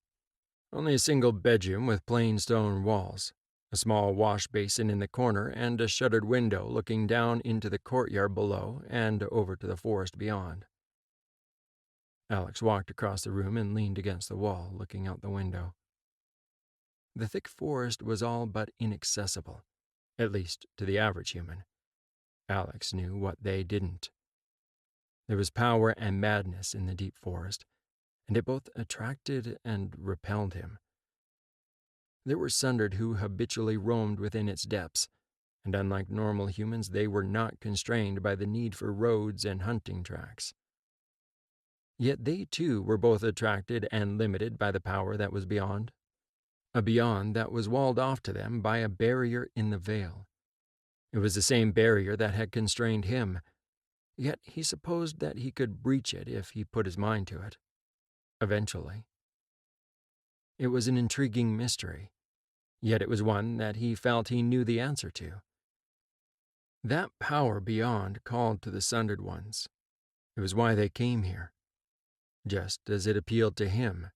Only a single bedroom with plain stone walls, a small wash basin in the corner, and a shuttered window looking down into the courtyard below and over to the forest beyond. Alex walked across the room and leaned against the wall, looking out the window. The thick forest was all but inaccessible, at least to the average human. Alex knew what they didn't. There was power and madness in the deep forest, and it both attracted and repelled him. There were Sundered who habitually roamed within its depths, and unlike normal humans, they were not constrained by the need for roads and hunting tracks. Yet they too were both attracted and limited by the power that was beyond, a beyond that was walled off to them by a barrier in the veil. It was the same barrier that had constrained him, yet he supposed that he could breach it if he put his mind to it. Eventually. It was an intriguing mystery, yet it was one that he felt he knew the answer to. That power beyond called to the Sundered ones. It was why they came here, just as it appealed to him.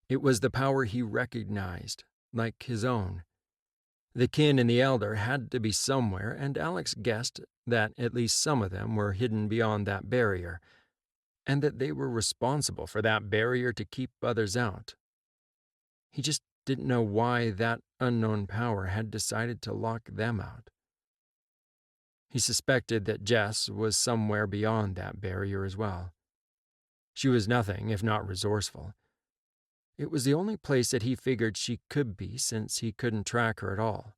It was the power he recognized, like his own. The kin and the elder had to be somewhere, and Alex guessed that at least some of them were hidden beyond that barrier, and that they were responsible for that barrier to keep others out. He just didn't know why that unknown power had decided to lock them out. He suspected that Jess was somewhere beyond that barrier as well. She was nothing if not resourceful. It was the only place that he figured she could be, since he couldn't track her at all.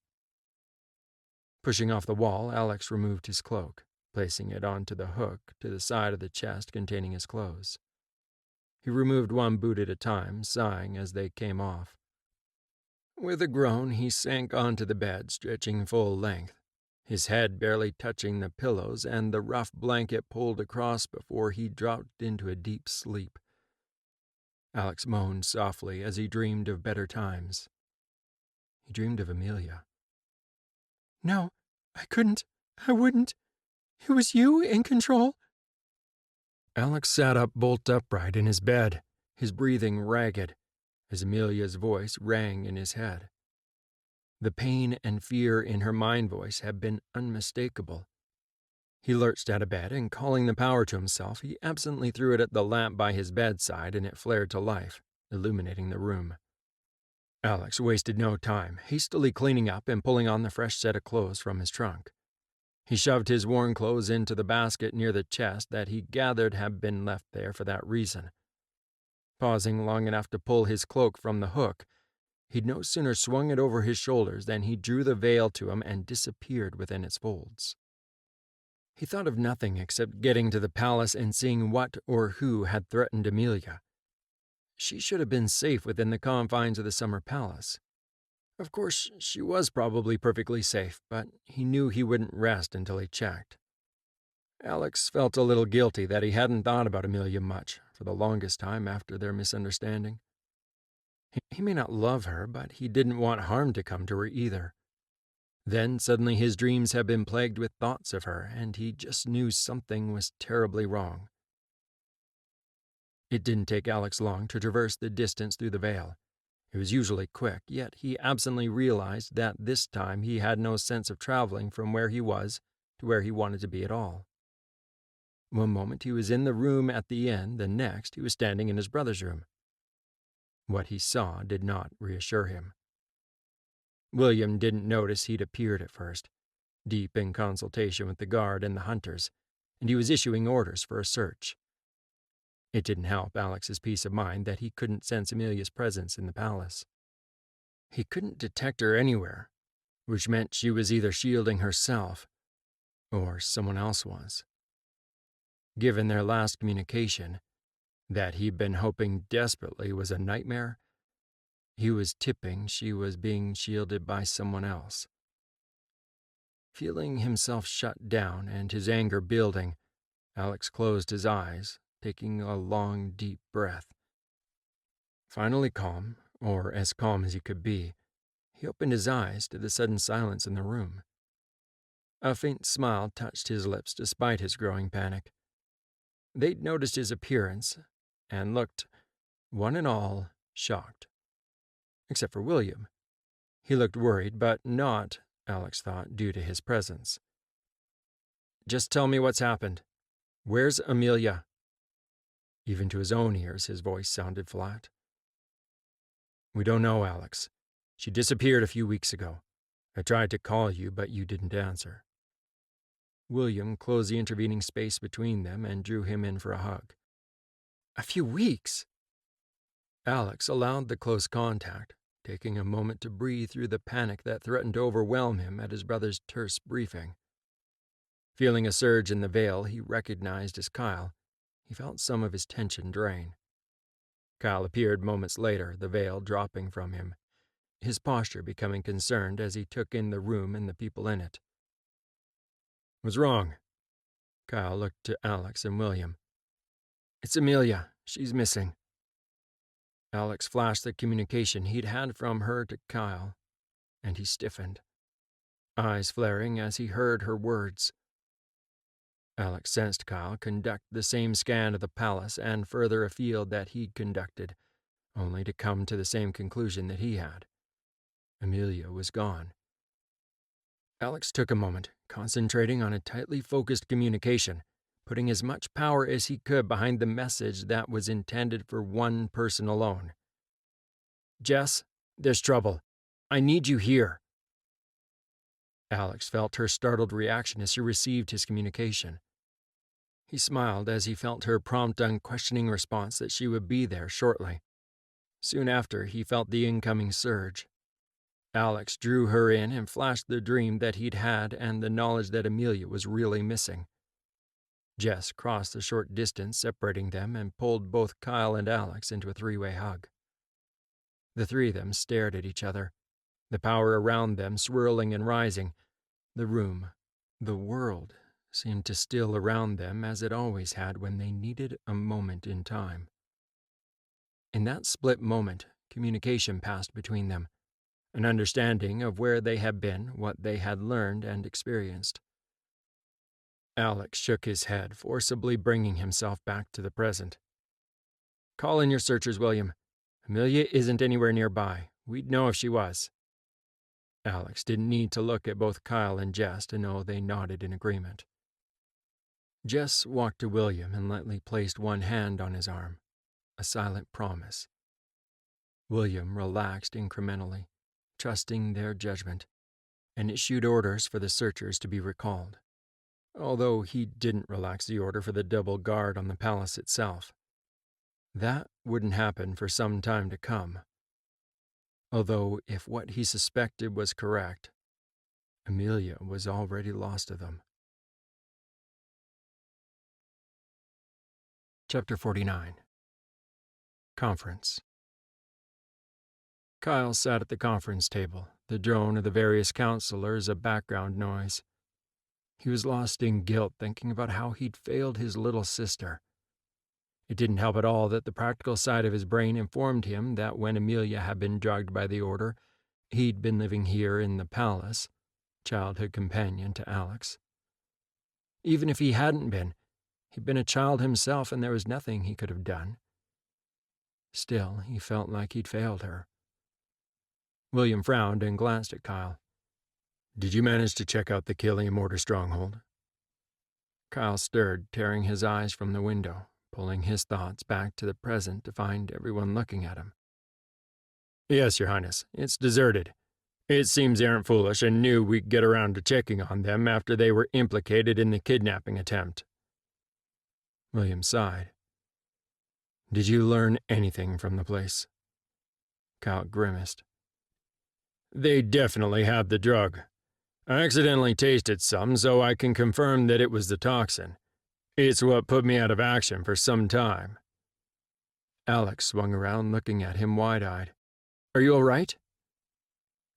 Pushing off the wall, Alex removed his cloak, placing it onto the hook to the side of the chest containing his clothes. He removed one boot at a time, sighing as they came off. With a groan, he sank onto the bed, stretching full length, his head barely touching the pillows and the rough blanket pulled across before he dropped into a deep sleep. Alex moaned softly as he dreamed of better times. He dreamed of Amelia. No, I couldn't. I wouldn't. It was you in control. Alex sat up bolt upright in his bed, his breathing ragged, as Amelia's voice rang in his head. The pain and fear in her mind voice had been unmistakable. He lurched out of bed, and calling the power to himself, he absently threw it at the lamp by his bedside, and it flared to life, illuminating the room. Alex wasted no time, hastily cleaning up and pulling on the fresh set of clothes from his trunk. He shoved his worn clothes into the basket near the chest that he gathered had been left there for that reason. Pausing long enough to pull his cloak from the hook, he'd no sooner swung it over his shoulders than he drew the veil to him and disappeared within its folds. He thought of nothing except getting to the palace and seeing what or who had threatened Amelia. She should have been safe within the confines of the summer palace. Of course, she was probably perfectly safe, but he knew he wouldn't rest until he checked. Alex felt a little guilty that he hadn't thought about Amelia much for the longest time after their misunderstanding. He may not love her, but he didn't want harm to come to her either. Then suddenly his dreams had been plagued with thoughts of her, and he just knew something was terribly wrong. It didn't take Alex long to traverse the distance through the veil. It was usually quick, yet he absently realized that this time he had no sense of traveling from where he was to where he wanted to be at all. One moment he was in the room at the inn, the next he was standing in his brother's room. What he saw did not reassure him. William didn't notice he'd appeared at first, deep in consultation with the guard and the hunters, and he was issuing orders for a search. It didn't help Alex's peace of mind that he couldn't sense Amelia's presence in the palace. He couldn't detect her anywhere, which meant she was either shielding herself or someone else was. Given their last communication, that he'd been hoping desperately was a nightmare, he was tipping she was being shielded by someone else. Feeling himself shut down and his anger building, Alex closed his eyes, taking a long, deep breath. Finally calm, or as calm as he could be, he opened his eyes to the sudden silence in the room. A faint smile touched his lips despite his growing panic. They'd noticed his appearance and looked, one and all, shocked. Except for William. He looked worried, but not, Alex thought, due to his presence. "Just tell me what's happened. Where's Amelia?" Even to his own ears, his voice sounded flat. "We don't know, Alex. She disappeared a few weeks ago. I tried to call you, but you didn't answer." William closed the intervening space between them and drew him in for a hug. "A few weeks?" Alex allowed the close contact, taking a moment to breathe through the panic that threatened to overwhelm him at his brother's terse briefing. Feeling a surge in the veil he recognized as Kyle, he felt some of his tension drain. Kyle appeared moments later, the veil dropping from him, his posture becoming concerned as he took in the room and the people in it. "What's wrong?" Kyle looked to Alex and William. "It's Amelia. She's missing." Alex flashed the communication he'd had from her to Kyle, and he stiffened, eyes flaring as he heard her words. Alex sensed Kyle conduct the same scan of the palace and further afield that he'd conducted, only to come to the same conclusion that he had. Amelia was gone. Alex took a moment, concentrating on a tightly focused communication, putting as much power as he could behind the message that was intended for one person alone. "Jess, there's trouble. I need you here." Alex felt her startled reaction as she received his communication. He smiled as he felt her prompt, unquestioning response that she would be there shortly. Soon after, he felt the incoming surge. Alex drew her in and flashed the dream that he'd had and the knowledge that Amelia was really missing. Jess crossed the short distance separating them and pulled both Kyle and Alex into a three-way hug. The three of them stared at each other, the power around them swirling and rising. The room, the world, seemed to still around them as it always had when they needed a moment in time. In that split moment, communication passed between them, an understanding of where they had been, what they had learned and experienced. Alex shook his head, forcibly bringing himself back to the present. "Call in your searchers, William. Amelia isn't anywhere nearby. We'd know if she was." Alex didn't need to look at both Kyle and Jess to know they nodded in agreement. Jess walked to William and lightly placed one hand on his arm, a silent promise. William relaxed incrementally, trusting their judgment, and issued orders for the searchers to be recalled, although he didn't relax the order for the double guard on the palace itself. That wouldn't happen for some time to come. Although, if what he suspected was correct, Amelia was already lost to them. Chapter 49. Conference. Kyle sat at the conference table, the drone of the various counselors a background noise. He was lost in guilt thinking about how he'd failed his little sister. It didn't help at all that the practical side of his brain informed him that when Amelia had been drugged by the Order, he'd been living here in the palace, childhood companion to Alex. Even if he hadn't been, he'd been a child himself and there was nothing he could have done. Still, he felt like he'd failed her. William frowned and glanced at Kyle. "Did you manage to check out the Killian Order stronghold?" Kyle stirred, tearing his eyes from the window, pulling his thoughts back to the present to find everyone looking at him. "Yes, Your Highness, it's deserted. It seems they aren't foolish and knew we'd get around to checking on them after they were implicated in the kidnapping attempt." William sighed. "Did you learn anything from the place?" Kyle grimaced. "They definitely have the drug. I accidentally tasted some, so I can confirm that it was the toxin. It's what put me out of action for some time." Alex swung around looking at him wide-eyed. "Are you all right?"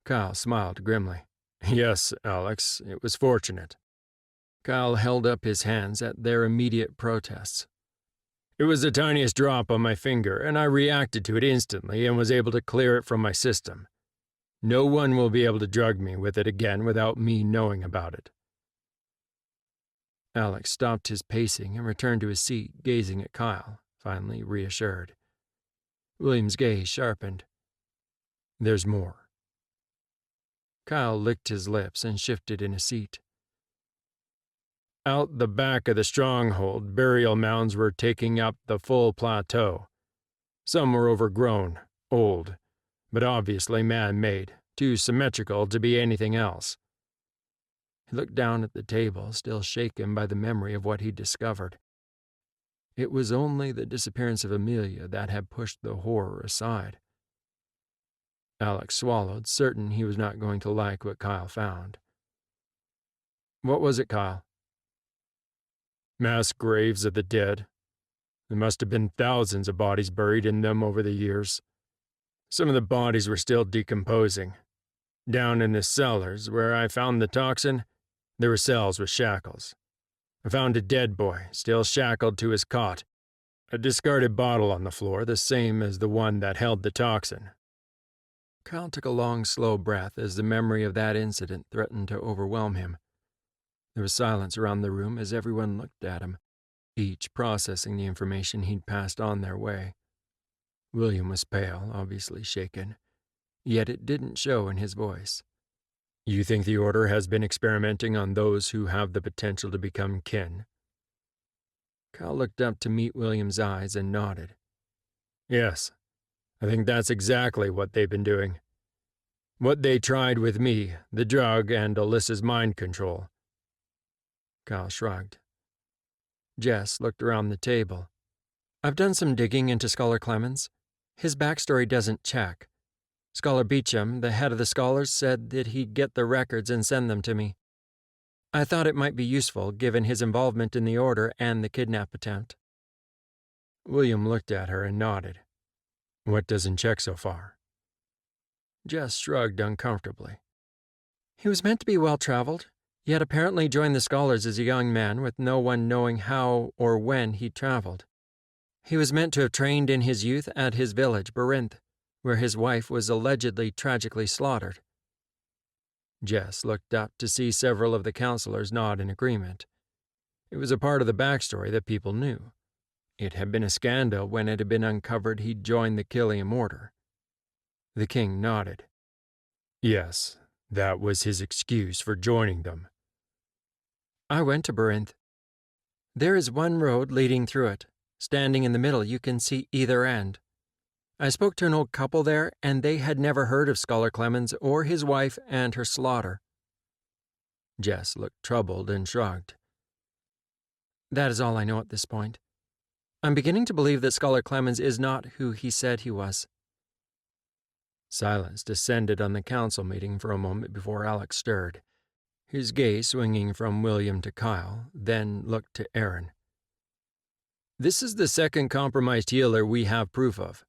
Kyle smiled grimly. "Yes, Alex, it was fortunate." Kyle held up his hands at their immediate protests. "It was the tiniest drop on my finger, and I reacted to it instantly and was able to clear it from my system. No one will be able to drug me with it again without me knowing about it." Alex stopped his pacing and returned to his seat, gazing at Kyle, finally reassured. William's gaze sharpened. There's more. Kyle licked his lips and shifted in his seat. Out the back of the stronghold, burial mounds were taking up the full plateau. Some were overgrown, old, but obviously man-made, too symmetrical to be anything else. He looked down at the table, still shaken by the memory of what he'd discovered. It was only the disappearance of Amelia that had pushed the horror aside. Alex swallowed, certain he was not going to like what Kyle found. What was it, Kyle? Mass graves of the dead. There must have been thousands of bodies buried in them over the years. Some of the bodies were still decomposing. Down in the cellars, where I found the toxin, there were cells with shackles. I found a dead boy, still shackled to his cot. A discarded bottle on the floor, the same as the one that held the toxin. Kyle took a long, slow breath as the memory of that incident threatened to overwhelm him. There was silence around the room as everyone looked at him, each processing the information he'd passed on their way. William was pale, obviously shaken, yet it didn't show in his voice. You think the Order has been experimenting on those who have the potential to become kin? Kyle looked up to meet William's eyes and nodded. Yes, I think that's exactly what they've been doing. What they tried with me, the drug and Alyssa's mind control. Kyle shrugged. Jess looked around the table. I've done some digging into Scholar Clemens. His backstory doesn't check. Scholar Beecham, the head of the scholars, said that he'd get the records and send them to me. I thought it might be useful, given his involvement in the Order and the kidnap attempt. William looked at her and nodded. What doesn't check so far? Jess shrugged uncomfortably. He was meant to be well-traveled, yet apparently joined the scholars as a young man with no one knowing how or when he traveled. He was meant to have trained in his youth at his village, Berinth, where his wife was allegedly tragically slaughtered. Jess looked up to see several of the counselors nod in agreement. It was a part of the backstory that people knew. It had been a scandal when it had been uncovered he'd joined the Killiam Order. The king nodded. Yes, that was his excuse for joining them. I went to Berinth. There is one road leading through it. Standing in the middle, you can see either end. I spoke to an old couple there, and they had never heard of Scholar Clemens or his wife and her slaughter. Jess looked troubled and shrugged. That is all I know at this point. I'm beginning to believe that Scholar Clemens is not who he said he was. Silence descended on the council meeting for a moment before Alex stirred, his gaze swinging from William to Kyle, then looked to Aaron. This is the second compromised healer we have proof of.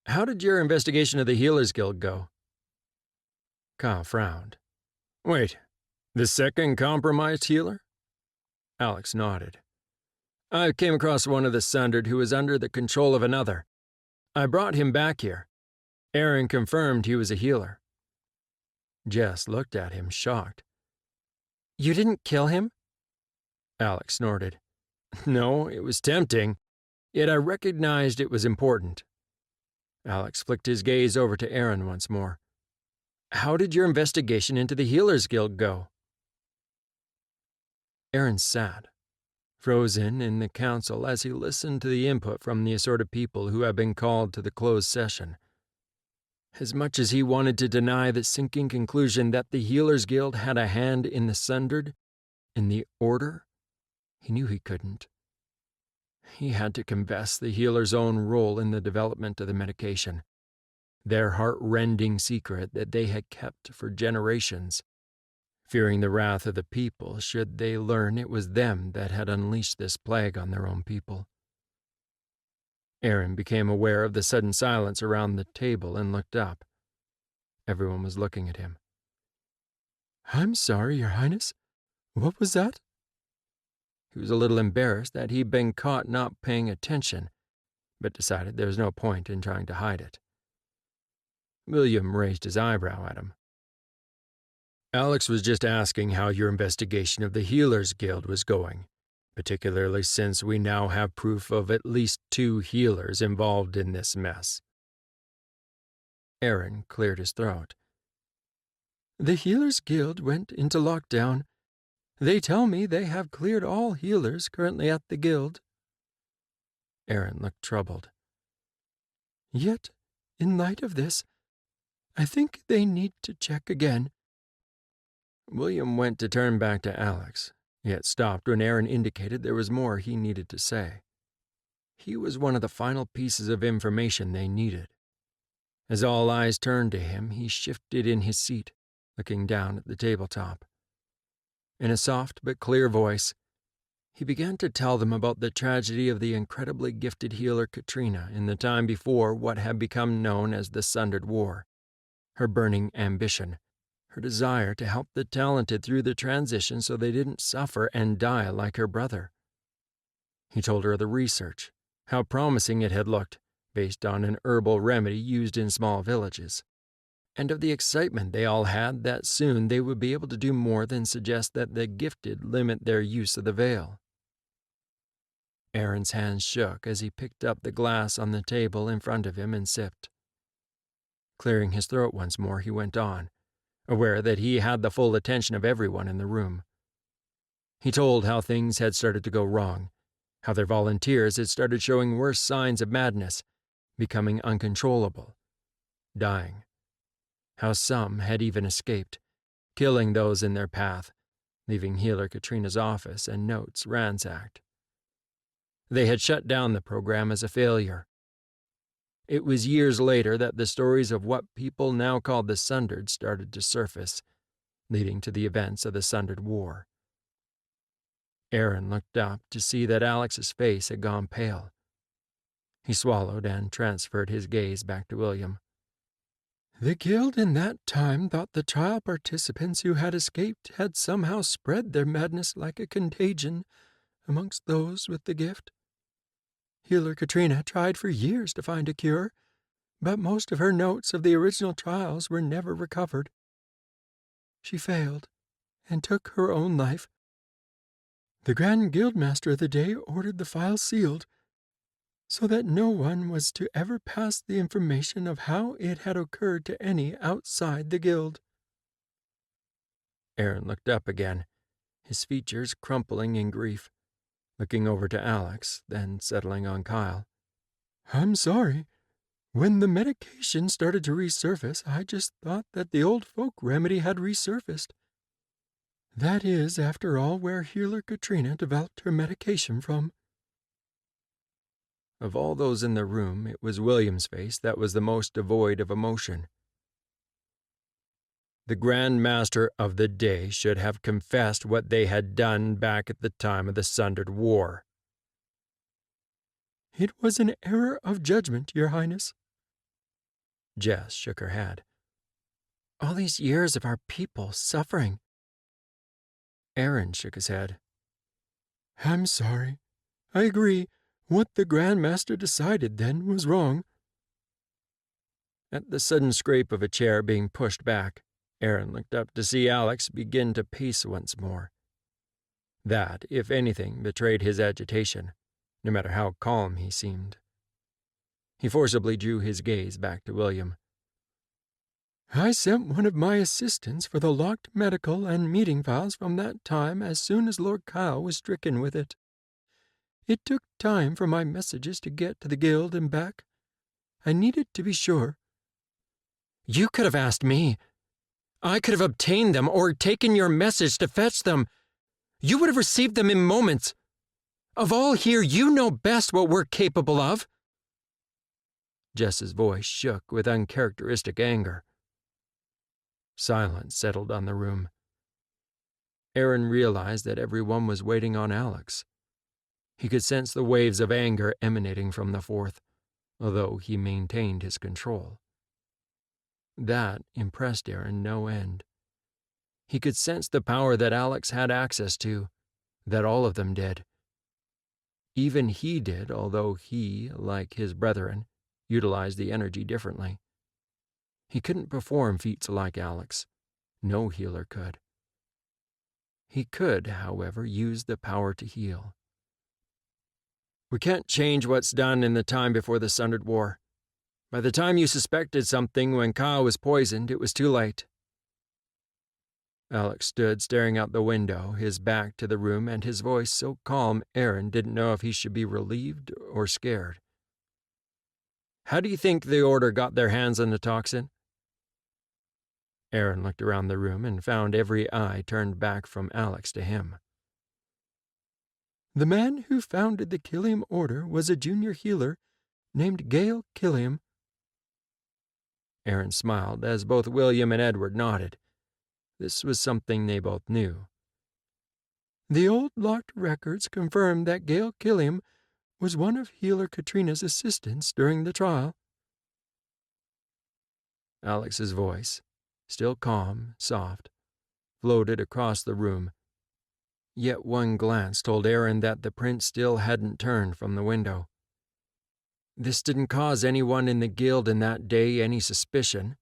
How did your investigation of the Healers Guild go? Kyle frowned. Wait, the second compromised healer? Alex nodded. I came across one of the Sundered who was under the control of another. I brought him back here. Aaron confirmed he was a healer. Jess looked at him, shocked. You didn't kill him? Alex snorted. No, it was tempting, yet I recognized it was important. Alex flicked his gaze over to Aaron once more. How did your investigation into the Healers Guild go? Aaron sat, frozen in the council as he listened to the input from the assorted people who had been called to the closed session. As much as he wanted to deny the sinking conclusion that the Healers Guild had a hand in the Sundered, in the Order, he knew he couldn't. He had to confess the healer's own role in the development of the medication, their heart-rending secret that they had kept for generations, fearing the wrath of the people should they learn it was them that had unleashed this plague on their own people. Aaron became aware of the sudden silence around the table and looked up. Everyone was looking at him. I'm sorry, Your Highness. What was that? He was a little embarrassed that he'd been caught not paying attention, but decided there was no point in trying to hide it. William raised his eyebrow at him. Alex was just asking how your investigation of the Healers Guild was going, particularly since we now have proof of at least 2 healers involved in this mess. Aaron cleared his throat. The Healers Guild went into lockdown. They tell me they have cleared all healers currently at the guild. Aaron looked troubled. Yet, in light of this, I think they need to check again. William went to turn back to Alex, yet stopped when Aaron indicated there was more he needed to say. He was one of the final pieces of information they needed. As all eyes turned to him, he shifted in his seat, looking down at the tabletop. In a soft but clear voice, he began to tell them about the tragedy of the incredibly gifted healer Katrina in the time before what had become known as the Sundered War, her burning ambition, her desire to help the talented through the transition so they didn't suffer and die like her brother. He told her of the research, how promising it had looked, based on an herbal remedy used in small villages, and of the excitement they all had that soon they would be able to do more than suggest that the gifted limit their use of the veil. Aaron's hands shook as he picked up the glass on the table in front of him and sipped. Clearing his throat once more, he went on, aware that he had the full attention of everyone in the room. He told how things had started to go wrong, how their volunteers had started showing worse signs of madness, becoming uncontrollable, dying, how some had even escaped, killing those in their path, leaving healer Katrina's office and notes ransacked. They had shut down the program as a failure. It was years later that the stories of what people now called the Sundered started to surface, leading to the events of the Sundered War. Aaron looked up to see that Alex's face had gone pale. He swallowed and transferred his gaze back to William. The guild in that time thought the trial participants who had escaped had somehow spread their madness like a contagion amongst those with the gift. Healer Katrina tried for years to find a cure, but most of her notes of the original trials were never recovered. She failed and took her own life. The Grand Guildmaster of the day ordered the file sealed, so that no one was to ever pass the information of how it had occurred to any outside the guild. Aaron looked up again, his features crumpling in grief, looking over to Alex, then settling on Kyle. I'm sorry. When the medication started to resurface, I just thought that the old folk remedy had resurfaced. That is, after all, where healer Katrina developed her medication from. Of all those in the room, it was William's face that was the most devoid of emotion. The Grand Master of the day should have confessed what they had done back at the time of the Sundered War. It was an error of judgment, Your Highness. Jess shook her head. All these years of our people suffering. Aaron shook his head. I'm sorry. I agree. What the Grand Master decided then was wrong. At the sudden scrape of a chair being pushed back, Aaron looked up to see Alex begin to pace once more. That, if anything, betrayed his agitation, no matter how calm he seemed. He forcibly drew his gaze back to William. I sent one of my assistants for the locked medical and meeting files from that time as soon as Lord Kyle was stricken with it. It took time for my messages to get to the guild and back. I needed to be sure. You could have asked me. I could have obtained them or taken your message to fetch them. You would have received them in moments. Of all here, you know best what we're capable of. Jess's voice shook with uncharacteristic anger. Silence settled on the room. Aaron realized that everyone was waiting on Alex. He could sense the waves of anger emanating from the fourth, although he maintained his control. That impressed Aaron no end. He could sense the power that Alex had access to, that all of them did. Even he did, although he, like his brethren, utilized the energy differently. He couldn't perform feats like Alex, No healer could. He could, however, use the power to heal. We can't change what's done in the time before the Sundered War. By the time you suspected something when Kyle was poisoned, it was too late. Alex stood staring out the window, his back to the room, and his voice so calm Aaron didn't know if he should be relieved or scared. How do you think the Order got their hands on the toxin? Aaron looked around the room and found every eye turned back from Alex to him. The man who founded the Killiam Order was a junior healer named Gale Killiam. Aaron smiled as both William and Edward nodded. This was something they both knew. The old locked records confirmed that Gale Killiam was one of healer Katrina's assistants during the trial. Alex's voice, still calm, soft, floated across the room. Yet one glance told Aaron that the prince still hadn't turned from the window. This didn't cause anyone in the guild in that day any suspicion,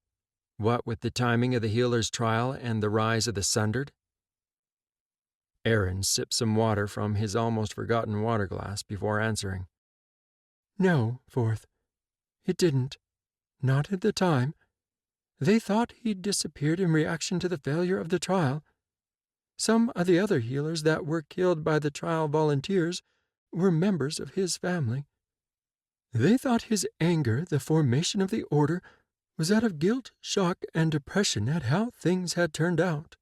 what with the timing of the healer's trial and the rise of the Sundered. Aaron sipped some water from his almost forgotten water glass before answering. No, Fourth. It didn't. Not at the time. They thought he'd disappeared in reaction to the failure of the trial. Some of the other healers that were killed by the trial volunteers were members of his family. They thought his anger, the formation of the Order, was out of guilt, shock, and depression at how things had turned out.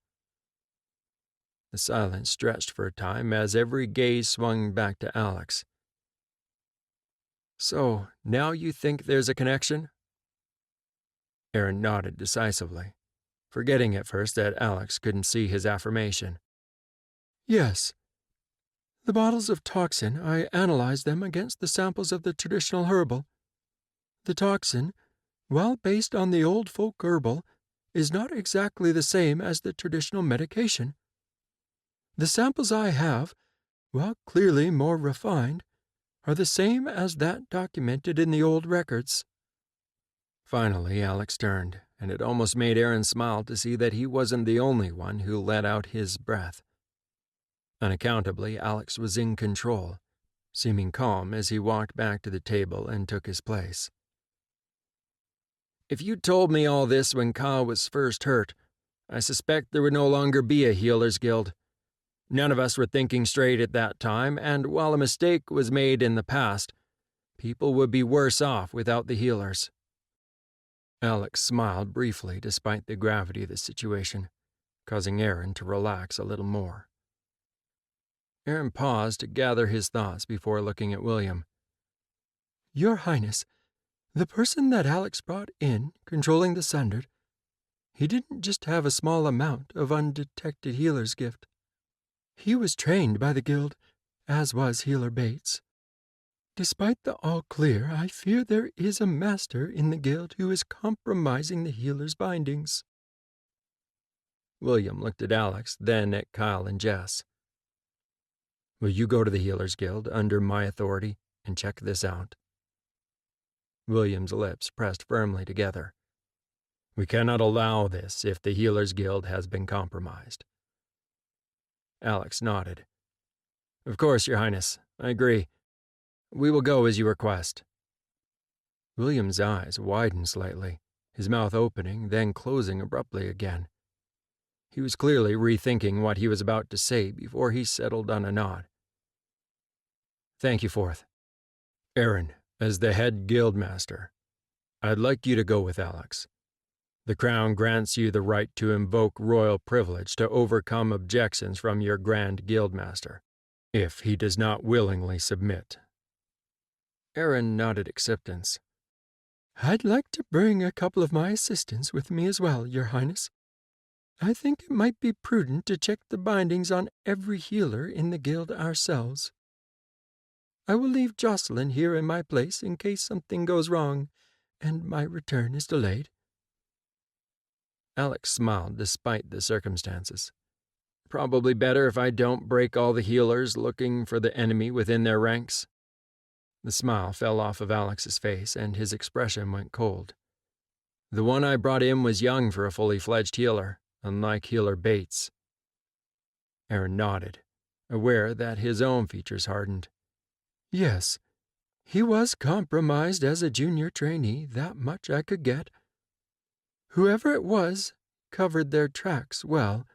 The silence stretched for a time as every gaze swung back to Alex. So, now you think there's a connection? Aaron nodded decisively, forgetting at first that Alex couldn't see his affirmation. Yes. The bottles of toxin, I analyzed them against the samples of the traditional herbal. The toxin, while based on the old folk herbal, is not exactly the same as the traditional medication. The samples I have, while clearly more refined, are the same as that documented in the old records. Finally, Alex turned, and it almost made Aaron smile to see that he wasn't the only one who let out his breath. Unaccountably, Alex was in control, seeming calm as he walked back to the table and took his place. If you'd told me all this when Kyle was first hurt, I suspect there would no longer be a Healers Guild. None of us were thinking straight at that time, and while a mistake was made in the past, people would be worse off without the healers. Alex smiled briefly despite the gravity of the situation, causing Aaron to relax a little more. Aaron paused to gather his thoughts before looking at William. Your Highness, the person that Alex brought in, controlling the Sundered, he didn't just have a small amount of undetected healer's gift. He was trained by the guild, as was Healer Bates. Despite the all-clear, I fear there is a master in the guild who is compromising the healer's bindings. William looked at Alex, then at Kyle and Jess. Will you go to the Healers Guild under my authority and check this out? William's lips pressed firmly together. We cannot allow this if the Healers Guild has been compromised. Alex nodded. Of course, Your Highness. I agree. We will go as you request. William's eyes widened slightly, his mouth opening, then closing abruptly again. He was clearly rethinking what he was about to say before he settled on a nod. Thank you, Fourth. Aaron, as the head guildmaster, I'd like you to go with Alex. The Crown grants you the right to invoke royal privilege to overcome objections from your Grand Guildmaster, if he does not willingly submit. Aaron nodded acceptance. I'd like to bring a couple of my assistants with me as well, Your Highness. I think it might be prudent to check the bindings on every healer in the guild ourselves. I will leave Jocelyn here in my place in case something goes wrong and my return is delayed. Alex smiled despite the circumstances. Probably better if I don't break all the healers looking for the enemy within their ranks. The smile fell off of Alex's face and his expression went cold. The one I brought in was young for a fully fledged healer, unlike healer Bates. Aaron nodded, aware that his own features hardened. Yes, he was compromised as a junior trainee, that much I could get. Whoever it was covered their tracks well.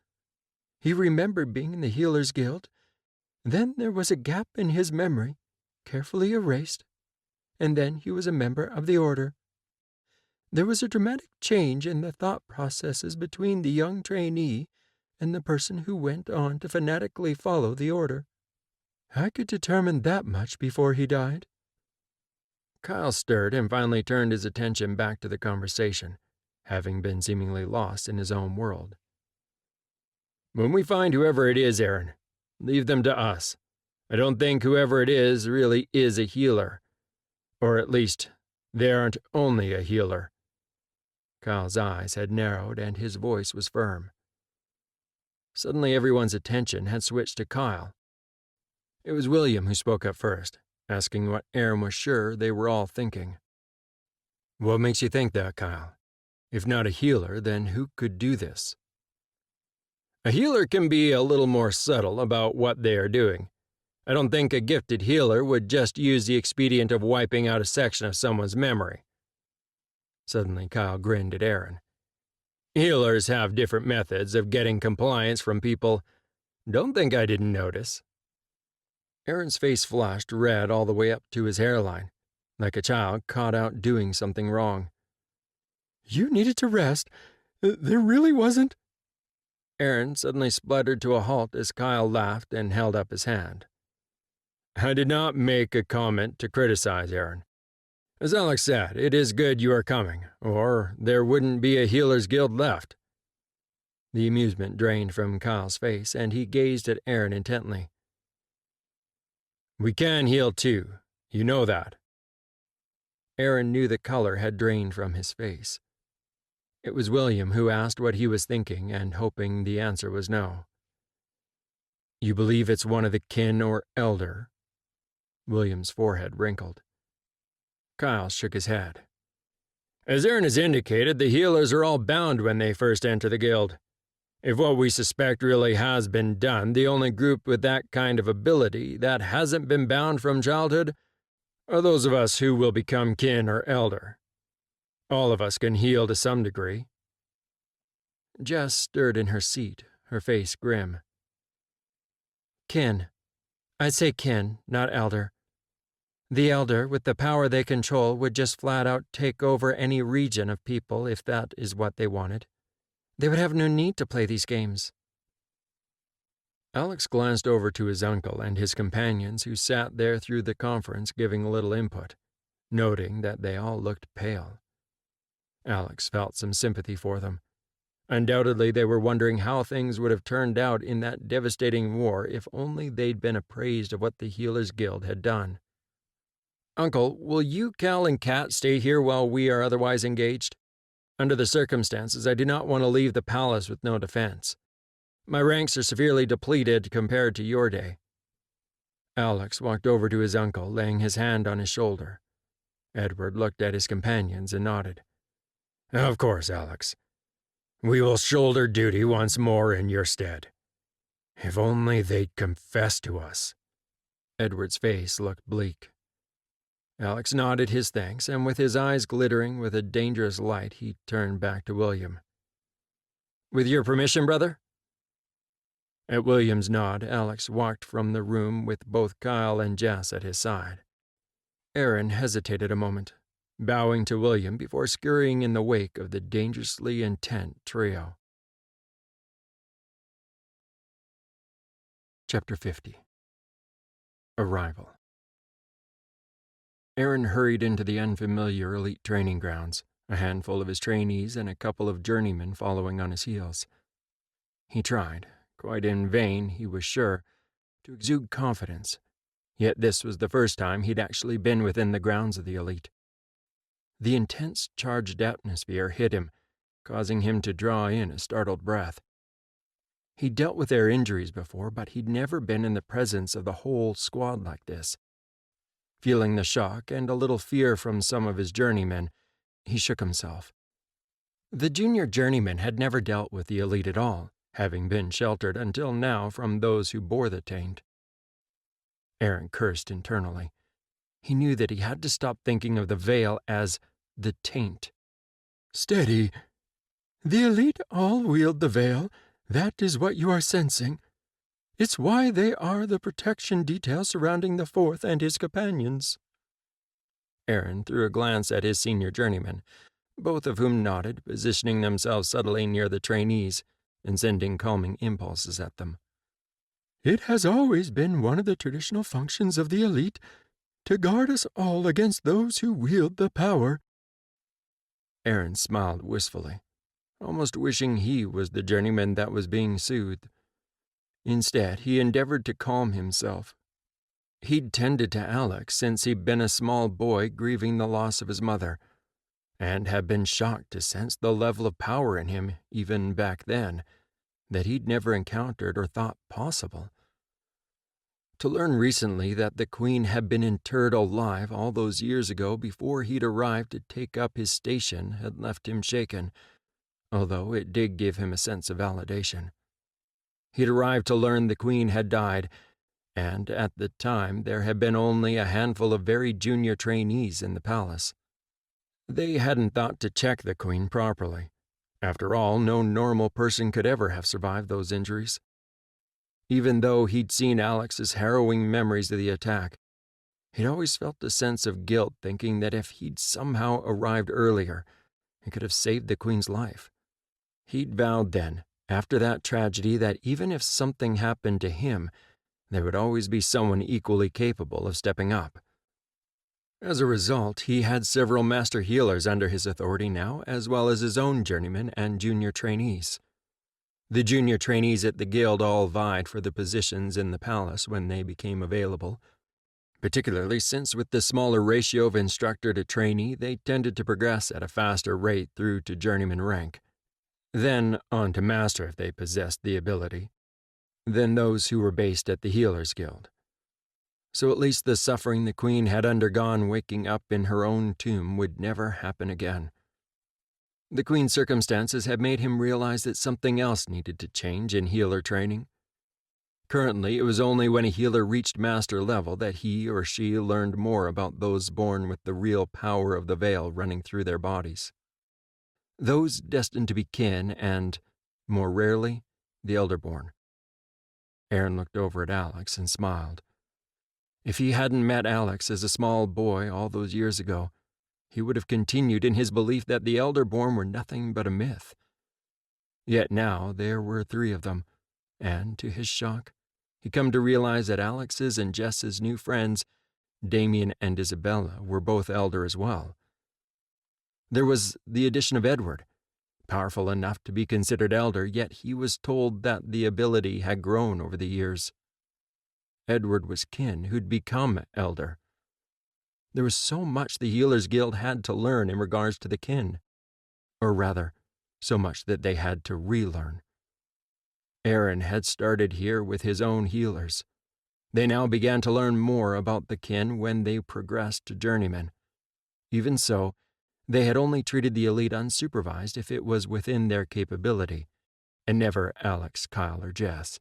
He remembered being in the Healers Guild. Then there was a gap in his memory, carefully erased, and then he was a member of the Order. There was a dramatic change in the thought processes between the young trainee and the person who went on to fanatically follow the Order. I could determine that much before he died. Kyle stirred and finally turned his attention back to the conversation, having been seemingly lost in his own world. When we find whoever it is, Aaron, leave them to us. I don't think whoever it is really is a healer. Or at least, they aren't only a healer. Kyle's eyes had narrowed and his voice was firm. Suddenly everyone's attention had switched to Kyle. It was William who spoke up first, asking what Aaron was sure they were all thinking. What makes you think that, Kyle? If not a healer, then who could do this? A healer can be a little more subtle about what they are doing. I don't think a gifted healer would just use the expedient of wiping out a section of someone's memory. Suddenly, Kyle grinned at Aaron. Healers have different methods of getting compliance from people. Don't think I didn't notice. Aaron's face flushed red all the way up to his hairline, like a child caught out doing something wrong. You needed to rest. There really wasn't. Aaron suddenly spluttered to a halt as Kyle laughed and held up his hand. I did not make a comment to criticize, Aaron. As Alex said, it is good you are coming, or there wouldn't be a Healers Guild left. The amusement drained from Kyle's face, and he gazed at Aaron intently. We can heal too, you know that. Aaron knew the color had drained from his face. It was William who asked what he was thinking and hoping the answer was no. You believe it's one of the kin or elder? William's forehead wrinkled. Kyle shook his head. As Aaron has indicated, the healers are all bound when they first enter the guild. If what we suspect really has been done, the only group with that kind of ability that hasn't been bound from childhood are those of us who will become kin or elder. All of us can heal to some degree. Jess stirred in her seat, her face grim. Kin. I'd say kin, not elder. The elder, with the power they control, would just flat out take over any region of people if that is what they wanted. They would have no need to play these games. Alex glanced over to his uncle and his companions who sat there through the conference giving little input, noting that they all looked pale. Alex felt some sympathy for them. Undoubtedly, they were wondering how things would have turned out in that devastating war if only they'd been appraised of what the Healers Guild had done. Uncle, will you, Cal, and Kat stay here while we are otherwise engaged? Under the circumstances, I do not want to leave the palace with no defense. My ranks are severely depleted compared to your day. Alex walked over to his uncle, laying his hand on his shoulder. Edward looked at his companions and nodded. Of course, Alex. We will shoulder duty once more in your stead. If only they'd confess to us. Edward's face looked bleak. Alex nodded his thanks, and with his eyes glittering with a dangerous light, he turned back to William. With your permission, brother? At William's nod, Alex walked from the room with both Kyle and Jess at his side. Aaron hesitated a moment, bowing to William before scurrying in the wake of the dangerously intent trio. Chapter 50. Arrival. Aaron hurried into the unfamiliar elite training grounds, a handful of his trainees and a couple of journeymen following on his heels. He tried, quite in vain, he was sure, to exude confidence, yet this was the first time he'd actually been within the grounds of the elite. The intense, charged atmosphere hit him, causing him to draw in a startled breath. He'd dealt with their injuries before, but he'd never been in the presence of the whole squad like this. Feeling the shock and a little fear from some of his journeymen, he shook himself. The junior journeyman had never dealt with the elite at all, having been sheltered until now from those who bore the taint. Aaron cursed internally. He knew that he had to stop thinking of the veil as the taint. Steady. The elite all wield the veil. That is what you are sensing. It's why they are the protection detail surrounding the fourth and his companions. Aaron threw a glance at his senior journeyman, both of whom nodded, positioning themselves subtly near the trainees and sending calming impulses at them. It has always been one of the traditional functions of the elite to guard us all against those who wield the power. Aaron smiled wistfully, almost wishing he was the journeyman that was being soothed. Instead, he endeavored to calm himself. He'd tended to Alex since he'd been a small boy grieving the loss of his mother, and had been shocked to sense the level of power in him, even back then, that he'd never encountered or thought possible. To learn recently that the Queen had been interred alive all those years ago before he'd arrived to take up his station had left him shaken, although it did give him a sense of validation. He'd arrived to learn the Queen had died, and at the time there had been only a handful of very junior trainees in the palace. They hadn't thought to check the Queen properly. After all, no normal person could ever have survived those injuries. Even though he'd seen Alex's harrowing memories of the attack, he'd always felt a sense of guilt thinking that if he'd somehow arrived earlier, he could have saved the Queen's life. He'd vowed then, after that tragedy, that even if something happened to him, there would always be someone equally capable of stepping up. As a result, he had several master healers under his authority now, as well as his own journeymen and junior trainees. The junior trainees at the guild all vied for the positions in the palace when they became available, particularly since with the smaller ratio of instructor to trainee, they tended to progress at a faster rate through to journeyman rank, then on to master if they possessed the ability, then those who were based at the Healers Guild. So at least the suffering the Queen had undergone waking up in her own tomb would never happen again. The Queen's circumstances had made him realize that something else needed to change in healer training. Currently, it was only when a healer reached master level that he or she learned more about those born with the real power of the veil running through their bodies. Those destined to be kin and, more rarely, the elderborn. Aaron looked over at Alex and smiled. If he hadn't met Alex as a small boy all those years ago, he would have continued in his belief that the elderborn were nothing but a myth. Yet now there were 3 of them, and, to his shock, he'd come to realize that Alex's and Jess's new friends, Damien and Isabella, were both elder as well. There was the addition of Edward, powerful enough to be considered elder, yet he was told that the ability had grown over the years. Edward was kin who'd become elder. There was so much the Healers Guild had to learn in regards to the kin, or rather, so much that they had to relearn. Aaron had started here with his own healers. They now began to learn more about the kin when they progressed to journeymen. Even so, they had only treated the elite unsupervised if it was within their capability, and never Alex, Kyle, or Jess.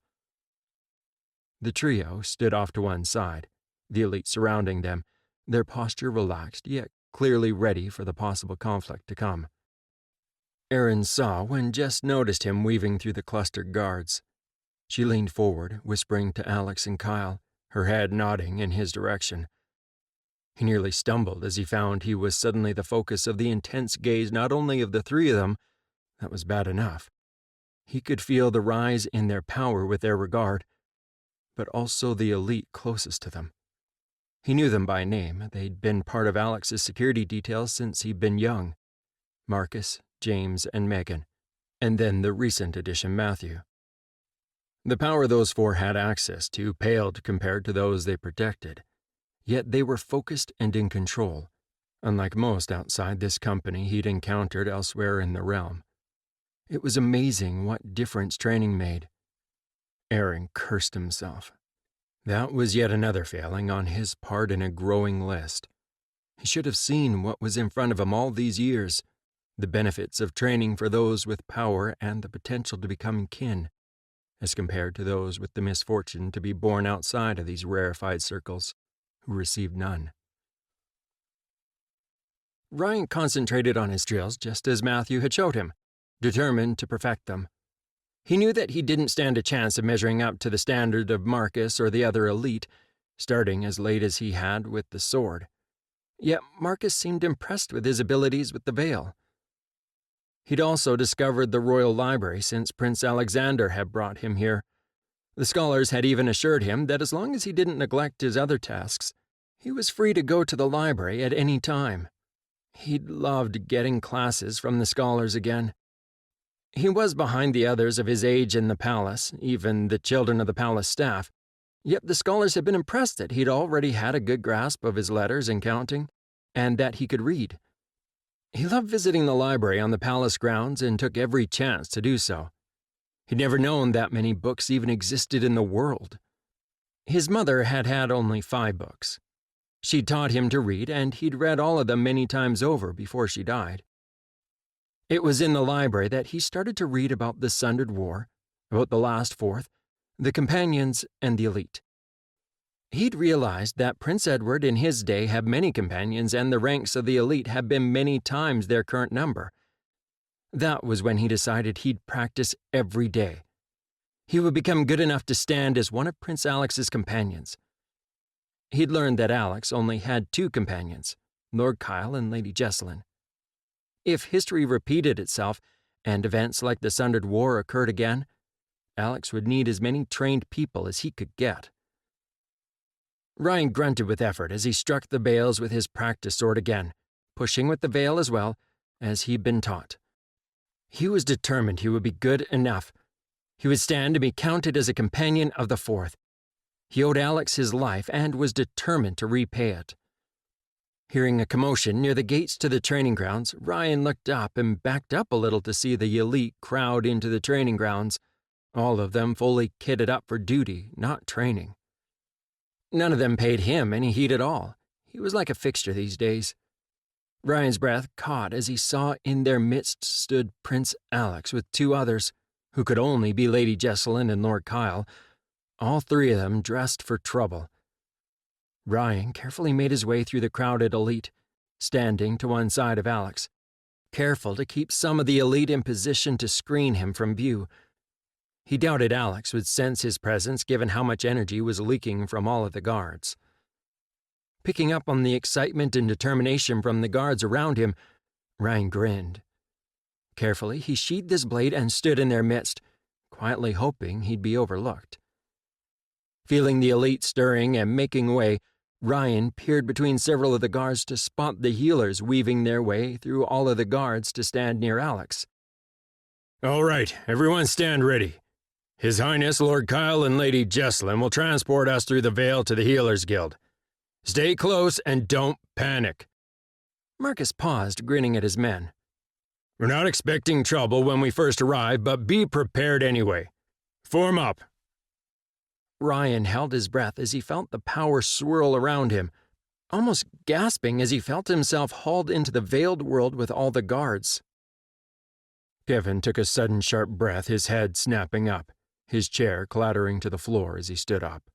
The trio stood off to one side, the elite surrounding them, their posture relaxed, yet clearly ready for the possible conflict to come. Aaron saw when Jess noticed him weaving through the clustered guards. She leaned forward, whispering to Alex and Kyle, her head nodding in his direction. He nearly stumbled as he found he was suddenly the focus of the intense gaze not only of the 3 of them, that was bad enough. He could feel the rise in their power with their regard, but also the elite closest to them. He knew them by name. They'd been part of Alex's security detail since he'd been young. Marcus, James, and Megan, and then the recent addition Matthew. The power those 4 had access to paled compared to those they protected, yet they were focused and in control, unlike most outside this company he'd encountered elsewhere in the realm. It was amazing what difference training made. Aaron cursed himself. That was yet another failing on his part in a growing list. He should have seen what was in front of him all these years, the benefits of training for those with power and the potential to become kin, as compared to those with the misfortune to be born outside of these rarefied circles, who receive none. Ryan concentrated on his drills just as Matthew had showed him, determined to perfect them. He knew that he didn't stand a chance of measuring up to the standard of Marcus or the other elite, starting as late as he had with the sword. Yet Marcus seemed impressed with his abilities with the veil. He'd also discovered the royal library since Prince Alexander had brought him here. The scholars had even assured him that as long as he didn't neglect his other tasks, he was free to go to the library at any time. He'd loved getting classes from the scholars again. He was behind the others of his age in the palace, even the children of the palace staff, yet the scholars had been impressed that he'd already had a good grasp of his letters and counting, and that he could read. He loved visiting the library on the palace grounds and took every chance to do so. He'd never known that many books even existed in the world. His mother had had only 5 books. She'd taught him to read, and he'd read all of them many times over before she died. It was in the library that he started to read about the Sundered War, about the Last Fourth, the Companions, and the Elite. He'd realized that Prince Edward in his day had many companions and the ranks of the elite had been many times their current number. That was when he decided he'd practice every day. He would become good enough to stand as one of Prince Alex's companions. He'd learned that Alex only had 2 companions, Lord Kyle and Lady Jessalyn. If history repeated itself, and events like the Sundered War occurred again, Alex would need as many trained people as he could get. Ryan grunted with effort as he struck the bales with his practice sword again, pushing with the veil as well, as he'd been taught. He was determined he would be good enough. He would stand to be counted as a companion of the Fourth. He owed Alex his life and was determined to repay it. Hearing a commotion near the gates to the training grounds, Ryan looked up and backed up a little to see the elite crowd into the training grounds, all of them fully kitted up for duty, not training. None of them paid him any heed at all. He was like a fixture these days. Ryan's breath caught as he saw in their midst stood Prince Alex with 2 others, who could only be Lady Jessalyn and Lord Kyle, all 3 of them dressed for trouble. Ryan carefully made his way through the crowded elite, standing to one side of Alex, careful to keep some of the elite in position to screen him from view. He doubted Alex would sense his presence given how much energy was leaking from all of the guards. Picking up on the excitement and determination from the guards around him, Ryan grinned. Carefully, he sheathed his blade and stood in their midst, quietly hoping he'd be overlooked. Feeling the elite stirring and making way, Ryan peered between several of the guards to spot the healers weaving their way through all of the guards to stand near Alex. "All right, everyone stand ready. His Highness Lord Kyle and Lady Jessalyn will transport us through the Vale to the Healers Guild. Stay close and don't panic." Marcus paused, grinning at his men. "We're not expecting trouble when we first arrive, but be prepared anyway. Form up." Ryan held his breath as he felt the power swirl around him, almost gasping as he felt himself hauled into the veiled world with all the guards. Kevin took a sudden sharp breath, his head snapping up, his chair clattering to the floor as he stood up.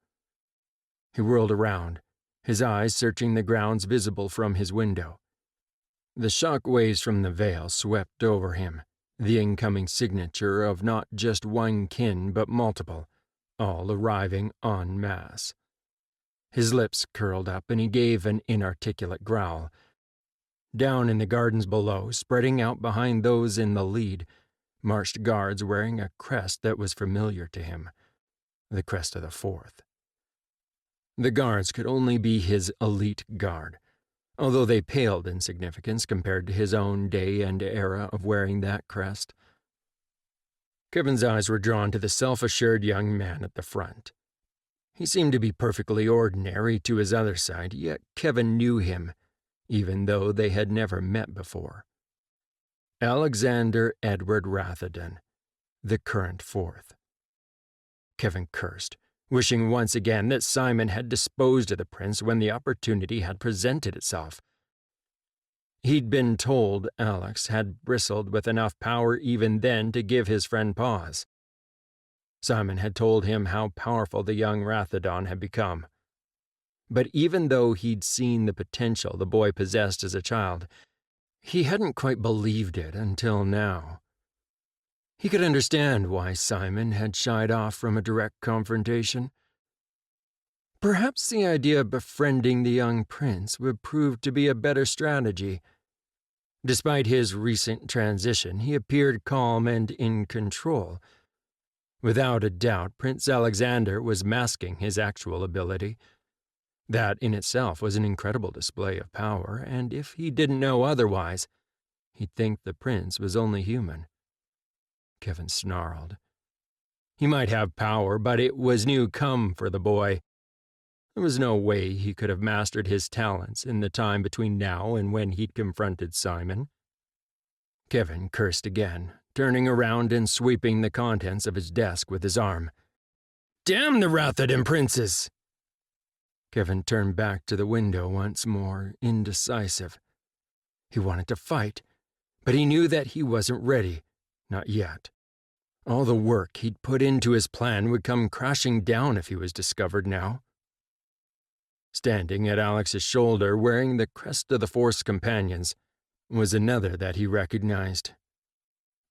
He whirled around, his eyes searching the grounds visible from his window. The shock waves from the veil swept over him, the incoming signature of not just one kin but multiple, all arriving en masse. His lips curled up and he gave an inarticulate growl. Down in the gardens below, spreading out behind those in the lead, marched guards wearing a crest that was familiar to him, the crest of the Fourth. The guards could only be his elite guard, although they paled in significance compared to his own day and era of wearing that crest. Kevin's eyes were drawn to the self-assured young man at the front. He seemed to be perfectly ordinary to his other side, yet Kevin knew him, even though they had never met before. Alexander Edward Rathodon, the current Fourth. Kevin cursed, wishing once again that Simon had disposed of the prince when the opportunity had presented itself. He'd been told Alex had bristled with enough power even then to give his friend pause. Simon had told him how powerful the young Rathodon had become. But even though he'd seen the potential the boy possessed as a child, he hadn't quite believed it until now. He could understand why Simon had shied off from a direct confrontation. Perhaps the idea of befriending the young prince would prove to be a better strategy. Despite his recent transition, he appeared calm and in control. Without a doubt, Prince Alexander was masking his actual ability. That in itself was an incredible display of power, and if he didn't know otherwise, he'd think the prince was only human. Kevin snarled. He might have power, but it was new come for the boy. There was no way he could have mastered his talents in the time between now and when he'd confronted Simon. Kevin cursed again, turning around and sweeping the contents of his desk with his arm. "Damn the Rathodon princes!" Kevin turned back to the window once more, indecisive. He wanted to fight, but he knew that he wasn't ready. Not yet. All the work he'd put into his plan would come crashing down if he was discovered now. Standing at Alex's shoulder, wearing the crest of the Force Companions, was another that he recognized.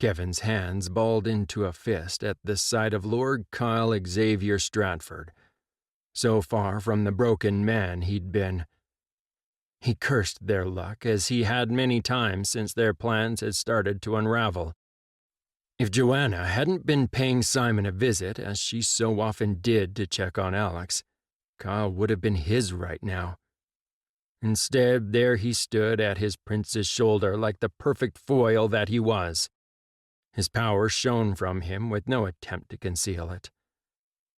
Kevin's hands balled into a fist at the sight of Lord Kyle Xavier Stratford, so far from the broken man he'd been. He cursed their luck, as he had many times since their plans had started to unravel. If Joanna hadn't been paying Simon a visit, as she so often did to check on Alex, Kyle would have been his right now. Instead, there he stood at his prince's shoulder like the perfect foil that he was. His power shone from him with no attempt to conceal it.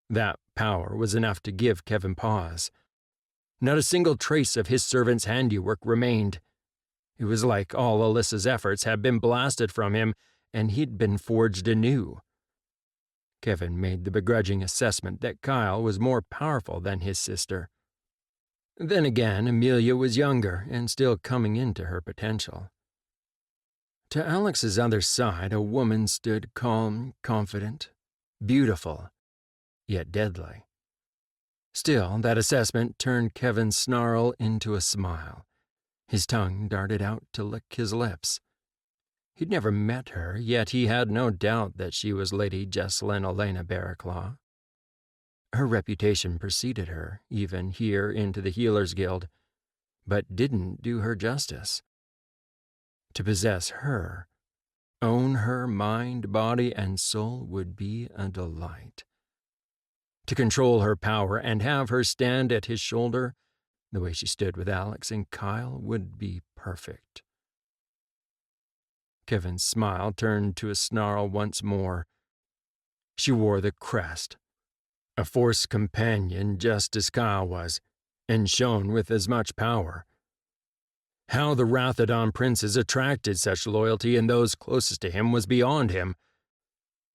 That power was enough to give Kevin pause. Not a single trace of his servant's handiwork remained. It was like all Alyssa's efforts had been blasted from him, and he'd been forged anew. Kevin made the begrudging assessment that Kyle was more powerful than his sister. Then again, Amelia was younger and still coming into her potential. To Alex's other side, a woman stood calm, confident, beautiful, yet deadly. Still, that assessment turned Kevin's snarl into a smile. His tongue darted out to lick his lips. He'd never met her, yet he had no doubt that she was Lady Jessalyn Elena Barraclaw. Her reputation preceded her, even here into the Healers Guild, but didn't do her justice. To possess her, own her mind, body, and soul would be a delight. To control her power and have her stand at his shoulder, the way she stood with Alex and Kyle, would be perfect. Kevin's smile turned to a snarl once more. She wore the crest, a Force companion just as Kyle was, and shone with as much power. How the Rathodon princes attracted such loyalty in those closest to him was beyond him.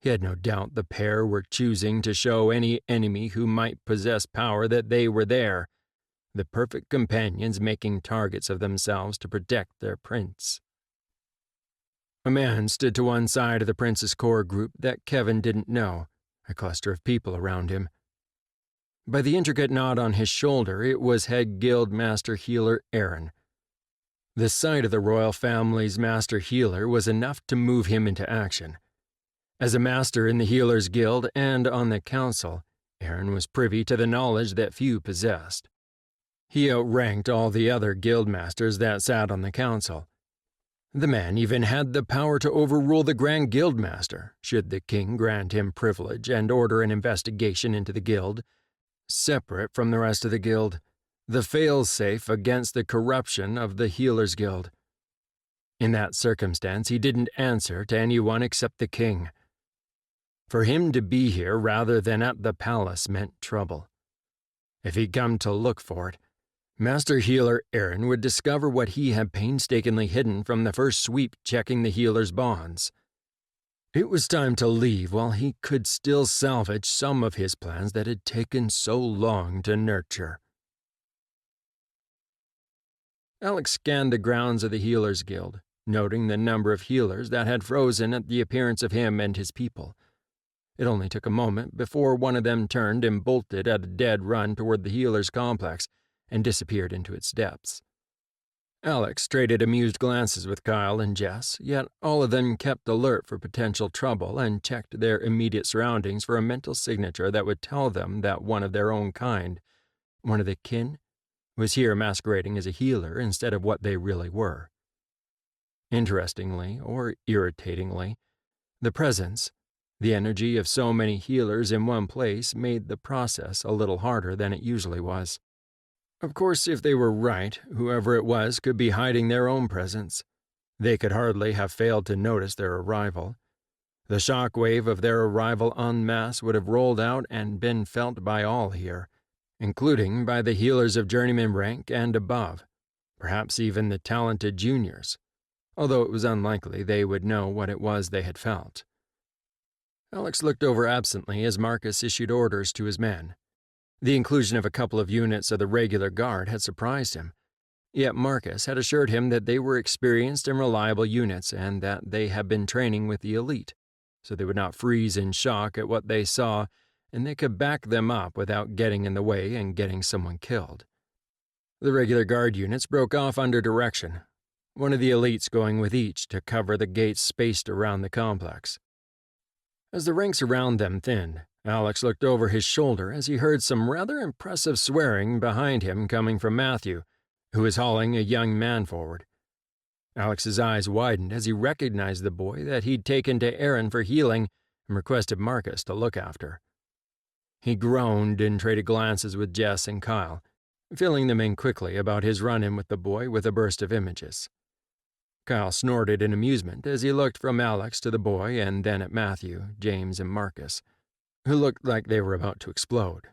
He had no doubt the pair were choosing to show any enemy who might possess power that they were there, the perfect companions making targets of themselves to protect their prince. A man stood to one side of the prince's core group that Kevin didn't know, a cluster of people around him. By the intricate knot on his shoulder, it was head guild master healer Aaron. The sight of the royal family's master healer was enough to move him into action. As a master in the Healers Guild and on the council, Aaron was privy to the knowledge that few possessed. He outranked all the other guild masters that sat on the council. The man even had the power to overrule the Grand Guildmaster, should the king grant him privilege and order an investigation into the guild, separate from the rest of the guild, the fail-safe against the corruption of the Healers Guild. In that circumstance, he didn't answer to anyone except the king. For him to be here rather than at the palace meant trouble. If he'd come to look for it, Master Healer Aaron would discover what he had painstakingly hidden from the first sweep checking the healer's bonds. It was time to leave while he could still salvage some of his plans that had taken so long to nurture. Alex scanned the grounds of the Healers Guild, noting the number of healers that had frozen at the appearance of him and his people. It only took a moment before one of them turned and bolted at a dead run toward the healers' complex and disappeared into its depths. Alex traded amused glances with Kyle and Jess, yet all of them kept alert for potential trouble and checked their immediate surroundings for a mental signature that would tell them that one of their own kind, one of the kin, was here masquerading as a healer instead of what they really were. Interestingly, or irritatingly, the presence, the energy of so many healers in one place made the process a little harder than it usually was. Of course, if they were right, whoever it was could be hiding their own presence. They could hardly have failed to notice their arrival. The shock wave of their arrival en masse would have rolled out and been felt by all here, including by the healers of journeyman rank and above, perhaps even the talented juniors, although it was unlikely they would know what it was they had felt. Alex looked over absently as Marcus issued orders to his men. The inclusion of a couple of units of the regular guard had surprised him, yet Marcus had assured him that they were experienced and reliable units and that they had been training with the elite, so they would not freeze in shock at what they saw and they could back them up without getting in the way and getting someone killed. The regular guard units broke off under direction, one of the elites going with each to cover the gates spaced around the complex. As the ranks around them thinned, Alex looked over his shoulder as he heard some rather impressive swearing behind him coming from Matthew, who was hauling a young man forward. Alex's eyes widened as he recognized the boy that he'd taken to Aaron for healing and requested Marcus to look after. He groaned and traded glances with Jess and Kyle, filling them in quickly about his run-in with the boy with a burst of images. Kyle snorted in amusement as he looked from Alex to the boy and then at Matthew, James, and Marcus, who looked like they were about to explode.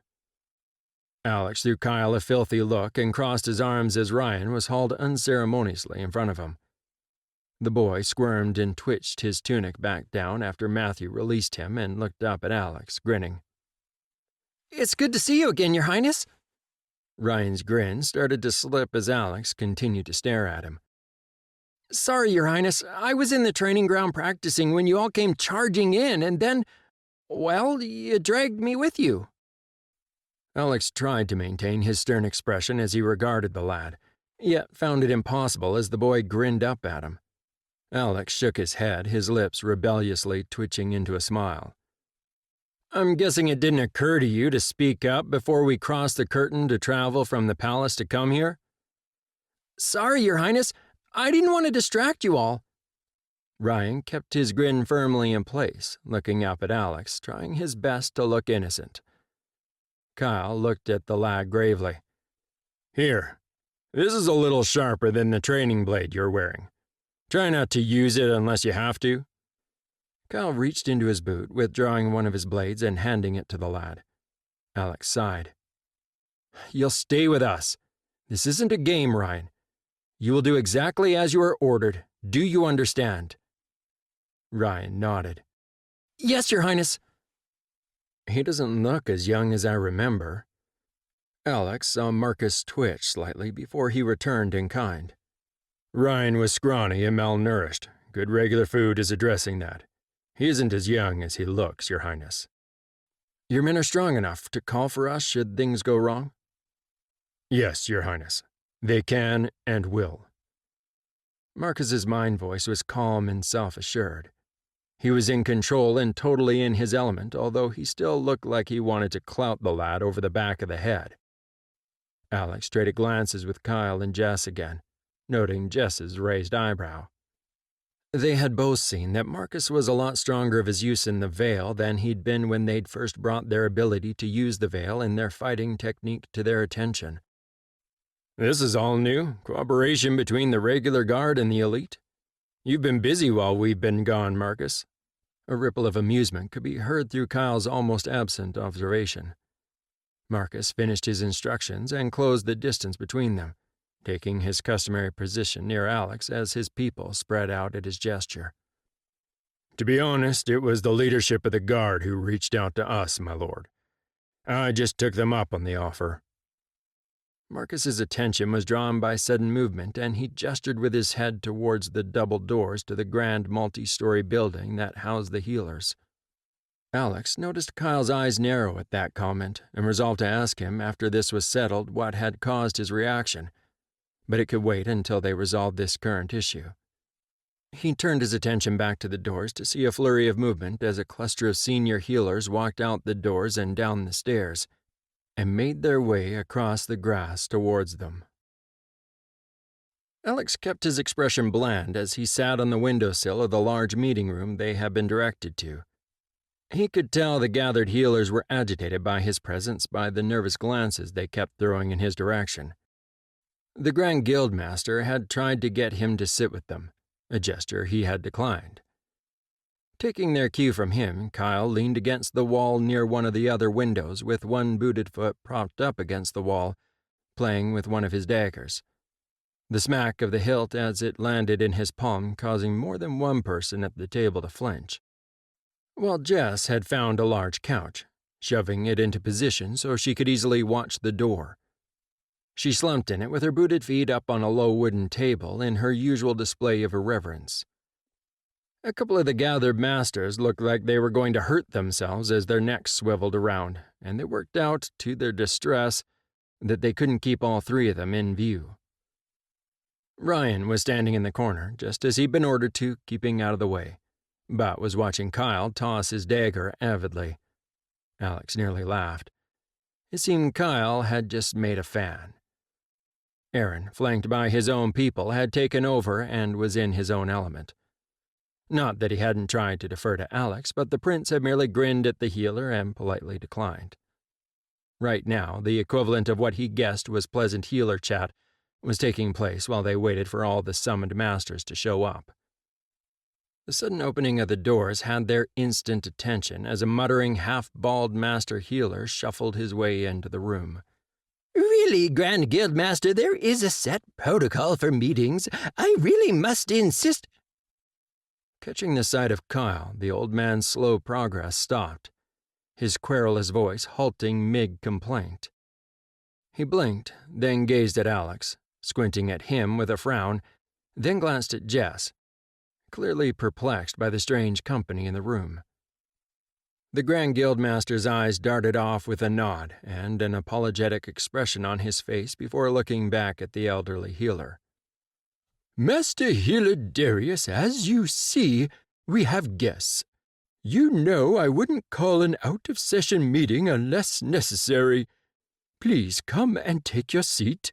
Alex threw Kyle a filthy look and crossed his arms as Ryan was hauled unceremoniously in front of him. The boy squirmed and twitched his tunic back down after Matthew released him and looked up at Alex, grinning. "It's good to see you again, Your Highness." Ryan's grin started to slip as Alex continued to stare at him. "Sorry, Your Highness, I was in the training ground practicing when you all came charging in, and then, well, you dragged me with you." Alex tried to maintain his stern expression as he regarded the lad, yet found it impossible as the boy grinned up at him. Alex shook his head, his lips rebelliously twitching into a smile. "I'm guessing it didn't occur to you to speak up before we crossed the curtain to travel from the palace to come here?" "Sorry, Your Highness, I didn't want to distract you all." Ryan kept his grin firmly in place, looking up at Alex, trying his best to look innocent. Kyle looked at the lad gravely. "Here, this is a little sharper than the training blade you're wearing. Try not to use it unless you have to." Kyle reached into his boot, withdrawing one of his blades and handing it to the lad. Alex sighed. "You'll stay with us. This isn't a game, Ryan. You will do exactly as you are ordered. Do you understand?" Ryan nodded. "Yes, Your Highness." "He doesn't look as young as I remember." Alex saw Marcus twitch slightly before he returned in kind. "Ryan was scrawny and malnourished. Good regular food is addressing that. He isn't as young as he looks, Your Highness." "Your men are strong enough to call for us should things go wrong?" "Yes, Your Highness. They can and will." Marcus's mind voice was calm and self-assured. He was in control and totally in his element, although he still looked like he wanted to clout the lad over the back of the head. Alex traded glances with Kyle and Jess again, noting Jess's raised eyebrow. They had both seen that Marcus was a lot stronger of his use in the Veil than he'd been when they'd first brought their ability to use the Veil in their fighting technique to their attention. "This is all new, cooperation between the regular guard and the elite. You've been busy while we've been gone, Marcus." A ripple of amusement could be heard through Kyle's almost absent observation. Marcus finished his instructions and closed the distance between them, taking his customary position near Alex as his people spread out at his gesture. "To be honest, it was the leadership of the guard who reached out to us, my lord. I just took them up on the offer." Marcus's attention was drawn by sudden movement, and he gestured with his head towards the double doors to the grand multi-story building that housed the healers. Alex noticed Kyle's eyes narrow at that comment and resolved to ask him, after this was settled, what had caused his reaction, but it could wait until they resolved this current issue. He turned his attention back to the doors to see a flurry of movement as a cluster of senior healers walked out the doors and down the stairs, and made their way across the grass towards them. Alex kept his expression bland as he sat on the windowsill of the large meeting room they had been directed to. He could tell the gathered healers were agitated by his presence by the nervous glances they kept throwing in his direction. The Grand Guildmaster had tried to get him to sit with them, a gesture he had declined. Taking their cue from him, Kyle leaned against the wall near one of the other windows with one booted foot propped up against the wall, playing with one of his daggers. The smack of the hilt as it landed in his palm causing more than one person at the table to flinch. While Jess had found a large couch, shoving it into position so she could easily watch the door. She slumped in it with her booted feet up on a low wooden table in her usual display of irreverence. A couple of the gathered masters looked like they were going to hurt themselves as their necks swiveled around, and they worked out, to their distress, that they couldn't keep all three of them in view. Ryan was standing in the corner, just as he'd been ordered to, keeping out of the way, but was watching Kyle toss his dagger avidly. Alex nearly laughed. It seemed Kyle had just made a fan. Aaron, flanked by his own people, had taken over and was in his own element. Not that he hadn't tried to defer to Alex, but the prince had merely grinned at the healer and politely declined. Right now, the equivalent of what he guessed was pleasant healer chat was taking place while they waited for all the summoned masters to show up. The sudden opening of the doors had their instant attention as a muttering, half-bald master healer shuffled his way into the room. Really, Grand Guildmaster, there is a set protocol for meetings. I really must insist. Catching the sight of Kyle, the old man's slow progress stopped, his querulous voice halting mid-complaint. He blinked, then gazed at Alex, squinting at him with a frown, then glanced at Jess, clearly perplexed by the strange company in the room. The Grand Guildmaster's eyes darted off with a nod and an apologetic expression on his face before looking back at the elderly healer. Master Healer Darius, as you see, we have guests. You know I wouldn't call an out-of-session meeting unless necessary. Please come and take your seat.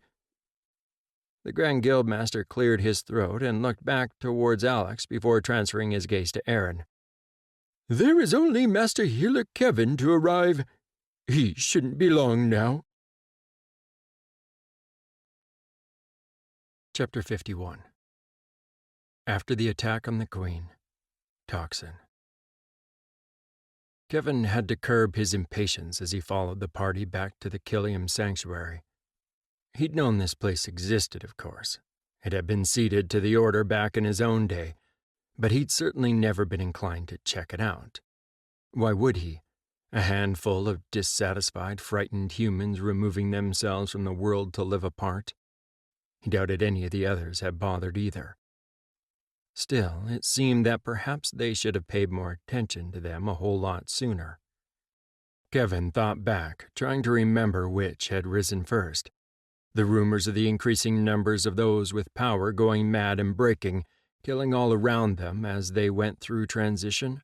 The Grand Guildmaster cleared his throat and looked back towards Alex before transferring his gaze to Aaron. There is only Master Healer Kevin to arrive. He shouldn't be long now. Chapter 51. After the attack on the Queen. Toxin. Kevin had to curb his impatience as he followed the party back to the Killiam Sanctuary. He'd known this place existed, of course. It had been ceded to the Order back in his own day, but he'd certainly never been inclined to check it out. Why would he? A handful of dissatisfied, frightened humans removing themselves from the world to live apart? He doubted any of the others had bothered either. Still, it seemed that perhaps they should have paid more attention to them a whole lot sooner. Kevin thought back, trying to remember which had risen first. The rumors of the increasing numbers of those with power going mad and breaking, killing all around them as they went through transition?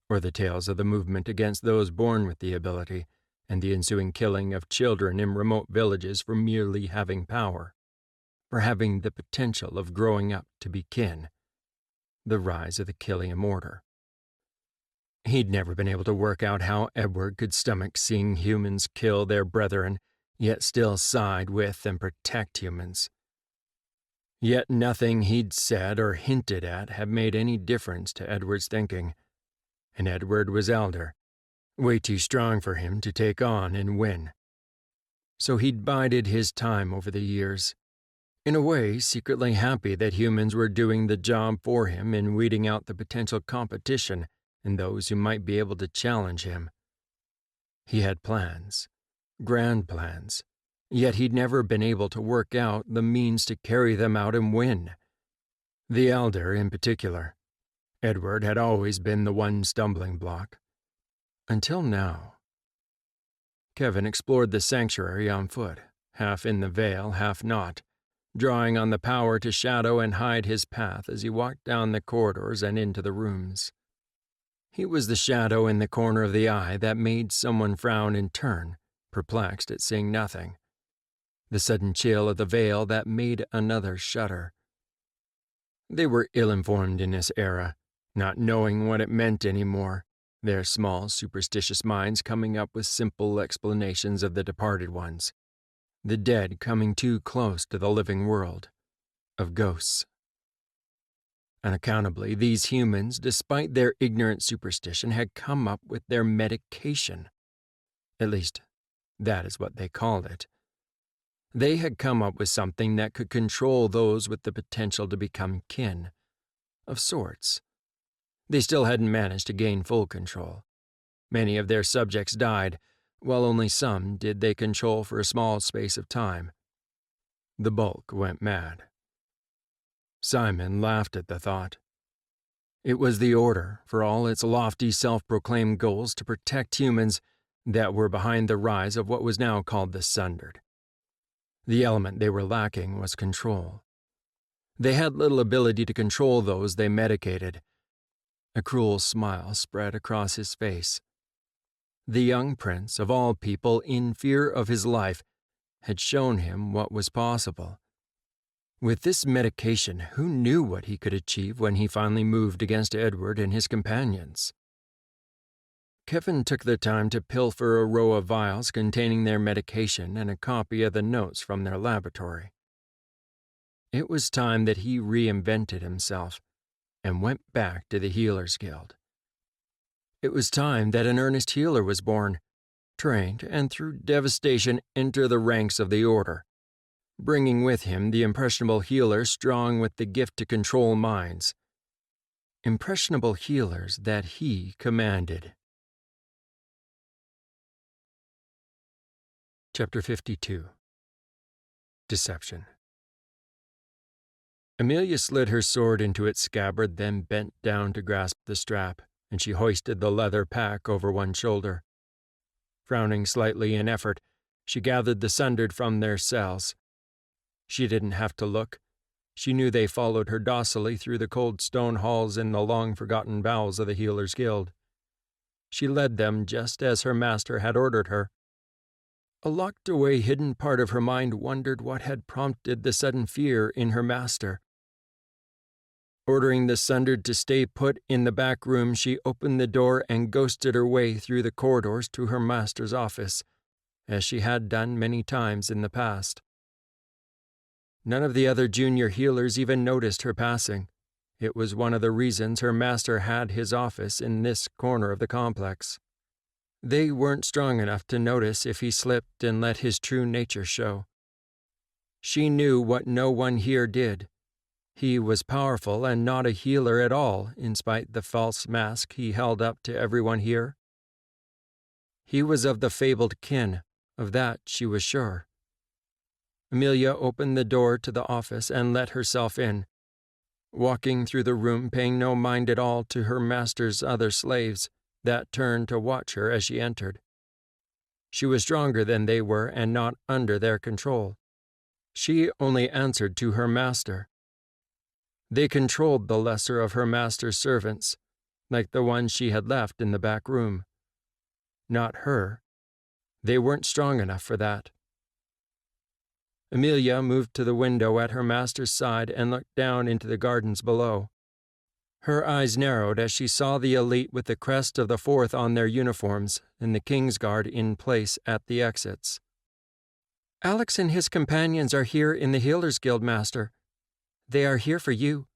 Or the tales of the movement against those born with the ability, and the ensuing killing of children in remote villages for merely having power, for having the potential of growing up to be kin? The rise of the Killiam Order. He'd never been able to work out how Edward could stomach seeing humans kill their brethren, yet still side with and protect humans. Yet nothing he'd said or hinted at had made any difference to Edward's thinking, and Edward was elder, way too strong for him to take on and win. So he'd bided his time over the years, in a way secretly happy that humans were doing the job for him in weeding out the potential competition and those who might be able to challenge him. He had plans, grand plans, yet he'd never been able to work out the means to carry them out and win. The elder, in particular. Edward had always been the one stumbling block. Until now. Kevin explored the sanctuary on foot, half in the veil, half not, drawing on the power to shadow and hide his path as he walked down the corridors and into the rooms. He was the shadow in the corner of the eye that made someone frown and turn, perplexed at seeing nothing. The sudden chill of the veil that made another shudder. They were ill-informed in this era, not knowing what it meant anymore, their small, superstitious minds coming up with simple explanations of the departed ones, the dead coming too close to the living world, of ghosts. Unaccountably, these humans, despite their ignorant superstition, had come up with their medication. At least, that is what they called it. They had come up with something that could control those with the potential to become kin, of sorts. They still hadn't managed to gain full control. Many of their subjects died, while only some did they control for a small space of time. The bulk went mad. Simon laughed at the thought. It was the Order, for all its lofty self-proclaimed goals to protect humans, that were behind the rise of what was now called the Sundered. The element they were lacking was control. They had little ability to control those they medicated. A cruel smile spread across his face. The young prince, of all people, in fear of his life, had shown him what was possible. With this medication, who knew what he could achieve when he finally moved against Edward and his companions? Kevin took the time to pilfer a row of vials containing their medication and a copy of the notes from their laboratory. It was time that he reinvented himself and went back to the Healers Guild. It was time that an earnest healer was born, trained, and through devastation enter the ranks of the Order, bringing with him the impressionable healer strong with the gift to control minds. Impressionable healers that he commanded. Chapter 52. Deception. Amelia slid her sword into its scabbard, then bent down to grasp the strap, and she hoisted the leather pack over one shoulder. Frowning slightly in effort, she gathered the Sundered from their cells. She didn't have to look. She knew they followed her docilely through the cold stone halls in the long-forgotten bowels of the Healers' Guild. She led them just as her master had ordered her. A locked-away hidden part of her mind wondered what had prompted the sudden fear in her master. Ordering the Sundered to stay put in the back room, she opened the door and ghosted her way through the corridors to her master's office, as she had done many times in the past. None of the other junior healers even noticed her passing. It was one of the reasons her master had his office in this corner of the complex. They weren't strong enough to notice if he slipped and let his true nature show. She knew what no one here did. He was powerful and not a healer at all, in spite the false mask he held up to everyone here. He was of the fabled kin, of that she was sure. Amelia opened the door to the office and let herself in, walking through the room, paying no mind at all to her master's other slaves that turned to watch her as she entered. She was stronger than they were and not under their control. She only answered to her master. They controlled the lesser of her master's servants, like the ones she had left in the back room. Not her. They weren't strong enough for that. Amelia moved to the window at her master's side and looked down into the gardens below. Her eyes narrowed as she saw the elite with the crest of the Fourth on their uniforms and the Kingsguard in place at the exits. "Alex and his companions are here in the Healers Guild, Master. They are here for you."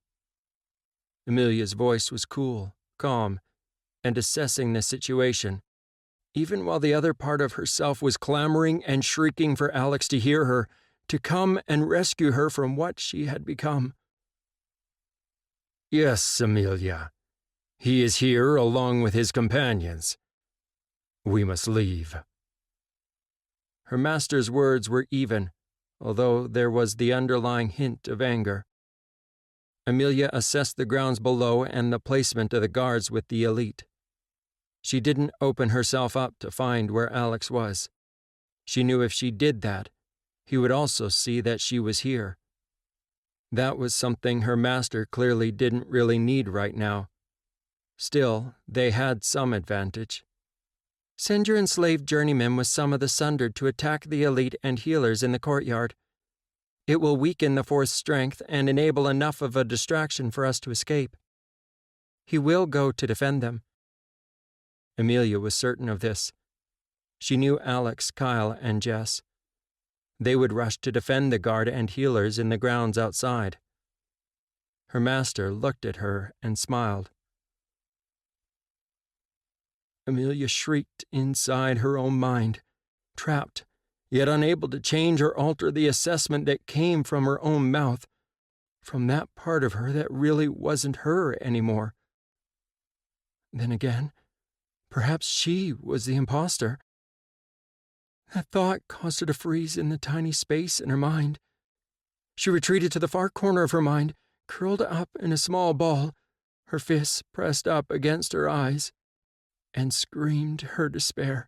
Amelia's voice was cool, calm, and assessing the situation, even while the other part of herself was clamoring and shrieking for Alex to hear her, to come and rescue her from what she had become. "Yes, Amelia. He is here along with his companions. We must leave." Her master's words were even, although there was the underlying hint of anger. Amelia assessed the grounds below and the placement of the guards with the elite. She didn't open herself up to find where Alex was. She knew if she did that, he would also see that she was here. That was something her master clearly didn't really need right now. Still, they had some advantage. Send your enslaved journeymen with some of the Sundered to attack the elite and healers in the courtyard. It will weaken the Force's strength and enable enough of a distraction for us to escape. He will go to defend them. Amelia was certain of this. She knew Alex, Kyle, and Jess. They would rush to defend the guard and healers in the grounds outside. Her master looked at her and smiled. Amelia shrieked inside her own mind, trapped, yet unable to change or alter the assessment that came from her own mouth, from that part of her that really wasn't her anymore. Then again, perhaps she was the imposter. That thought caused her to freeze in the tiny space in her mind. She retreated to the far corner of her mind, curled up in a small ball, her fists pressed up against her eyes, and screamed her despair.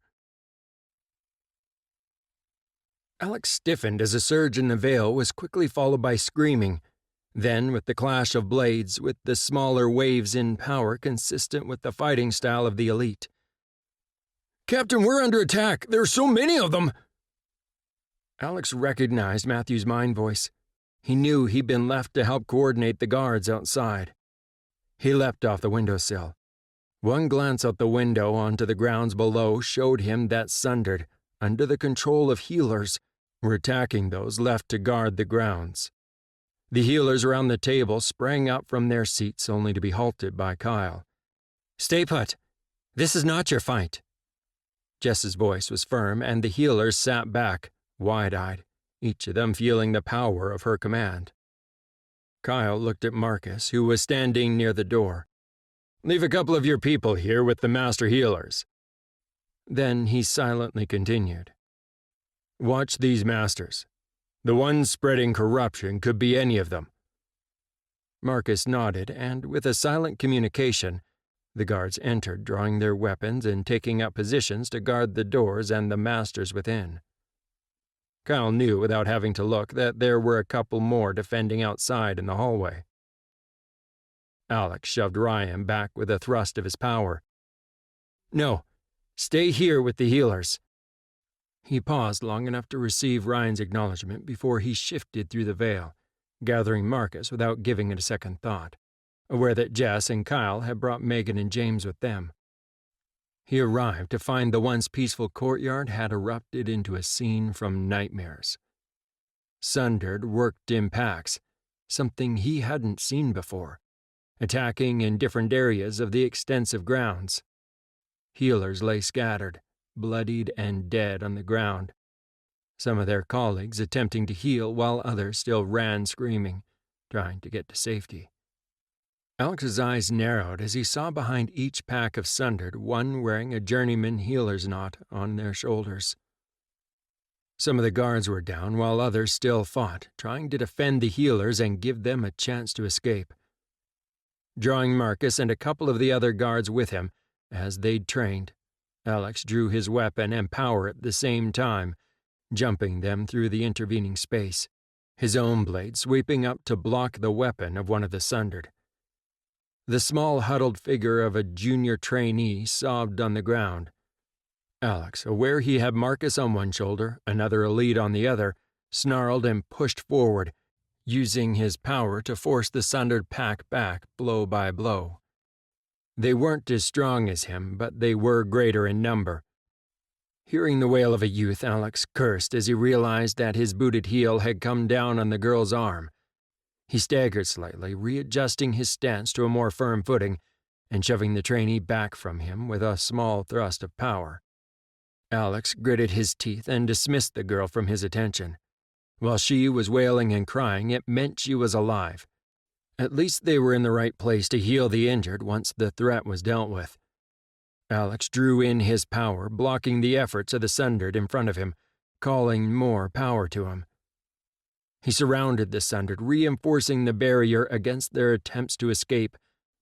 Alex stiffened as a surge in the veil was quickly followed by screaming, then with the clash of blades, with the smaller waves in power consistent with the fighting style of the elite. "Captain, we're under attack! There are so many of them!" Alex recognized Matthew's mind voice. He knew he'd been left to help coordinate the guards outside. He leapt off the windowsill. One glance out the window onto the grounds below showed him that Sundered, under the control of healers, were attacking those left to guard the grounds. The healers around the table sprang up from their seats only to be halted by Kyle. "Stay put. This is not your fight." Jess's voice was firm, and the healers sat back, wide-eyed, each of them feeling the power of her command. Kyle looked at Marcus, who was standing near the door. "Leave a couple of your people here with the master healers." Then he silently continued. "Watch these masters. The ones spreading corruption could be any of them." Marcus nodded, and with a silent communication, the guards entered, drawing their weapons and taking up positions to guard the doors and the masters within. Kyle knew without having to look that there were a couple more defending outside in the hallway. Alex shoved Ryan back with a thrust of his power. "No, stay here with the healers." He paused long enough to receive Ryan's acknowledgement before he shifted through the veil, gathering Marcus without giving it a second thought, aware that Jess and Kyle had brought Megan and James with them. He arrived to find the once peaceful courtyard had erupted into a scene from nightmares. Sundered worked in packs, something he hadn't seen before, attacking in different areas of the extensive grounds. Healers lay scattered, bloodied and dead on the ground, some of their colleagues attempting to heal while others still ran screaming, trying to get to safety. Alex's eyes narrowed as he saw behind each pack of Sundered one wearing a journeyman healer's knot on their shoulders. Some of the guards were down while others still fought, trying to defend the healers and give them a chance to escape. Drawing Marcus and a couple of the other guards with him, as they'd trained, Alex drew his weapon and power at the same time, jumping them through the intervening space, his own blade sweeping up to block the weapon of one of the Sundered. The small huddled figure of a junior trainee sobbed on the ground. Alex, aware he had Marcus on one shoulder, another elite on the other, snarled and pushed forward, using his power to force the Sundered pack back blow by blow. They weren't as strong as him, but they were greater in number. Hearing the wail of a youth, Alex cursed as he realized that his booted heel had come down on the girl's arm. He staggered slightly, readjusting his stance to a more firm footing and shoving the trainee back from him with a small thrust of power. Alex gritted his teeth and dismissed the girl from his attention. While she was wailing and crying, it meant she was alive. At least they were in the right place to heal the injured once the threat was dealt with. Alex drew in his power, blocking the efforts of the Sundered in front of him, calling more power to him. He surrounded the Sundered, reinforcing the barrier against their attempts to escape,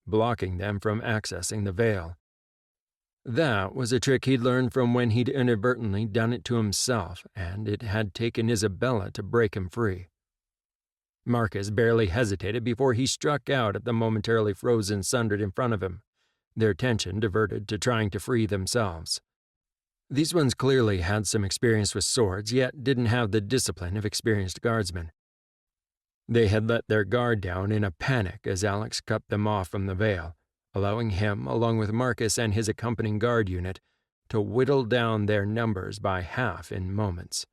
blocking them from accessing the veil. That was a trick he'd learned from when he'd inadvertently done it to himself, and it had taken Isabella to break him free. Marcus barely hesitated before he struck out at the momentarily frozen Sundered in front of him, their attention diverted to trying to free themselves. These ones clearly had some experience with swords, yet didn't have the discipline of experienced guardsmen. They had let their guard down in a panic as Alex cut them off from the veil, allowing him, along with Marcus and his accompanying guard unit, to whittle down their numbers by half in moments.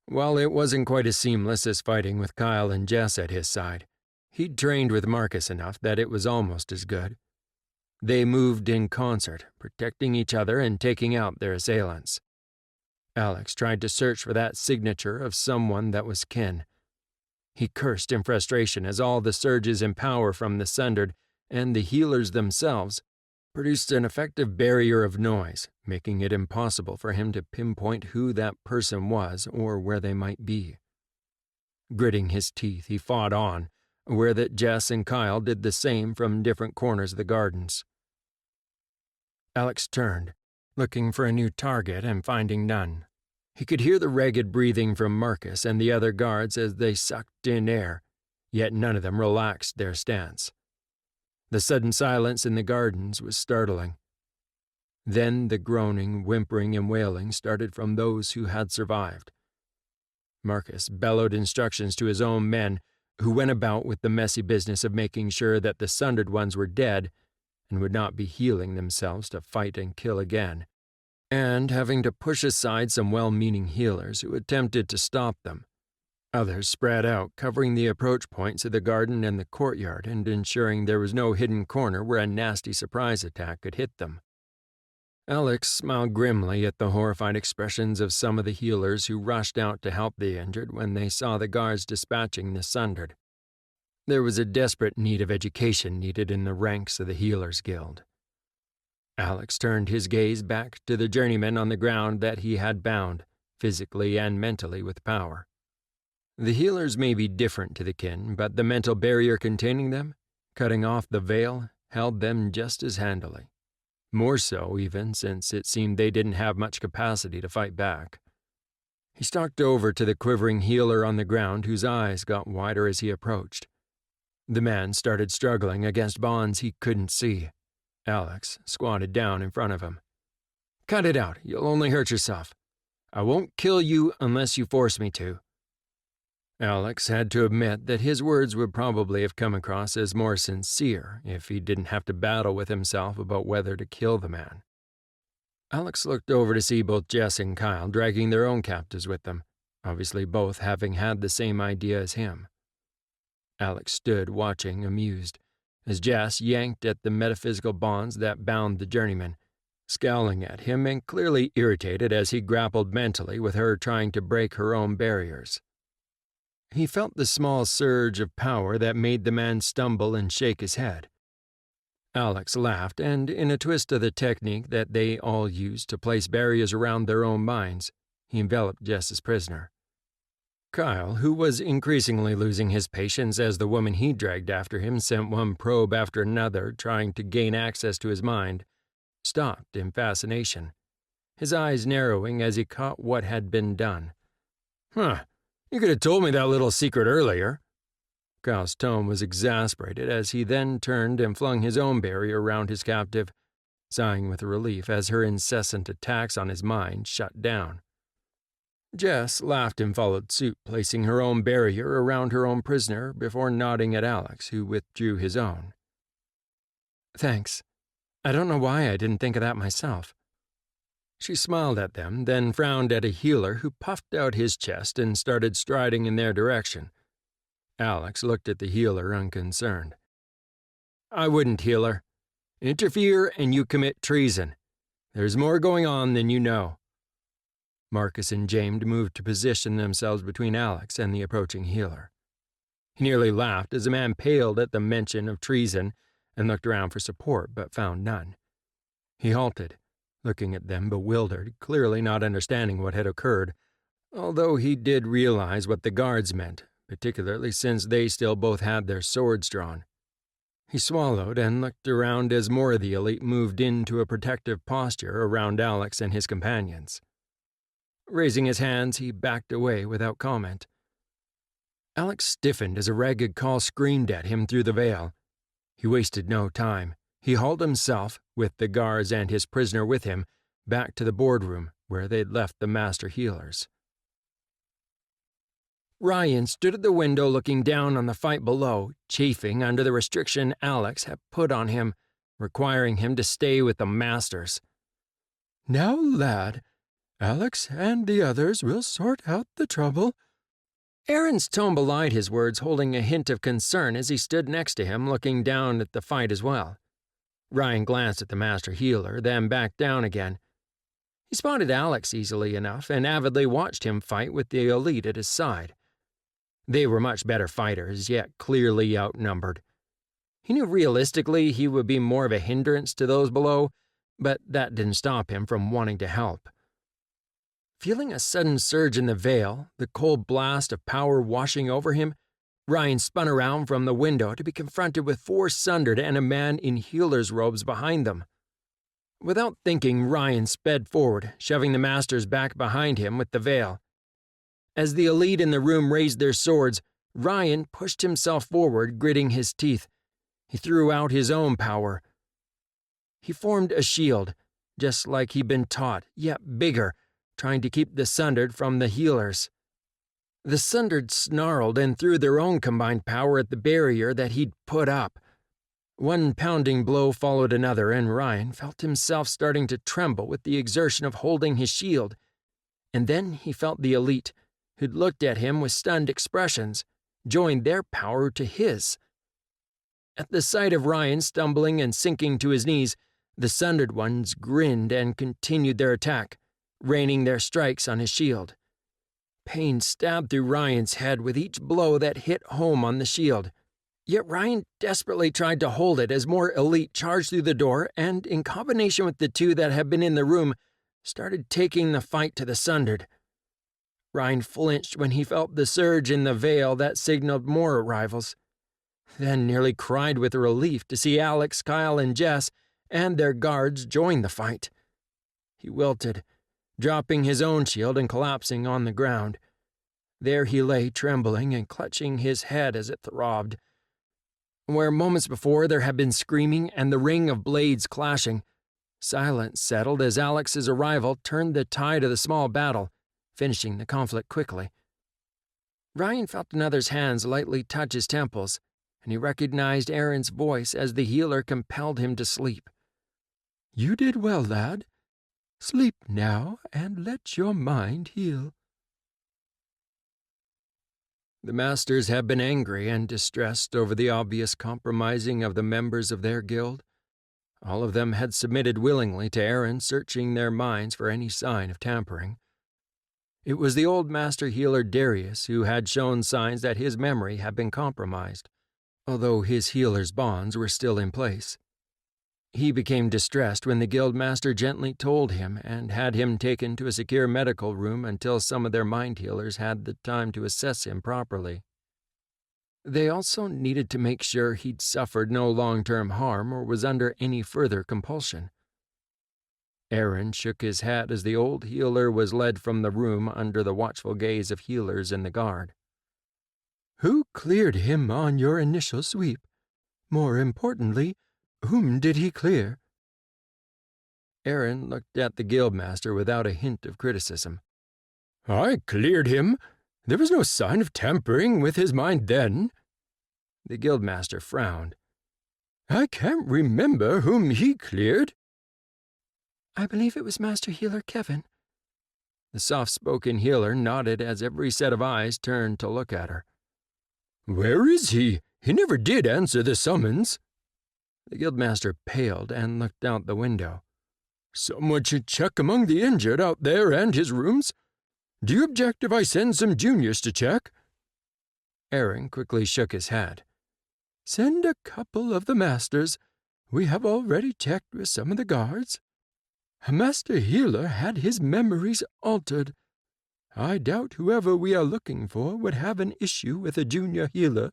While it wasn't quite as seamless as fighting with Kyle and Jess at his side, he'd trained with Marcus enough that it was almost as good. They moved in concert, protecting each other and taking out their assailants. Alex tried to search for that signature of someone that was kin. He cursed in frustration as all the surges in power from the Sundered and the healers themselves produced an effective barrier of noise, making it impossible for him to pinpoint who that person was or where they might be. Gritting his teeth, he fought on, aware that Jess and Kyle did the same from different corners of the gardens. Alex turned, looking for a new target and finding none. He could hear the ragged breathing from Marcus and the other guards as they sucked in air, yet none of them relaxed their stance. The sudden silence in the gardens was startling. Then the groaning, whimpering, and wailing started from those who had survived. Marcus bellowed instructions to his own men, who went about with the messy business of making sure that the Sundered ones were dead and would not be healing themselves to fight and kill again, and having to push aside some well-meaning healers who attempted to stop them. Others spread out, covering the approach points of the garden and the courtyard and ensuring there was no hidden corner where a nasty surprise attack could hit them. Alex smiled grimly at the horrified expressions of some of the healers who rushed out to help the injured when they saw the guards dispatching the Sundered. There was a desperate need of education needed in the ranks of the Healers Guild. Alex turned his gaze back to the journeyman on the ground that he had bound, physically and mentally, with power. The healers may be different to the kin, but the mental barrier containing them, cutting off the veil, held them just as handily. More so, even, since it seemed they didn't have much capacity to fight back. He stalked over to the quivering healer on the ground, whose eyes got wider as he approached. The man started struggling against bonds he couldn't see. Alex squatted down in front of him. "Cut it out. You'll only hurt yourself. I won't kill you unless you force me to." Alex had to admit that his words would probably have come across as more sincere if he didn't have to battle with himself about whether to kill the man. Alex looked over to see both Jess and Kyle dragging their own captives with them, obviously both having had the same idea as him. Alex stood watching, amused, as Jess yanked at the metaphysical bonds that bound the journeyman, scowling at him and clearly irritated as he grappled mentally with her trying to break her own barriers. He felt the small surge of power that made the man stumble and shake his head. Alex laughed, and in a twist of the technique that they all used to place barriers around their own minds, he enveloped Jess's prisoner. Kyle, who was increasingly losing his patience as the woman he dragged after him sent one probe after another trying to gain access to his mind, stopped in fascination, his eyes narrowing as he caught what had been done. "Huh, you could have told me that little secret earlier." Kyle's tone was exasperated as he then turned and flung his own barrier around his captive, sighing with relief as her incessant attacks on his mind shut down. Jess laughed and followed suit, placing her own barrier around her own prisoner before nodding at Alex, who withdrew his own. "Thanks. I don't know why I didn't think of that myself." She smiled at them, then frowned at a healer who puffed out his chest and started striding in their direction. Alex looked at the healer unconcerned. "I wouldn't, healer. Interfere and you commit treason. There's more going on than you know." Marcus and James moved to position themselves between Alex and the approaching healer. He nearly laughed as the man paled at the mention of treason and looked around for support but found none. He halted, looking at them bewildered, clearly not understanding what had occurred, although he did realize what the guards meant, particularly since they still both had their swords drawn. He swallowed and looked around as more of the elite moved into a protective posture around Alex and his companions. Raising his hands, he backed away without comment. Alex stiffened as a ragged call screamed at him through the veil. He wasted no time. He hauled himself, with the guards and his prisoner with him, back to the boardroom where they'd left the master healers. Ryan stood at the window looking down on the fight below, chafing under the restriction Alex had put on him, requiring him to stay with the masters. "Now, lad, Alex and the others will sort out the trouble." Aaron's tone belied his words, holding a hint of concern as he stood next to him, looking down at the fight as well. Ryan glanced at the master healer, then back down again. He spotted Alex easily enough and avidly watched him fight with the elite at his side. They were much better fighters, yet clearly outnumbered. He knew realistically he would be more of a hindrance to those below, but that didn't stop him from wanting to help. Feeling a sudden surge in the veil, the cold blast of power washing over him, Ryan spun around from the window to be confronted with 4 Sundered and a man in healer's robes behind them. Without thinking, Ryan sped forward, shoving the masters back behind him with the veil. As the elite in the room raised their swords, Ryan pushed himself forward, gritting his teeth. He threw out his own power. He formed a shield, just like he'd been taught, yet bigger, trying to keep the Sundered from the healers. The Sundered snarled and threw their own combined power at the barrier that he'd put up. One pounding blow followed another, and Ryan felt himself starting to tremble with the exertion of holding his shield. And then he felt the elite, who'd looked at him with stunned expressions, join their power to his. At the sight of Ryan stumbling and sinking to his knees, the Sundered ones grinned and continued their attack, raining their strikes on his shield. Pain stabbed through Ryan's head with each blow that hit home on the shield. Yet Ryan desperately tried to hold it as more elite charged through the door and, in combination with the 2 that had been in the room, started taking the fight to the Sundered. Ryan flinched when he felt the surge in the veil that signaled more arrivals, then nearly cried with relief to see Alex, Kyle, and Jess and their guards join the fight. He wilted, dropping his own shield and collapsing on the ground. There he lay, trembling and clutching his head as it throbbed. Where moments before there had been screaming and the ring of blades clashing, silence settled as Alex's arrival turned the tide of the small battle, finishing the conflict quickly. Ryan felt another's hands lightly touch his temples, and he recognized Aaron's voice as the healer compelled him to sleep. "You did well, lad. Sleep now and let your mind heal." The masters had been angry and distressed over the obvious compromising of the members of their guild. All of them had submitted willingly to Aaron, searching their minds for any sign of tampering. It was the old master healer Darius who had shown signs that his memory had been compromised, although his healer's bonds were still in place. He became distressed when the guildmaster gently told him and had him taken to a secure medical room until some of their mind healers had the time to assess him properly. They also needed to make sure he'd suffered no long-term harm or was under any further compulsion. Aaron shook his head as the old healer was led from the room under the watchful gaze of healers in the guard. "Who cleared him on your initial sweep? More importantly, whom did he clear?" Aaron looked at the guildmaster without a hint of criticism. "I cleared him. There was no sign of tampering with his mind then." The guildmaster frowned. "I can't remember whom he cleared." "I believe it was Master Healer Kevin." The soft-spoken healer nodded as every set of eyes turned to look at her. "Where is he? He never did answer the summons." The guildmaster paled and looked out the window. "Someone should check among the injured out there and his rooms. Do you object if I send some juniors to check?" Aaron quickly shook his head. "Send a couple of the masters. We have already checked with some of the guards. A master healer had his memories altered. I doubt whoever we are looking for would have an issue with a junior healer."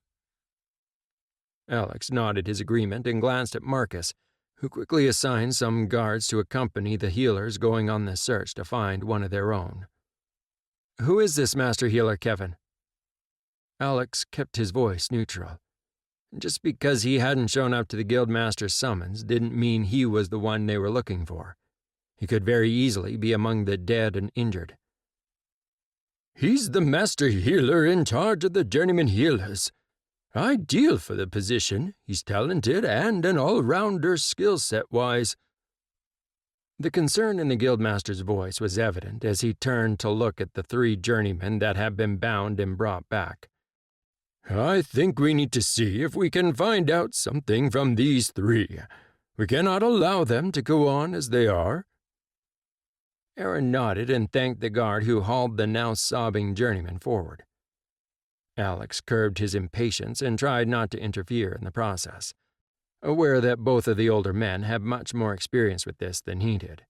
Alex nodded his agreement and glanced at Marcus, who quickly assigned some guards to accompany the healers going on the search to find one of their own. "Who is this master healer, Kevin?" Alex kept his voice neutral. Just because he hadn't shown up to the guildmaster's summons didn't mean he was the one they were looking for. He could very easily be among the dead and injured. "He's the master healer in charge of the journeyman healers. Ideal for the position. He's talented and an all-rounder skill set-wise." The concern in the guildmaster's voice was evident as he turned to look at the 3 journeymen that had been bound and brought back. "I think we need to see if we can find out something from these 3. We cannot allow them to go on as they are." Aaron nodded and thanked the guard who hauled the now sobbing journeyman forward. Alex curbed his impatience and tried not to interfere in the process, aware that both of the older men had much more experience with this than he did.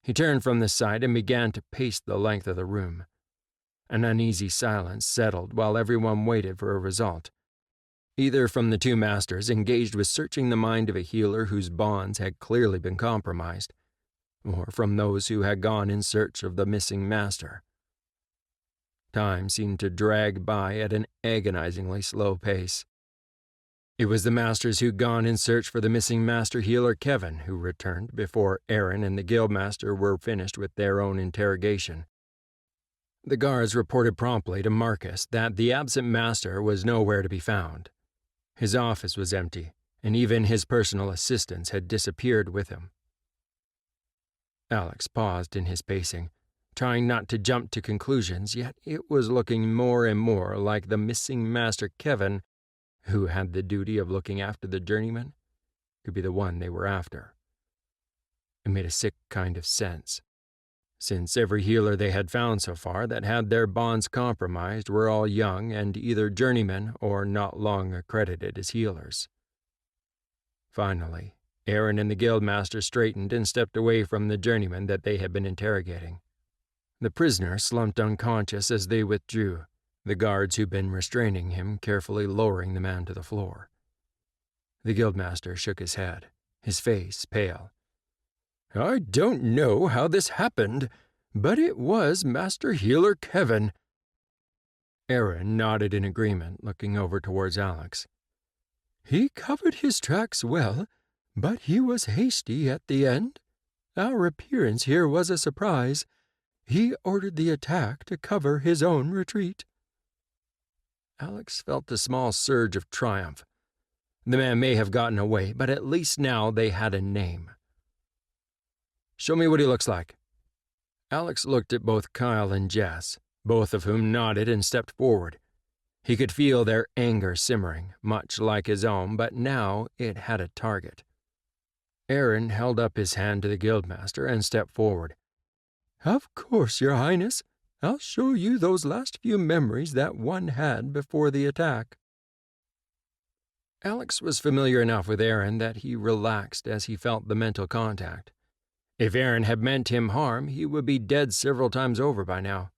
He turned from the sight and began to pace the length of the room. An uneasy silence settled while everyone waited for a result, either from the 2 masters engaged with searching the mind of a healer whose bonds had clearly been compromised, or from those who had gone in search of the missing master. Time seemed to drag by at an agonizingly slow pace. It was the masters who'd gone in search for the missing master healer Kevin who returned before Aaron and the guildmaster were finished with their own interrogation. The guards reported promptly to Marcus that the absent master was nowhere to be found. His office was empty, and even his personal assistants had disappeared with him. Alex paused in his pacing, trying not to jump to conclusions, yet it was looking more and more like the missing master Kevin, who had the duty of looking after the journeyman, could be the one they were after. It made a sick kind of sense, since every healer they had found so far that had their bonds compromised were all young and either journeymen or not long accredited as healers. Finally, Aaron and the guildmaster straightened and stepped away from the journeyman that they had been interrogating. The prisoner slumped unconscious as they withdrew, the guards who'd been restraining him carefully lowering the man to the floor. The guildmaster shook his head, his face pale. "I don't know how this happened, but it was Master Healer Kevin." Aaron nodded in agreement, looking over towards Alex. "He covered his tracks well, but he was hasty at the end. Our appearance here was a surprise. He ordered the attack to cover his own retreat." Alex felt a small surge of triumph. The man may have gotten away, but at least now they had a name. "Show me what he looks like." Alex looked at both Kyle and Jess, both of whom nodded and stepped forward. He could feel their anger simmering, much like his own, but now it had a target. Aaron held up his hand to the guildmaster and stepped forward. "Of course, Your Highness. I'll show you those last few memories that one had before the attack." Alex was familiar enough with Aaron that he relaxed as he felt the mental contact. If Aaron had meant him harm, he would be dead several times over by now.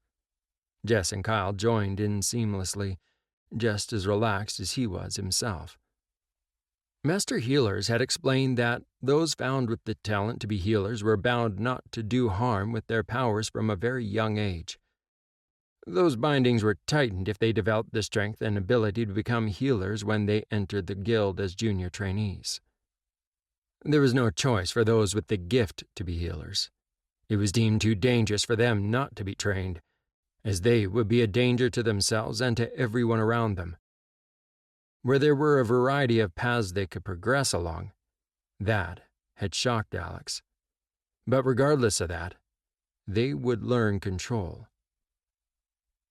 Jess and Kyle joined in seamlessly, just as relaxed as he was himself. Master healers had explained that those found with the talent to be healers were bound not to do harm with their powers from a very young age. Those bindings were tightened if they developed the strength and ability to become healers when they entered the guild as junior trainees. There was no choice for those with the gift to be healers. It was deemed too dangerous for them not to be trained, as they would be a danger to themselves and to everyone around them. Where there were a variety of paths they could progress along, that had shocked Alex. But regardless of that, they would learn control.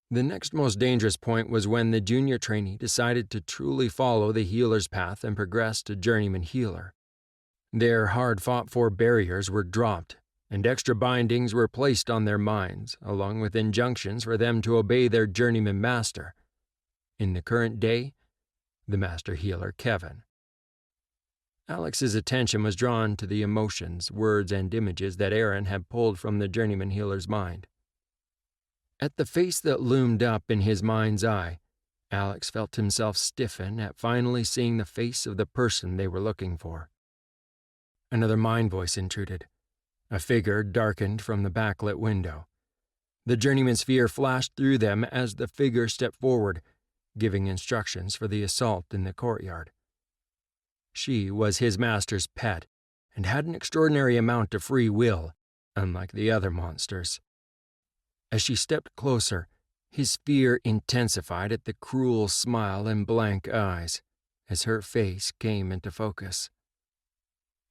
The next most dangerous point was when the junior trainee decided to truly follow the healer's path and progress to journeyman healer. Their hard-fought-for barriers were dropped, and extra bindings were placed on their minds, along with injunctions for them to obey their journeyman master. In the current day, the master healer Kevin. Alex's attention was drawn to the emotions, words, and images that Aaron had pulled from the journeyman healer's mind. At the face that loomed up in his mind's eye, Alex felt himself stiffen at finally seeing the face of the person they were looking for. Another mind voice intruded. A figure darkened from the backlit window. The journeyman's fear flashed through them as the figure stepped forward, giving instructions for the assault in the courtyard. She was his master's pet and had an extraordinary amount of free will, unlike the other monsters. As she stepped closer, his fear intensified at the cruel smile and blank eyes as her face came into focus.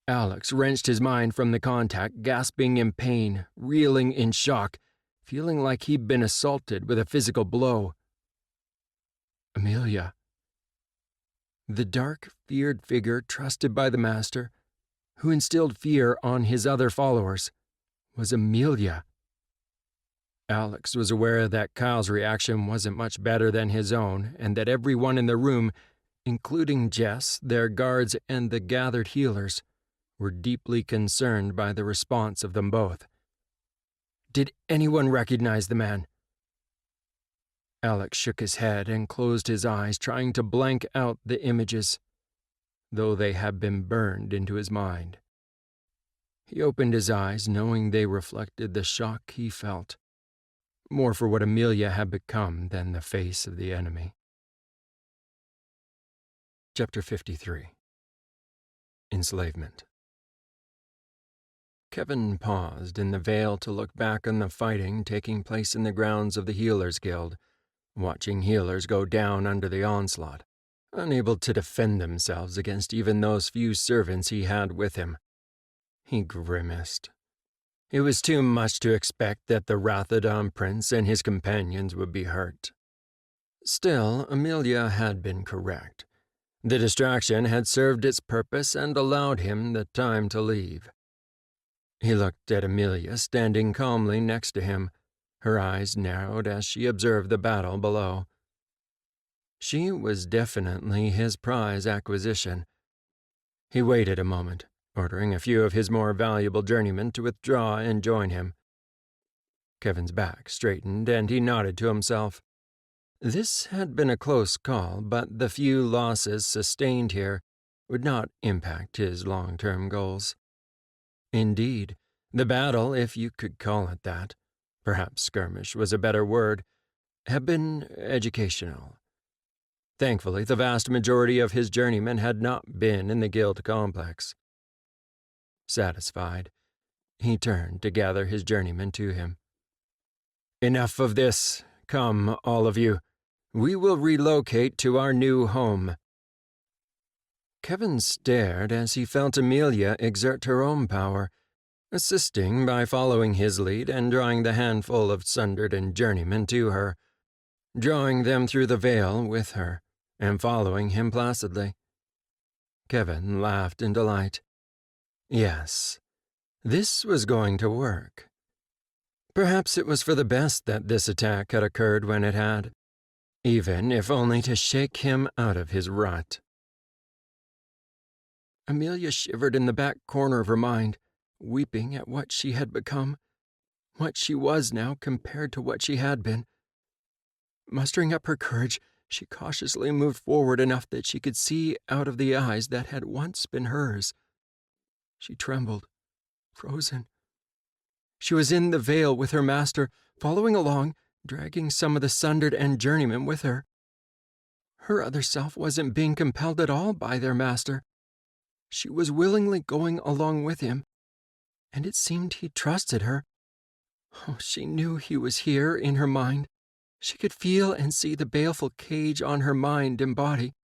Alex wrenched his mind from the contact, gasping in pain, reeling in shock, feeling like he'd been assaulted with a physical blow. Amelia. The dark, feared figure trusted by the master, who instilled fear on his other followers, was Amelia. Alex was aware that Kyle's reaction wasn't much better than his own, and that everyone in the room, including Jess, their guards, and the gathered healers, were deeply concerned by the response of them both. Did anyone recognize the man? Alex shook his head and closed his eyes, trying to blank out the images, though they had been burned into his mind. He opened his eyes, knowing they reflected the shock he felt, more for what Amelia had become than the face of the enemy. Chapter 53. Enslavement. Kevin paused in the Vale to look back on the fighting taking place in the grounds of the Healers Guild, watching healers go down under the onslaught, unable to defend themselves against even those few servants he had with him. He grimaced. It was too much to expect that the Rathodon Prince and his companions would be hurt. Still, Amelia had been correct. The distraction had served its purpose and allowed him the time to leave. He looked at Amelia standing calmly next to him, her eyes narrowed as she observed the battle below. She was definitely his prize acquisition. He waited a moment, ordering a few of his more valuable journeymen to withdraw and join him. Kevin's back straightened, and he nodded to himself. This had been a close call, but the few losses sustained here would not impact his long-term goals. Indeed, the battle, if you could call it that, perhaps skirmish was a better word, had been educational. Thankfully, the vast majority of his journeymen had not been in the guild complex. Satisfied, he turned to gather his journeymen to him. Enough of this. Come, all of you. We will relocate to our new home. Kevin stared as he felt Amelia exert her own power, assisting by following his lead and drawing the handful of sundered and journeymen to her, drawing them through the Vale with her, and following him placidly. Kevin laughed in delight. Yes, this was going to work. Perhaps it was for the best that this attack had occurred when it had, even if only to shake him out of his rut. Amelia shivered in the back corner of her mind, weeping at what she had become, what she was now compared to what she had been. Mustering up her courage, she cautiously moved forward enough that she could see out of the eyes that had once been hers. She trembled, frozen. She was in the Vale with her master, following along, dragging some of the sundered and journeymen with her. Her other self wasn't being compelled at all by their master. She was willingly going along with him, and it seemed he trusted her. Oh, she knew he was here in her mind. She could feel and see the baleful cage on her mind and body.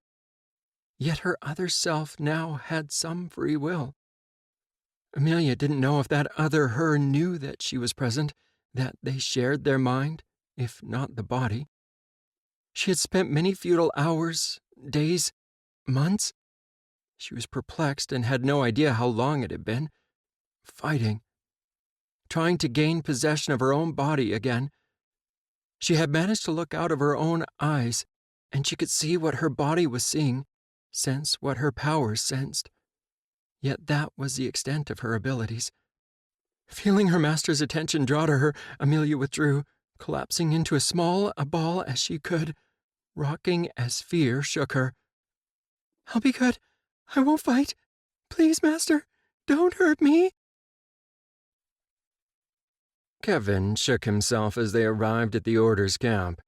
Yet her other self now had some free will. Amelia didn't know if that other her knew that she was present, that they shared their mind, if not the body. She had spent many futile hours, days, months. She was perplexed and had no idea how long it had been. Fighting. Trying to gain possession of her own body again. She had managed to look out of her own eyes, and she could see what her body was seeing, sense what her powers sensed. Yet that was the extent of her abilities. Feeling her master's attention draw to her, Amelia withdrew, collapsing into as small a ball as she could, rocking as fear shook her. "I'll be good. I won't fight. Please, Master, don't hurt me." Kevin shook himself as they arrived at the Order's camp.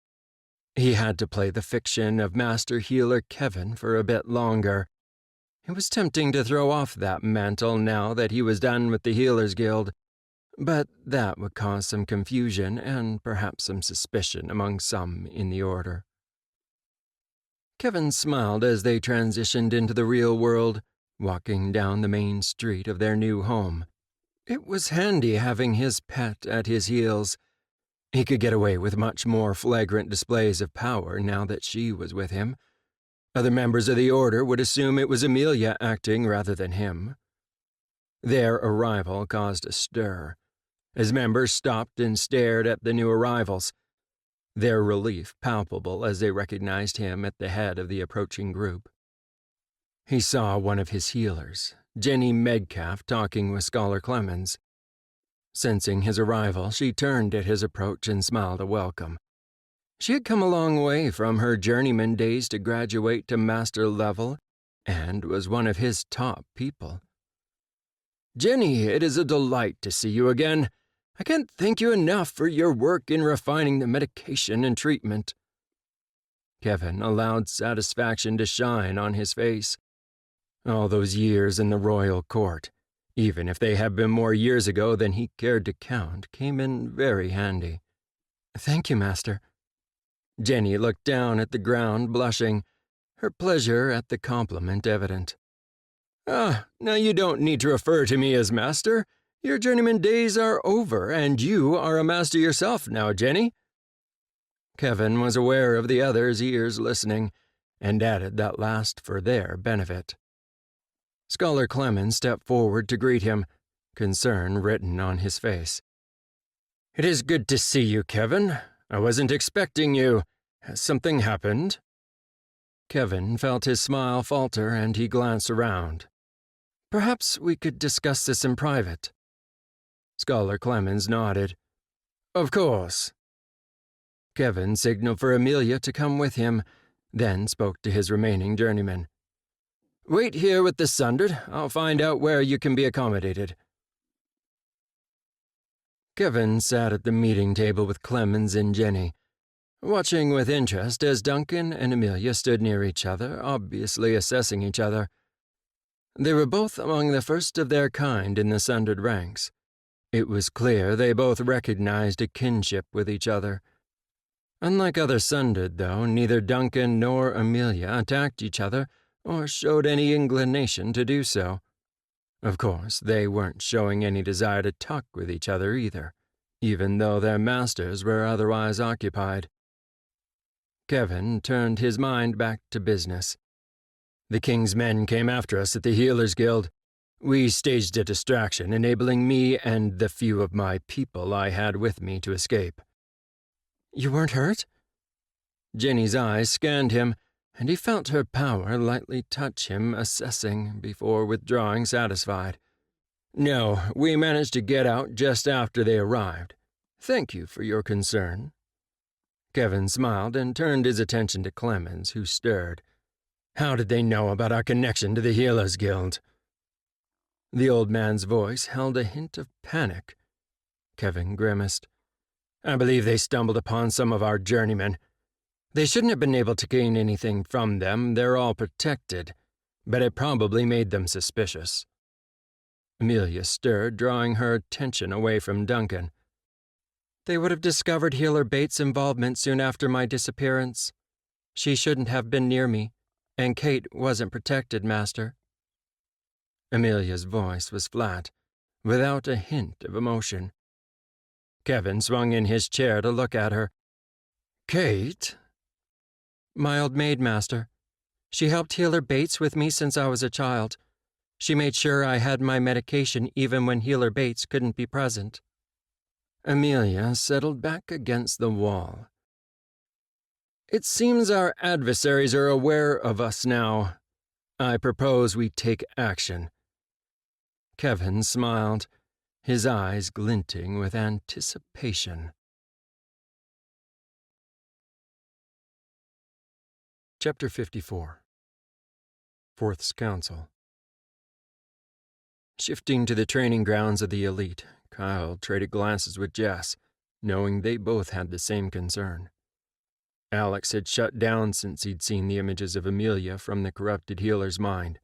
He had to play the fiction of Master Healer Kevin for a bit longer. It was tempting to throw off that mantle now that he was done with the Healers Guild, but that would cause some confusion and perhaps some suspicion among some in the Order. Kevin smiled as they transitioned into the real world, walking down the main street of their new home. It was handy having his pet at his heels. He could get away with much more flagrant displays of power now that she was with him. Other members of the Order would assume it was Amelia acting rather than him. Their arrival caused a stir, as members stopped and stared at the new arrivals, their relief palpable as they recognized him at the head of the approaching group. He saw one of his healers, Jenny Medcalf, talking with Scholar Clemens. Sensing his arrival, she turned at his approach and smiled a welcome. She had come a long way from her journeyman days to graduate to master level, and was one of his top people. "Jenny, it is a delight to see you again. I can't thank you enough for your work in refining the medication and treatment." Kevin allowed satisfaction to shine on his face. All those years in the royal court, even if they had been more years ago than he cared to count, came in very handy. "Thank you, Master." Jenny looked down at the ground, blushing, her pleasure at the compliment evident. Now you don't need to refer to me as master. Your journeyman days are over, and you are a master yourself now, Jenny." Kevin was aware of the others' ears listening, and added that last for their benefit. Scholar Clemens stepped forward to greet him, concern written on his face. "It is good to see you, Kevin. I wasn't expecting you. Has something happened?" Kevin felt his smile falter, and he glanced around. "Perhaps we could discuss this in private." Scholar Clemens nodded. "Of course." Kevin signaled for Amelia to come with him, then spoke to his remaining journeyman. "Wait here with the Sundered. I'll find out where you can be accommodated." Kevin sat at the meeting table with Clemens and Jenny, watching with interest as Duncan and Amelia stood near each other, obviously assessing each other. They were both among the first of their kind in the Sundered ranks. It was clear they both recognized a kinship with each other. Unlike other Sundered, though, neither Duncan nor Amelia attacked each other or showed any inclination to do so. Of course, they weren't showing any desire to talk with each other either, even though their masters were otherwise occupied. Kevin turned his mind back to business. "The King's men came after us at the Healers Guild. We staged a distraction, enabling me and the few of my people I had with me to escape." "You weren't hurt?" Jenny's eyes scanned him, and he felt her power lightly touch him, assessing before withdrawing satisfied. "No, we managed to get out just after they arrived. Thank you for your concern." Kevin smiled and turned his attention to Clemens, who stirred. "How did they know about our connection to the Healers Guild?" The old man's voice held a hint of panic. Kevin grimaced. "I believe they stumbled upon some of our journeymen. They shouldn't have been able to gain anything from them, they're all protected, but it probably made them suspicious." Amelia stirred, drawing her attention away from Duncan. "They would have discovered Healer Bates' involvement soon after my disappearance. She shouldn't have been near me, and Kate wasn't protected, Master." Amelia's voice was flat, without a hint of emotion. Kevin swung in his chair to look at her. "Kate?" "My old maid, Master. She helped Healer Bates with me since I was a child. She made sure I had my medication even when Healer Bates couldn't be present." Amelia settled back against the wall. "It seems our adversaries are aware of us now. I propose we take action." Kevin smiled, his eyes glinting with anticipation. Chapter 54. Fourth's Council. Shifting to the training grounds of the elite, Kyle traded glances with Jess, knowing they both had the same concern. Alex had shut down since he'd seen the images of Amelia from the corrupted healer's mind,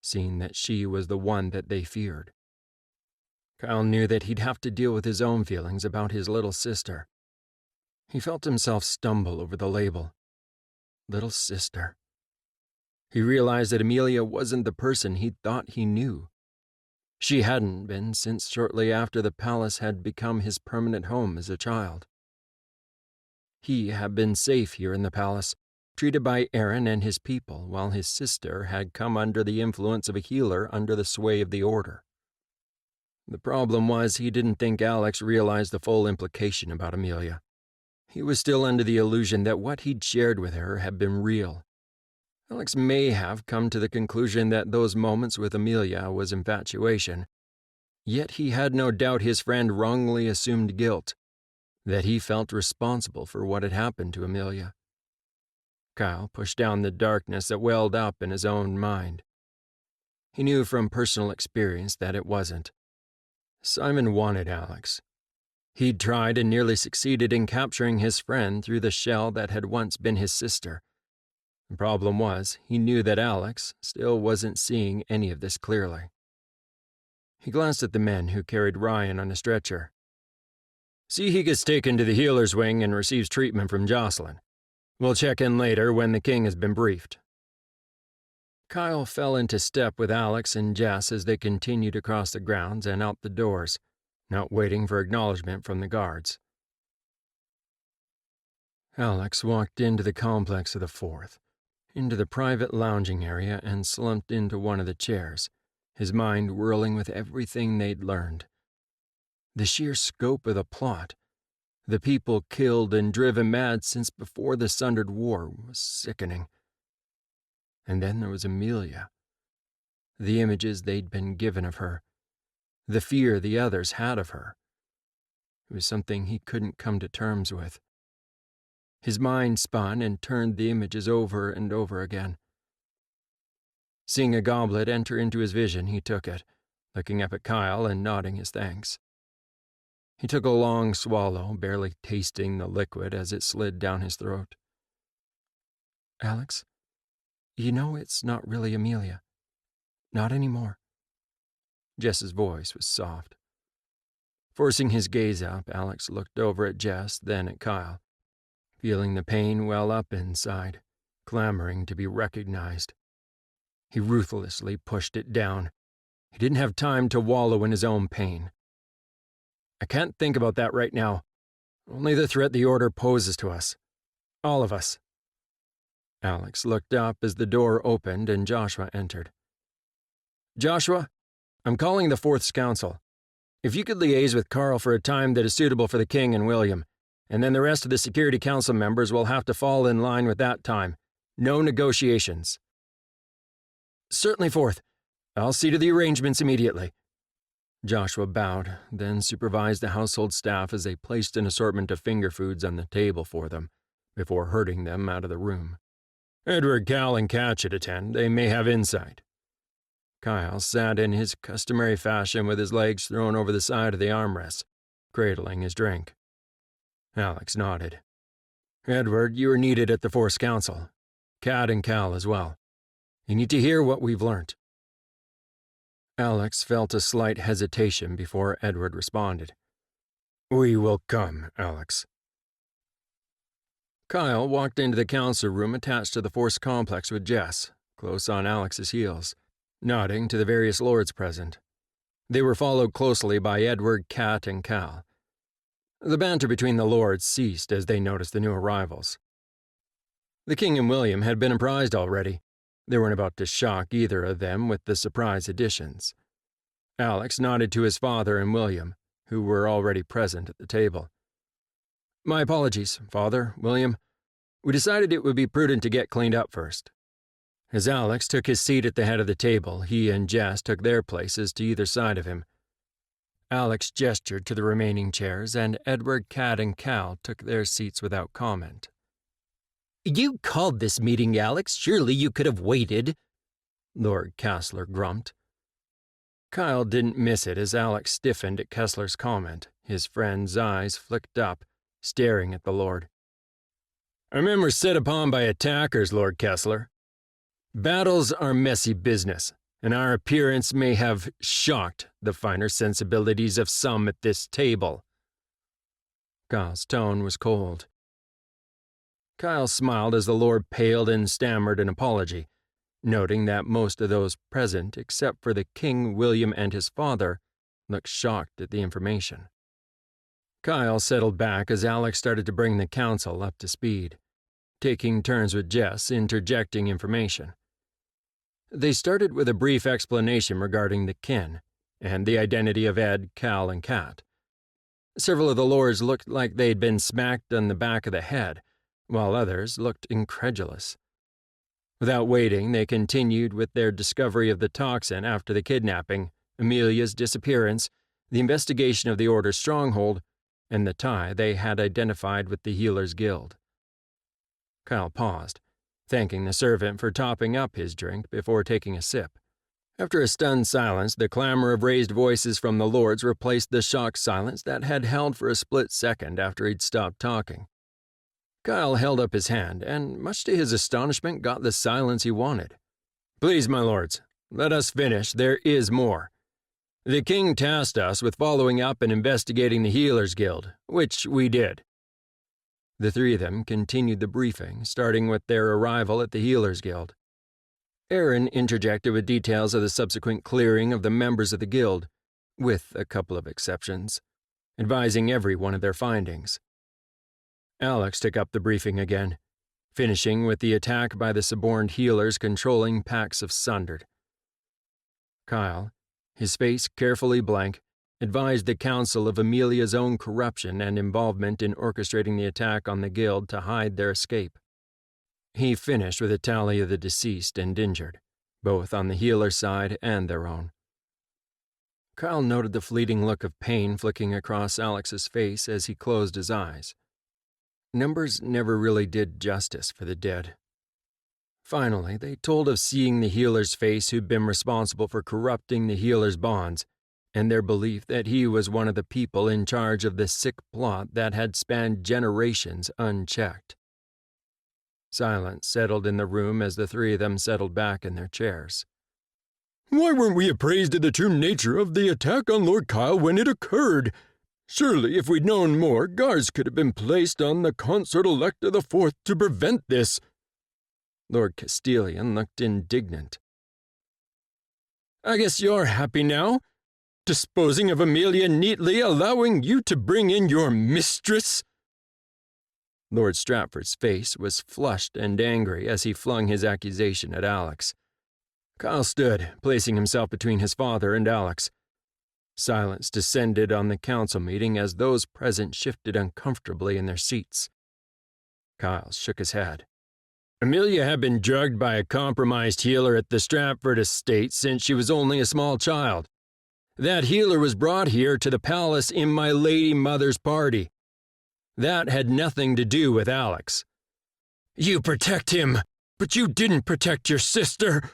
seeing that she was the one that they feared. Kyle knew that he'd have to deal with his own feelings about his little sister. He felt himself stumble over the label. Little sister. He realized that Amelia wasn't the person he'd thought he knew. She hadn't been since shortly after the palace had become his permanent home as a child. He had been safe here in the palace, treated by Aaron and his people, while his sister had come under the influence of a healer under the sway of the Order. The problem was he didn't think Alex realized the full implication about Amelia. He was still under the illusion that what he'd shared with her had been real. Alex may have come to the conclusion that those moments with Amelia was infatuation, yet he had no doubt his friend wrongly assumed guilt, that he felt responsible for what had happened to Amelia. Kyle pushed down the darkness that welled up in his own mind. He knew from personal experience that it wasn't. Simon wanted Alex. He'd tried and nearly succeeded in capturing his friend through the shell that had once been his sister. The problem was, he knew that Alex still wasn't seeing any of this clearly. He glanced at the men who carried Ryan on a stretcher. "See he gets taken to the healer's wing and receives treatment from Jocelyn. We'll check in later when the king has been briefed." Kyle fell into step with Alex and Jess as they continued across the grounds and out the doors, not waiting for acknowledgement from the guards. Alex walked into the complex of the Fourth, into the private lounging area, and slumped into one of the chairs, his mind whirling with everything they'd learned. The sheer scope of the plot, the people killed and driven mad since before the Sundered War, was sickening. And then there was Amelia. The images they'd been given of her, the fear the others had of her. It was something he couldn't come to terms with. His mind spun and turned the images over and over again. Seeing a goblet enter into his vision, he took it, looking up at Kyle and nodding his thanks. He took a long swallow, barely tasting the liquid as it slid down his throat. "Alex, you know it's not really Amelia. Not anymore." Jess's voice was soft. Forcing his gaze up, Alex looked over at Jess, then at Kyle, feeling the pain well up inside, clamoring to be recognized. He ruthlessly pushed it down. He didn't have time to wallow in his own pain. "I can't think about that right now. Only the threat the Order poses to us. All of us." Alex looked up as the door opened and Joshua entered. "Joshua, I'm calling the Fourth's Council. If you could liaise with Carl for a time that is suitable for the King and William, and then the rest of the Security Council members will have to fall in line with that time. No negotiations." "Certainly, Fourth. I'll see to the arrangements immediately." Joshua bowed, then supervised the household staff as they placed an assortment of finger foods on the table for them, before herding them out of the room. "Edward, Cal, and Kat should attend. They may have insight." Kyle sat in his customary fashion with his legs thrown over the side of the armrests, cradling his drink. Alex nodded. "Edward, you are needed at the Fourth's Council. Kat and Cal as well. You need to hear what we've learnt." Alex felt a slight hesitation before Edward responded. "We will come, Alex." Kyle walked into the council room attached to the Force complex with Jess, close on Alex's heels, nodding to the various lords present. They were followed closely by Edward, Kat, and Cal. The banter between the lords ceased as they noticed the new arrivals. The King and William had been apprised already. They weren't about to shock either of them with the surprise additions. Alex nodded to his father and William, who were already present at the table. "My apologies, Father, William. We decided it would be prudent to get cleaned up first." As Alex took his seat at the head of the table, he and Jess took their places to either side of him. Alex gestured to the remaining chairs, and Edward, Kat, and Cal took their seats without comment. You called this meeting, Alex. Surely you could have waited, Lord Castler grumped. Kyle didn't miss it as Alex stiffened at Kessler's comment. His friend's eyes flicked up, staring at the Lord. Our men were set upon by attackers, Lord Kessler. Battles are messy business, and our appearance may have shocked the finer sensibilities of some at this table. Kyle's tone was cold. Kyle smiled as the Lord paled and stammered an apology, noting that most of those present, except for the King, William, and his father, looked shocked at the information. Kyle settled back as Alex started to bring the council up to speed, taking turns with Jess, interjecting information. They started with a brief explanation regarding the kin and the identity of Ed, Cal, and Kat. Several of the lords looked like they'd been smacked on the back of the head, while others looked incredulous. Without waiting, they continued with their discovery of the toxin after the kidnapping, Amelia's disappearance, the investigation of the Order's stronghold, and the tie they had identified with the Healers Guild. Kyle paused, thanking the servant for topping up his drink before taking a sip. After a stunned silence, the clamor of raised voices from the lords replaced the shocked silence that had held for a split second after he'd stopped talking. Kyle held up his hand, and, much to his astonishment, got the silence he wanted. Please, my lords, let us finish. There is more. The king tasked us with following up and investigating the Healers Guild, which we did. The three of them continued the briefing, starting with their arrival at the Healers Guild. Aaron interjected with details of the subsequent clearing of the members of the guild, with a couple of exceptions, advising everyone of their findings. Alex took up the briefing again, finishing with the attack by the suborned healers controlling packs of Sundered. Kyle, his face carefully blank, advised the council of Amelia's own corruption and involvement in orchestrating the attack on the guild to hide their escape. He finished with a tally of the deceased and injured, both on the healer side and their own. Kyle noted the fleeting look of pain flicking across Alex's face as he closed his eyes. Numbers never really did justice for the dead. Finally, they told of seeing the healer's face who'd been responsible for corrupting the healer's bonds, and their belief that he was one of the people in charge of the sick plot that had spanned generations unchecked. Silence settled in the room as the three of them settled back in their chairs. Why weren't we apprised of the true nature of the attack on Lord Kyle when it occurred? Surely, if we'd known more, guards could have been placed on the Consort Elect of the Fourth to prevent this. Lord Castilian looked indignant. I guess you're happy now? Disposing of Amelia neatly, allowing you to bring in your mistress? Lord Stratford's face was flushed and angry as he flung his accusation at Alex. Kyle stood, placing himself between his father and Alex. Silence descended on the council meeting as those present shifted uncomfortably in their seats. Kyle shook his head. Amelia had been drugged by a compromised healer at the Stratford estate since she was only a small child. That healer was brought here to the palace in my lady mother's party. That had nothing to do with Alex. You protect him, but you didn't protect your sister.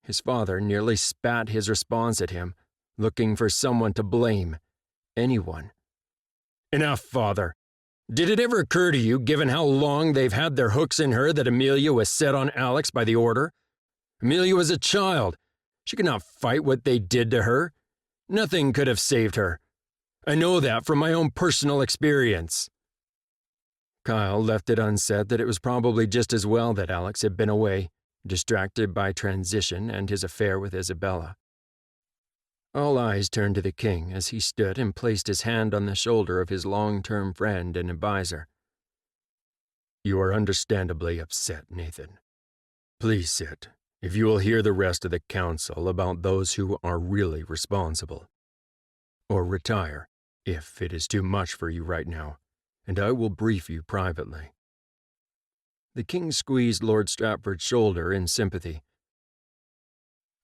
His father nearly spat his response at him, looking for someone to blame. Anyone. Enough, father. Did it ever occur to you, given how long they've had their hooks in her, that Amelia was set on Alex by the Order? Amelia was a child. She could not fight what they did to her. Nothing could have saved her. I know that from my own personal experience. Kyle left it unsaid that it was probably just as well that Alex had been away, distracted by transition and his affair with Isabella. All eyes turned to the king as he stood and placed his hand on the shoulder of his long-term friend and advisor. You are understandably upset, Nathan. Please sit, if you will hear the rest of the council about those who are really responsible. Or retire, if it is too much for you right now, and I will brief you privately. The king squeezed Lord Stratford's shoulder in sympathy.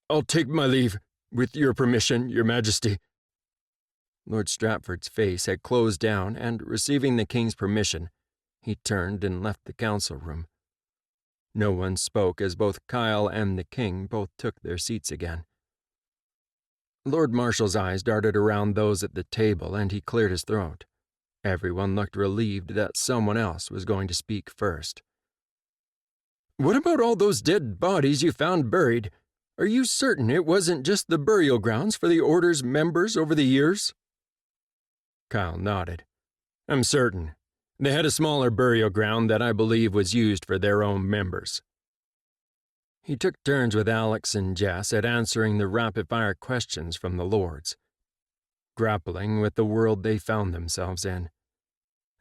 I'll take my leave. With your permission, your majesty. Lord Stratford's face had closed down, and, receiving the king's permission, he turned and left the council room. No one spoke as both Kyle and the king both took their seats again. Lord Marshall's eyes darted around those at the table, and he cleared his throat. Everyone looked relieved that someone else was going to speak first. "What about all those dead bodies you found buried? Are you certain it wasn't just the burial grounds for the Order's members over the years?" Kyle nodded. "I'm certain. They had a smaller burial ground that I believe was used for their own members." He took turns with Alex and Jess at answering the rapid-fire questions from the lords, grappling with the world they found themselves in.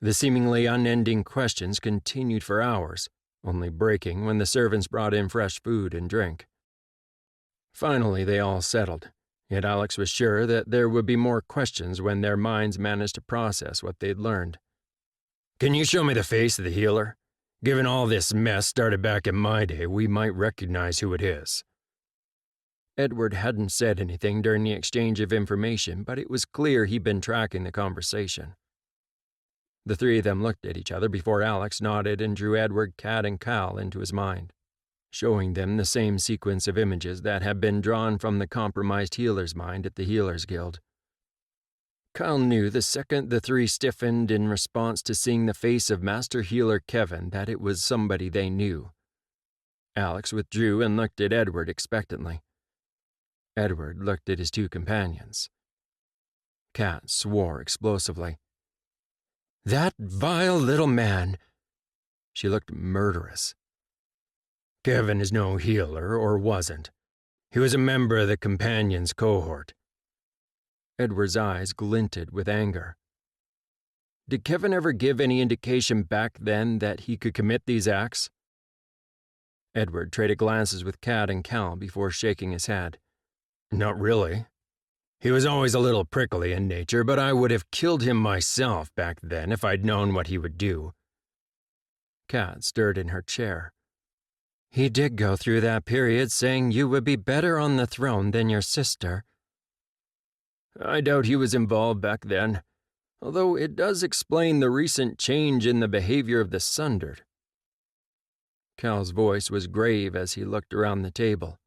The seemingly unending questions continued for hours, only breaking when the servants brought in fresh food and drink. Finally, they all settled, yet Alex was sure that there would be more questions when their minds managed to process what they'd learned. "Can you show me the face of the healer? Given all this mess started back in my day, we might recognize who it is." Edward hadn't said anything during the exchange of information, but it was clear he'd been tracking the conversation. The three of them looked at each other before Alex nodded and drew Edward, Kat, and Cal into his mind, showing them the same sequence of images that had been drawn from the compromised healer's mind at the Healers Guild. Kyle knew the second the three stiffened in response to seeing the face of Master Healer Kevin that it was somebody they knew. Alex withdrew and looked at Edward expectantly. Edward looked at his two companions. Kat swore explosively. "That vile little man!" She looked murderous. "Kevin is no healer, or wasn't. He was a member of the Companions' cohort." Edward's eyes glinted with anger. "Did Kevin ever give any indication back then that he could commit these acts?" Edward traded glances with Kat and Cal before shaking his head. "Not really. He was always a little prickly in nature, but I would have killed him myself back then if I'd known what he would do." Kat stirred in her chair. "He did go through that period saying you would be better on the throne than your sister." "I doubt he was involved back then, although it does explain the recent change in the behavior of the Sundered." Cal's voice was grave as he looked around the table.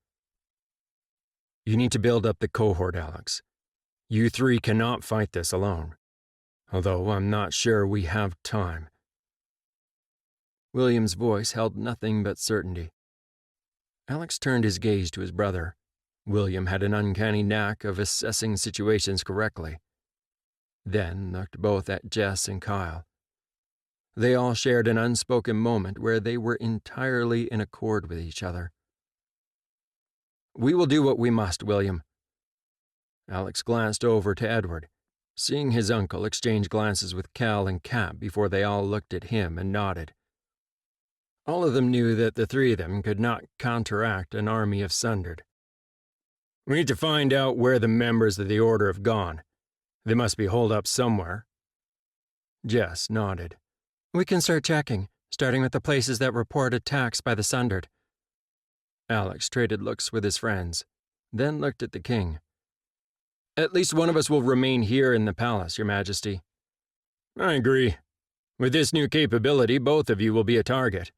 "You need to build up the cohort, Alex. You three cannot fight this alone, although I'm not sure we have time." William's voice held nothing but certainty. Alex turned his gaze to his brother. William had an uncanny knack of assessing situations correctly. Then looked both at Jess and Kyle. They all shared an unspoken moment where they were entirely in accord with each other. "We will do what we must, William." Alex glanced over to Edward, seeing his uncle exchange glances with Cal and Kat before they all looked at him and nodded. All of them knew that the three of them could not counteract an army of Sundered. "We need to find out where the members of the Order have gone. They must be holed up somewhere." Jess nodded. "We can start checking, starting with the places that report attacks by the Sundered." Alex traded looks with his friends, then looked at the king. "At least one of us will remain here in the palace, Your Majesty." "I agree. With this new capability, both of you will be a target."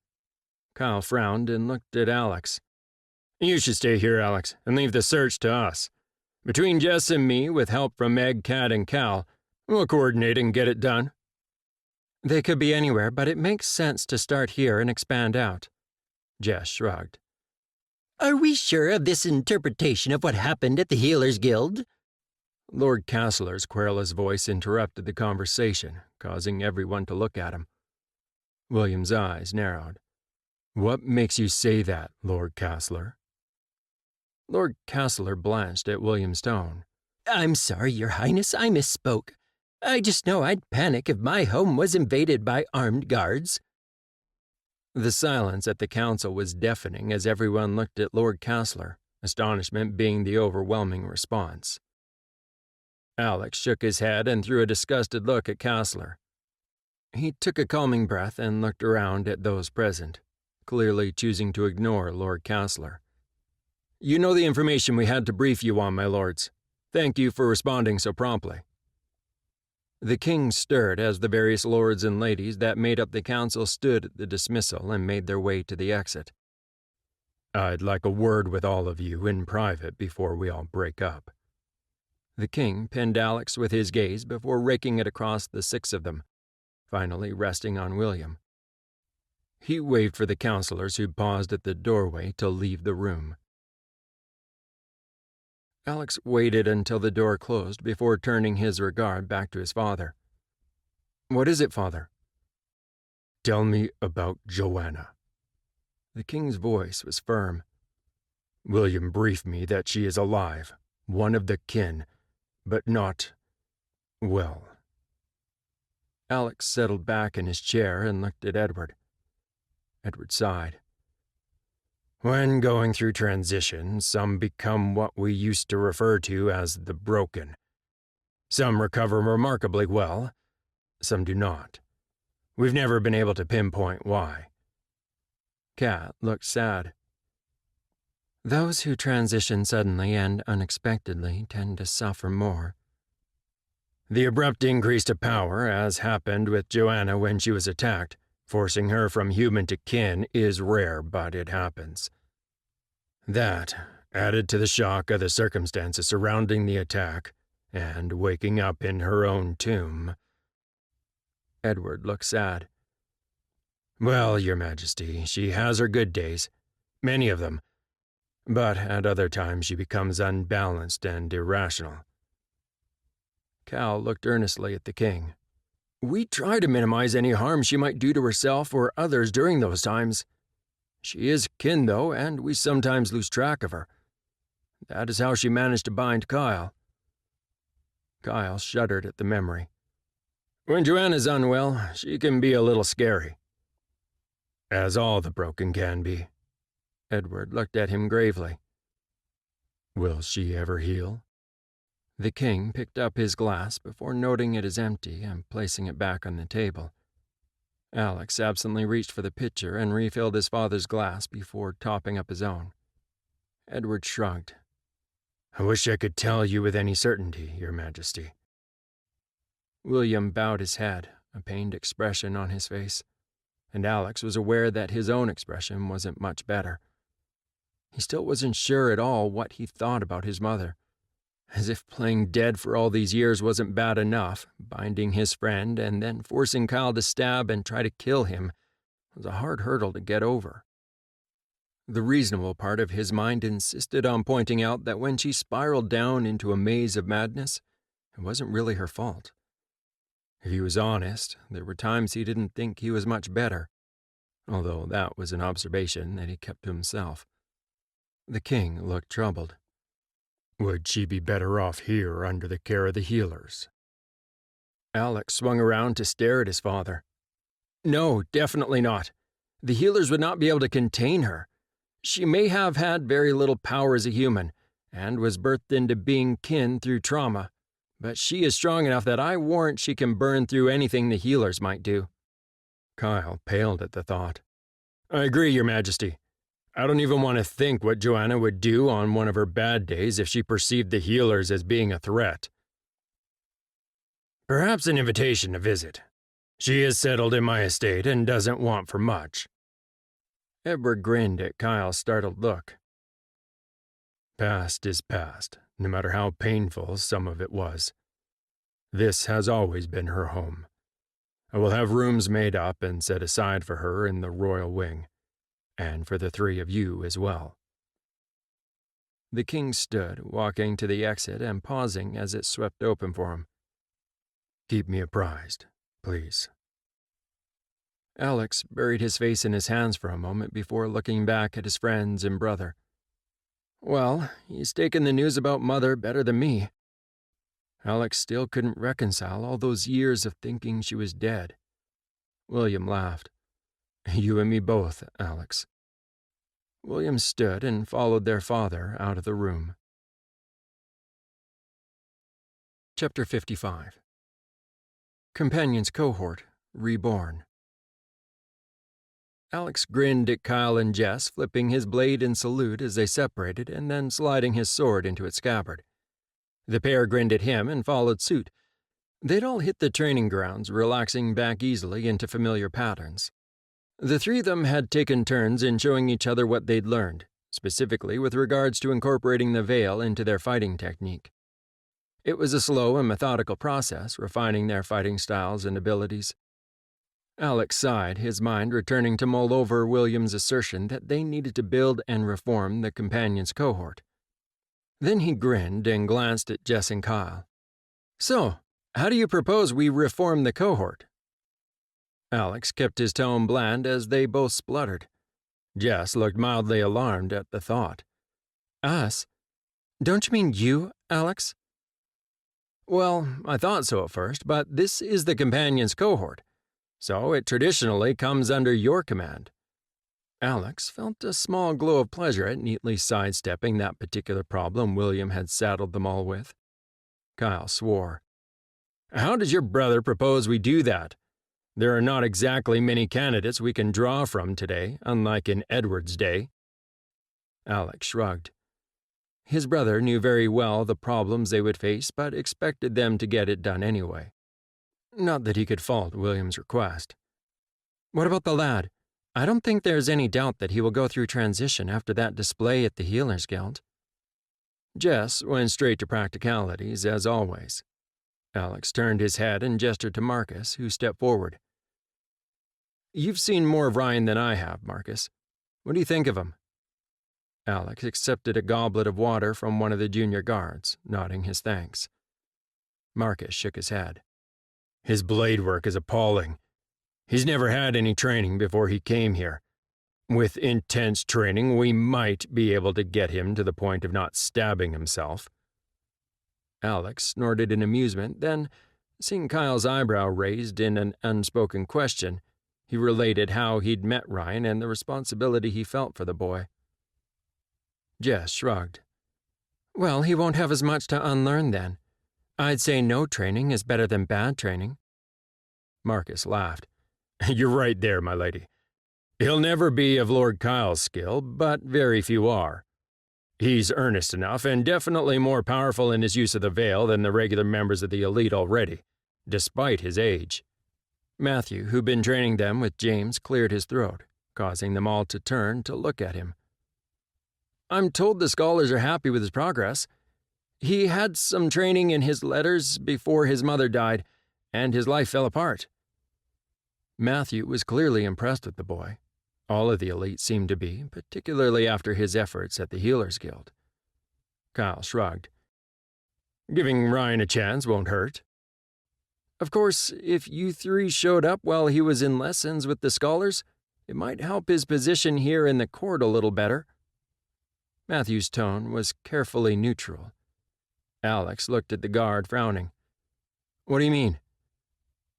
Kyle frowned and looked at Alex. "You should stay here, Alex, and leave the search to us. Between Jess and me, with help from Meg, Kat, and Cal, we'll coordinate and get it done." "They could be anywhere, but it makes sense to start here and expand out." Jess shrugged. "Are we sure of this interpretation of what happened at the Healers Guild?" Lord Castler's querulous voice interrupted the conversation, causing everyone to look at him. William's eyes narrowed. "What makes you say that, Lord Castler?" Lord Castler blanched at William's tone. "I'm sorry, Your Highness, I misspoke. I just know I'd panic if my home was invaded by armed guards." The silence at the council was deafening as everyone looked at Lord Castler, astonishment being the overwhelming response. Alex shook his head and threw a disgusted look at Castler. He took a calming breath and looked around at those present, clearly choosing to ignore Lord Castler. "You know the information we had to brief you on, my lords. Thank you for responding so promptly." The king stirred as the various lords and ladies that made up the council stood at the dismissal and made their way to the exit. "I'd like a word with all of you in private before we all break up." The king pinned Alex with his gaze before raking it across the 6 of them, finally resting on William. He waved for the counselors who paused at the doorway to leave the room. Alex waited until the door closed before turning his regard back to his father. "What is it, father?" "Tell me about Joanna." The king's voice was firm. "William briefed me that she is alive, one of the kin, but not, well." Alex settled back in his chair and looked at Edward. Edward sighed. "When going through transition, some become what we used to refer to as the broken. Some recover remarkably well, some do not. We've never been able to pinpoint why." Kat looked sad. Those who transition suddenly and unexpectedly tend to suffer more. The abrupt increase to power, as happened with Joanna when she was attacked, forcing her from human to kin, is rare, but it happens. That, added to the shock of the circumstances surrounding the attack, and waking up in her own tomb. Edward looked sad. "Well, Your Majesty, she has her good days, many of them, but at other times she becomes unbalanced and irrational." Cal looked earnestly at the king. "We try to minimize any harm she might do to herself or others during those times. She is kin, though, and we sometimes lose track of her. That is how she managed to bind Kyle." Kyle shuddered at the memory. "When Joanna's unwell, she can be a little scary." "As all the broken can be." Edward looked at him gravely. "Will she ever heal?" The king picked up his glass before noting it as empty and placing it back on the table. Alex absently reached for the pitcher and refilled his father's glass before topping up his own. Edward shrugged. "I wish I could tell you with any certainty, Your Majesty." William bowed his head, a pained expression on his face, and Alex was aware that his own expression wasn't much better. He still wasn't sure at all what he thought about his mother. As if playing dead for all these years wasn't bad enough, binding his friend and then forcing Kyle to stab and try to kill him was a hard hurdle to get over. The reasonable part of his mind insisted on pointing out that when she spiraled down into a maze of madness, it wasn't really her fault. If he was honest, there were times he didn't think he was much better, although that was an observation that he kept to himself. The king looked troubled. "Would she be better off here under the care of the healers?" Alex swung around to stare at his father. "No, definitely not. The healers would not be able to contain her. She may have had very little power as a human, and was birthed into being kin through trauma, but she is strong enough that I warrant she can burn through anything the healers might do." Kyle paled at the thought. "I agree, Your Majesty. I don't even want to think what Joanna would do on one of her bad days if she perceived the healers as being a threat." "Perhaps an invitation to visit. She is settled in my estate and doesn't want for much." Edward grinned at Kyle's startled look. "Past is past, no matter how painful some of it was. This has always been her home. I will have rooms made up and set aside for her in the royal wing, and for the 3 of you as well." The king stood, walking to the exit and pausing as it swept open for him. "Keep me apprised, please." Alex buried his face in his hands for a moment before looking back at his friends and brother. "Well, he's taken the news about Mother better than me." Alex still couldn't reconcile all those years of thinking she was dead. William laughed. "You and me both, Alex." William stood and followed their father out of the room. Chapter 55. Companion's Cohort, Reborn. Alex grinned at Kyle and Jess, flipping his blade in salute as they separated and then sliding his sword into its scabbard. The pair grinned at him and followed suit. They'd all hit the training grounds, relaxing back easily into familiar patterns. The three of them had taken turns in showing each other what they'd learned, specifically with regards to incorporating the veil into their fighting technique. It was a slow and methodical process, refining their fighting styles and abilities. Alex sighed, his mind returning to mull over William's assertion that they needed to build and reform the companions' cohort. Then he grinned and glanced at Jess and Kyle. "So, how do you propose we reform the cohort?" Alex kept his tone bland as they both spluttered. Jess looked mildly alarmed at the thought. "Us? Don't you mean you, Alex?" "Well, I thought so at first, but this is the companions' cohort, so it traditionally comes under your command." Alex felt a small glow of pleasure at neatly sidestepping that particular problem William had saddled them all with. Kyle swore. "How does your brother propose we do that? There are not exactly many candidates we can draw from today, unlike in Edward's day." Alex shrugged. His brother knew very well the problems they would face, but expected them to get it done anyway. Not that he could fault William's request. "What about the lad? I don't think there's any doubt that he will go through transition after that display at the Healers Guild." Jess went straight to practicalities, as always. Alex turned his head and gestured to Marcus, who stepped forward. "You've seen more of Ryan than I have, Marcus. What do you think of him?" Alex accepted a goblet of water from one of the junior guards, nodding his thanks. Marcus shook his head. "His blade work is appalling. He's never had any training before he came here. With intense training, we might be able to get him to the point of not stabbing himself." Alex snorted in amusement, then, seeing Kyle's eyebrow raised in an unspoken question, he related how he'd met Ryan and the responsibility he felt for the boy. Jess shrugged. "Well, he won't have as much to unlearn then. I'd say no training is better than bad training." Marcus laughed. "You're right there, my lady. He'll never be of Lord Kyle's skill, but very few are. He's earnest enough and definitely more powerful in his use of the veil than the regular members of the elite already, despite his age." Matthew, who'd been training them with James, cleared his throat, causing them all to turn to look at him. "I'm told the scholars are happy with his progress. He had some training in his letters before his mother died, and his life fell apart." Matthew was clearly impressed with the boy. All of the elite seemed to be, particularly after his efforts at the Healers Guild. Kyle shrugged. "Giving Ryan a chance won't hurt." "Of course, if you three showed up while he was in lessons with the scholars, it might help his position here in the court a little better." Matthew's tone was carefully neutral. Alex looked at the guard, frowning. "What do you mean?"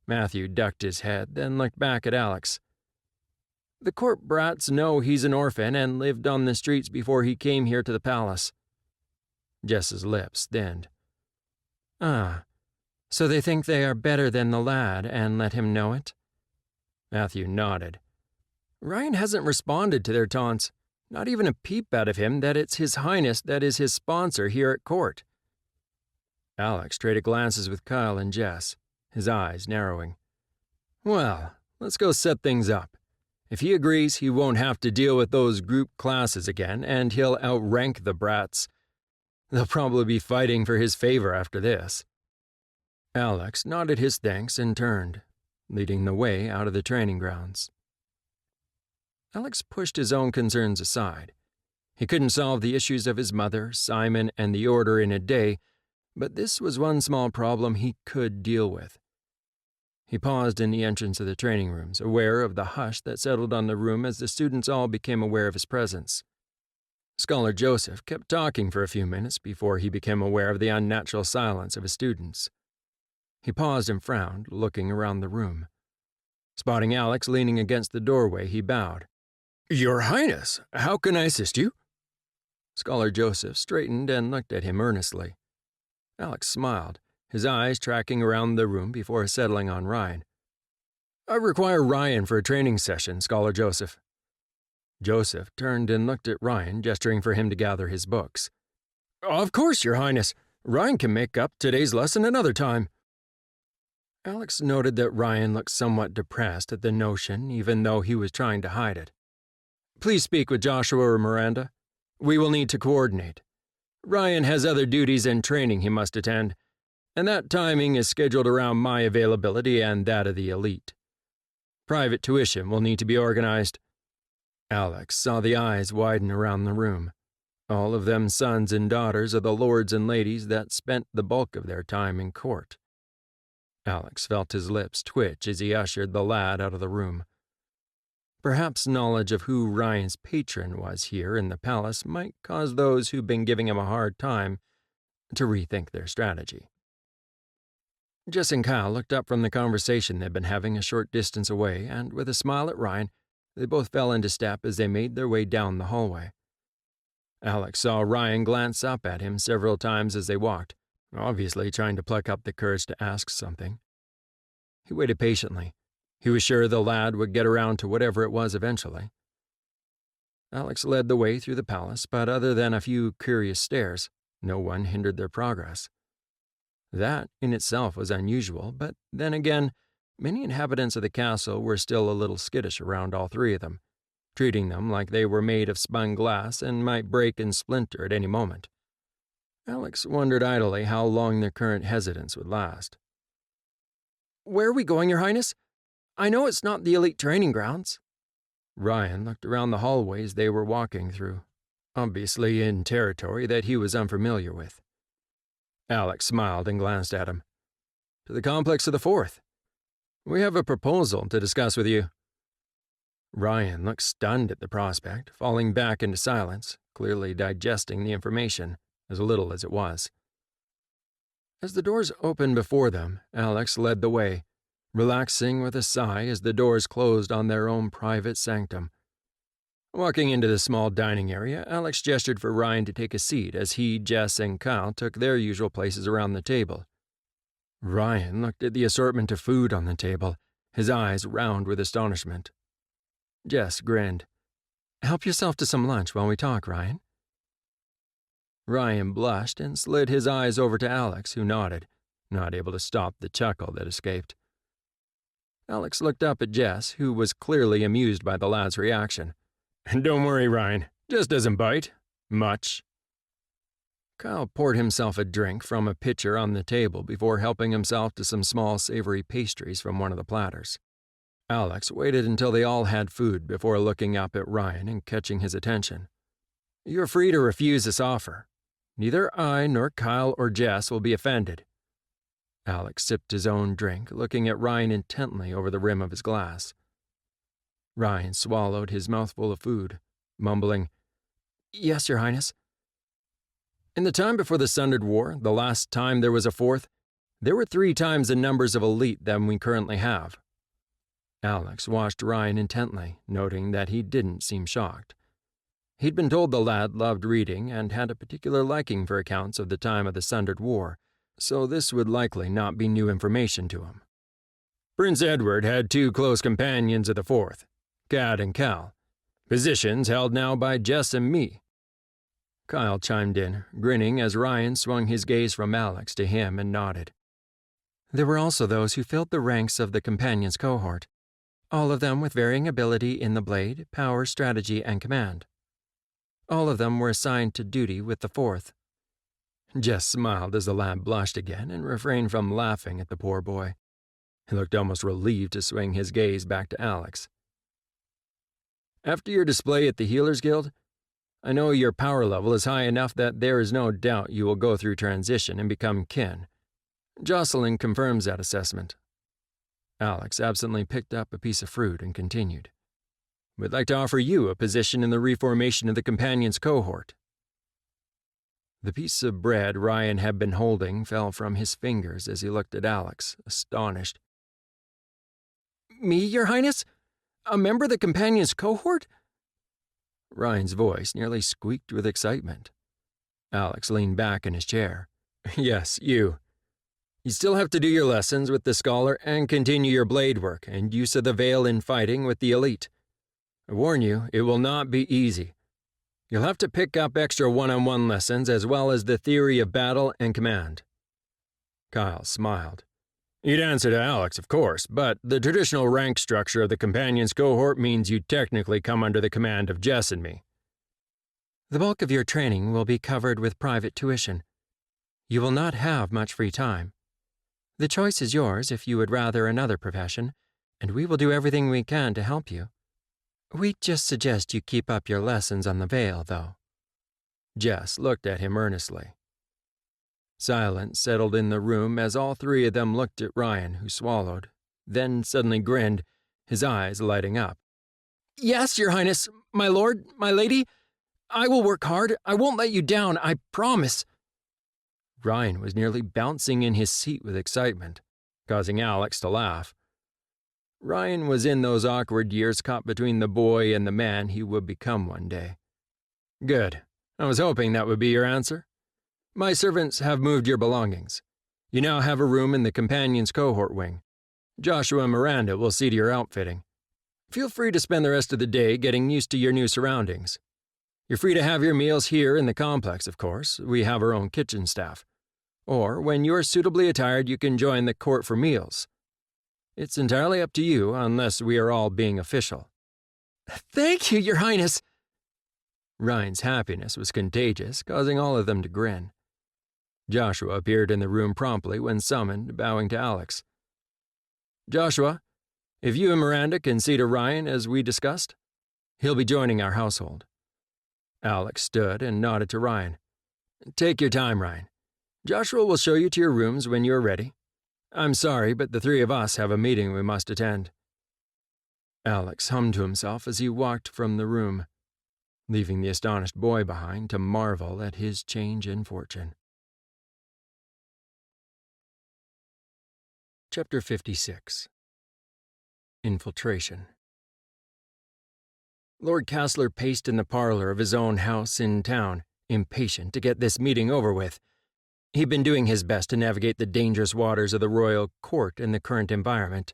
Matthew ducked his head, then looked back at Alex. "The court brats know he's an orphan and lived on the streets before he came here to the palace." Jess's lips thinned. "Ah, so they think they are better than the lad and let him know it?" Matthew nodded. "Ryan hasn't responded to their taunts, not even a peep out of him that it's His Highness that is his sponsor here at court." Alex traded glances with Kyle and Jess, his eyes narrowing. "Well, let's go set things up. If he agrees, he won't have to deal with those group classes again, and he'll outrank the brats. They'll probably be fighting for his favor after this." Alex nodded his thanks and turned, leading the way out of the training grounds. Alex pushed his own concerns aside. He couldn't solve the issues of his mother, Simon, and the Order in a day, but this was one small problem he could deal with. He paused in the entrance of the training rooms, aware of the hush that settled on the room as the students all became aware of his presence. Scholar Joseph kept talking for a few minutes before he became aware of the unnatural silence of his students. He paused and frowned, looking around the room. Spotting Alex leaning against the doorway, he bowed. "Your Highness, how can I assist you?" Scholar Joseph straightened and looked at him earnestly. Alex smiled, his eyes tracking around the room before settling on Ryan. "I require Ryan for a training session, Scholar Joseph." Joseph turned and looked at Ryan, gesturing for him to gather his books. "Of course, Your Highness. Ryan can make up today's lesson another time." Alex noted that Ryan looked somewhat depressed at the notion, even though he was trying to hide it. Please speak with Joshua or Miranda. We will need to coordinate. Ryan has other duties and training he must attend, and that timing is scheduled around my availability and that of the elite. Private tuition will need to be organized. Alex saw the eyes widen around the room, all of them sons and daughters of the lords and ladies that spent the bulk of their time in court. Alex felt his lips twitch as he ushered the lad out of the room. Perhaps knowledge of who Ryan's patron was here in the palace might cause those who'd been giving him a hard time to rethink their strategy. Jess and Kyle looked up from the conversation they'd been having a short distance away, and with a smile at Ryan, they both fell into step as they made their way down the hallway. Alex saw Ryan glance up at him several times as they walked, obviously trying to pluck up the courage to ask something. He waited patiently. He was sure the lad would get around to whatever it was eventually. Alex led the way through the palace, but other than a few curious stares, no one hindered their progress. That in itself was unusual, but then again, many inhabitants of the castle were still a little skittish around all three of them, treating them like they were made of spun glass and might break and splinter at any moment. Alex wondered idly how long their current hesitance would last. Where are we going, Your Highness? I know it's not the elite training grounds. Ryan looked around the hallways they were walking through, obviously in territory that he was unfamiliar with. Alex smiled and glanced at him. To the complex of the Fourth. We have a proposal to discuss with you. Ryan looked stunned at the prospect, falling back into silence, clearly digesting the information, as little as it was. As the doors opened before them, Alex led the way, relaxing with a sigh as the doors closed on their own private sanctum. Walking into the small dining area, Alex gestured for Ryan to take a seat as he, Jess, and Kyle took their usual places around the table. Ryan looked at the assortment of food on the table, his eyes round with astonishment. Jess grinned. Help yourself to some lunch while we talk, Ryan. Ryan blushed and slid his eyes over to Alex, who nodded, not able to stop the chuckle that escaped. Alex looked up at Jess, who was clearly amused by the lad's reaction. Don't worry, Ryan. Jess doesn't bite. Much. Kyle poured himself a drink from a pitcher on the table before helping himself to some small savory pastries from one of the platters. Alex waited until they all had food before looking up at Ryan and catching his attention. You're free to refuse this offer. Neither I nor Kyle or Jess will be offended. Alex sipped his own drink, looking at Ryan intently over the rim of his glass. Ryan swallowed his mouthful of food, mumbling, Yes, Your Highness. In the time before the Sundered War, the last time there was a Fourth, there were 3 times the numbers of elite than we currently have. Alex watched Ryan intently, noting that he didn't seem shocked. He'd been told the lad loved reading and had a particular liking for accounts of the time of the Sundered War, so this would likely not be new information to him. Prince Edward had 2 close companions of the Fourth, Gad and Cal, positions held now by Jess and me. Kyle chimed in, grinning as Ryan swung his gaze from Alex to him and nodded. There were also those who filled the ranks of the companions' cohort, all of them with varying ability in the blade, power, strategy, and command. All of them were assigned to duty with the Fourth. Jess smiled as the lad blushed again and refrained from laughing at the poor boy. He looked almost relieved to swing his gaze back to Alex. After your display at the Healers Guild, I know your power level is high enough that there is no doubt you will go through transition and become kin. Jocelyn confirms that assessment. Alex absently picked up a piece of fruit and continued. We'd like to offer you a position in the reformation of the Companions cohort. The piece of bread Ryan had been holding fell from his fingers as he looked at Alex, astonished. Me, Your Highness? A member of the Companions cohort? Ryan's voice nearly squeaked with excitement. Alex leaned back in his chair. Yes, you. You still have to do your lessons with the scholar and continue your blade work and use of the veil in fighting with the elite. I warn you, it will not be easy. You'll have to pick up extra one-on-one lessons as well as the theory of battle and command. Kyle smiled. You'd answer to Alex, of course, but the traditional rank structure of the Companions cohort means you technically come under the command of Jess and me. The bulk of your training will be covered with private tuition. You will not have much free time. The choice is yours if you would rather another profession, and we will do everything we can to help you. We just suggest you keep up your lessons on the veil, though. Jess looked at him earnestly. Silence settled in the room as all three of them looked at Ryan, who swallowed, then suddenly grinned, his eyes lighting up. Yes, Your Highness, my lord, my lady. I will work hard. I won't let you down, I promise. Ryan was nearly bouncing in his seat with excitement, causing Alex to laugh. Ryan was in those awkward years caught between the boy and the man he would become one day. Good. I was hoping that would be your answer. My servants have moved your belongings. You now have a room in the Companions cohort wing. Joshua and Miranda will see to your outfitting. Feel free to spend the rest of the day getting used to your new surroundings. You're free to have your meals here in the complex, of course. We have our own kitchen staff. Or, when you're suitably attired, you can join the court for meals. It's entirely up to you, unless we are all being official. Thank you, Your Highness. Ryan's happiness was contagious, causing all of them to grin. Joshua appeared in the room promptly when summoned, bowing to Alex. Joshua, if you and Miranda can see to Ryan as we discussed, he'll be joining our household. Alex stood and nodded to Ryan. Take your time, Ryan. Joshua will show you to your rooms when you're ready. I'm sorry, but the three of us have a meeting we must attend. Alex hummed to himself as he walked from the room, leaving the astonished boy behind to marvel at his change in fortune. Chapter 56. Infiltration. Lord Castler paced in the parlor of his own house in town, impatient to get this meeting over with. He'd been doing his best to navigate the dangerous waters of the royal court in the current environment.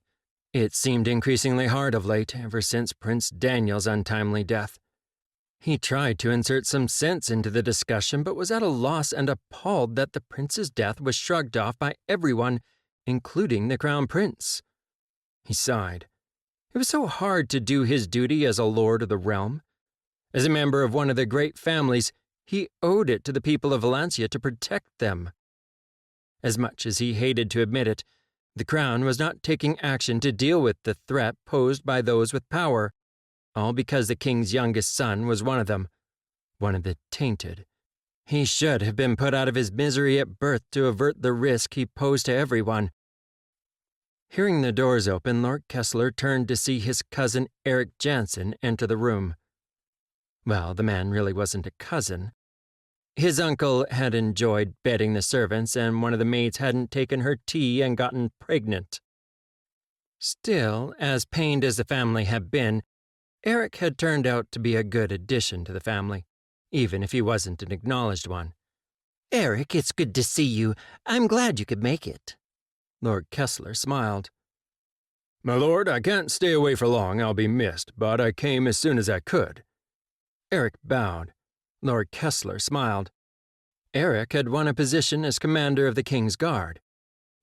It seemed increasingly hard of late, ever since Prince Daniel's untimely death. He tried to insert some sense into the discussion, but was at a loss and appalled that the prince's death was shrugged off by everyone, including the crown prince. He sighed. It was so hard to do his duty as a lord of the realm. As a member of one of the great families, he owed it to the people of Vallantia to protect them. As much as he hated to admit it, the crown was not taking action to deal with the threat posed by those with power, all because the king's youngest son was one of them, one of the tainted. He should have been put out of his misery at birth to avert the risk he posed to everyone. Hearing the doors open, Lord Kessler turned to see his cousin Eric Jansen enter the room. Well, the man really wasn't a cousin. His uncle had enjoyed bedding the servants, and one of the maids hadn't taken her tea and gotten pregnant. Still, as pained as the family had been, Eric had turned out to be a good addition to the family, even if he wasn't an acknowledged one. Eric, it's good to see you. I'm glad you could make it. Lord Kessler smiled. My lord, I can't stay away for long, I'll be missed, but I came as soon as I could. Eric bowed. Lord Kessler smiled. Eric had won a position as commander of the King's Guard.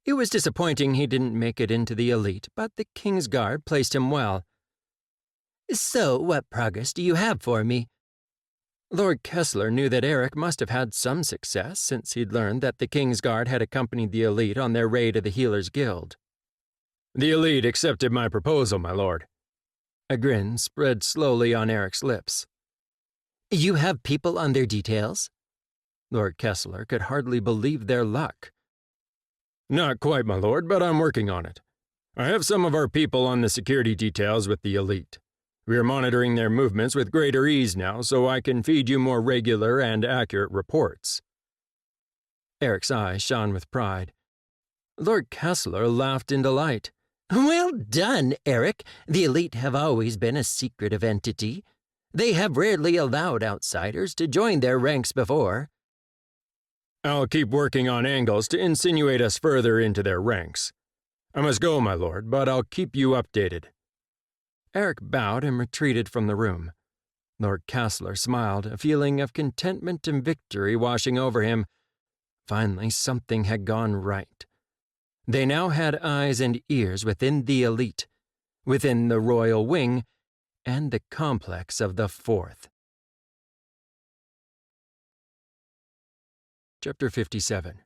It was disappointing he didn't make it into the elite, but the King's Guard placed him well. So, what progress do you have for me? Lord Kessler knew that Eric must have had some success since he'd learned that the King's Guard had accompanied the elite on their raid to the Healers' Guild. The elite accepted my proposal, my lord. A grin spread slowly on Eric's lips. You have people on their details? Lord Kessler could hardly believe their luck. Not quite, my lord, but I'm working on it. I have some of our people on the security details with the elite. We are monitoring their movements with greater ease now, so I can feed you more regular and accurate reports. Eric's eyes shone with pride. Lord Kessler laughed in delight. Well done, Eric. The elite have always been a secretive entity. They have rarely allowed outsiders to join their ranks before. I'll keep working on angles to insinuate us further into their ranks. I must go, my lord, but I'll keep you updated. Eric bowed and retreated from the room. Lord Kessler smiled, a feeling of contentment and victory washing over him. Finally, something had gone right. They now had eyes and ears within the elite, within the royal wing, and the complex of the Fourth. Chapter 57.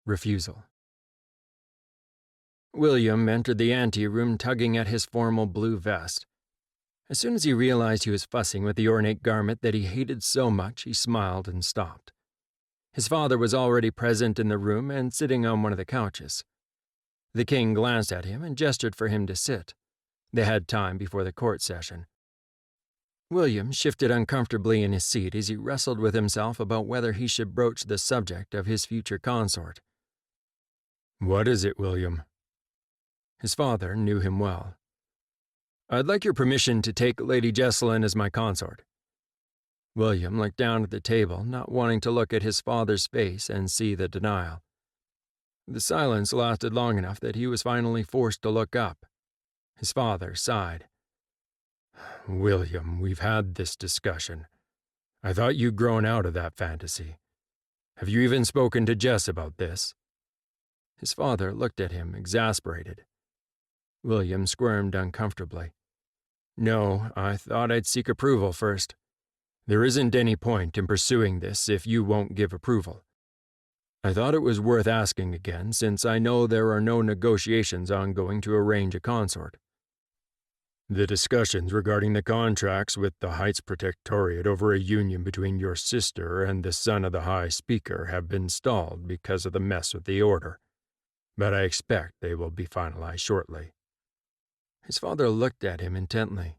Refusal. William entered the anteroom tugging at his formal blue vest. As soon as he realized he was fussing with the ornate garment that he hated so much, he smiled and stopped. His father was already present in the room and sitting on one of the couches. The king glanced at him and gestured for him to sit. They had time before the court session. William shifted uncomfortably in his seat as he wrestled with himself about whether he should broach the subject of his future consort. "What is it, William?" His father knew him well. "I'd like your permission to take Lady Jesselyn as my consort." William looked down at the table, not wanting to look at his father's face and see the denial. The silence lasted long enough that he was finally forced to look up. His father sighed. "William, we've had this discussion. I thought you'd grown out of that fantasy. Have you even spoken to Jess about this?" His father looked at him, exasperated. William squirmed uncomfortably. "No, I thought I'd seek approval first. There isn't any point in pursuing this if you won't give approval. I thought it was worth asking again, since I know there are no negotiations ongoing to arrange a consort." "The discussions regarding the contracts with the Heights Protectorate over a union between your sister and the son of the High Speaker have been stalled because of the mess with the Order, but I expect they will be finalized shortly." His father looked at him intently.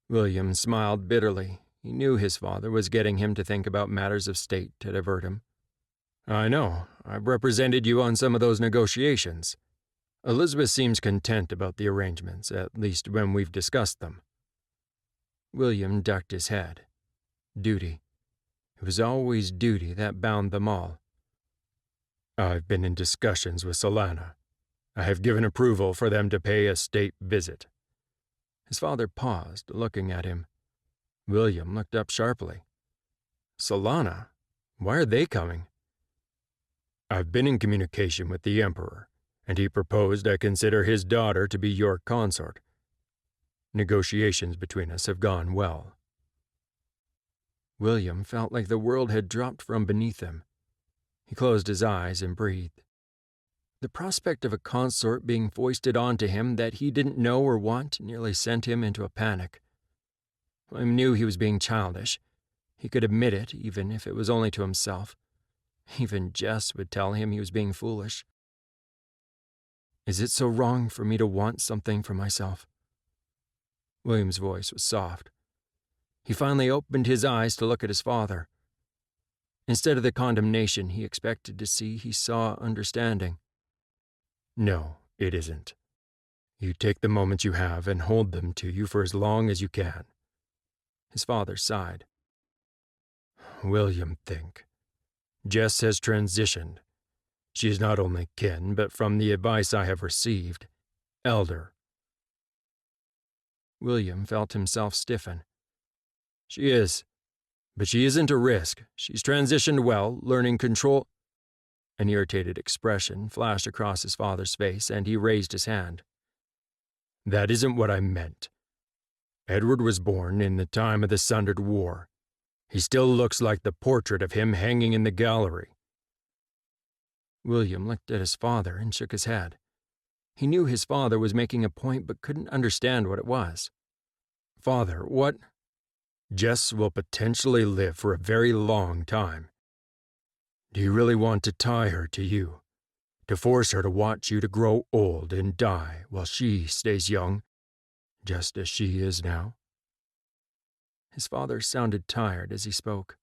William smiled bitterly. He knew his father was getting him to think about matters of state to divert him. "I know. I've represented you on some of those negotiations. Elizabeth seems content about the arrangements, at least when we've discussed them." William ducked his head. Duty. It was always duty that bound them all. "I've been in discussions with Solana. I have given approval for them to pay a state visit." His father paused, looking at him. William looked up sharply. "Solana? Why are they coming?" "I've been in communication with the Emperor, and he proposed I consider his daughter to be your consort. Negotiations between us have gone well." William felt like the world had dropped from beneath him. He closed his eyes and breathed. The prospect of a consort being foisted onto him that he didn't know or want nearly sent him into a panic. William knew he was being childish. He could admit it, even if it was only to himself. Even Jess would tell him he was being foolish. "Is it so wrong for me to want something for myself?" William's voice was soft. He finally opened his eyes to look at his father. Instead of the condemnation he expected to see, he saw understanding. "No, it isn't. You take the moments you have and hold them to you for as long as you can." His father sighed. "William, think. Jess has transitioned. She is not only kin, but from the advice I have received, elder." William felt himself stiffen. "She is. But she isn't a risk. She's transitioned well, learning control." An irritated expression flashed across his father's face, and he raised his hand. "That isn't what I meant. Edward was born in the time of the Sundered War. He still looks like the portrait of him hanging in the gallery." William looked at his father and shook his head. He knew his father was making a point but couldn't understand what it was. "Father, what?" "Jess will potentially live for a very long time. Do you really want to tie her to you? To force her to watch you to grow old and die while she stays young, just as she is now?" His father sounded tired as he spoke.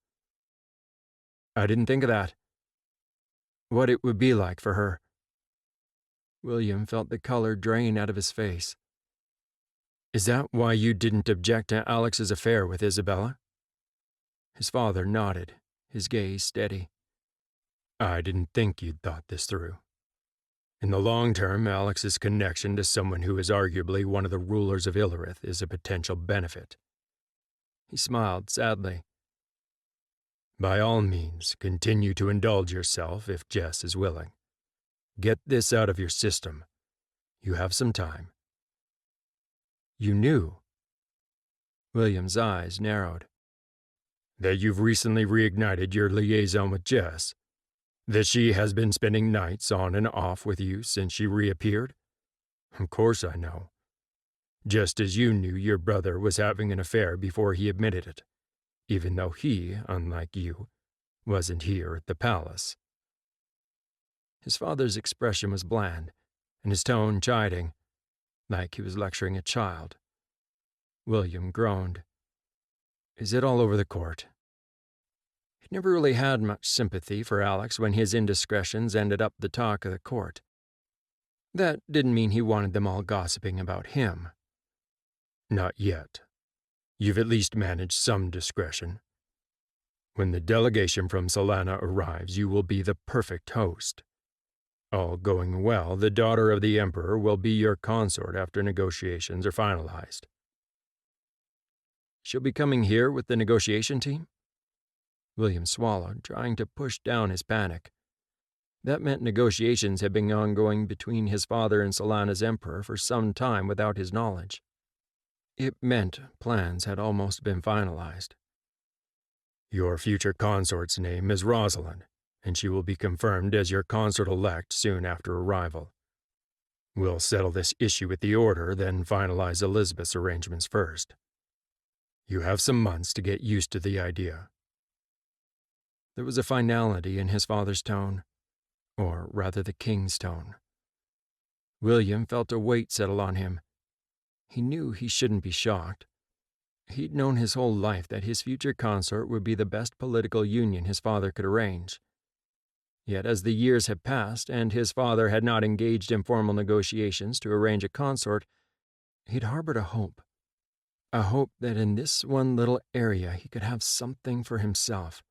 "I didn't think of that. What it would be like for her." William felt the color drain out of his face. "Is that why you didn't object to Alex's affair with Isabella?" His father nodded, his gaze steady. "I didn't think you'd thought this through. In the long term, Alex's connection to someone who is arguably one of the rulers of Illyrith is a potential benefit." He smiled sadly. "By all means, continue to indulge yourself if Jess is willing. Get this out of your system. You have some time." "You knew?" William's eyes narrowed. "That you've recently reignited your liaison with Jess? That she has been spending nights on and off with you since she reappeared? Of course I know. Just as you knew your brother was having an affair before he admitted it, even though he, unlike you, wasn't here at the palace." His father's expression was bland, and his tone chiding, like he was lecturing a child. William groaned. "Is it all over the court?" He'd never really had much sympathy for Alex when his indiscretions ended up the talk of the court. That didn't mean he wanted them all gossiping about him. "Not yet. You've at least managed some discretion. When the delegation from Solana arrives, you will be the perfect host. All going well, the daughter of the Emperor will be your consort after negotiations are finalized." "She'll be coming here with the negotiation team?" William swallowed, trying to push down his panic. That meant negotiations had been ongoing between his father and Solana's emperor for some time without his knowledge. It meant plans had almost been finalized. "Your future consort's name is Rosalind, and she will be confirmed as your Consort Elect soon after arrival. We'll settle this issue with the Order, then finalize Elizabeth's arrangements first. You have some months to get used to the idea." There was a finality in his father's tone, or rather the king's tone. William felt a weight settle on him. He knew he shouldn't be shocked. He'd known his whole life that his future consort would be the best political union his father could arrange. Yet as the years had passed and his father had not engaged in formal negotiations to arrange a consort, he'd harbored a hope that in this one little area he could have something for himself.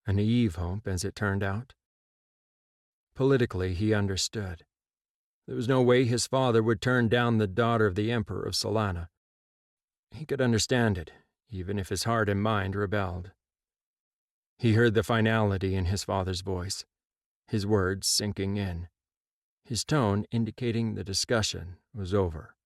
A naive hope, as it turned out. Politically, he understood. There was no way his father would turn down the daughter of the Emperor of Solana. He could understand it, even if his heart and mind rebelled. He heard the finality in his father's voice, his words sinking in, his tone indicating the discussion was over.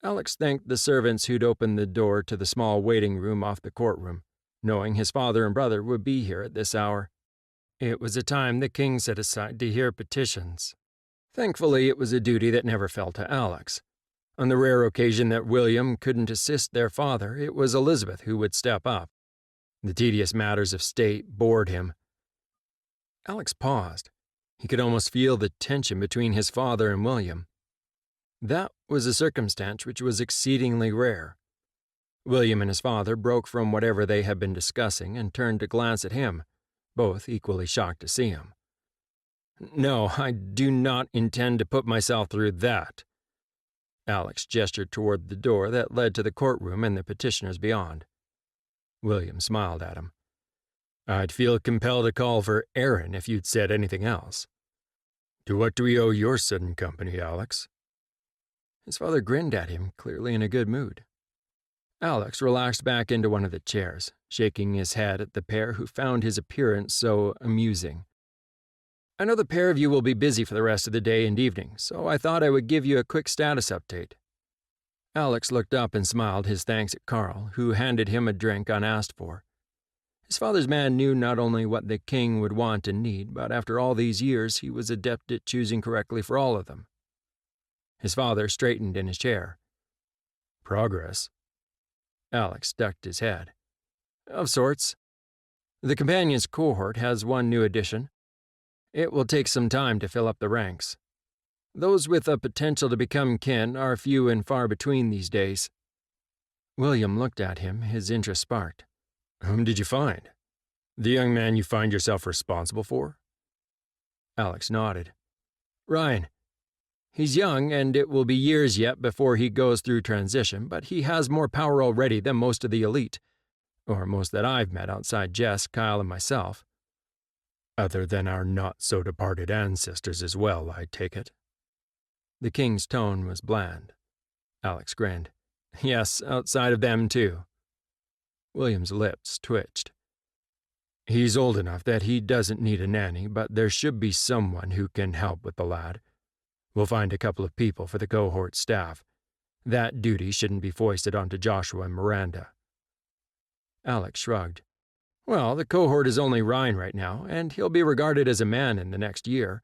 Alex thanked the servants who'd opened the door to the small waiting room off the courtroom, knowing his father and brother would be here at this hour. It was a time the king set aside to hear petitions. Thankfully, it was a duty that never fell to Alex. On the rare occasion that William couldn't assist their father, it was Elizabeth who would step up. The tedious matters of state bored him. Alex paused. He could almost feel the tension between his father and William. That was a circumstance which was exceedingly rare. William and his father broke from whatever they had been discussing and turned to glance at him, both equally shocked to see him. "No, I do not intend to put myself through that." Alex gestured toward the door that led to the courtroom and the petitioners beyond. William smiled at him. "I'd feel compelled to call for Aaron if you'd said anything else. To what do we owe your sudden company, Alex?" His father grinned at him, clearly in a good mood. Alex relaxed back into one of the chairs, shaking his head at the pair who found his appearance so amusing. "I know the pair of you will be busy for the rest of the day and evening, so I thought I would give you a quick status update." Alex looked up and smiled his thanks at Carl, who handed him a drink unasked for. His father's man knew not only what the king would want and need, but after all these years he was adept at choosing correctly for all of them. His father straightened in his chair. "Progress?" Alex ducked his head. "Of sorts. The companion's cohort has one new addition. It will take some time to fill up the ranks. Those with a potential to become kin are few and far between these days." William looked at him, his interest sparked. "Whom did you find? The young man you find yourself responsible for?" Alex nodded. "Ryan. He's young, and it will be years yet before he goes through transition, but he has more power already than most of the elite, or most that I've met outside Jess, Kyle, and myself. Other than our not-so-departed ancestors as well, I take it." The king's tone was bland. Alex grinned. "Yes, outside of them, too." William's lips twitched. He's old enough that he doesn't need a nanny, but there should be someone who can help with the lad. We'll find a couple of people for the cohort staff. That duty shouldn't be foisted onto Joshua and Miranda." Alex shrugged. "Well, the cohort is only Ryan right now, and he'll be regarded as a man in the next year,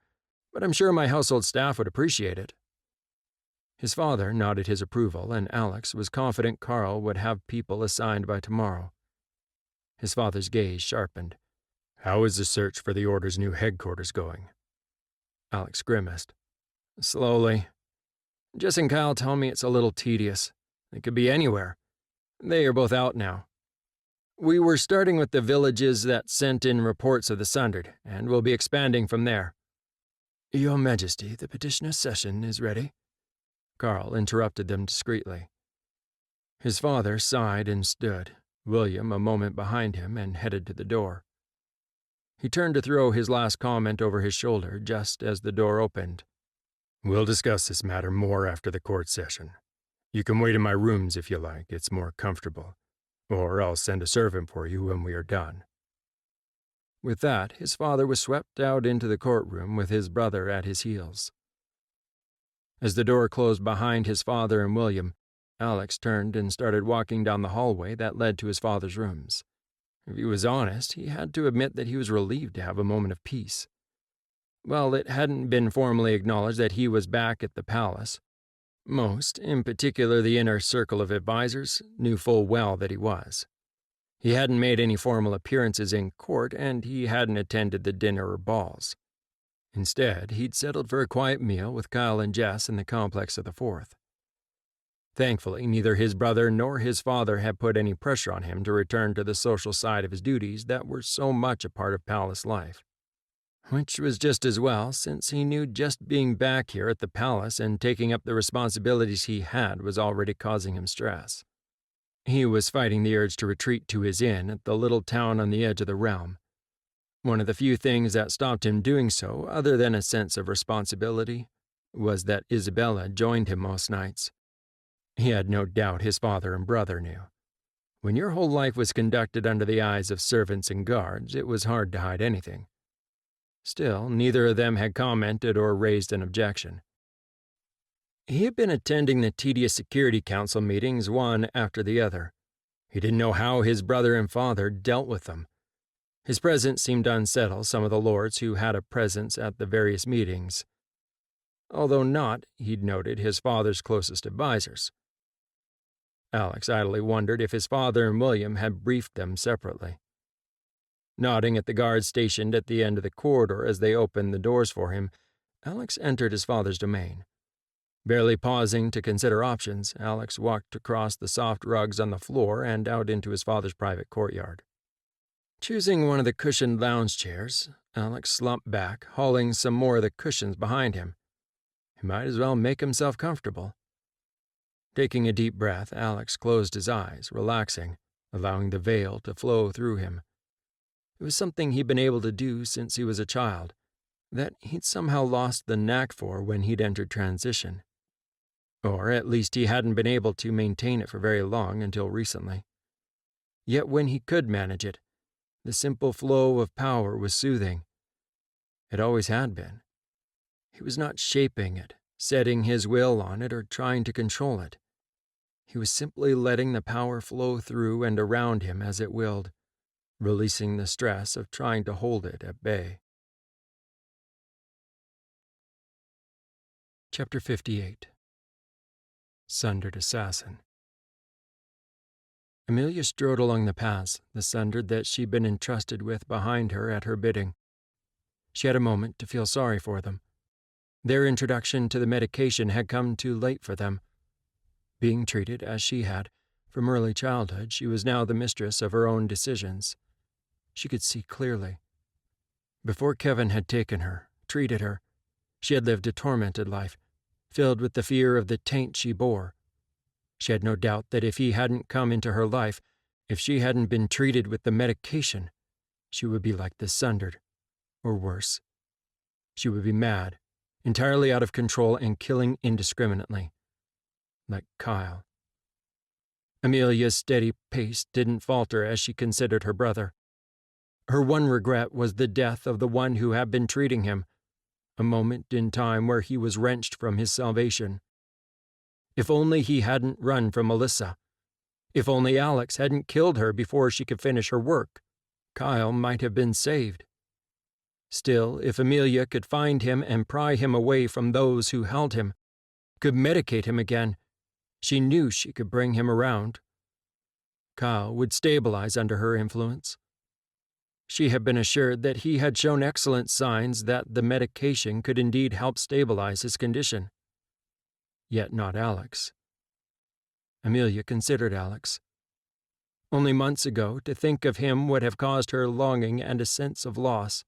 but I'm sure my household staff would appreciate it." His father nodded his approval, and Alex was confident Carl would have people assigned by tomorrow. His father's gaze sharpened. "How is the search for the Order's new headquarters going?" Alex grimaced. "Slowly. Jess and Kyle tell me it's a little tedious. It could be anywhere. They are both out now. We were starting with the villages that sent in reports of the Sundered, and we'll be expanding from there." "Your Majesty, the petitioner's session is ready." Carl interrupted them discreetly. His father sighed and stood, William a moment behind him, and headed to the door. He turned to throw his last comment over his shoulder just as the door opened. "We'll discuss this matter more after the court session. You can wait in my rooms if you like, it's more comfortable. Or I'll send a servant for you when we are done." With that, his father was swept out into the courtroom with his brother at his heels. As the door closed behind his father and William, Alex turned and started walking down the hallway that led to his father's rooms. If he was honest, he had to admit that he was relieved to have a moment of peace. While it hadn't been formally acknowledged that he was back at the palace, most, in particular the inner circle of advisors, knew full well that he was. He hadn't made any formal appearances in court, and he hadn't attended the dinner or balls. Instead, he'd settled for a quiet meal with Kyle and Jess in the complex of the Fourth. Thankfully, neither his brother nor his father had put any pressure on him to return to the social side of his duties that were so much a part of palace life. Which was just as well, since he knew just being back here at the palace and taking up the responsibilities he had was already causing him stress. He was fighting the urge to retreat to his inn at the little town on the edge of the realm. One of the few things that stopped him doing so, other than a sense of responsibility, was that Isabella joined him most nights. He had no doubt his father and brother knew. When your whole life was conducted under the eyes of servants and guards, it was hard to hide anything. Still, neither of them had commented or raised an objection. He had been attending the tedious Security Council meetings one after the other. He didn't know how his brother and father dealt with them. His presence seemed to unsettle some of the lords who had a presence at the various meetings. Although not, he'd noted, his father's closest advisors. Alex idly wondered if his father and William had briefed them separately. Nodding at the guards stationed at the end of the corridor as they opened the doors for him, Alex entered his father's domain. Barely pausing to consider options, Alex walked across the soft rugs on the floor and out into his father's private courtyard. Choosing one of the cushioned lounge chairs, Alex slumped back, hauling some more of the cushions behind him. He might as well make himself comfortable. Taking a deep breath, Alex closed his eyes, relaxing, allowing the veil to flow through him. It was something he'd been able to do since he was a child, that he'd somehow lost the knack for when he'd entered transition. Or at least he hadn't been able to maintain it for very long until recently. Yet when he could manage it, the simple flow of power was soothing. It always had been. He was not shaping it, setting his will on it, or trying to control it. He was simply letting the power flow through and around him as it willed, releasing the stress of trying to hold it at bay. Chapter 58. Sundered Assassin. Amelia strode along the paths, the Sundered that she'd been entrusted with behind her at her bidding. She had a moment to feel sorry for them. Their introduction to the medication had come too late for them. Being treated as she had, from early childhood, she was now the mistress of her own decisions. She could see clearly. Before Kevin had taken her, treated her, she had lived a tormented life, filled with the fear of the taint she bore. She had no doubt that if he hadn't come into her life, if she hadn't been treated with the medication, she would be like the Sundered, or worse. She would be mad, entirely out of control and killing indiscriminately, like Kyle. Amelia's steady pace didn't falter as she considered her brother. Her one regret was the death of the one who had been treating him, a moment in time where he was wrenched from his salvation. If only he hadn't run from Melissa. If only Alex hadn't killed her before she could finish her work, Kyle might have been saved. Still, if Amelia could find him and pry him away from those who held him, could medicate him again, she knew she could bring him around. Kyle would stabilize under her influence. She had been assured that he had shown excellent signs that the medication could indeed help stabilize his condition. Yet not Alex. Amelia considered Alex. Only months ago, to think of him would have caused her longing and a sense of loss.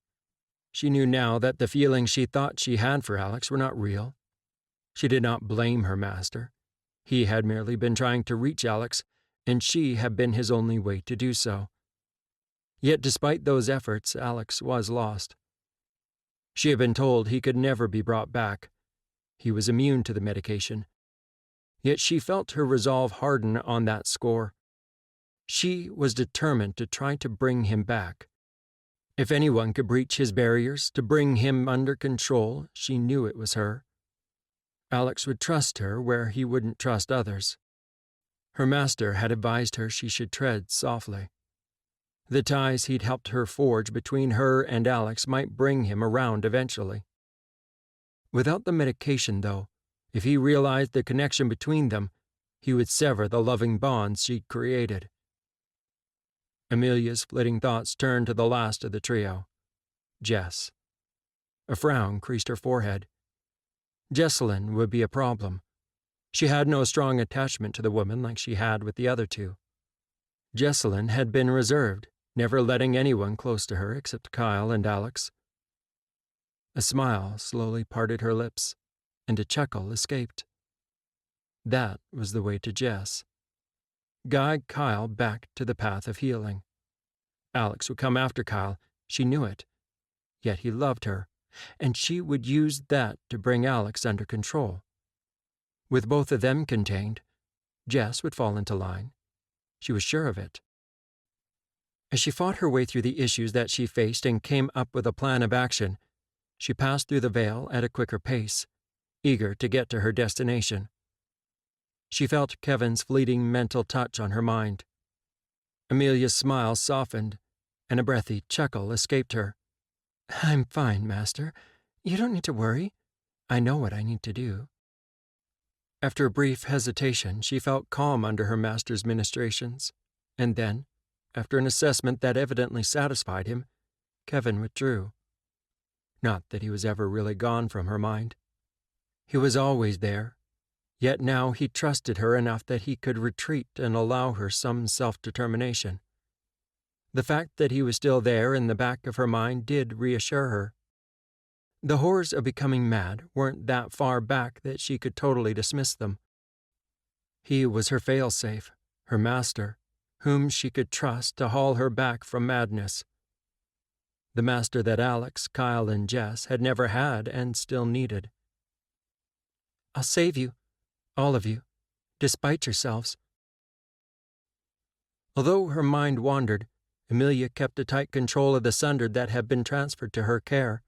She knew now that the feelings she thought she had for Alex were not real. She did not blame her master. He had merely been trying to reach Alex, and she had been his only way to do so. Yet despite those efforts, Alex was lost. She had been told he could never be brought back. He was immune to the medication. Yet she felt her resolve harden on that score. She was determined to try to bring him back. If anyone could breach his barriers, to bring him under control, she knew it was her. Alex would trust her where he wouldn't trust others. Her master had advised her she should tread softly. The ties he'd helped her forge between her and Alex might bring him around eventually. Without the medication, though, if he realized the connection between them, he would sever the loving bonds she'd created. Amelia's flitting thoughts turned to the last of the trio, Jess. A frown creased her forehead. Jessalyn would be a problem. She had no strong attachment to the woman like she had with the other two. Jessalyn had been reserved, never letting anyone close to her except Kyle and Alex. A smile slowly parted her lips, and a chuckle escaped. That was the way to Jess. Guide Kyle back to the path of healing. Alex would come after Kyle, she knew it. Yet he loved her, and she would use that to bring Alex under control. With both of them contained, Jess would fall into line. She was sure of it. As she fought her way through the issues that she faced and came up with a plan of action, she passed through the veil at a quicker pace, eager to get to her destination. She felt Kevin's fleeting mental touch on her mind. Amelia's smile softened, and a breathy chuckle escaped her. "I'm fine, Master. You don't need to worry. I know what I need to do." After a brief hesitation, she felt calm under her master's ministrations, and then, after an assessment that evidently satisfied him, Kevin withdrew. Not that he was ever really gone from her mind. He was always there, yet now he trusted her enough that he could retreat and allow her some self-determination. The fact that he was still there in the back of her mind did reassure her. The horrors of becoming mad weren't that far back that she could totally dismiss them. He was her fail-safe, her master, whom she could trust to haul her back from madness. The master that Alex, Kyle, and Jess had never had and still needed. "I'll save you, all of you, despite yourselves." Although her mind wandered, Amelia kept a tight control of the Sundered that had been transferred to her care.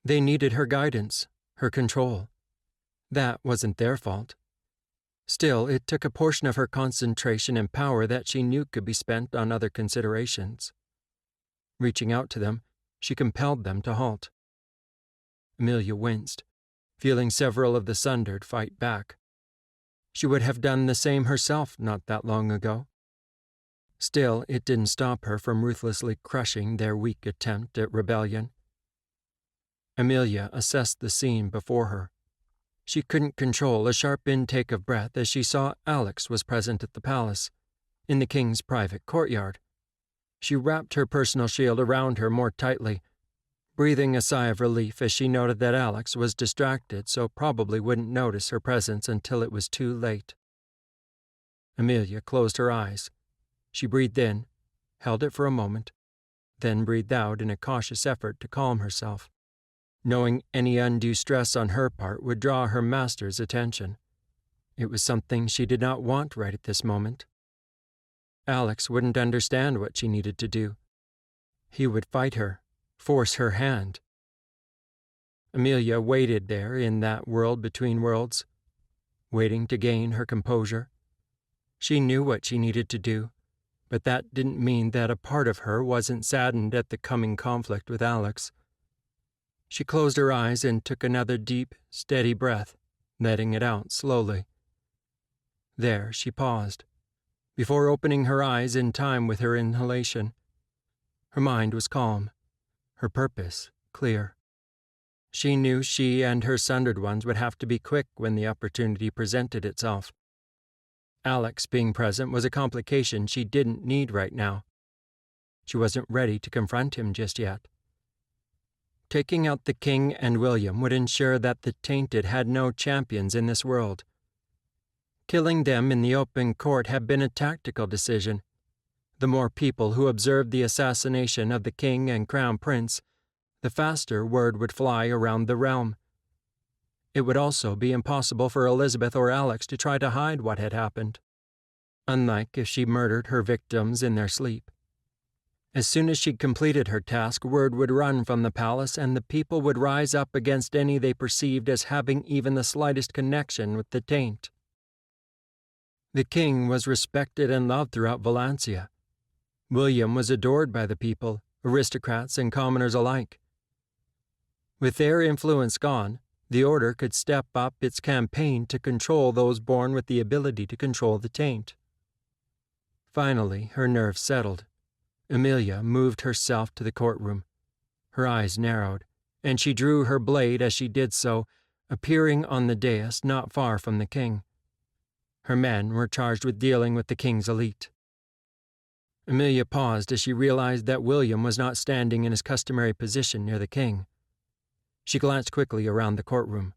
They needed her guidance, her control. That wasn't their fault. Still, it took a portion of her concentration and power that she knew could be spent on other considerations. Reaching out to them, she compelled them to halt. Amelia winced, feeling several of the Sundered fight back. She would have done the same herself not that long ago. Still, it didn't stop her from ruthlessly crushing their weak attempt at rebellion. Amelia assessed the scene before her. She couldn't control a sharp intake of breath as she saw Alex was present at the palace, in the king's private courtyard. She wrapped her personal shield around her more tightly, breathing a sigh of relief as she noted that Alex was distracted, so probably wouldn't notice her presence until it was too late. Amelia closed her eyes. She breathed in, held it for a moment, then breathed out in a cautious effort to calm herself, knowing any undue stress on her part would draw her master's attention. It was something she did not want right at this moment. Alex wouldn't understand what she needed to do. He would fight her, force her hand. Amelia waited there in that world between worlds, waiting to gain her composure. She knew what she needed to do, but that didn't mean that a part of her wasn't saddened at the coming conflict with Alex. She closed her eyes and took another deep, steady breath, letting it out slowly. There she paused, before opening her eyes in time with her inhalation. Her mind was calm, her purpose clear. She knew she and her sundered ones would have to be quick when the opportunity presented itself. Alex being present was a complication she didn't need right now. She wasn't ready to confront him just yet. Taking out the king and William would ensure that the tainted had no champions in this world. Killing them in the open court had been a tactical decision. The more people who observed the assassination of the king and crown prince, the faster word would fly around the realm. It would also be impossible for Elizabeth or Alex to try to hide what had happened, unlike if she murdered her victims in their sleep. As soon as she'd completed her task, word would run from the palace and the people would rise up against any they perceived as having even the slightest connection with the taint. The king was respected and loved throughout Vallantia. William was adored by the people, aristocrats and commoners alike. With their influence gone, the order could step up its campaign to control those born with the ability to control the taint. Finally, her nerves settled. Amelia moved herself to the courtroom. Her eyes narrowed, and she drew her blade as she did so, appearing on the dais not far from the king. Her men were charged with dealing with the king's elite. Amelia paused as she realized that William was not standing in his customary position near the king. She glanced quickly around the courtroom.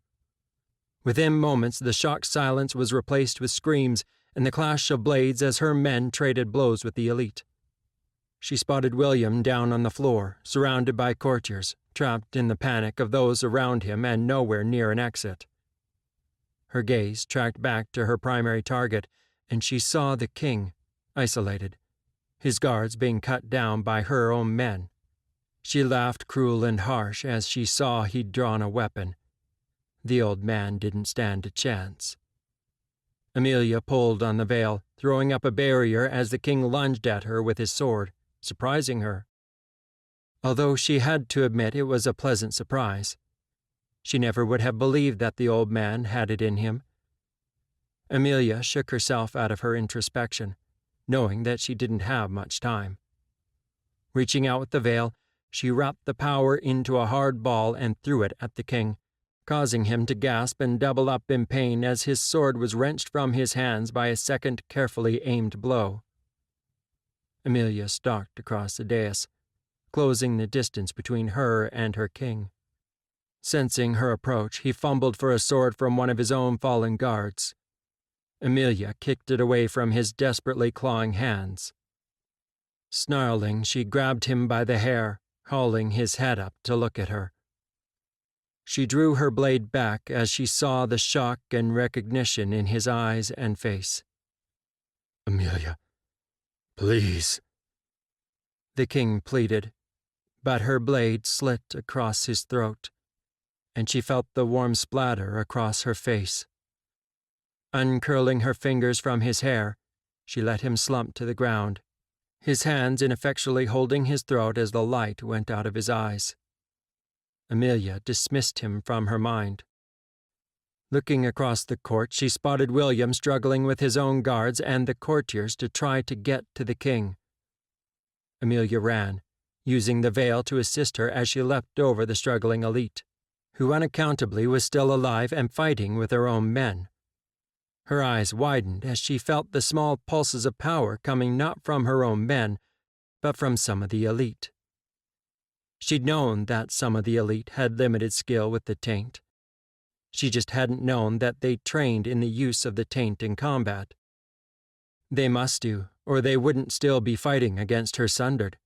Within moments, the shocked silence was replaced with screams and the clash of blades as her men traded blows with the elite. She spotted William down on the floor, surrounded by courtiers, trapped in the panic of those around him and nowhere near an exit. Her gaze tracked back to her primary target, and she saw the king, isolated, his guards being cut down by her own men. She laughed cruel and harsh as she saw he'd drawn a weapon. The old man didn't stand a chance. Amelia pulled on the veil, throwing up a barrier as the king lunged at her with his sword, surprising her. Although she had to admit it was a pleasant surprise. She never would have believed that the old man had it in him. Amelia shook herself out of her introspection, knowing that she didn't have much time. Reaching out with the veil, she wrapped the power into a hard ball and threw it at the king, causing him to gasp and double up in pain as his sword was wrenched from his hands by a second carefully aimed blow. Amelia stalked across the dais, closing the distance between her and her king. Sensing her approach, he fumbled for a sword from one of his own fallen guards. Amelia kicked it away from his desperately clawing hands. Snarling, she grabbed him by the hair, hauling his head up to look at her. She drew her blade back as she saw the shock and recognition in his eyes and face. "Amelia, please," the king pleaded, but her blade slit across his throat, and she felt the warm splatter across her face. Uncurling her fingers from his hair, she let him slump to the ground, his hands ineffectually holding his throat as the light went out of his eyes. Amelia dismissed him from her mind. Looking across the court, she spotted William struggling with his own guards and the courtiers to try to get to the king. Amelia ran, using the veil to assist her as she leapt over the struggling elite, who unaccountably was still alive and fighting with her own men. Her eyes widened as she felt the small pulses of power coming not from her own men, but from some of the elite. She'd known that some of the elite had limited skill with the taint. She just hadn't known that they trained in the use of the taint in combat. They must do, or they wouldn't still be fighting against her sundered.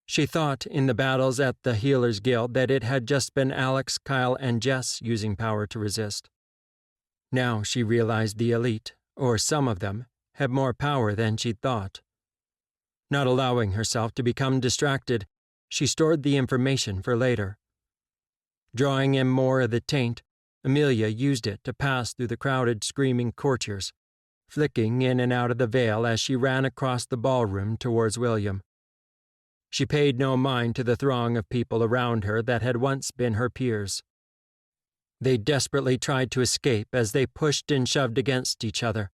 She thought in the battles at the Healers Guild that it had just been Alex, Kyle, and Jess using power to resist. Now she realized the elite, or some of them, had more power than she'd thought. Not allowing herself to become distracted, she stored the information for later. Drawing in more of the taint, Amelia used it to pass through the crowded, screaming courtiers, flicking in and out of the veil as she ran across the ballroom towards William. She paid no mind to the throng of people around her that had once been her peers. They desperately tried to escape as they pushed and shoved against each other,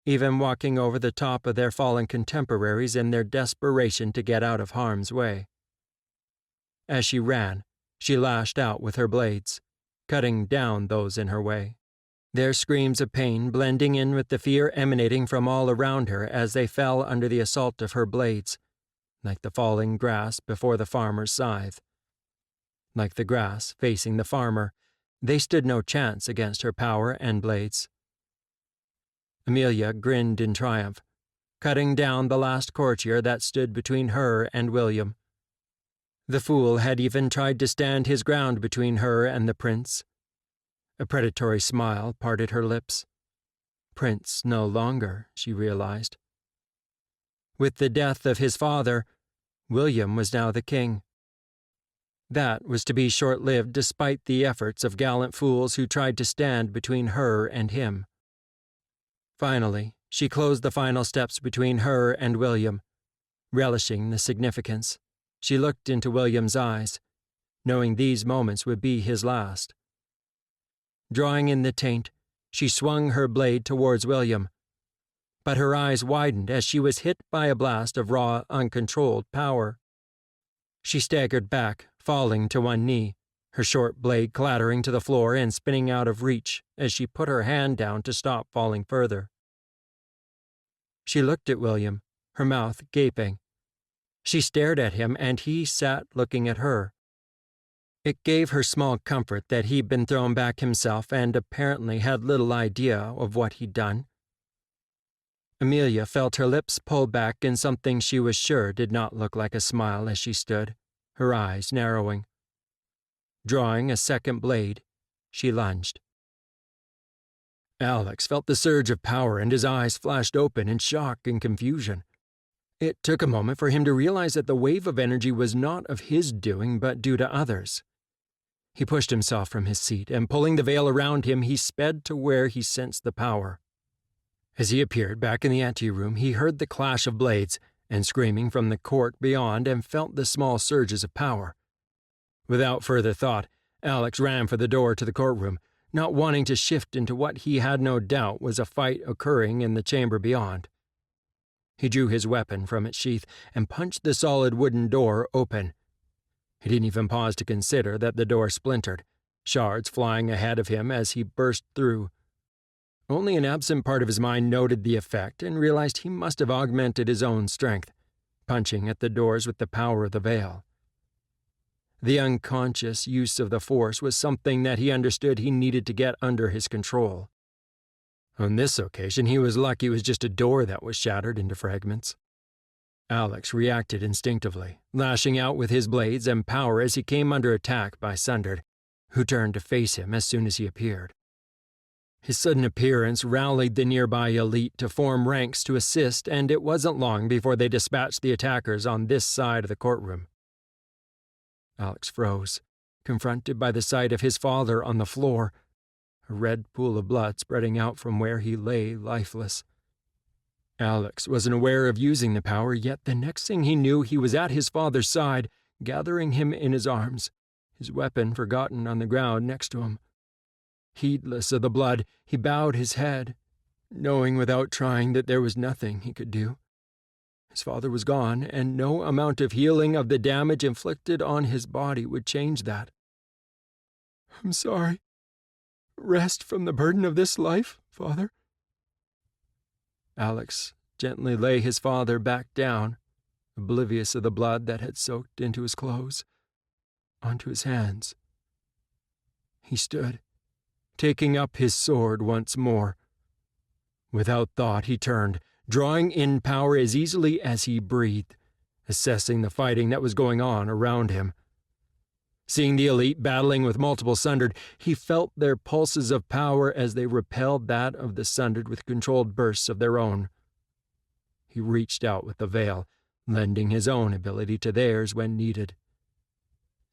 even walking over the top of their fallen contemporaries in their desperation to get out of harm's way. As she ran, she lashed out with her blades, cutting down those in her way, their screams of pain blending in with the fear emanating from all around her as they fell under the assault of her blades, like the falling grass before the farmer's scythe. Like the grass facing the farmer, they stood no chance against her power and blades. Amelia grinned in triumph, cutting down the last courtier that stood between her and William. The fool had even tried to stand his ground between her and the prince. A predatory smile parted her lips. Prince no longer, she realized. With the death of his father, William was now the king. That was to be short-lived despite the efforts of gallant fools who tried to stand between her and him. Finally, she closed the final steps between her and William. Relishing the significance, she looked into William's eyes, knowing these moments would be his last. Drawing in the taint, she swung her blade towards William, but her eyes widened as she was hit by a blast of raw, uncontrolled power. She staggered back, falling to one knee, her short blade clattering to the floor and spinning out of reach as she put her hand down to stop falling further. She looked at William, her mouth gaping. She stared at him, and he sat looking at her. It gave her small comfort that he'd been thrown back himself and apparently had little idea of what he'd done. Amelia felt her lips pull back in something she was sure did not look like a smile as she stood, her eyes narrowing. Drawing a second blade, she lunged. Alex felt the surge of power and his eyes flashed open in shock and confusion. It took a moment for him to realize that the wave of energy was not of his doing but due to others. He pushed himself from his seat, and pulling the veil around him, he sped to where he sensed the power. As he appeared back in the anteroom, he heard the clash of blades and screaming from the court beyond and felt the small surges of power. Without further thought, Alex ran for the door to the courtroom, not wanting to shift into what he had no doubt was a fight occurring in the chamber beyond. He drew his weapon from its sheath and punched the solid wooden door open. He didn't even pause to consider that the door splintered, shards flying ahead of him as he burst through. Only an absent part of his mind noted the effect and realized he must have augmented his own strength, punching at the doors with the power of the veil. The unconscious use of the force was something that he understood he needed to get under his control. On this occasion, he was lucky it was just a door that was shattered into fragments. Alex reacted instinctively, lashing out with his blades and power as he came under attack by Sundered, who turned to face him as soon as he appeared. His sudden appearance rallied the nearby elite to form ranks to assist, and it wasn't long before they dispatched the attackers on this side of the courtroom. Alex froze, confronted by the sight of his father on the floor, a red pool of blood spreading out from where he lay lifeless. Alex wasn't aware of using the power, yet the next thing he knew he was at his father's side, gathering him in his arms, his weapon forgotten on the ground next to him. Heedless of the blood, he bowed his head, knowing without trying that there was nothing he could do. His father was gone, and no amount of healing of the damage inflicted on his body would change that. "I'm sorry. Rest from the burden of this life, Father." Alex gently lay his father back down, oblivious of the blood that had soaked into his clothes, onto his hands. He stood, taking up his sword once more. Without thought, he turned, drawing in power as easily as he breathed, assessing the fighting that was going on around him. Seeing the elite battling with multiple Sundered, he felt their pulses of power as they repelled that of the Sundered with controlled bursts of their own. He reached out with the veil, lending his own ability to theirs when needed.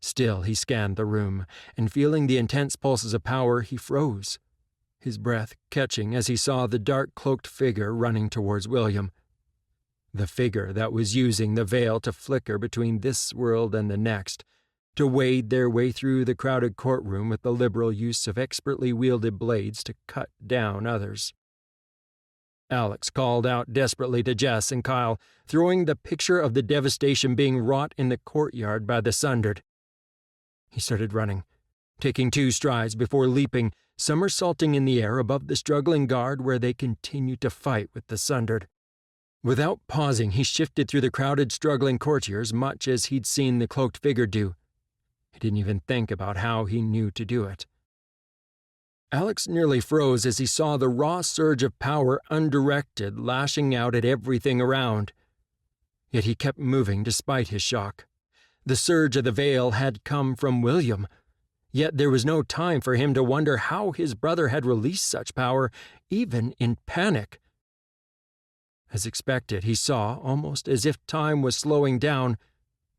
Still, he scanned the room, and feeling the intense pulses of power, he froze, his breath catching as he saw the dark-cloaked figure running towards William. The figure that was using the veil to flicker between this world and the next, to wade their way through the crowded courtroom with the liberal use of expertly wielded blades to cut down others. Alex called out desperately to Jess and Kyle, throwing the picture of the devastation being wrought in the courtyard by the Sundered. He started running, taking 2 strides before leaping, somersaulting in the air above the struggling guard where they continued to fight with the Sundered. Without pausing, he shifted through the crowded, struggling courtiers much as he'd seen the cloaked figure do. He didn't even think about how he knew to do it. Alex nearly froze as he saw the raw surge of power undirected, lashing out at everything around. Yet he kept moving despite his shock. The surge of the veil had come from William, yet there was no time for him to wonder how his brother had released such power, even in panic. As expected, he saw, almost as if time was slowing down,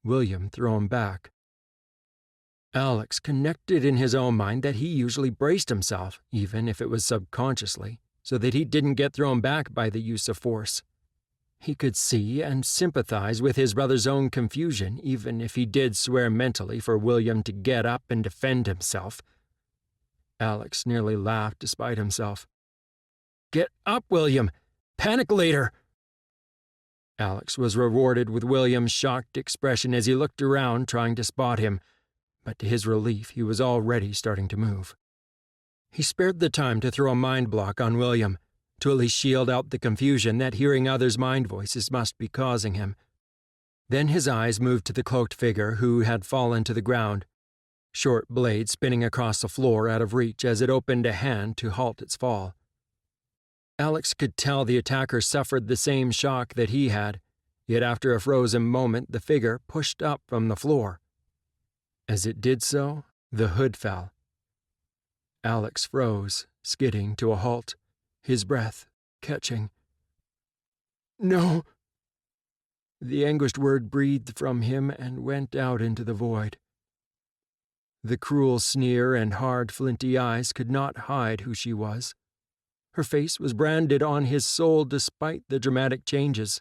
William thrown back. Alex connected in his own mind that he usually braced himself, even if it was subconsciously, so that he didn't get thrown back by the use of force. He could see and sympathize with his brother's own confusion, even if he did swear mentally for William to get up and defend himself. Alex nearly laughed despite himself. "Get up, William! Panic later!" Alex was rewarded with William's shocked expression as he looked around trying to spot him, but to his relief he was already starting to move. He spared the time to throw a mind block on William, to at least shield out the confusion that hearing others' mind voices must be causing him. Then his eyes moved to the cloaked figure who had fallen to the ground, short blade spinning across the floor out of reach as it opened a hand to halt its fall. Alex could tell the attacker suffered the same shock that he had, yet after a frozen moment the figure pushed up from the floor. As it did so, the hood fell. Alex froze, skidding to a halt, his breath catching. "No!" The anguished word breathed from him and went out into the void. The cruel sneer and hard, flinty eyes could not hide who she was. Her face was branded on his soul despite the dramatic changes.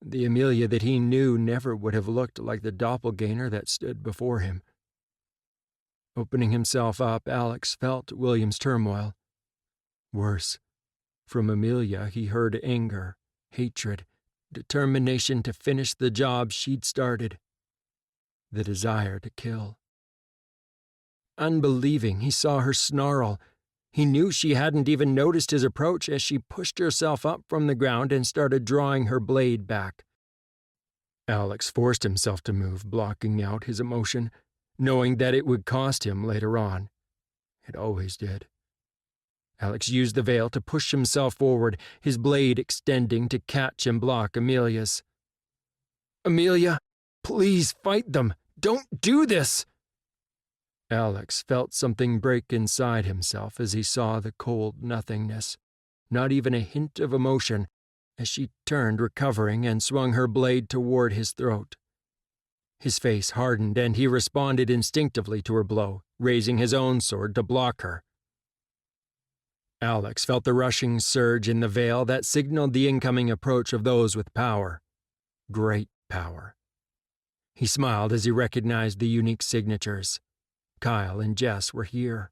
The Amelia that he knew never would have looked like the doppelganger that stood before him. Opening himself up, Alex felt William's turmoil. Worse, from Amelia he heard anger, hatred, determination to finish the job she'd started, the desire to kill. Unbelieving, he saw her snarl. He knew she hadn't even noticed his approach as she pushed herself up from the ground and started drawing her blade back. Alex forced himself to move, blocking out his emotion, knowing that it would cost him later on. It always did. Alex used the veil to push himself forward, his blade extending to catch and block Amelia's. "Amelia, please fight them! Don't do this!" Alex felt something break inside himself as he saw the cold nothingness, not even a hint of emotion, as she turned, recovering, and swung her blade toward his throat. His face hardened, and he responded instinctively to her blow, raising his own sword to block her. Alex felt the rushing surge in the veil that signaled the incoming approach of those with power. Great power. He smiled as he recognized the unique signatures. Kyle and Jess were here.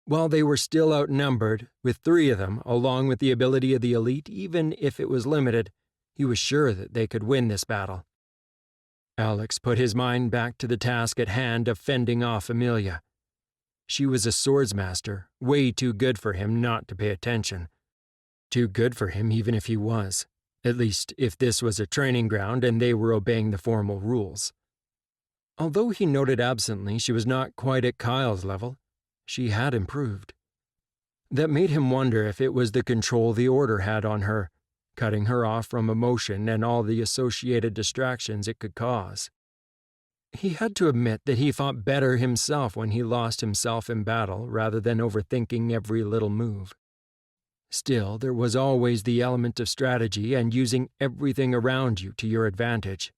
While they were still outnumbered, with 3 of them, along with the ability of the elite, even if it was limited, he was sure that they could win this battle. Alex put his mind back to the task at hand of fending off Amelia. She was a swordsmaster, way too good for him not to pay attention. Too good for him even if he was, at least if this was a training ground and they were obeying the formal rules. Although he noted absently she was not quite at Kyle's level, she had improved. That made him wonder if it was the control the Order had on her, cutting her off from emotion and all the associated distractions it could cause. He had to admit that he fought better himself when he lost himself in battle rather than overthinking every little move. Still, there was always the element of strategy and using everything around you to your advantage.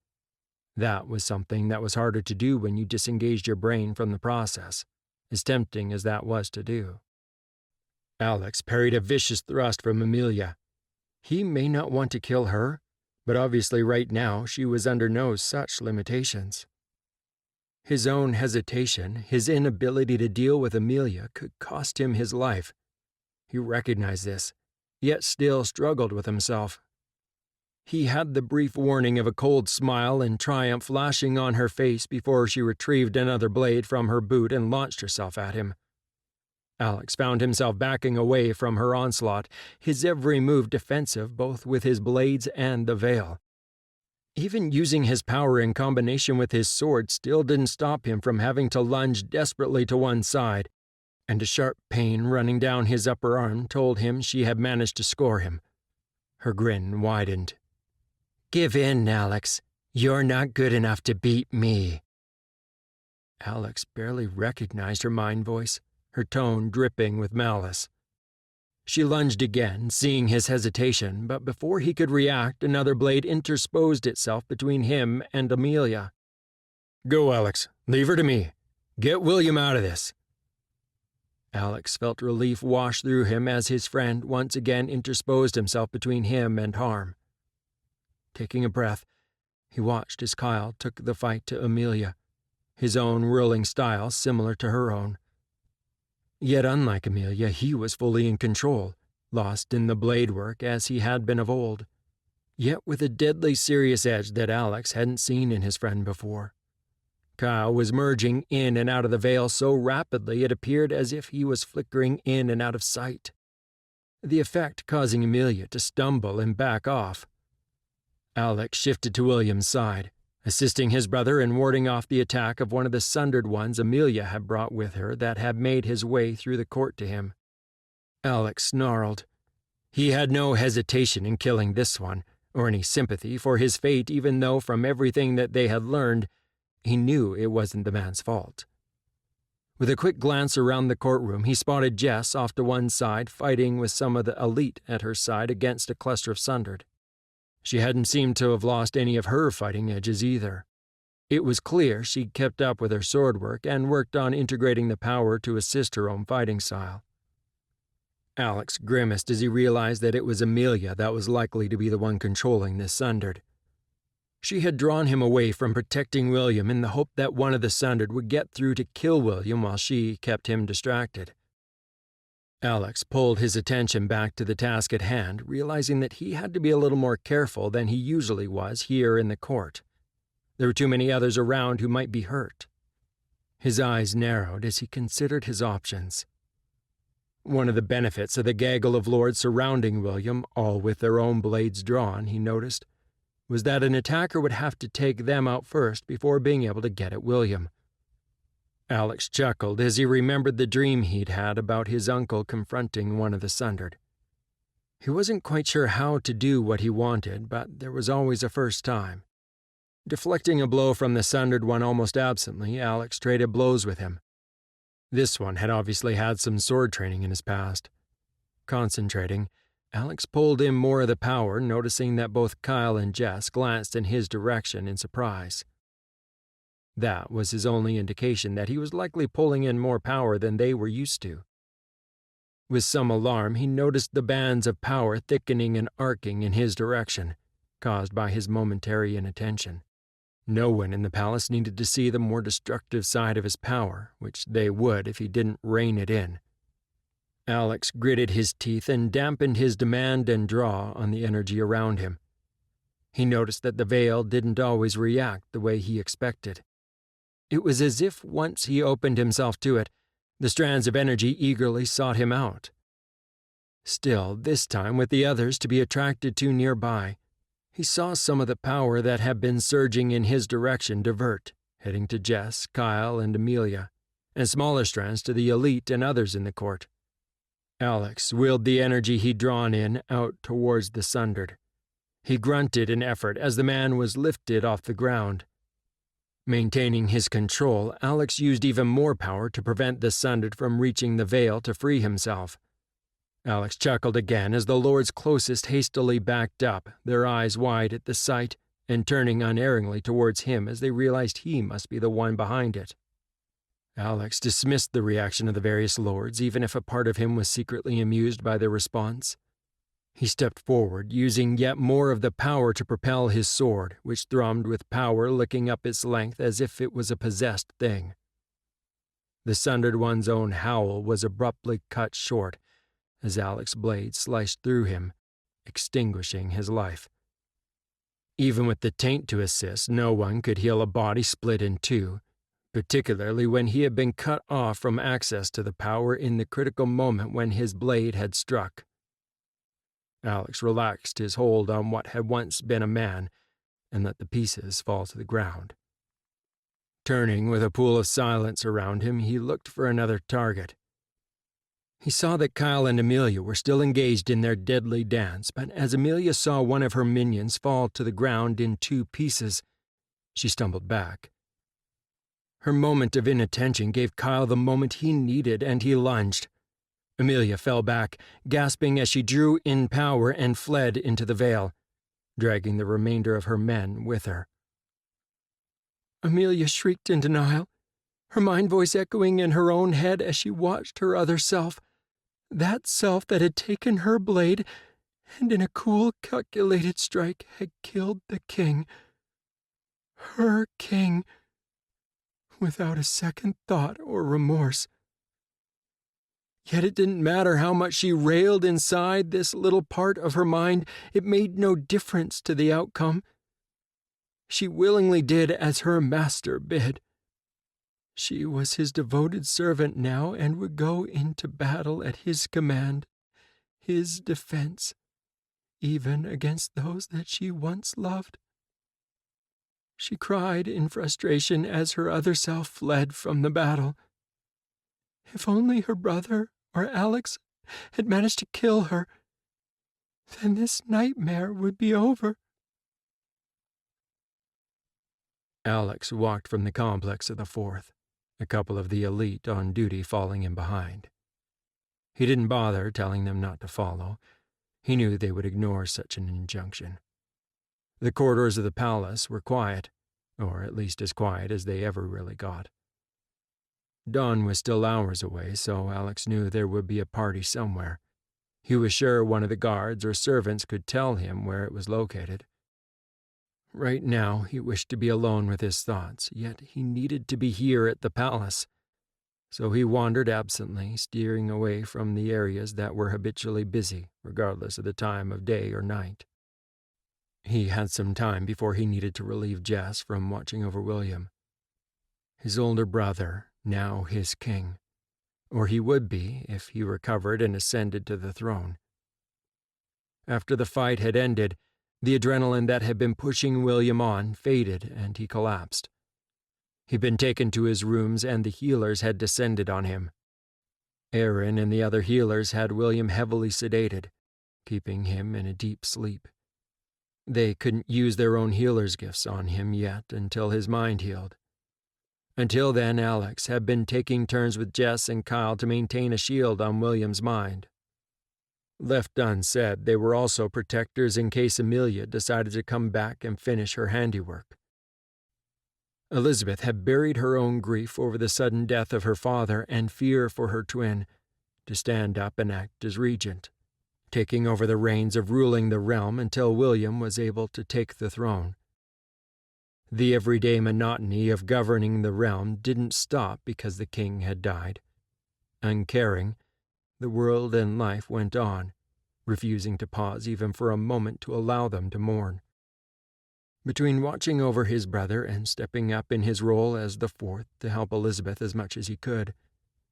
That was something that was harder to do when you disengaged your brain from the process, as tempting as that was to do. Alex parried a vicious thrust from Amelia. He may not want to kill her, but obviously right now she was under no such limitations. His own hesitation, his inability to deal with Amelia could cost him his life. He recognized this, yet still struggled with himself. He had the brief warning of a cold smile and triumph flashing on her face before she retrieved another blade from her boot and launched herself at him. Alex found himself backing away from her onslaught, his every move defensive both with his blades and the veil. Even using his power in combination with his sword still didn't stop him from having to lunge desperately to one side, and a sharp pain running down his upper arm told him she had managed to score him. Her grin widened. "Give in, Alex. You're not good enough to beat me." Alex barely recognized her mind voice, her tone dripping with malice. She lunged again, seeing his hesitation, but before he could react, another blade interposed itself between him and Amelia. "Go, Alex. Leave her to me. Get William out of this." Alex felt relief wash through him as his friend once again interposed himself between him and harm. Taking a breath, he watched as Kyle took the fight to Amelia, his own ruling style similar to her own. Yet unlike Amelia, he was fully in control, lost in the blade work as he had been of old, yet with a deadly serious edge that Alex hadn't seen in his friend before. Kyle was merging in and out of the veil so rapidly it appeared as if he was flickering in and out of sight, the effect causing Amelia to stumble and back off. Alex shifted to William's side, assisting his brother in warding off the attack of one of the sundered ones Amelia had brought with her that had made his way through the court to him. Alex snarled. He had no hesitation in killing this one, or any sympathy for his fate, even though from everything that they had learned, he knew it wasn't the man's fault. With a quick glance around the courtroom, he spotted Jess off to one side fighting with some of the elite at her side against a cluster of sundered. She hadn't seemed to have lost any of her fighting edges either. It was clear she'd kept up with her sword work and worked on integrating the power to assist her own fighting style. Alex grimaced as he realized that it was Amelia that was likely to be the one controlling this sundered. She had drawn him away from protecting William in the hope that one of the sundered would get through to kill William while she kept him distracted. Alex pulled his attention back to the task at hand, realizing that he had to be a little more careful than he usually was here in the court. There were too many others around who might be hurt. His eyes narrowed as he considered his options. One of the benefits of the gaggle of lords surrounding William, all with their own blades drawn, he noticed, was that an attacker would have to take them out first before being able to get at William. Alex chuckled as he remembered the dream he'd had about his uncle confronting one of the sundered. He wasn't quite sure how to do what he wanted, but there was always a first time. Deflecting a blow from the sundered one almost absently, Alex traded blows with him. This one had obviously had some sword training in his past. Concentrating, Alex pulled in more of the power, noticing that both Kyle and Jess glanced in his direction in surprise. That was his only indication that he was likely pulling in more power than they were used to. With some alarm, he noticed the bands of power thickening and arcing in his direction, caused by his momentary inattention. No one in the palace needed to see the more destructive side of his power, which they would if he didn't rein it in. Alex gritted his teeth and dampened his demand and draw on the energy around him. He noticed that the veil didn't always react the way he expected. It was as if once he opened himself to it, the strands of energy eagerly sought him out. Still, this time with the others to be attracted to nearby, he saw some of the power that had been surging in his direction divert, heading to Jess, Kyle, and Amelia, and smaller strands to the elite and others in the court. Alex willed the energy he'd drawn in out towards the sundered. He grunted in effort as the man was lifted off the ground. Maintaining his control, Alex used even more power to prevent the sundered from reaching the veil to free himself. Alex chuckled again as the Lord's closest hastily backed up, their eyes wide at the sight, and turning unerringly towards him as they realized he must be the one behind it. Alex dismissed the reaction of the various lords, even if a part of him was secretly amused by their response. He stepped forward, using yet more of the power to propel his sword, which thrummed with power, licking up its length as if it was a possessed thing. The Sundered One's own howl was abruptly cut short as Alex's blade sliced through him, extinguishing his life. Even with the taint to assist, no one could heal a body split in two, particularly when he had been cut off from access to the power in the critical moment when his blade had struck. Alex relaxed his hold on what had once been a man and let the pieces fall to the ground. Turning with a pool of silence around him, he looked for another target. He saw that Kyle and Amelia were still engaged in their deadly dance, but as Amelia saw one of her minions fall to the ground in two pieces, she stumbled back. Her moment of inattention gave Kyle the moment he needed, and he lunged. Amelia fell back, gasping as she drew in power and fled into the veil, dragging the remainder of her men with her. Amelia shrieked in denial, her mind voice echoing in her own head as she watched her other self, that self that had taken her blade and in a cool, calculated strike had killed the king. Her king, without a second thought or remorse. Yet it didn't matter how much she railed inside this little part of her mind, it made no difference to the outcome. She willingly did as her master bid. She was his devoted servant now and would go into battle at his command, his defense, even against those that she once loved. She cried in frustration as her other self fled from the battle. If only her brother or Alex had managed to kill her, then this nightmare would be over. Alex walked from the complex of the Fourth, a couple of the elite on duty falling in behind. He didn't bother telling them not to follow. He knew they would ignore such an injunction. The corridors of the palace were quiet, or at least as quiet as they ever really got. Dawn was still hours away, so Alex knew there would be a party somewhere. He was sure one of the guards or servants could tell him where it was located. Right now, he wished to be alone with his thoughts, yet he needed to be here at the palace. So he wandered absently, steering away from the areas that were habitually busy, regardless of the time of day or night. He had some time before he needed to relieve Jess from watching over William. His older brother, now his king, or he would be if he recovered and ascended to the throne. After the fight had ended, the adrenaline that had been pushing William on faded and he collapsed. He'd been taken to his rooms and the healers had descended on him. Aaron and the other healers had William heavily sedated, keeping him in a deep sleep. They couldn't use their own healer's gifts on him yet until his mind healed. Until then, Alex had been taking turns with Jess and Kyle to maintain a shield on William's mind. Left unsaid, they were also protectors in case Amelia decided to come back and finish her handiwork. Elizabeth had buried her own grief over the sudden death of her father and fear for her twin to stand up and act as regent, taking over the reins of ruling the realm until William was able to take the throne. The everyday monotony of governing the realm didn't stop because the king had died. Uncaring, the world and life went on, refusing to pause even for a moment to allow them to mourn. Between watching over his brother and stepping up in his role as the fourth to help Elizabeth as much as he could,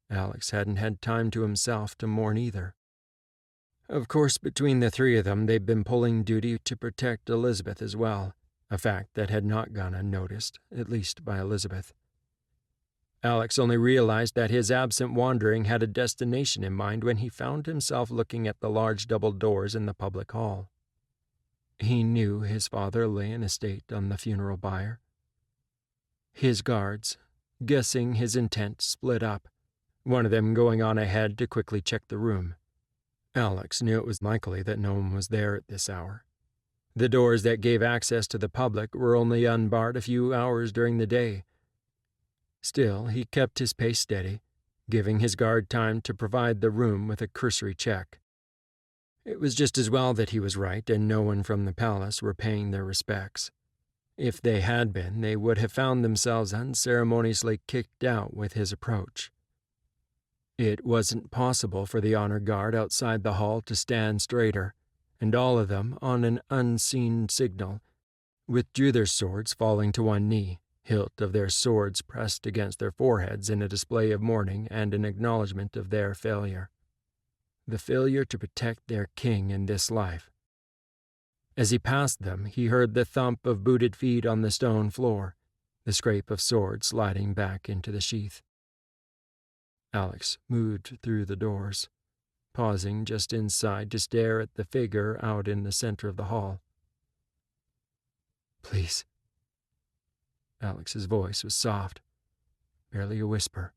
Alex hadn't had time to himself to mourn either. Of course, between the three of them, they'd been pulling duty to protect Elizabeth as well, a fact that had not gone unnoticed, at least by Elizabeth. Alex only realized that his absent wandering had a destination in mind when he found himself looking at the large double doors in the public hall. He knew his father lay in a state on the funeral bier. His guards, guessing his intent, split up, one of them going on ahead to quickly check the room. Alex knew it was likely that no one was there at this hour. The doors that gave access to the public were only unbarred a few hours during the day. Still, he kept his pace steady, giving his guard time to provide the room with a cursory check. It was just as well that he was right and no one from the palace were paying their respects. If they had been, they would have found themselves unceremoniously kicked out with his approach. It wasn't possible for the honor guard outside the hall to stand straighter, and all of them, on an unseen signal, withdrew their swords, falling to one knee, hilt of their swords pressed against their foreheads in a display of mourning and an acknowledgement of their failure. The failure to protect their king in this life. As he passed them, he heard the thump of booted feet on the stone floor, the scrape of swords sliding back into the sheath. Alex moved through the doors, pausing just inside to stare at the figure out in the center of the hall. "Please." Alex's voice was soft, barely a whisper.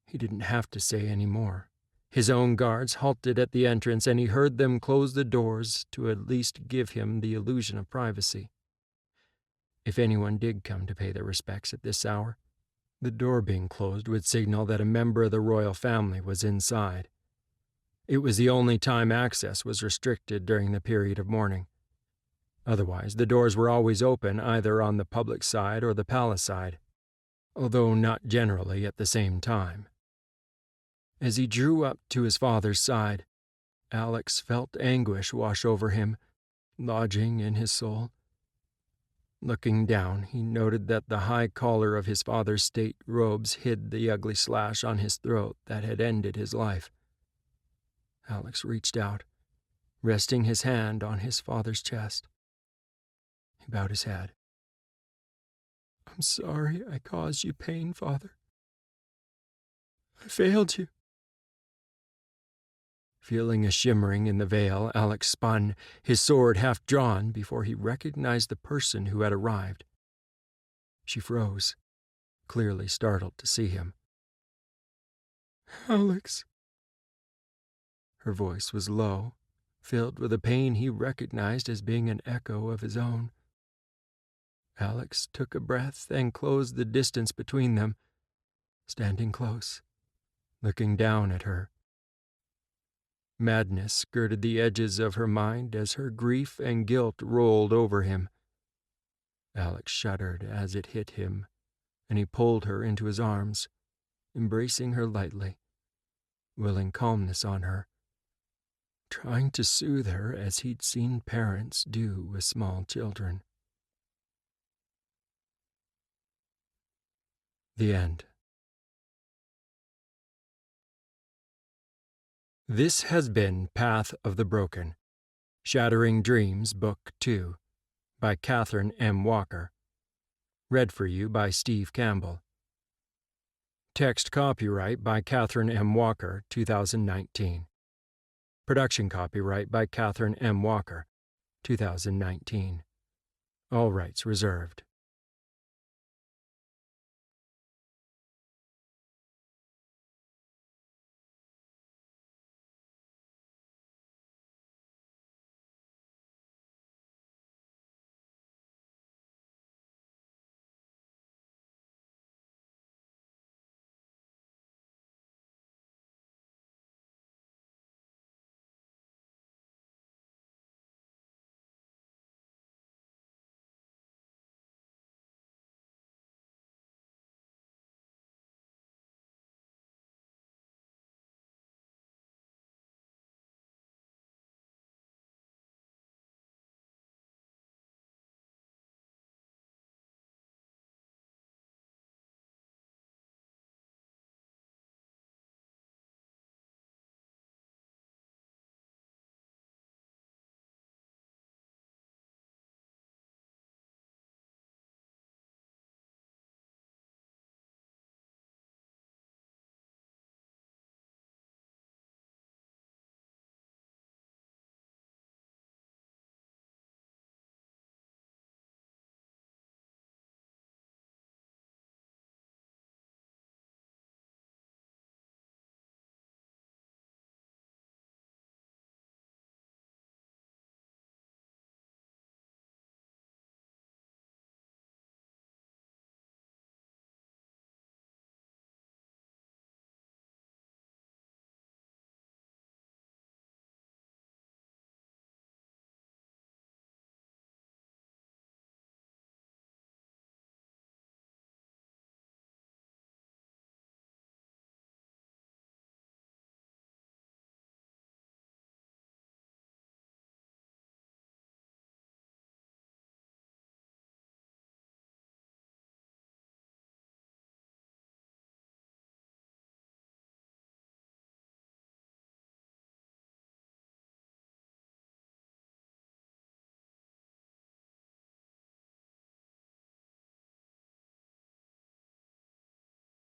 He didn't have to say any more. His own guards halted at the entrance, and he heard them close the doors to at least give him the illusion of privacy. If anyone did come to pay their respects at this hour, the door being closed would signal that a member of the royal family was inside. It was the only time access was restricted during the period of mourning. Otherwise, the doors were always open either on the public side or the palace side, although not generally at the same time. As he drew up to his father's side, Alex felt anguish wash over him, lodging in his soul. Looking down, he noted that the high collar of his father's state robes hid the ugly slash on his throat that had ended his life. Alex reached out, resting his hand on his father's chest. He bowed his head. "I'm sorry I caused you pain, Father. I failed you." Feeling a shimmering in the veil, Alex spun, his sword half drawn, before he recognized the person who had arrived. She froze, clearly startled to see him. "Alex." Her voice was low, filled with a pain he recognized as being an echo of his own. Alex took a breath and closed the distance between them, standing close, looking down at her. Madness skirted the edges of her mind as her grief and guilt rolled over him. Alex shuddered as it hit him, and he pulled her into his arms, embracing her lightly, willing calmness on her, trying to soothe her as he'd seen parents do with small children. The end. This has been Path of the Broken, Shattering Dreams, Book 2, by Catherine M. Walker. Read for you by Steve Campbell. Text copyright by Catherine M. Walker, 2019. Production copyright by Catherine M. Walker, 2019. All rights reserved.